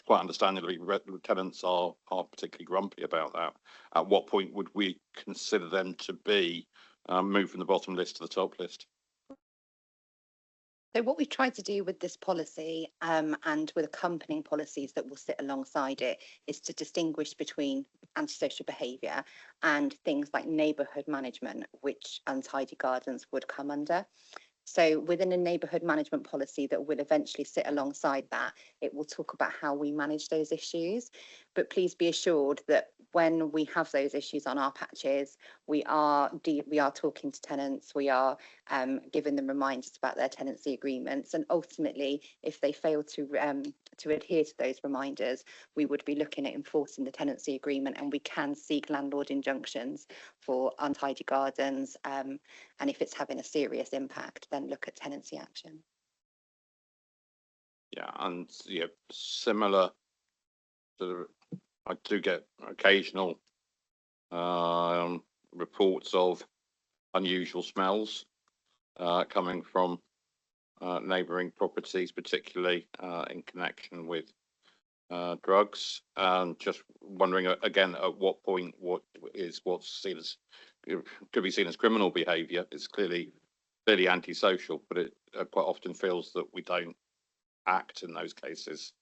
quite understandably, tenants are particularly grumpy about that. At what point would we consider them to be moved from the bottom list to the top list? So what we've tried to do with this policy and with accompanying policies that will sit alongside it is to distinguish between antisocial behaviour and things like neighbourhood management, which untidy gardens would come under. So within a neighbourhood management policy that will eventually sit alongside that, it will talk about how we manage those issues. But please be assured that when we have those issues on our patches, we are talking to tenants, we are giving them reminders about their tenancy agreements, and ultimately, if they fail to adhere to those reminders, we would be looking at enforcing the tenancy agreement, and we can seek landlord injunctions for untidy gardens, and if it's having a serious impact, then look at tenancy action. Yeah, and yeah, similar to I do get occasional reports of unusual smells coming from neighbouring properties, particularly in connection with drugs. And just wondering again, at what point what's seen as could be seen as criminal behaviour is clearly antisocial, but it quite often feels that we don't act in those cases.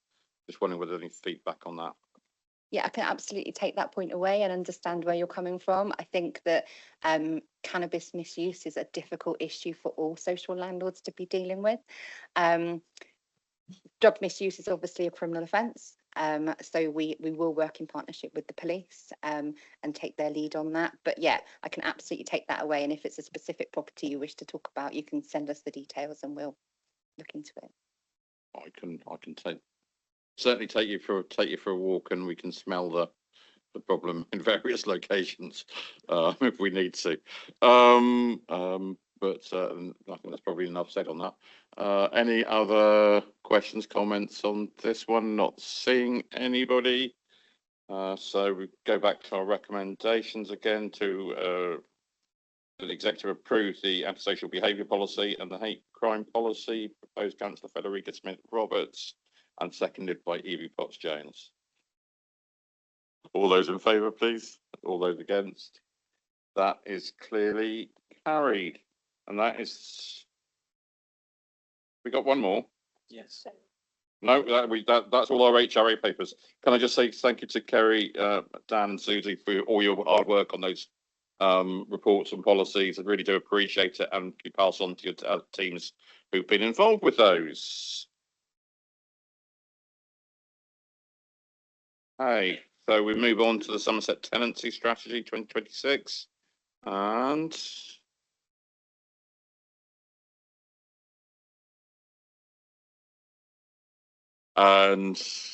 Just wondering whether any feedback on that. Yeah, I can absolutely take that point away and understand where you're coming from. I think that cannabis misuse is a difficult issue for all social landlords to be dealing with. Drug misuse is obviously a criminal offence. So we will work in partnership with the police and take their lead on that. But yeah, I can absolutely take that away. And if it's a specific property you wish to talk about, you can send us the details and we'll look into it. I can certainly take you for a walk, and we can smell the problem in various locations if we need to. But I think that's probably enough said on that. Any other questions, comments on this one? Not seeing anybody. So we go back to our recommendations again to the executive approve the antisocial behaviour policy and the hate crime policy, proposed Councillor Federica Smith Roberts and seconded by Evie Potts Jones. All those in favour, please. All those against. That is clearly carried. And that is, we got one more. Yes. No, that's all our HRA papers. Can I just say thank you to Kerry, Dan and Susie for all your hard work on those reports and policies. I really do appreciate it, and you pass on to your teams who've been involved with those. Hey, so we move on to the Somerset Tenancy Strategy 2026 and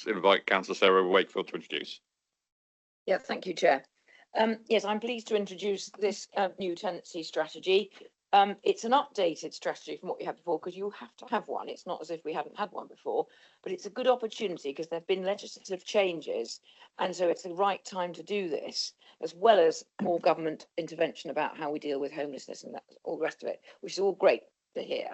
invite Councillor Sarah Wakefield to introduce. Yeah, thank you, Chair. Yes, I'm pleased to introduce this new tenancy strategy. It's an updated strategy from what we had before, because you have to have one. It's not as if we haven't had one before, but it's a good opportunity because there have been legislative changes, and so it's the right time to do this, as well as more government intervention about how we deal with homelessness and that, all the rest of it, which is all great to hear.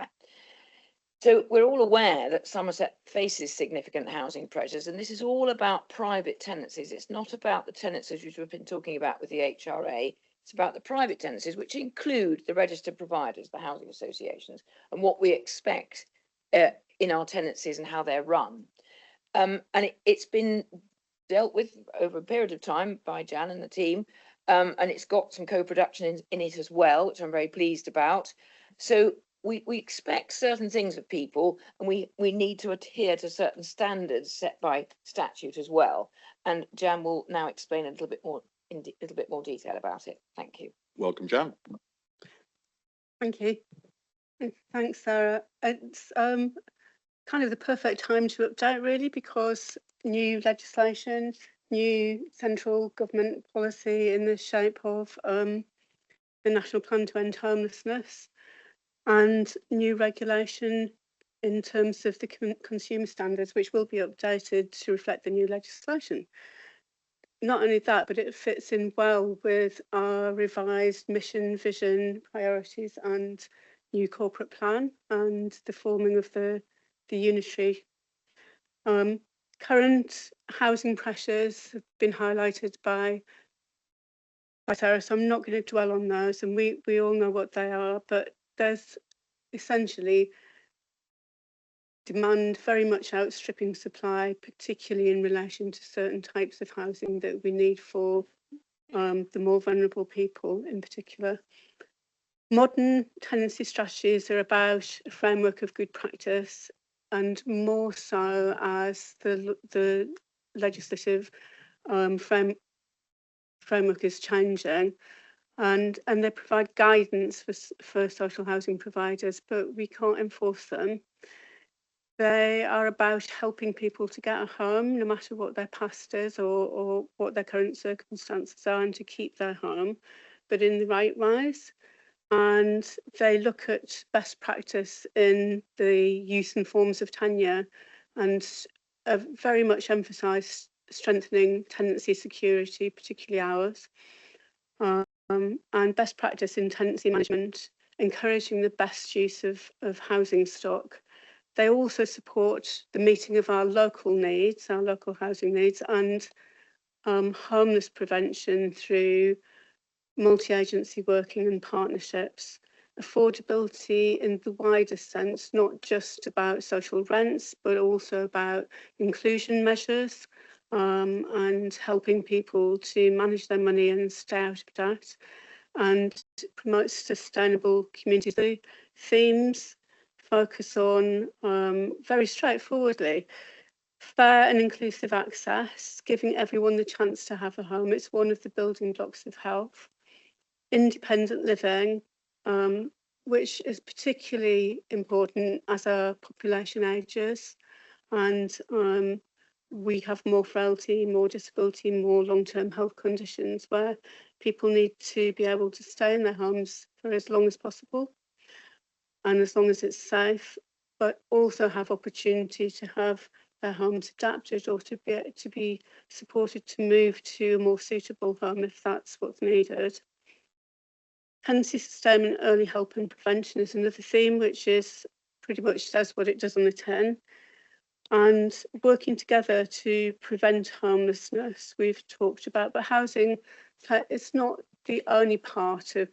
So we're all aware that Somerset faces significant housing pressures, and this is all about private tenancies. It's not about the tenancies which we've been talking about with the HRA. It's about the private tenancies, which include the registered providers, the housing associations, and what we expect in our tenancies and how they're run. And it's been dealt with over a period of time by Jan and the team, and it's got some co-production in it as well, which I'm very pleased about. So we expect certain things of people, and we need to adhere to certain standards set by statute as well. And Jan will now explain a little bit more detail about it. Thank you. Welcome, Jan. Thank you. Thanks, Sarah. It's kind of the perfect time to update, really, because new legislation, new central government policy in the shape of the National Plan to End Homelessness, and new regulation in terms of the consumer standards, which will be updated to reflect the new legislation. Not only that, but it fits in well with our revised mission, vision, priorities and new corporate plan and the forming of the unitary. Current housing pressures have been highlighted by Sarah, so I'm not going to dwell on those, and we all know what they are, but there's essentially demand very much outstripping supply, particularly in relation to certain types of housing that we need for the more vulnerable people in particular. Modern tenancy strategies are about a framework of good practice, and more so as the legislative framework is changing, and they provide guidance for social housing providers, but we can't enforce them. They are about helping people to get a home, no matter what their past is or what their current circumstances are, and to keep their home, but in the right ways. And they look at best practice in the use and forms of tenure, and very much emphasise strengthening tenancy security, particularly ours, and best practice in tenancy management, encouraging the best use of housing stock. They also support the meeting of our local needs, our local housing needs, and homeless prevention through multi-agency working and partnerships. Affordability in the wider sense, not just about social rents, but also about inclusion measures and helping people to manage their money and stay out of debt, and promote sustainable communities. The themes focus on, very straightforwardly, fair and inclusive access, giving everyone the chance to have a home. It's one of the building blocks of health. Independent living, which is particularly important as our population ages, and we have more frailty, more disability, more long-term health conditions where people need to be able to stay in their homes for as long as possible and as long as it's safe, but also have opportunity to have their homes adapted or to be supported to move to a more suitable home if that's what's needed. Tenancy sustainment, early help and prevention is another theme, which is pretty much says what it does on the tin. And working together to prevent homelessness, we've talked about, but housing, it's not the only part of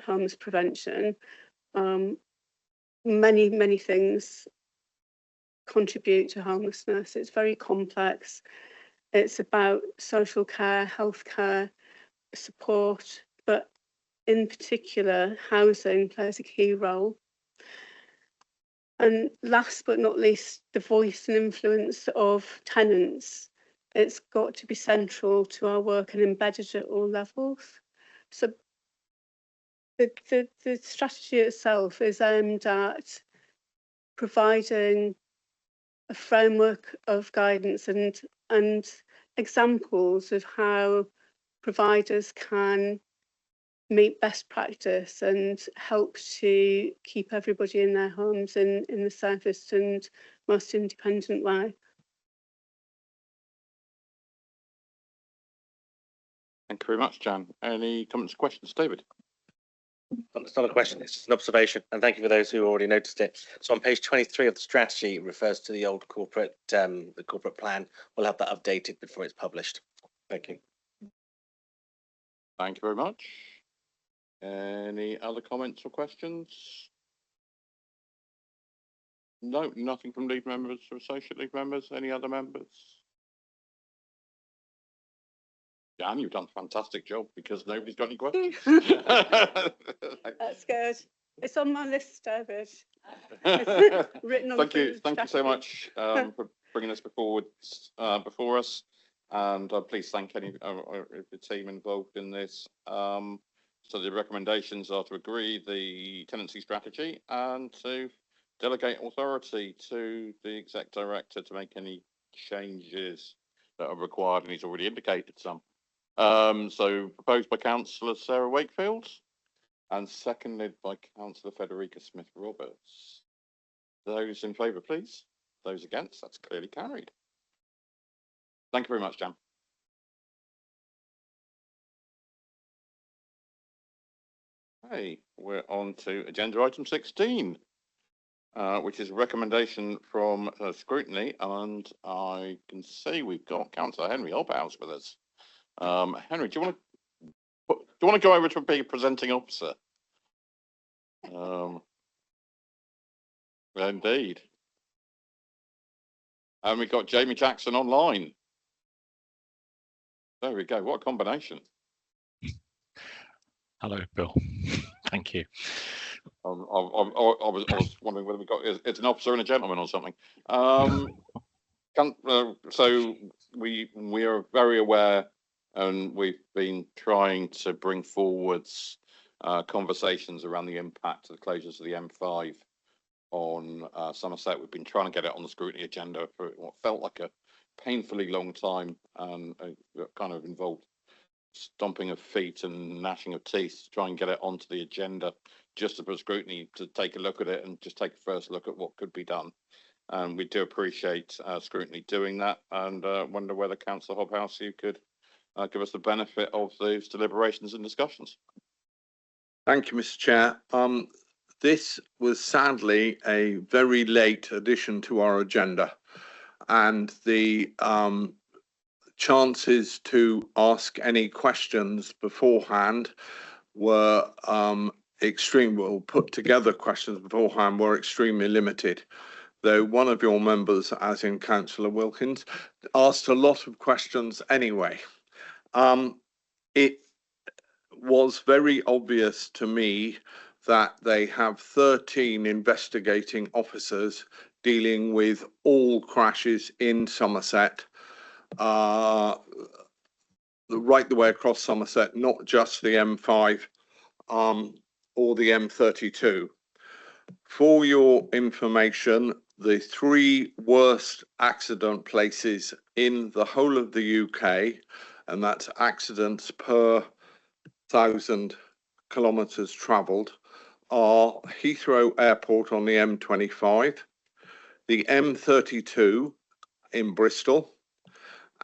homeless prevention. Many things contribute to homelessness. It's very complex. It's about social care, healthcare, support, but in particular, housing plays a key role. And last but not least, the voice and influence of tenants. It's got to be central to our work and embedded at all levels. So the strategy itself is aimed at providing a framework of guidance and examples of how providers can meet best practice and help to keep everybody in their homes in the safest and most independent way. Thank you very much, Jan. Any comments or questions, David? It's not a question, it's an observation, and thank you for those who already noticed it. So on page 23 of the strategy, it refers to the old corporate, the corporate plan. We'll have that updated before it's published. Thank you. Thank you very much. Any other comments or questions? No, nothing from lead members or associate lead members. Any other members? Jan, you've done a fantastic job because nobody's got any questions. That's good. It's on my list, David. It's written on Thank you so much for bringing this before us, and please thank any of the team involved in this. So the recommendations are to agree the tenancy strategy and to delegate authority to the exec director to make any changes that are required, and he's already indicated some. So proposed by Councillor Sarah Wakefield and seconded by Councillor Federica Smith-Roberts. Those in favour, please. Those against, that's clearly carried. Thank you very much, Jan. Okay, we're on to agenda item 16, which is a recommendation from scrutiny, and I can see we've got Councillor Henry Hobhouse with us. Henry, do you want to go over to be a presenting officer? Indeed. And we've got Jamie Jackson online. There we go. What a combination. Hello, Bill. Thank you. I was wondering whether it's an officer and a gentleman or something. So we are very aware and we've been trying to bring forwards conversations around the impact of the closures of the M5 on Somerset. We've been trying to get it on the scrutiny agenda for what felt like a painfully long time, and kind of involved stomping of feet and gnashing of teeth to try and get it onto the agenda, just for scrutiny to take a look at it and just take a first look at what could be done. And we do appreciate scrutiny doing that, and wonder whether Councillor Hobhouse, you could give us the benefit of those deliberations and discussions. Thank you, Mr. Chair. This was sadly a very late addition to our agenda, and the chances to ask any questions beforehand were put together questions beforehand were extremely limited. Though one of your members, as in Councillor Wilkins, asked a lot of questions anyway. It was very obvious to me that they have 13 investigating officers dealing with all crashes in Somerset, right the way across Somerset, not just the M5 or the M32. For your information, the 3 worst accident places in the whole of the UK, and that's accidents per 1,000 kilometres travelled, are Heathrow Airport on the M25, the M32 in Bristol,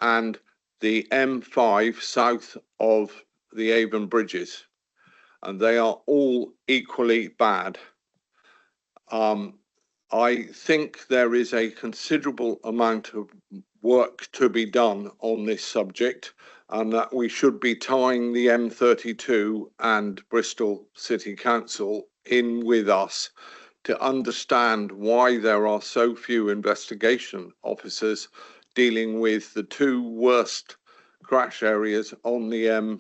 and the M5 south of the Avon Bridges, and they are all equally bad. I think there is a considerable amount of work to be done on this subject, and that we should be tying the M32 and Bristol City Council in with us to understand why there are so few investigation officers dealing with the 2 worst crash areas on the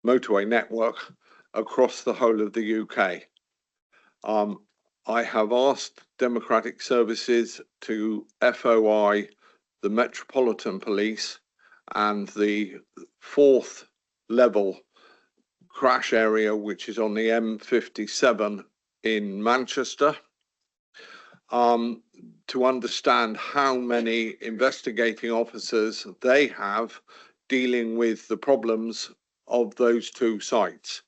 motorway network across the whole of the UK. I have asked Democratic Services to FOI the Metropolitan Police and the 4th level crash area, which is on the M57 in Manchester, to understand how many investigating officers they have dealing with the problems of those 2 sites.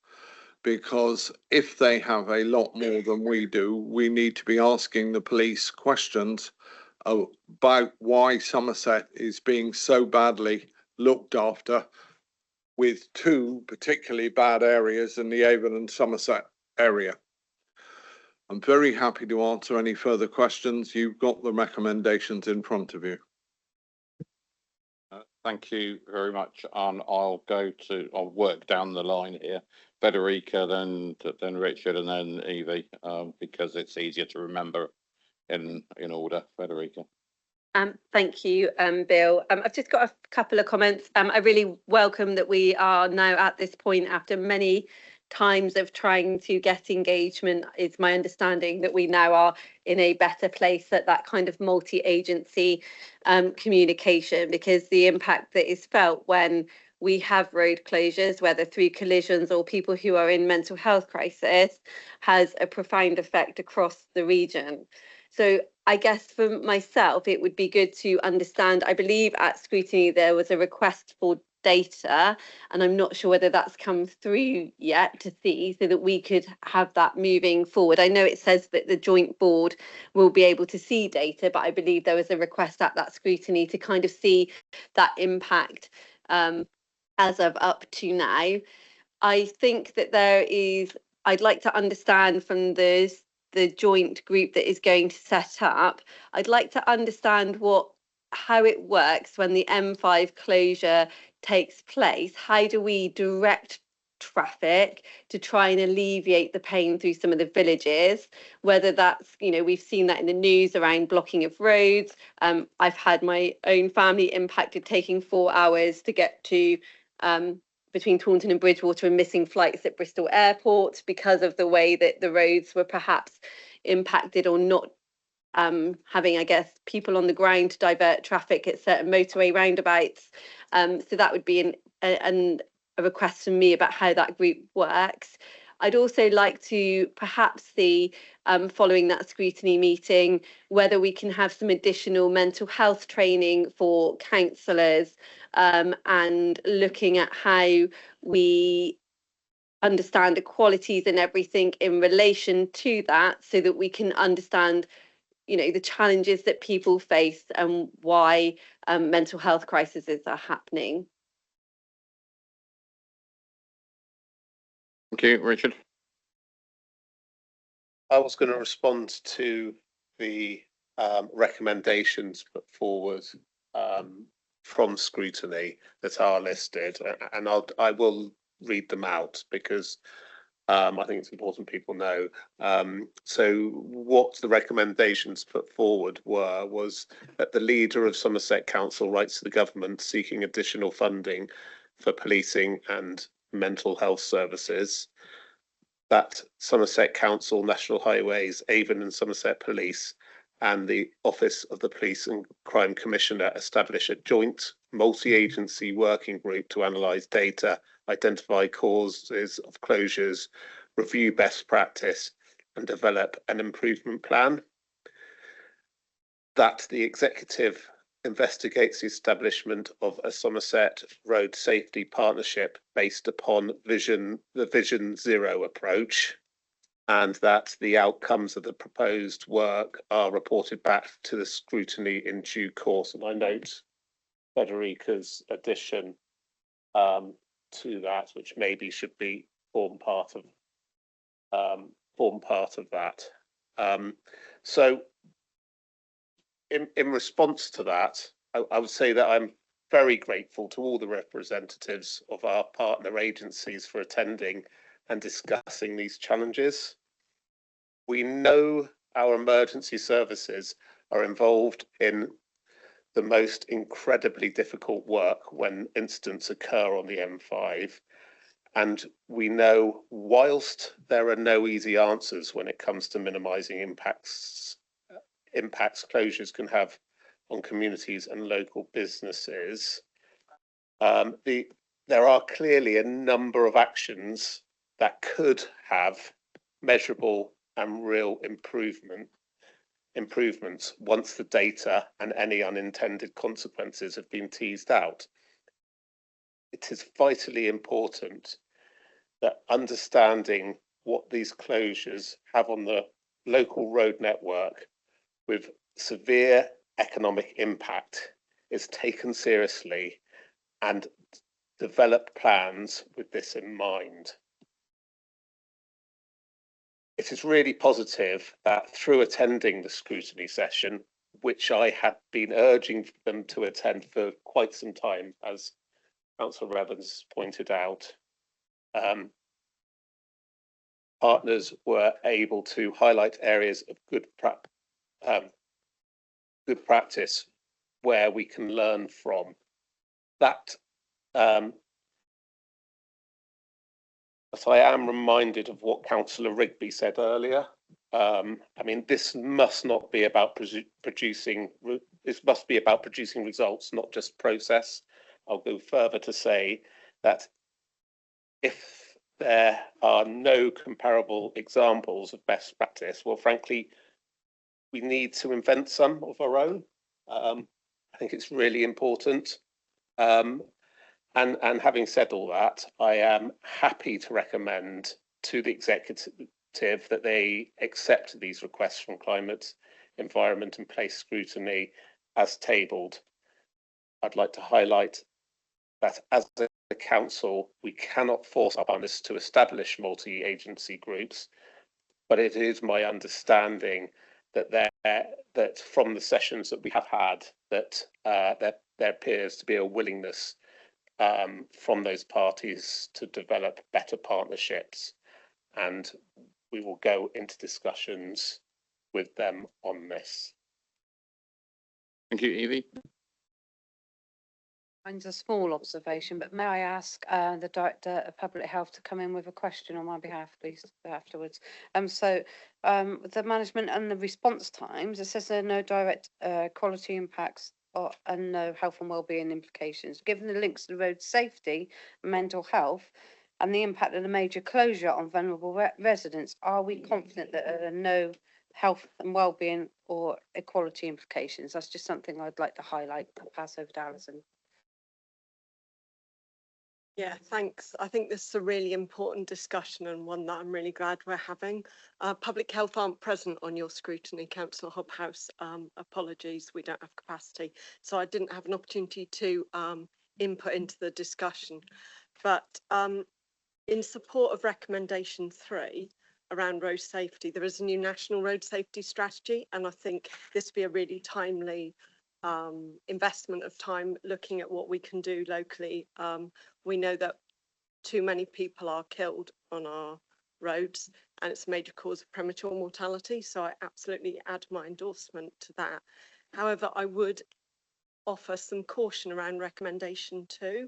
Because if they have a lot more than we do, we need to be asking the police questions about why Somerset is being so badly looked after, with 2 particularly bad areas in the Avon and Somerset area. I'm very happy to answer any further questions. You've got the recommendations in front of you. Thank you very much. I'll work down the line here. Federica, then Richard, and then Evie, because it's easier to remember in order. Federica. Thank you, Bill. I've just got a couple of comments. I really welcome that we are now at this point after many times of trying to get engagement. It's my understanding that we now are in a better place at that kind of multi-agency communication, because the impact that is felt when we have road closures, whether through collisions or people who are in mental health crisis, has a profound effect across the region. So I guess for myself, it would be good to understand, I believe at scrutiny there was a request for data, and I'm not sure whether that's come through yet to see, so that we could have that moving forward. I know it says that the joint board will be able to see data, but I believe there was a request at that scrutiny to kind of see that impact as of up to now. I think that I'd like to understand from the joint group that is going to set up, I'd like to understand how it works when the M5 closure takes place. How do we direct traffic to try and alleviate the pain through some of the villages, whether that's, we've seen that in the news around blocking of roads. I've had my own family impacted, taking 4 hours to get to between Taunton and Bridgewater, and missing flights at Bristol Airport because of the way that the roads were perhaps impacted or not having, I guess, people on the ground to divert traffic at certain motorway roundabouts. So that would be a request from me about how that group works. I'd also like to perhaps see, following that scrutiny meeting, whether we can have some additional mental health training for councillors, and looking at how we understand equalities and everything in relation to that, so that we can understand, you know, the challenges that people face and why mental health crises are happening. Thank you, Richard. I was going to respond to the recommendations put forward from scrutiny that are listed, and I will read them out because I think it's important people know. So what the recommendations put forward was that the leader of Somerset Council writes to the government seeking additional funding for policing and mental health services, that Somerset Council, National Highways, Avon and Somerset Police and the Office of the Police and Crime Commissioner establish a joint multi-agency working group to analyse data, identify causes of closures, review best practice and develop an improvement plan. That the executive investigates the establishment of a Somerset Road Safety Partnership based upon the Vision Zero approach, and that the outcomes of the proposed work are reported back to the scrutiny in due course. And I note Federica's addition to that, which maybe should be form part of that. So in response to that, I would say that I'm very grateful to all the representatives of our partner agencies for attending and discussing these challenges. We know our emergency services are involved in the most incredibly difficult work when incidents occur on the M5. And we know, whilst there are no easy answers when it comes to minimising impacts closures can have on communities and local businesses, there are clearly a number of actions that could have measurable and real improvements once the data and any unintended consequences have been teased out. It is vitally important that understanding what these closures have on the local road network with severe economic impact is taken seriously and develop plans with this in mind. It is really positive that through attending the scrutiny session, which I had been urging them to attend for quite some time, as Councillor Evans pointed out, partners were able to highlight areas of good practice where we can learn from. That but I am reminded of what Councillor Rigby said earlier. I mean, this must be about producing results, not just process. I'll go further to say that if there are no comparable examples of best practice, well, frankly, we need to invent some of our own. I think it's really important. And having said all that, I am happy to recommend to the executive that they accept these requests from Climate, Environment and Place Scrutiny as tabled. I'd like to highlight that as a council, we cannot force our partners to establish multi-agency groups, but it is my understanding that that from the sessions that we have had, that there appears to be a willingness from those parties to develop better partnerships, and we will go into discussions with them on this. Thank you, Evie. Mine's a small observation, but may I ask the Director of Public Health to come in with a question on my behalf, please, afterwards? The management and the response times, it says there are no direct quality impacts and no health and wellbeing implications. Given the links to road safety, mental health, and the impact of the major closure on vulnerable residents, are we confident that there are no health and wellbeing or equality implications? That's just something I'd like to highlight. I'll pass over to Alison. Yeah, thanks. I think this is a really important discussion and one that I'm really glad we're having. Public Health aren't present on your scrutiny, Councillor Hobhouse. Apologies, we don't have capacity. So I didn't have an opportunity to input into the discussion. But in support of recommendation 3 around road safety, there is a new national road safety strategy, and I think this would be a really timely investment of time looking at what we can do locally. We know that too many people are killed on our roads and it's a major cause of premature mortality, so I absolutely add my endorsement to that. However, I would offer some caution around recommendation 2,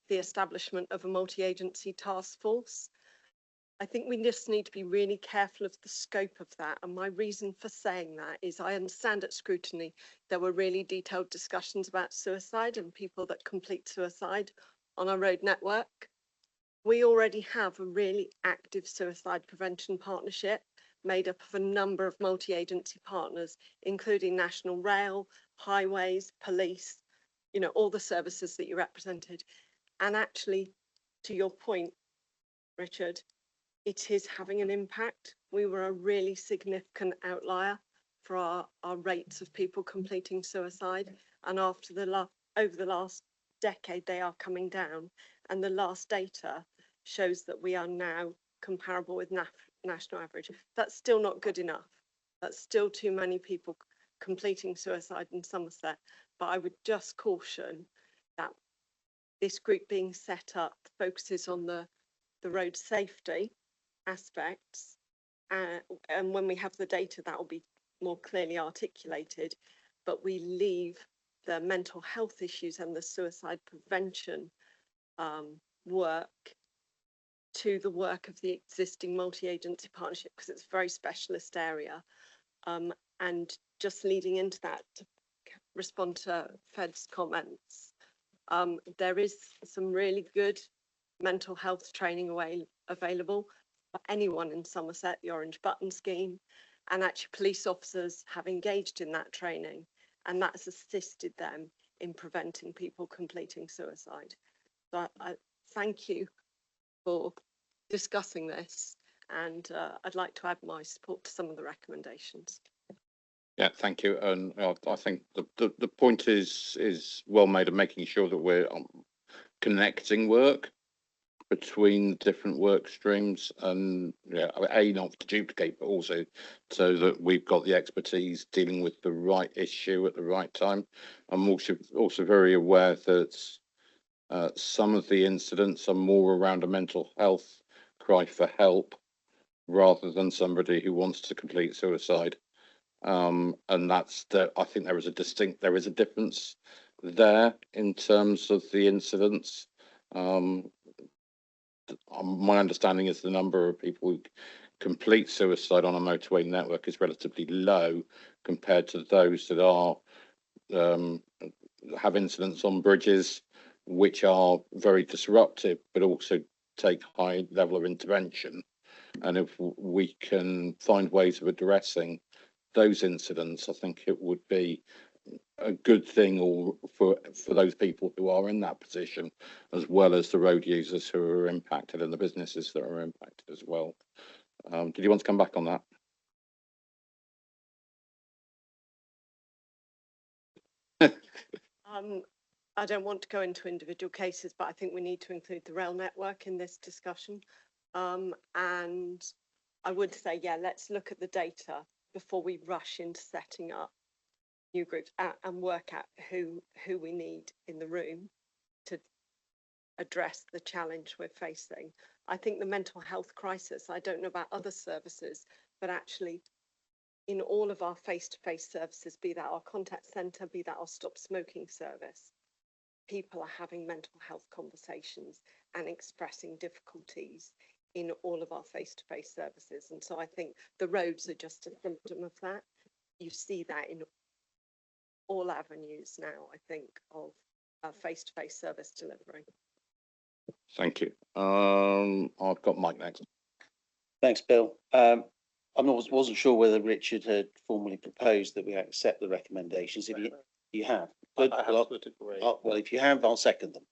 the establishment of a multi-agency task force. I think we just need to be really careful of the scope of that. And my reason for saying that is I understand at scrutiny there were really detailed discussions about suicide and people that complete suicide on our road network. We already have a really active suicide prevention partnership made up of a number of multi-agency partners, including National Rail, highways, police, all the services that you represented. And actually, to your point, Richard, it is having an impact. We were a really significant outlier for our rates of people completing suicide, and over the last decade they are coming down, and the last data shows that we are now comparable with national average. That's still not good enough. That's still too many people completing suicide in Somerset, but I would just caution that this group being set up focuses on the road safety aspects, and when we have the data that will be more clearly articulated, but we leave the mental health issues and the suicide prevention work to the work of the existing multi-agency partnership, because it's a very specialist area. And just leading into that, to respond to Fed's comments, there is some really good mental health training available for anyone in Somerset, the Orange Button scheme, and actually police officers have engaged in that training, and that's assisted them in preventing people completing suicide. So I thank you for discussing this, and I'd like to add my support to some of the recommendations. Yeah, thank you. And I think the point is well made of making sure that we're connecting work between different work streams, and not to duplicate, but also so that we've got the expertise dealing with the right issue at the right time. I'm also very aware that some of the incidents are more around a mental health cry for help rather than somebody who wants to complete suicide. And that's I think there is a difference there in terms of the incidents. My understanding is the number of people who complete suicide on a motorway network is relatively low compared to those that are have incidents on bridges, which are very disruptive, but also take high level of intervention. And if we can find ways of addressing those incidents, I think it would be a good thing for those people who are in that position, as well as the road users who are impacted and the businesses that are impacted as well. Did you want to come back on that? I don't want to go into individual cases, but I think we need to include the rail network in this discussion. And I would say, yeah, let's look at the data before we rush into setting up new groups and work out who we need in the room to address the challenge we're facing. I think the mental health crisis, I don't know about other services, but actually in all of our face-to-face services, be that our contact centre, be that our stop smoking service, people are having mental health conversations and expressing difficulties in all of our face-to-face services. And so I think the roads are just a symptom of that. You see that in all avenues now, I think, of face-to-face service delivery. Thank you. I've got Mike next. Thanks, Bill. Wasn't sure whether Richard had formally proposed that we accept the recommendations. If you have, good. Well, if you have, I'll second them.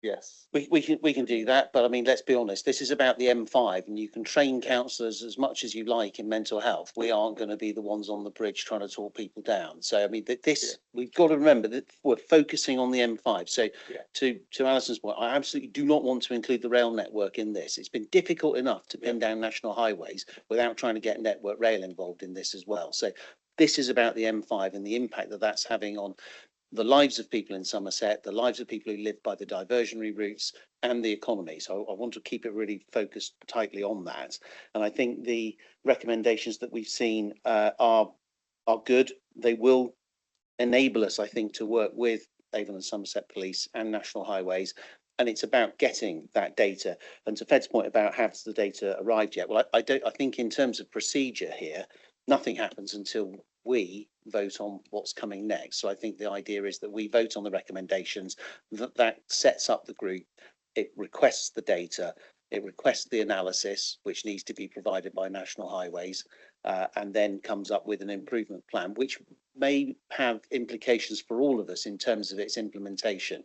Yes. We can do that, but I mean, let's be honest, this is about the M5 and you can train counsellors as much as you like in mental health. We aren't going to be the ones on the bridge trying to talk people down. So I mean, we've got to remember that we're focusing on the M5. So to Alison's point, I absolutely do not want to include the rail network in this. It's been difficult enough to pin down national highways without trying to get Network Rail involved in this as well. So this is about the M5 and the impact that that's having on the lives of people in Somerset, the lives of people who live by the diversionary routes and the economy. So I want to keep it really focused tightly on that. And I think the recommendations that we've seen are good. They will enable us, I think, to work with Avon and Somerset Police and National Highways. And it's about getting that data. And to Fed's point about has the data arrived yet? Well, I think in terms of procedure here, nothing happens until we vote on what's coming next. So I think the idea is that we vote on the recommendations, that sets up the group, it requests the data, it requests the analysis, which needs to be provided by National Highways, and then comes up with an improvement plan, which may have implications for all of us in terms of its implementation,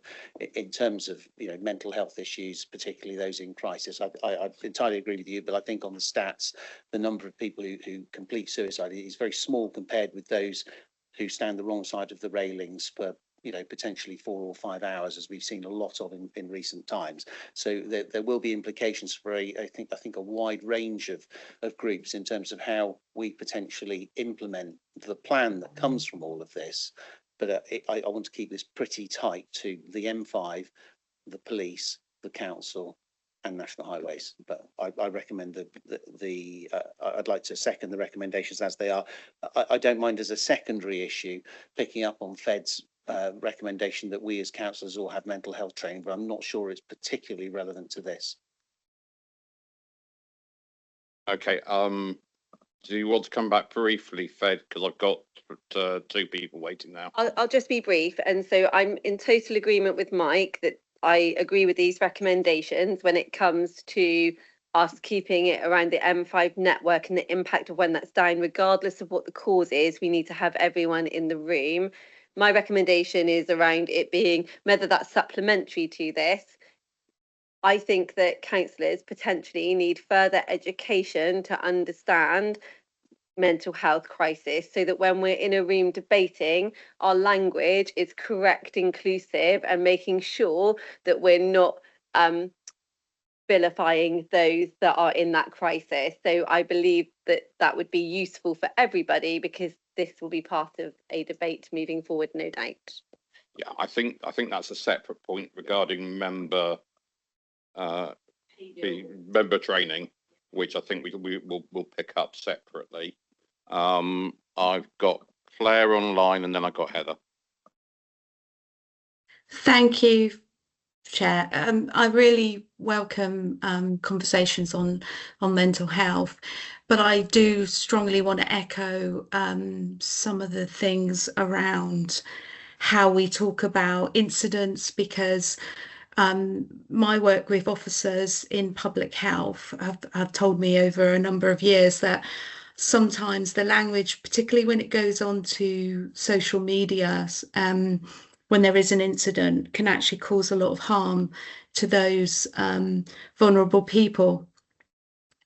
in terms of mental health issues, particularly those in crisis. I entirely agree with you, but I think on the stats, the number of people who complete suicide is very small compared with those who stand the wrong side of the railings for potentially 4 or 5 hours, as we've seen a lot of in recent times. So there will be implications for I think a wide range of groups in terms of how we potentially implement the plan that comes from all of this. But I want to keep this pretty tight to the M5, the police, the council, and National Highways. But I recommend I'd like to second the recommendations as they are. I don't mind as a secondary issue picking up on Fed's recommendation that we as councillors all have mental health training, but I'm not sure it's particularly relevant to this. Okay, do you want to come back briefly, Fed? Because I've got 2 people waiting now. I'll just be brief. And so I'm in total agreement with Mike that I agree with these recommendations when it comes to us keeping it around the M5 network and the impact of when that's down, regardless of what the cause is. We need to have everyone in the room. My recommendation is around it being whether that's supplementary to this. I think that councillors potentially need further education to understand mental health crisis, so that when we're in a room debating, our language is correct, inclusive, and making sure that we're not vilifying those that are in that crisis. So I believe that that would be useful for everybody, because this will be part of a debate moving forward, no doubt. Yeah, I think that's a separate point regarding member training, which I think we'll pick up separately. I've got Claire online, and then I've got Heather. Thank you, Chair. I really welcome conversations on mental health, but I do strongly want to echo some of the things around how we talk about incidents, because my work with officers in public health have told me over a number of years that sometimes the language, particularly when it goes on to social media, when there is an incident, can actually cause a lot of harm to those vulnerable people.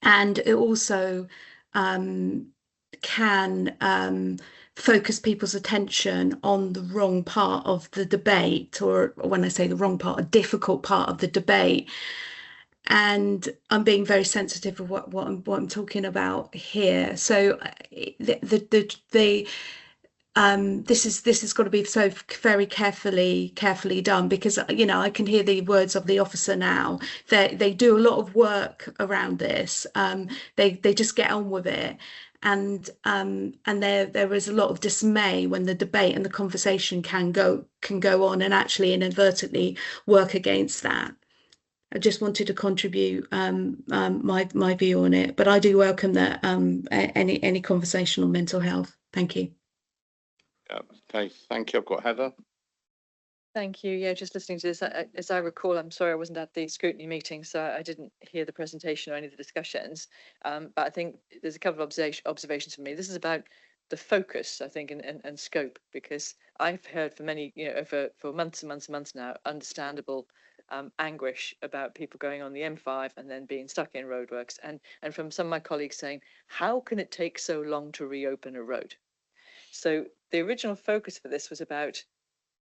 And it also can focus people's attention on the wrong part of the debate, or when I say the wrong part, a difficult part of the debate. And I'm being very sensitive of what I'm talking about here. So this has got to be so very carefully done, because I can hear the words of the officer now. They do a lot of work around this. They just get on with it, and there is a lot of dismay when the debate and the conversation can go on and actually inadvertently work against that. I just wanted to contribute my view on it, but I do welcome that any conversation on mental health. Thank you. Yeah, okay, thank you. I've got Heather. Thank you. Yeah, just listening to this, as I recall, I'm sorry I wasn't at the scrutiny meeting, so I didn't hear the presentation or any of the discussions. But I think there's a couple of observations for me. This is about the focus, I think, and scope, because I've heard for many, for months and months and months now, understandable anguish about people going on the M5 and then being stuck in roadworks, and from some of my colleagues saying, how can it take so long to reopen a road? So the original focus for this was about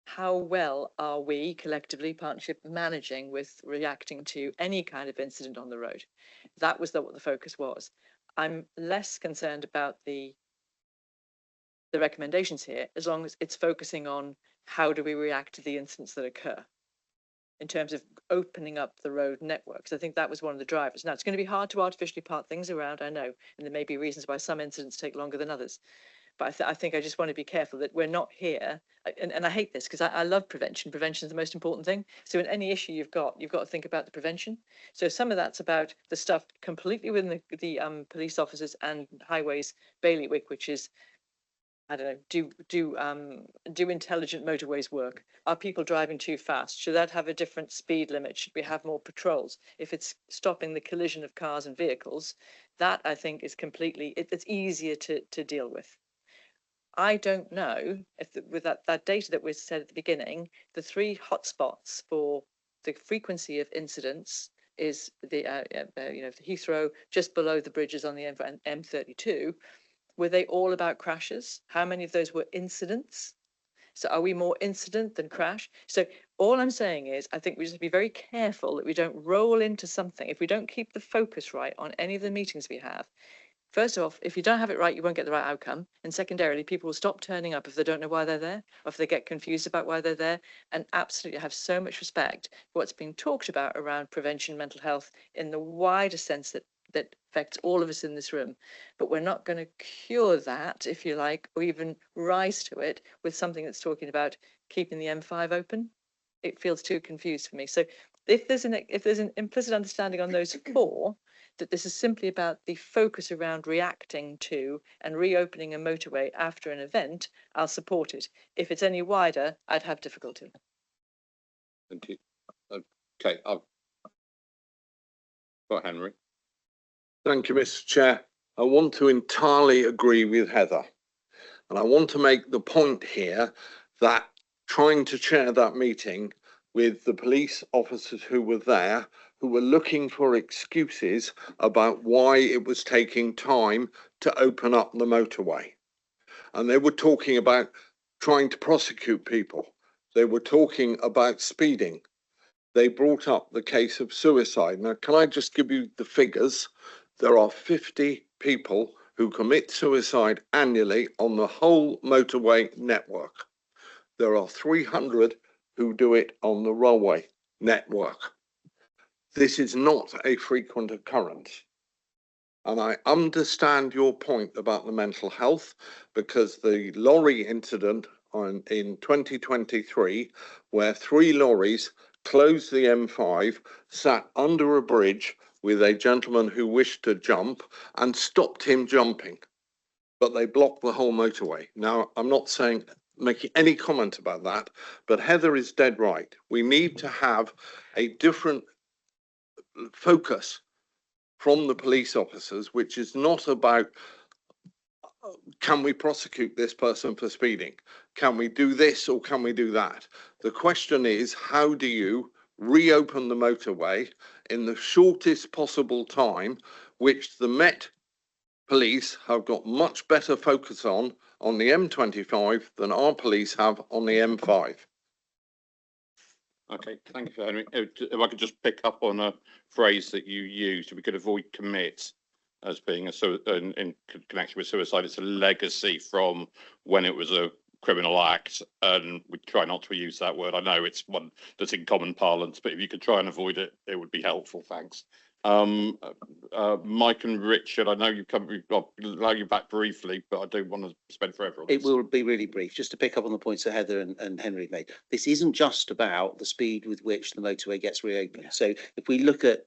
how well are we collectively, partnership, managing with reacting to any kind of incident on the road. That was what the focus was. I'm less concerned about the recommendations here, as long as it's focusing on how do we react to the incidents that occur in terms of opening up the road networks. I think that was one of the drivers. Now, it's going to be hard to artificially part things around, I know, and there may be reasons why some incidents take longer than others. But I think I just want to be careful that we're not here, and I hate this because I love prevention. Prevention is the most important thing. So in any issue you've got to think about the prevention. So some of that's about the stuff completely within the police officers and highways bailiwick, which is, I don't know, do intelligent motorways work? Are people driving too fast? Should that have a different speed limit? Should we have more patrols? If it's stopping the collision of cars and vehicles, that I think is completely, it's easier to deal with. I don't know if with that data that was said at the beginning, the 3 hotspots for the frequency of incidents is the Heathrow, just below the bridges on the M32. Were they all about crashes? How many of those were incidents? So are we more incident than crash? So all I'm saying is, I think we just have to be very careful that we don't roll into something. If we don't keep the focus right on any of the meetings we have, first off, if you don't have it right, you won't get the right outcome. And secondarily, people will stop turning up if they don't know why they're there, or if they get confused about why they're there. And absolutely have so much respect for what's being talked about around prevention, mental health in the wider sense that affects all of us in this room. But we're not going to cure that, if you like, or even rise to it with something that's talking about keeping the M5 open. It feels too confused for me. So if there's an implicit understanding on those 4, that this is simply about the focus around reacting to and reopening a motorway after an event, I'll support it. If it's any wider, I'd have difficulty. Thank you. Okay, I've got Henry. Thank you, Mr. Chair. I want to entirely agree with Heather. And I want to make the point here that trying to chair that meeting with the police officers who were there, who were looking for excuses about why it was taking time to open up the motorway. And they were talking about trying to prosecute people. They were talking about speeding. They brought up the case of suicide. Now, can I just give you the figures? There are 50 people who commit suicide annually on the whole motorway network. There are 300 who do it on the railway network. This is not a frequent occurrence. And I understand your point about the mental health, because the lorry incident in 2023, where 3 lorries closed the M5, sat under a bridge with a gentleman who wished to jump and stopped him jumping, but they blocked the whole motorway. Now, I'm not making any comment about that, but Heather is dead right. We need to have a different focus from the police officers, which is not about can we prosecute this person for speeding? Can we do this or can we do that? The question is, how do you reopen the motorway in the shortest possible time, which the Met Police have got much better focus on the M25 than our police have on the M5. Okay, thank you, Henry. If I could just pick up on a phrase that you used, we could avoid commit as being in connection with suicide. It's a legacy from when it was a criminal act, and we try not to use that word. I know it's one that's in common parlance, but if you could try and avoid it, it would be helpful. Thanks. Mike and Richard, I know you've come, I'll allow you back briefly, but I don't want to spend forever on It this. will be really brief, just to pick up on the points that Heather and Henry made. This isn't just about the speed with which the motorway gets reopened. So if we look at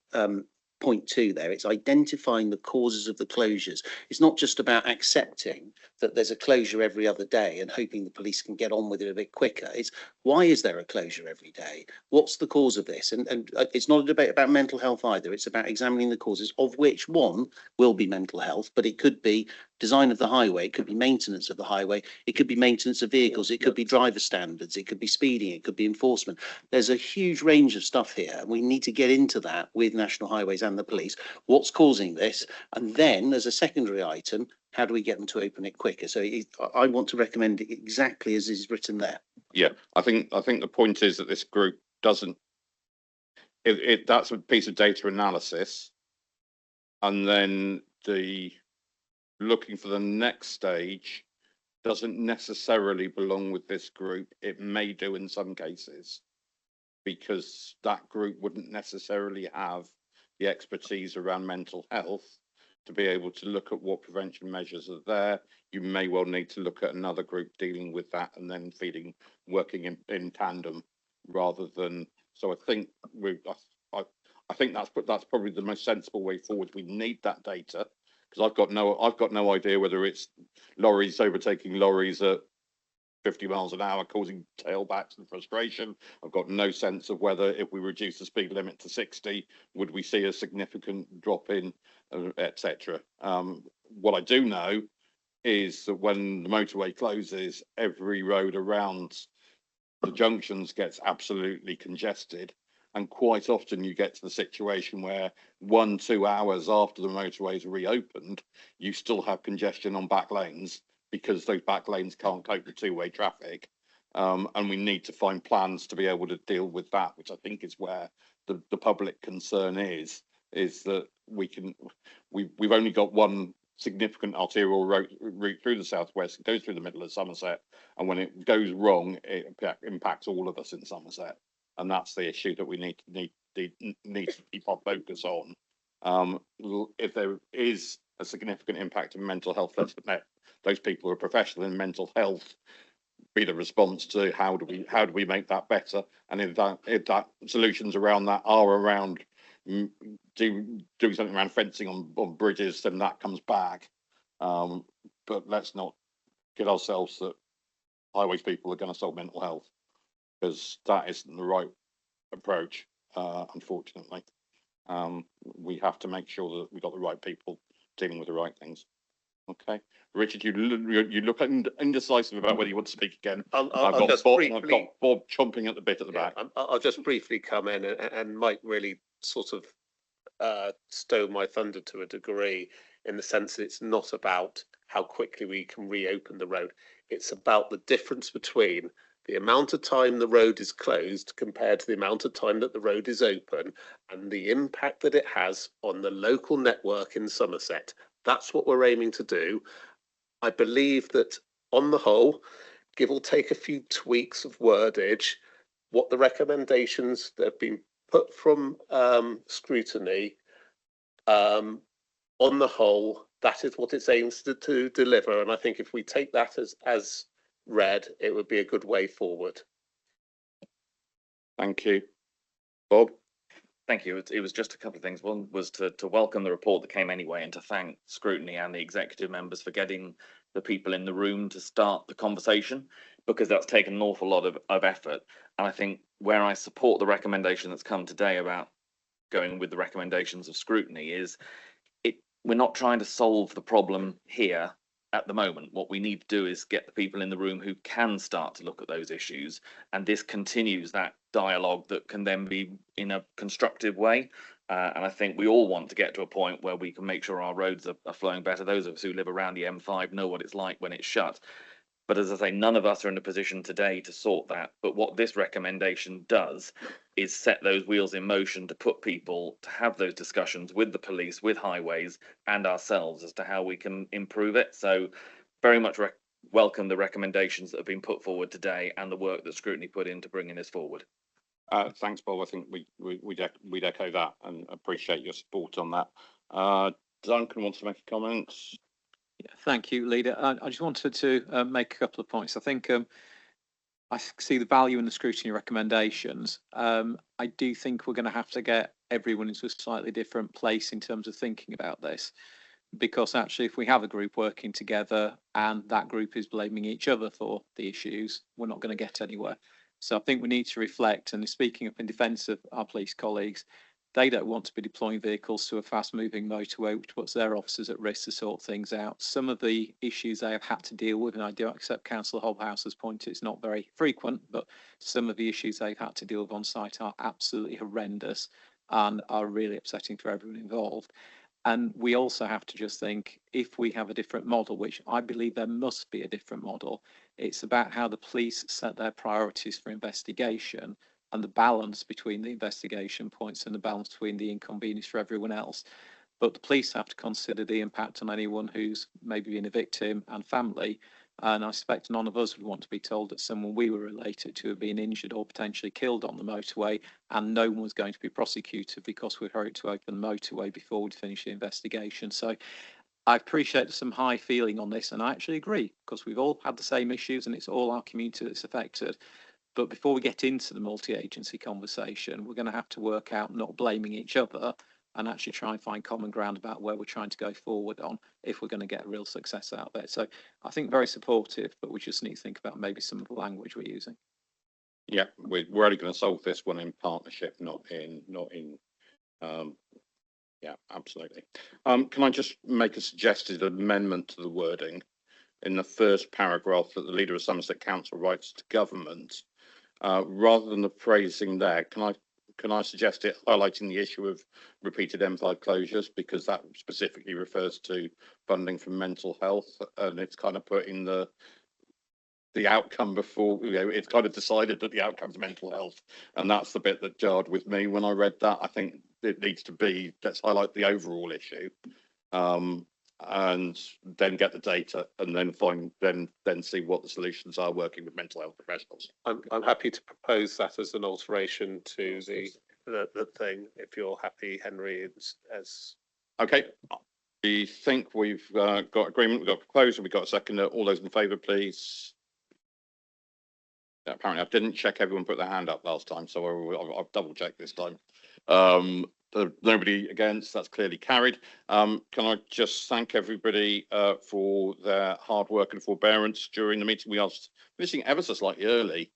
point 2 there, it's identifying the causes of the closures. It's not just about accepting that there's a closure every other day and hoping the police can get on with it a bit quicker. It's why is there a closure every day? What's the cause of this? And it's not a debate about mental health either. It's about examining the causes, of which one will be mental health, but it could be design of the highway, it could be maintenance of the highway, it could be maintenance of vehicles, it could be driver standards, it could be speeding, it could be enforcement. There's a huge range of stuff here, and we need to get into that with National Highways and the police. What's causing this? And then, as a secondary item, how do we get them to open it quicker? So I want to recommend it exactly as is written there. Yeah, I think the point is that this group doesn't, that's a piece of data analysis, and then the looking for the next stage doesn't necessarily belong with this group. It may do in some cases, because that group wouldn't necessarily have the expertise around mental health to be able to look at what prevention measures are there. You may well need to look at another group dealing with that and then working in tandem rather than. So I think I think that's probably the most sensible way forward. We need that data, because I've got no idea whether it's lorries overtaking lorries at 50 miles an hour causing tailbacks and frustration. I've got no sense of whether if we reduce the speed limit to 60, would we see a significant drop in, etc. What I do know is that when the motorway closes, every road around the junctions gets absolutely congested. And quite often you get to the situation where 1-2 hours after the motorway is reopened, you still have congestion on back lanes because those back lanes can't cope with two-way traffic. And we need to find plans to be able to deal with that, which I think is where the public concern is that we've only got one significant arterial route through the southwest. It goes through the middle of Somerset, and when it goes wrong, it impacts all of us in Somerset. And that's the issue that we need to keep our focus on. If there is a significant impact on mental health, those people who are professional in mental health be the response to how do we make that better. And if that solutions around that are around doing something around fencing on bridges, then that comes back. But let's not kid ourselves that highways people are going to solve mental health, because that isn't the right approach, unfortunately. We have to make sure that we've got the right people dealing with the right things. Okay, Richard, you look indecisive about whether you want to speak again. I've got Bob chomping at the bit at the back. I'll just briefly come in, and Mike really sort of stole my thunder to a degree, in the sense that it's not about how quickly we can reopen the road. It's about the difference between the amount of time the road is closed compared to the amount of time that the road is open, and the impact that it has on the local network in Somerset. That's what we're aiming to do. I believe that on the whole, give or take a few tweaks of wordage, what the recommendations that have been put from scrutiny, on the whole, that is what it aims to deliver. And I think if we take that as read, it would be a good way forward. Thank you. Bob? Thank you. It was just a couple of things. One was to welcome the report that came anyway, and to thank Scrutiny and the executive members for getting the people in the room to start the conversation, because that's taken an awful lot of effort. And I think where I support the recommendation that's come today about going with the recommendations of Scrutiny is we're not trying to solve the problem here at the moment. What we need to do is get the people in the room who can start to look at those issues, and this continues that dialogue that can then be in a constructive way. And I think we all want to get to a point where we can make sure our roads are flowing better. Those of us who live around the M5 know what it's like when it's shut. But as I say, none of us are in a position today to sort that. But what this recommendation does is set those wheels in motion to put people to have those discussions with the police, with highways, and ourselves as to how we can improve it. So very much welcome the recommendations that have been put forward today and the work that Scrutiny put into bringing this forward. Thanks, Bob. I think we'd echo that and appreciate your support on that. Duncan wants to make a comment. Yeah, thank you, Leader. I just wanted to make a couple of points. I think I see the value in the scrutiny recommendations. I do think we're going to have to get everyone into a slightly different place in terms of thinking about this, because actually if we have a group working together and that group is blaming each other for the issues, we're not going to get anywhere. So I think we need to reflect, and speaking up in defence of our police colleagues, they don't want to be deploying vehicles to a fast moving motorway, which puts their officers at risk to sort things out. Some of the issues they have had to deal with, and I do accept Councillor Hobhouse's point, it's not very frequent, but some of the issues they've had to deal with on site are absolutely horrendous and are really upsetting for everyone involved. And we also have to just think, if we have a different model, which I believe there must be a different model, it's about how the police set their priorities for investigation and the balance between the investigation points and the balance between the inconvenience for everyone else. But the police have to consider the impact on anyone who's maybe been a victim and family. And I suspect none of us would want to be told that someone we were related to had been injured or potentially killed on the motorway, and no one was going to be prosecuted because we hurried to open the motorway before we'd finished the investigation. So I appreciate some high feeling on this, and I actually agree, because we've all had the same issues and it's all our community that's affected. But before we get into the multi-agency conversation, we're going to have to work out not blaming each other and actually try and find common ground about where we're trying to go forward on if we're going to get real success out there. So I think very supportive, but we just need to think about maybe some of the language we're using. Yeah, we're only going to solve this one in partnership, not in yeah, absolutely. Can I just make a suggested amendment to the wording in the first paragraph that the Leader of Somerset Council writes to government, rather than the phrasing there, can I suggest it highlighting the issue of repeated M5 closures, because that specifically refers to funding for mental health, and it's kind of putting the outcome before, it's kind of decided that the outcome's mental health, and that's the bit that jarred with me when I read that. I think it needs to be, let's highlight the overall issue, and then get the data, and then see what the solutions are working with mental health professionals. I'm happy to propose that as an alteration to the thing, if you're happy, Henry, as okay. We think we've got agreement, we've got proposal, we've got a second. All those in favour, please. Yeah, apparently I didn't check everyone put their hand up last time, so I've double checked this time. Nobody against, that's clearly carried. Can I just thank everybody for their hard work and forbearance during the meeting. We are finishing ever so slightly early,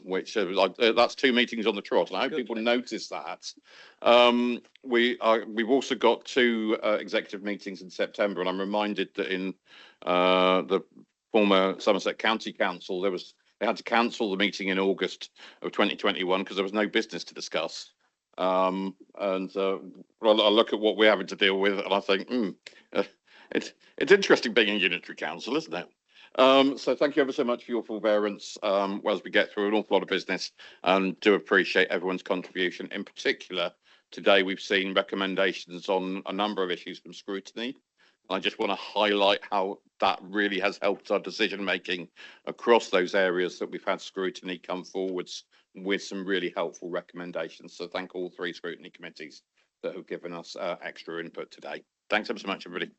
which that's 2 meetings on the trot, and I hope people notice that. We've also got 2 executive meetings in September, and I'm reminded that in the former Somerset County Council they had to cancel the meeting in August of 2021 because there was no business to discuss. I look at what we're having to deal with, and I think it's interesting being a unitary council, isn't it? So thank you ever so much for your forbearance as we get through an awful lot of business, and do appreciate everyone's contribution. In particular, today we've seen recommendations on a number of issues from scrutiny. I just want to highlight how that really has helped our decision making across those areas that we've had scrutiny come forwards with some really helpful recommendations. So thank all 3 scrutiny committees that have given us extra input today. Thanks ever so much, everybody.